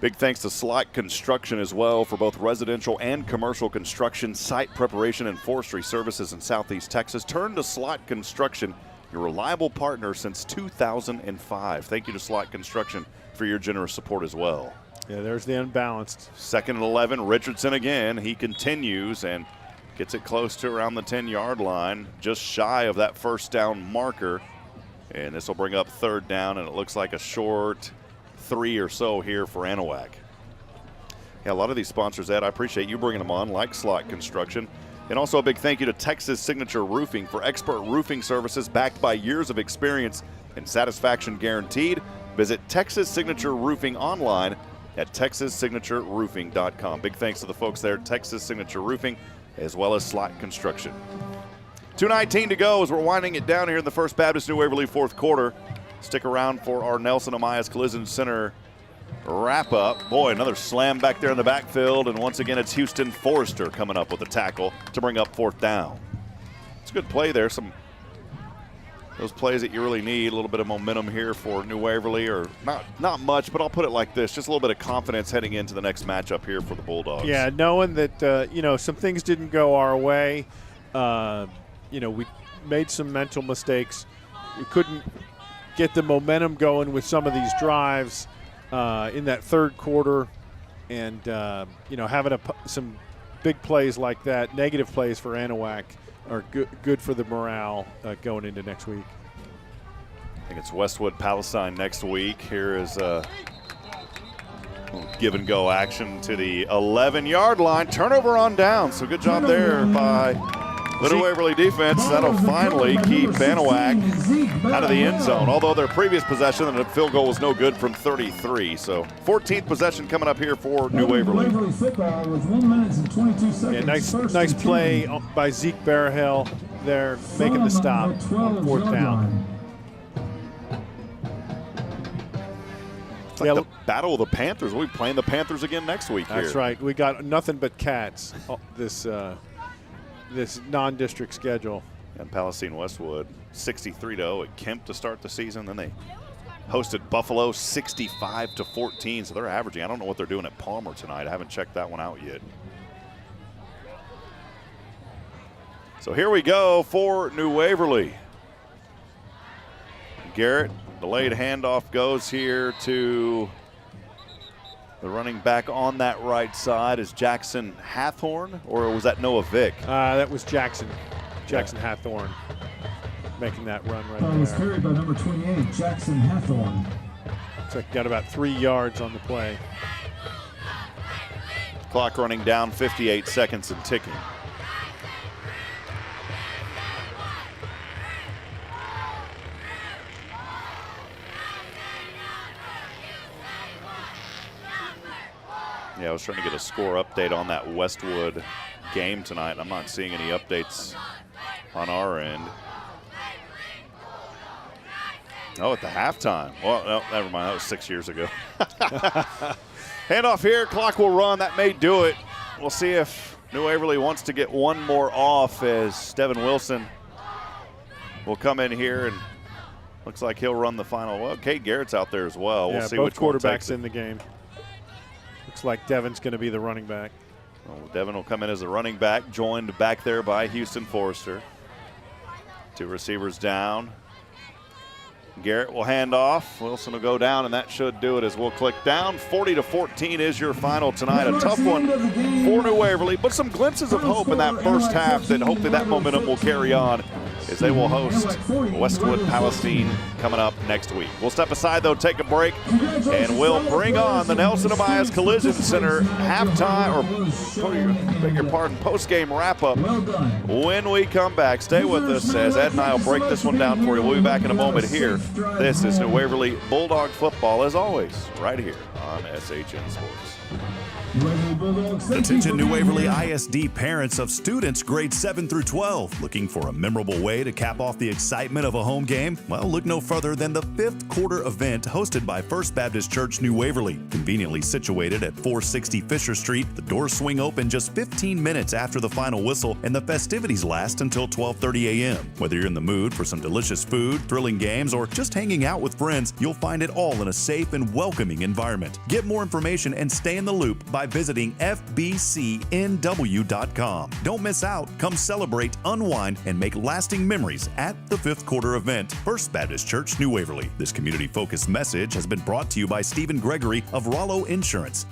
S2: Big thanks to Slot Construction as well for both residential and commercial construction, site preparation, and forestry services in Southeast Texas. Turn to Slot Construction, your reliable partner since 2005. Thank you to Slot Construction for your generous support as well.
S3: Yeah, there's the unbalanced.
S2: 2nd and 11, Richardson again. He continues and gets it close to around the 10-yard line, just shy of that first down marker. And this will bring up 3rd down, and it looks like a short 3 or so here for Anahuac. Yeah, a lot of these sponsors, Ed, I appreciate you bringing them on, like Slot Construction. And also a big thank you to Texas Signature Roofing for expert roofing services backed by years of experience and satisfaction guaranteed. Visit Texas Signature Roofing online at texassignatureroofing.com. Big thanks to the folks there at Texas Signature Roofing as well as Slot Construction. 2:19 to go as we're winding it down here in the First Baptist New Waverly 4th quarter. Stick around for our Nelson Amaya's Collision Center wrap-up. Boy, another slam back there in the backfield, and once again it's Houston Forrester coming up with a tackle to bring up 4th down. It's a good play there. Some those plays that you really need, a little bit of momentum here for New Waverly, or not much, but I'll put it like this, just a little bit of confidence heading into the next matchup here for the Bulldogs.
S3: Yeah, knowing that, some things didn't go our way. We made some mental mistakes. We couldn't get the momentum going with some of these drives in that 3rd quarter, and having some big plays like that, negative plays for Anahuac, are good for the morale going into next week.
S2: I think it's Westwood Palestine next week. Here is give and go action to the 11-yard line. Turnover on down, so good job there by Little Waverly defense. That'll finally keep Anahuac out of the end zone, although their previous possession, the field goal was no good from 33. So 14th possession coming up here for New Waverly.
S13: Football with 1 minute and 22 seconds.
S3: Yeah, nice play by Zeke Barahel there, making the stop on 4th down.
S2: It's like the Battle of the Panthers. We'll be playing the Panthers again next week here.
S3: That's right. We got nothing but cats this non-district schedule.
S2: And Palestine Westwood 63-0 at Kemp to start the season. Then they hosted Buffalo 65-14. So they're averaging. I don't know what they're doing at Palmer tonight. I haven't checked that one out yet. So here we go for New Waverly. Garrett, delayed handoff goes here to the running back on that right side. Is Jackson Hathorn, or was that Noah Vick?
S3: That was Jackson Hathorn making that run right there.
S13: It was carried by number 28, Jackson Hathorn.
S3: Looks like got about 3 yards on the play.
S2: Clock running down, 58 seconds and ticking. Yeah, I was trying to get a score update on that Westwood game tonight. I'm not seeing any updates on our end. Oh, at the halftime. Well, no, never mind. That was 6 years ago. Handoff here. Clock will run. That may do it. We'll see if New Waverly wants to get one more off, as Devin Wilson will come in here, and looks like he'll run the final. Well, Kate Garrett's out there as well. We'll see
S3: both
S2: which one
S3: quarterbacks in the game. Looks like Devin's going to be the running back.
S2: Well, Devin will come in as the running back, joined back there by Houston Forrester. 2 receivers down. Garrett will hand off. Wilson will go down, and that should do it as we'll click down. 40-14 is your final tonight. A tough one for New Waverly, but some glimpses of hope in that first half that hopefully that momentum will carry on as they will host Westwood Palestine coming up next week. We'll step aside, though, take a break, and we'll bring on the Nelson Amaya's Collision Center halftime, or beg your pardon, post-game wrap-up when we come back. Stay with us as Ed and I will break this one down for you. We'll be back in a moment here. This is New Waverly Bulldog football, as always, right here on SHN Sports.
S7: Attention New Waverly ISD parents of students grades 7 through 12. Looking for a memorable way to cap off the excitement of a home game? Well, look no further than the 5th quarter event hosted by First Baptist Church New Waverly. Conveniently situated at 460 Fisher Street, the doors swing open just 15 minutes after the final whistle, and the festivities last until 12:30 a.m. Whether you're in the mood for some delicious food, thrilling games, or just hanging out with friends, you'll find it all in a safe and welcoming environment. Get more information and stay in the loop by visiting fbcnw.com. Don't miss out. Come celebrate, unwind, and make lasting memories at the 5th quarter event, First Baptist Church, New Waverly. This community-focused message has been brought to you by Stephen Gregory of Rollo Insurance.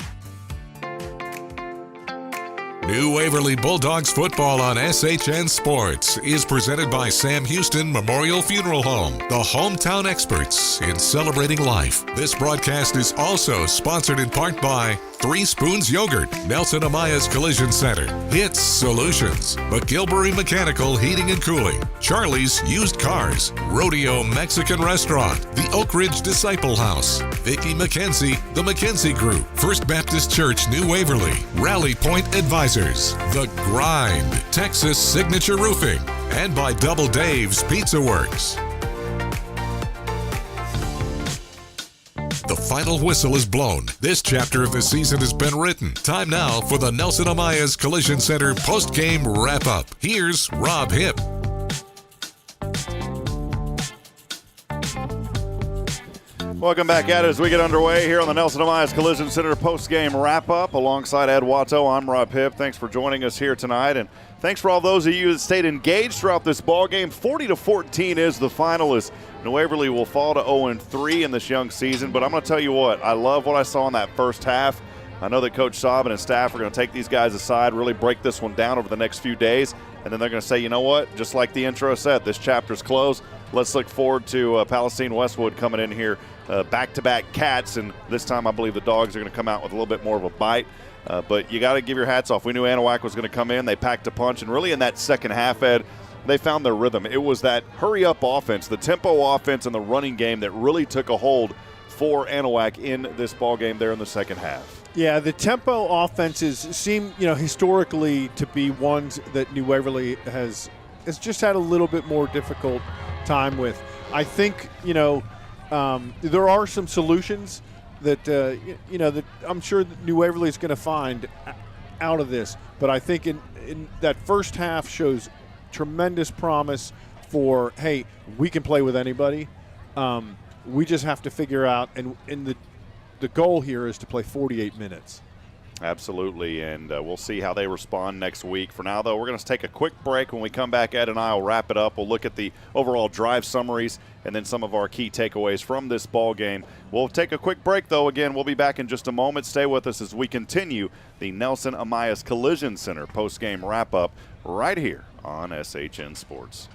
S1: New Waverly Bulldogs football on SHN Sports is presented by Sam Houston Memorial Funeral Home, the hometown experts in celebrating life. This broadcast is also sponsored in part by 3 Spoons Yogurt, Nelson Amaya's Collision Center, HITTSS Solutions, McGilberry Mechanical Heating and Cooling, Charlie's Used Cars, Rodeo Mexican Restaurant, the Oak Ridge Disciple House, Vicki McKenzie, the McKenzie Group, First Baptist Church New Waverly, Rally Point Advisors, the Greind, Texas Signature Roofing, and by DoubleDave's Pizzaworks. The final whistle is blown. This chapter of the season has been written. Time now for the Nelson Amaya's Collision Center post-game wrap-up. Here's Rob Hipp.
S2: Welcome back at it as we get underway here on the Nelson Amaya's Collision Center post-game wrap-up. Alongside Ed Watto, I'm Rob Hipp. Thanks for joining us here tonight, and thanks for all those of you that stayed engaged throughout this ball game. 40-14 is the final as New Waverly will fall to 0-3 in this young season, but I'm going to tell you what, I love what I saw in that first half. I know that Coach Saab and staff are going to take these guys aside, really break this one down over the next few days, and then they're going to say, you know what, just like the intro said, this chapter's closed. Let's look forward to Palestine Westwood coming in here, back-to-back Cats, and this time I believe the Dogs are going to come out with a little bit more of a bite. But you got to give your hats off. We knew Anahuac was going to come in. They packed a punch, and really in that second half, Ed, they found their rhythm. It was that hurry-up offense, the tempo offense, and the running game that really took a hold for Anahuac in this ball game there in the second half.
S3: Yeah, the tempo offenses seem, historically to be ones that New Waverly has just had a little bit more difficult time with. I think, there are some solutions that, that I'm sure that New Waverly is going to find out of this. But I think in that first half shows tremendous promise for, hey, we can play with anybody. We just have to figure out, and the goal here is to play 48 minutes.
S2: Absolutely, and we'll see how they respond next week. For now, though, we're going to take a quick break. When we come back, Ed and I will wrap it up. We'll look at the overall drive summaries and then some of our key takeaways from this ball game. We'll take a quick break, though. Again, we'll be back in just a moment. Stay with us as we continue the Nelson Amaya's Collision Center post-game wrap-up right here on SHN Sports.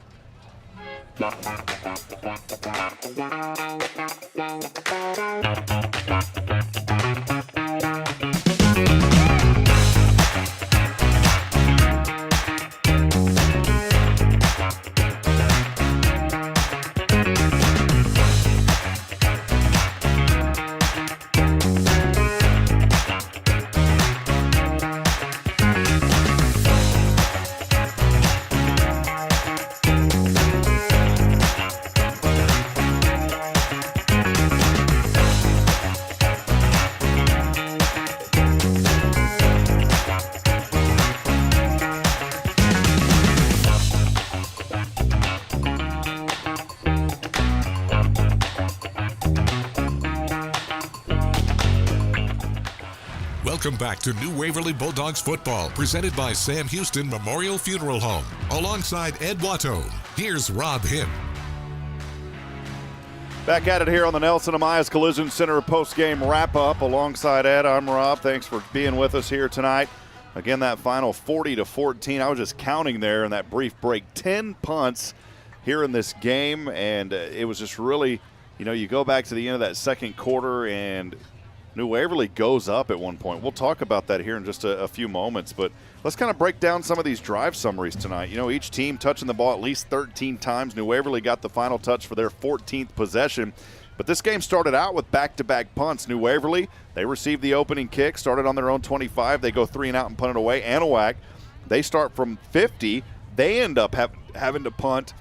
S1: Welcome back to New Waverly Bulldogs football, presented by Sam Houston Memorial Funeral Home. Alongside Ed Watto, here's Rob Hipp.
S2: Back at it here on the Nelson Amaya's Collision Center post-game wrap-up. Alongside Ed, I'm Rob. Thanks for being with us here tonight. Again, that final 40-14. I was just counting there in that brief break. 10 punts here in this game, and it was just really, you go back to the end of that second quarter, and New Waverly goes up at one point. We'll talk about that here in just a few moments, but let's kind of break down some of these drive summaries tonight. Each team touching the ball at least 13 times. New Waverly got the final touch for their 14th possession, but this game started out with back-to-back punts. New Waverly, they received the opening kick, started on their own 25. They go 3 and out and punt it away. Anahuac, they start from 50. They end up having to punt,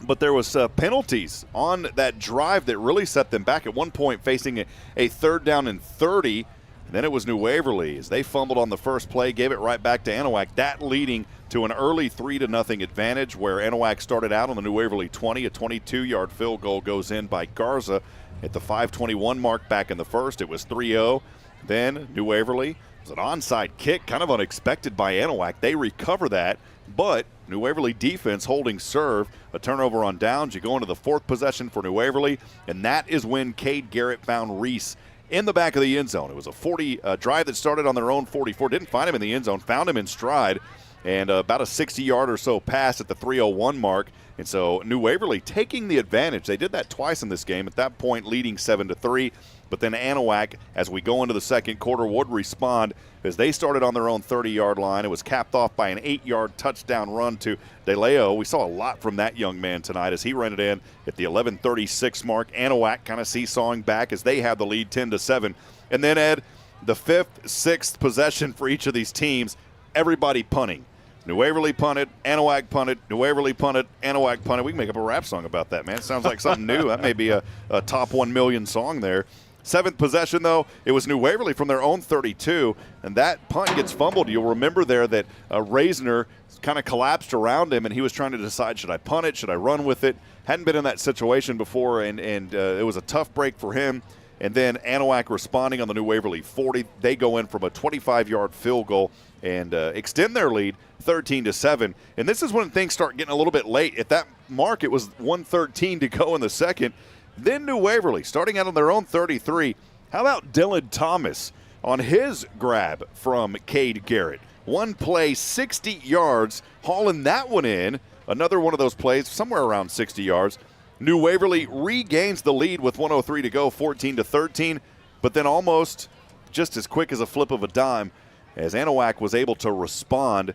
S2: but there was penalties on that drive that really set them back. At one point, facing a 3rd down and 30. Then it was New Waverly as they fumbled on the first play, gave it right back to Anahuac. That leading to an early 3-0 advantage where Anahuac started out on the New Waverly 20. A 22-yard field goal goes in by Garza at the 5:21 mark back in the first. It was 3-0. Then New Waverly, it was an onside kick, kind of unexpected by Anahuac. They recover that, but New Waverly defense holding serve, a turnover on downs. You go into the 4th possession for New Waverly, and that is when Cade Garrett found Reese in the back of the end zone. It was a 40 drive that started on their own 44. Didn't find him in the end zone, found him in stride, and about a 60-yard or so pass at the 3:01 mark. And so New Waverly taking the advantage. They did that twice in this game, at that point leading 7-3. But then Anahuac, as we go into the second quarter, would respond as they started on their own 30-yard line. It was capped off by an 8-yard touchdown run to De Leo. We saw a lot from that young man tonight as he ran it in at the 11:36 mark. Anahuac kind of seesawing back as they have the lead 10-7. And then, Ed, the 5th, 6th possession for each of these teams, everybody punting. New Waverly punted, Anahuac punted, New Waverly punted, Anahuac punted. We can make up a rap song about that, man. It sounds like something new. That may be a top 1 million song there. 7th possession, though, it was New Waverly from their own 32, and that punt gets fumbled. You'll remember there that Reisner kind of collapsed around him, and he was trying to decide, should I punt it, should I run with it? Hadn't been in that situation before, and it was a tough break for him. And then Anahuac responding on the New Waverly 40. They go in from a 25-yard field goal and extend their lead 13-7. And this is when things start getting a little bit late. At that mark, it was 1:13 to go in the second. Then New Waverly, starting out on their own 33. How about Dylan Thomas on his grab from Cade Garrett? One play, 60 yards, hauling that one in. Another one of those plays, somewhere around 60 yards. New Waverly regains the lead with 1:03 to go, 14-13. But then almost just as quick as a flip of a dime, as Anahuac was able to respond.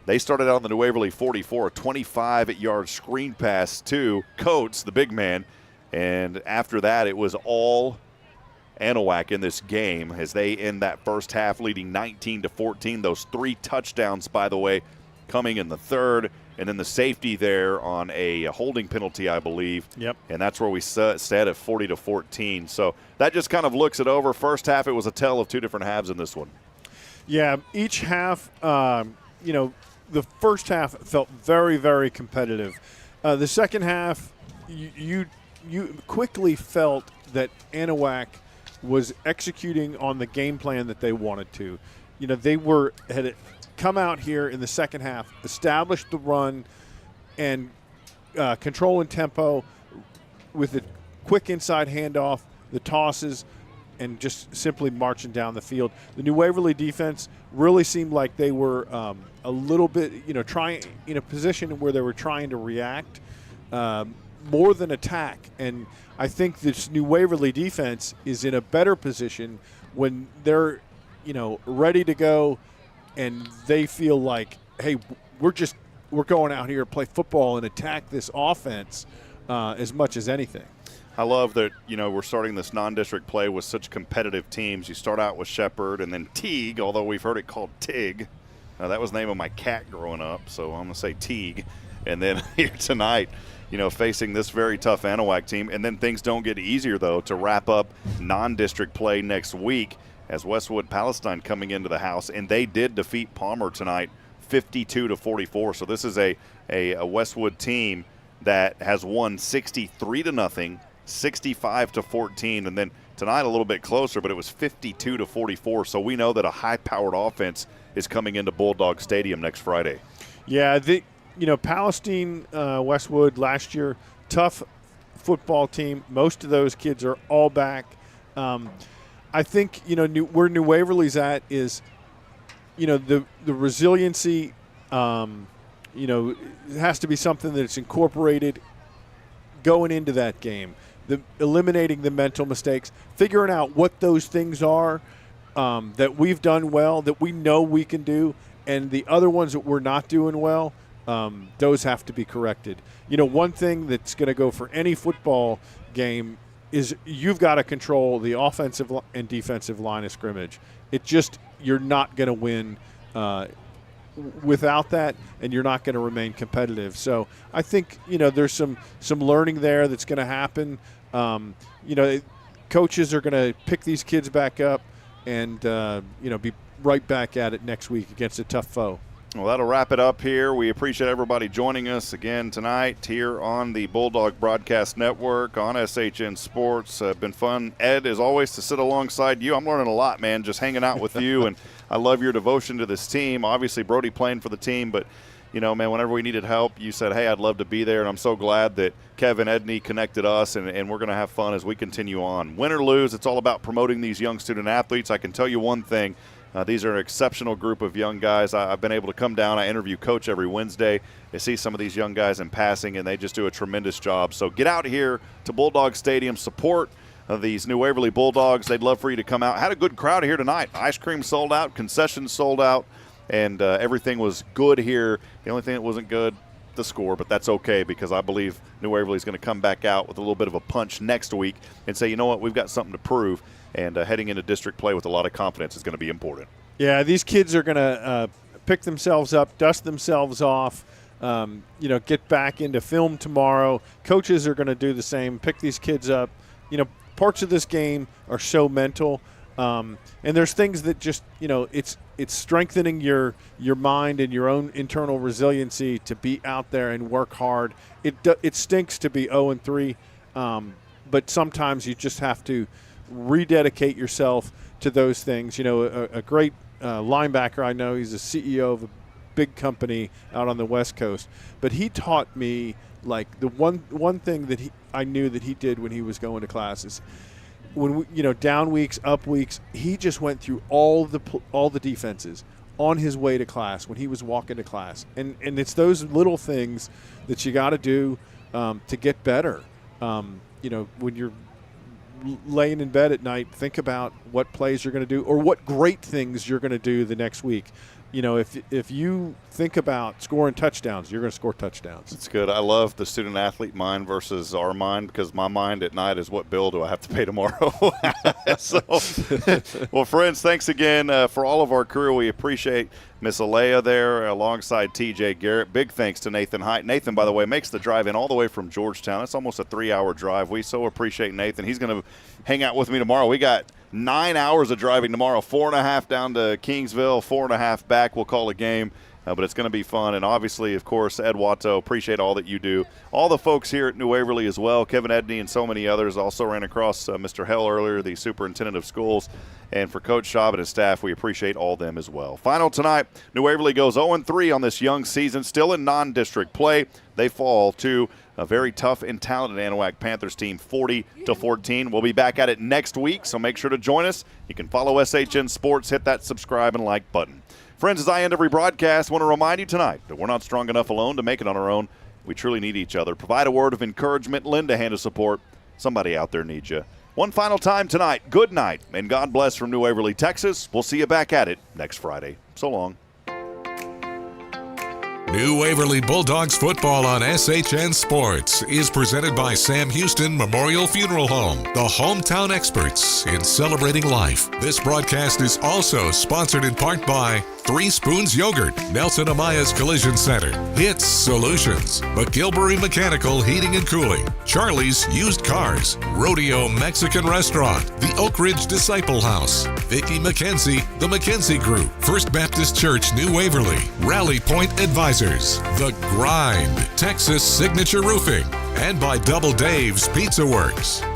S2: They started out on the New Waverly 44, a 25-yard screen pass to Coates, the big man. And after that, it was all Anahuac in this game as they end that first half leading 19-14. Those 3 touchdowns, by the way, coming in the third. And then the safety there on a holding penalty, I believe.
S3: Yep.
S2: And that's where we sat at 40-14. So that just kind of looks it over. First half, it was a tale of 2 different halves in this one.
S3: Yeah, each half, the first half felt very, very competitive. The second half, you quickly felt that Anahuac was executing on the game plan that they wanted to. They had come out here in the second half, established the run and control and tempo with the quick inside handoff, the tosses, and just simply marching down the field. The New Waverly defense really seemed like they were a little bit, trying in a position where they were trying to react more than attack. And I think this New Waverly defense is in a better position when they're, ready to go and they feel like, hey, we're going out here to play football and attack this offense as much as anything.
S2: I love that, we're starting this non-district play with such competitive teams. You start out with Shepherd and then Teague, although we've heard it called Tig. That was the name of my cat growing up, so I'm going to say Teague. And then here tonight, facing this very tough Anahuac team. And then things don't get easier, though, to wrap up non-district play next week as Westwood Palestine coming into the house. And they did defeat Palmer tonight 52-44. So this is a Westwood team that has won 63-0. 65-14, and then tonight a little bit closer, but it was 52-44. So we know that a high-powered offense is coming into Bulldog Stadium next Friday.
S3: Yeah, Palestine, Westwood last year, tough football team. Most of those kids are all back. I think, where New Waverly's at is, the resiliency, it has to be something that's incorporated going into that game. Eliminating the mental mistakes, figuring out what those things are that we've done well, that we know we can do, and the other ones that we're not doing well, those have to be corrected. One thing that's going to go for any football game is you've got to control the offensive and defensive line of scrimmage. You're not going to win without that, and you're not going to remain competitive. So I think, there's some learning there that's going to happen. Coaches are going to pick these kids back up and, be right back at it next week against a tough foe.
S2: Well, that'll wrap it up here. We appreciate everybody joining us again tonight here on the Bulldog Broadcast Network on SHN Sports. Been fun, Ed, as always, to sit alongside you. I'm learning a lot, man, just hanging out with you, and I love your devotion to this team. Obviously, Brody playing for the team, but, man, whenever we needed help, you said, hey, I'd love to be there, and I'm so glad that Kevin Edney connected us, and we're going to have fun as we continue on. Win or lose, it's all about promoting these young student athletes. I can tell you one thing. These are an exceptional group of young guys. I've been able to come down. I interview Coach every Wednesday. I see some of these young guys in passing, and they just do a tremendous job. So get out here to Bulldog Stadium. Support these New Waverly Bulldogs. They'd love for you to come out. Had a good crowd here tonight. Ice cream sold out. Concessions sold out. And everything was good here. The only thing that wasn't good, the score, but that's okay because I believe New Waverly is going to come back out with a little bit of a punch next week and say, you know what, we've got something to prove. And heading into district play with a lot of confidence is going to be important.
S3: Yeah, these kids are going to pick themselves up, dust themselves off, get back into film tomorrow. Coaches are going to do the same, pick these kids up. Parts of this game are so mental. And there's things that just, it's strengthening your mind and your own internal resiliency to be out there and work hard. It stinks to be 0-3, but sometimes you just have to rededicate yourself to those things. A great linebacker I know, he's a CEO of a big company out on the West Coast, but he taught me the one thing that I knew that he did when he was going to classes. When down weeks, up weeks, he just went through all the defenses on his way to class when he was walking to class, and it's those little things that you got to do to get better. When you're laying in bed at night, think about what plays you're going to do or what great things you're going to do the next week. If you think about scoring touchdowns, you're going to score touchdowns.
S2: It's good. I love the student-athlete mind versus our mind because my mind at night is what bill do I have to pay tomorrow? Well, friends, thanks again for all of our crew. We appreciate Miss Alea there alongside TJ Garrett. Big thanks to Nathan Hight. Nathan, by the way, makes the drive in all the way from Georgetown. It's almost a 3-hour drive. We so appreciate Nathan. He's going to hang out with me tomorrow. We got 9 hours of driving tomorrow, 4.5 down to Kingsville, 4.5 back. We'll call a game, but it's going to be fun. And obviously, of course, Ed Watto, appreciate all that you do. All the folks here at New Waverly as well, Kevin Edney and so many others. Also ran across Mr. Hell earlier, the superintendent of schools. And for Coach Schaub and his staff, we appreciate all them as well. Final tonight, New Waverly goes 0-3 on this young season, still in non-district play. They fall to a very tough and talented Anahuac Panthers team, 40-14. We'll be back at it next week, so make sure to join us. You can follow SHN Sports, hit that subscribe and like button. Friends, as I end every broadcast, I want to remind you tonight that we're not strong enough alone to make it on our own. We truly need each other. Provide a word of encouragement, lend a hand of support. Somebody out there needs you. One final time tonight, good night, and God bless from New Waverly, Texas. We'll see you back at it next Friday. So long.
S1: New Waverly Bulldogs football on SHN Sports is presented by Sam Houston Memorial Funeral Home, the hometown experts in celebrating life. This broadcast is also sponsored in part by 3 Spoons Yogurt, Nelson Amaya's Collision Center, HITTSS Solutions, McGilberry Mechanical Heating and Cooling, Charlie's Used Cars, Rodeo Mexican Restaurant, the Oak Ridge Disciple House, Vicki McKenzie, the McKenzie Group, First Baptist Church New Waverly, Rally Point Advisors, the Greind, Texas Signature Roofing, and by DoubleDave's Pizzaworks.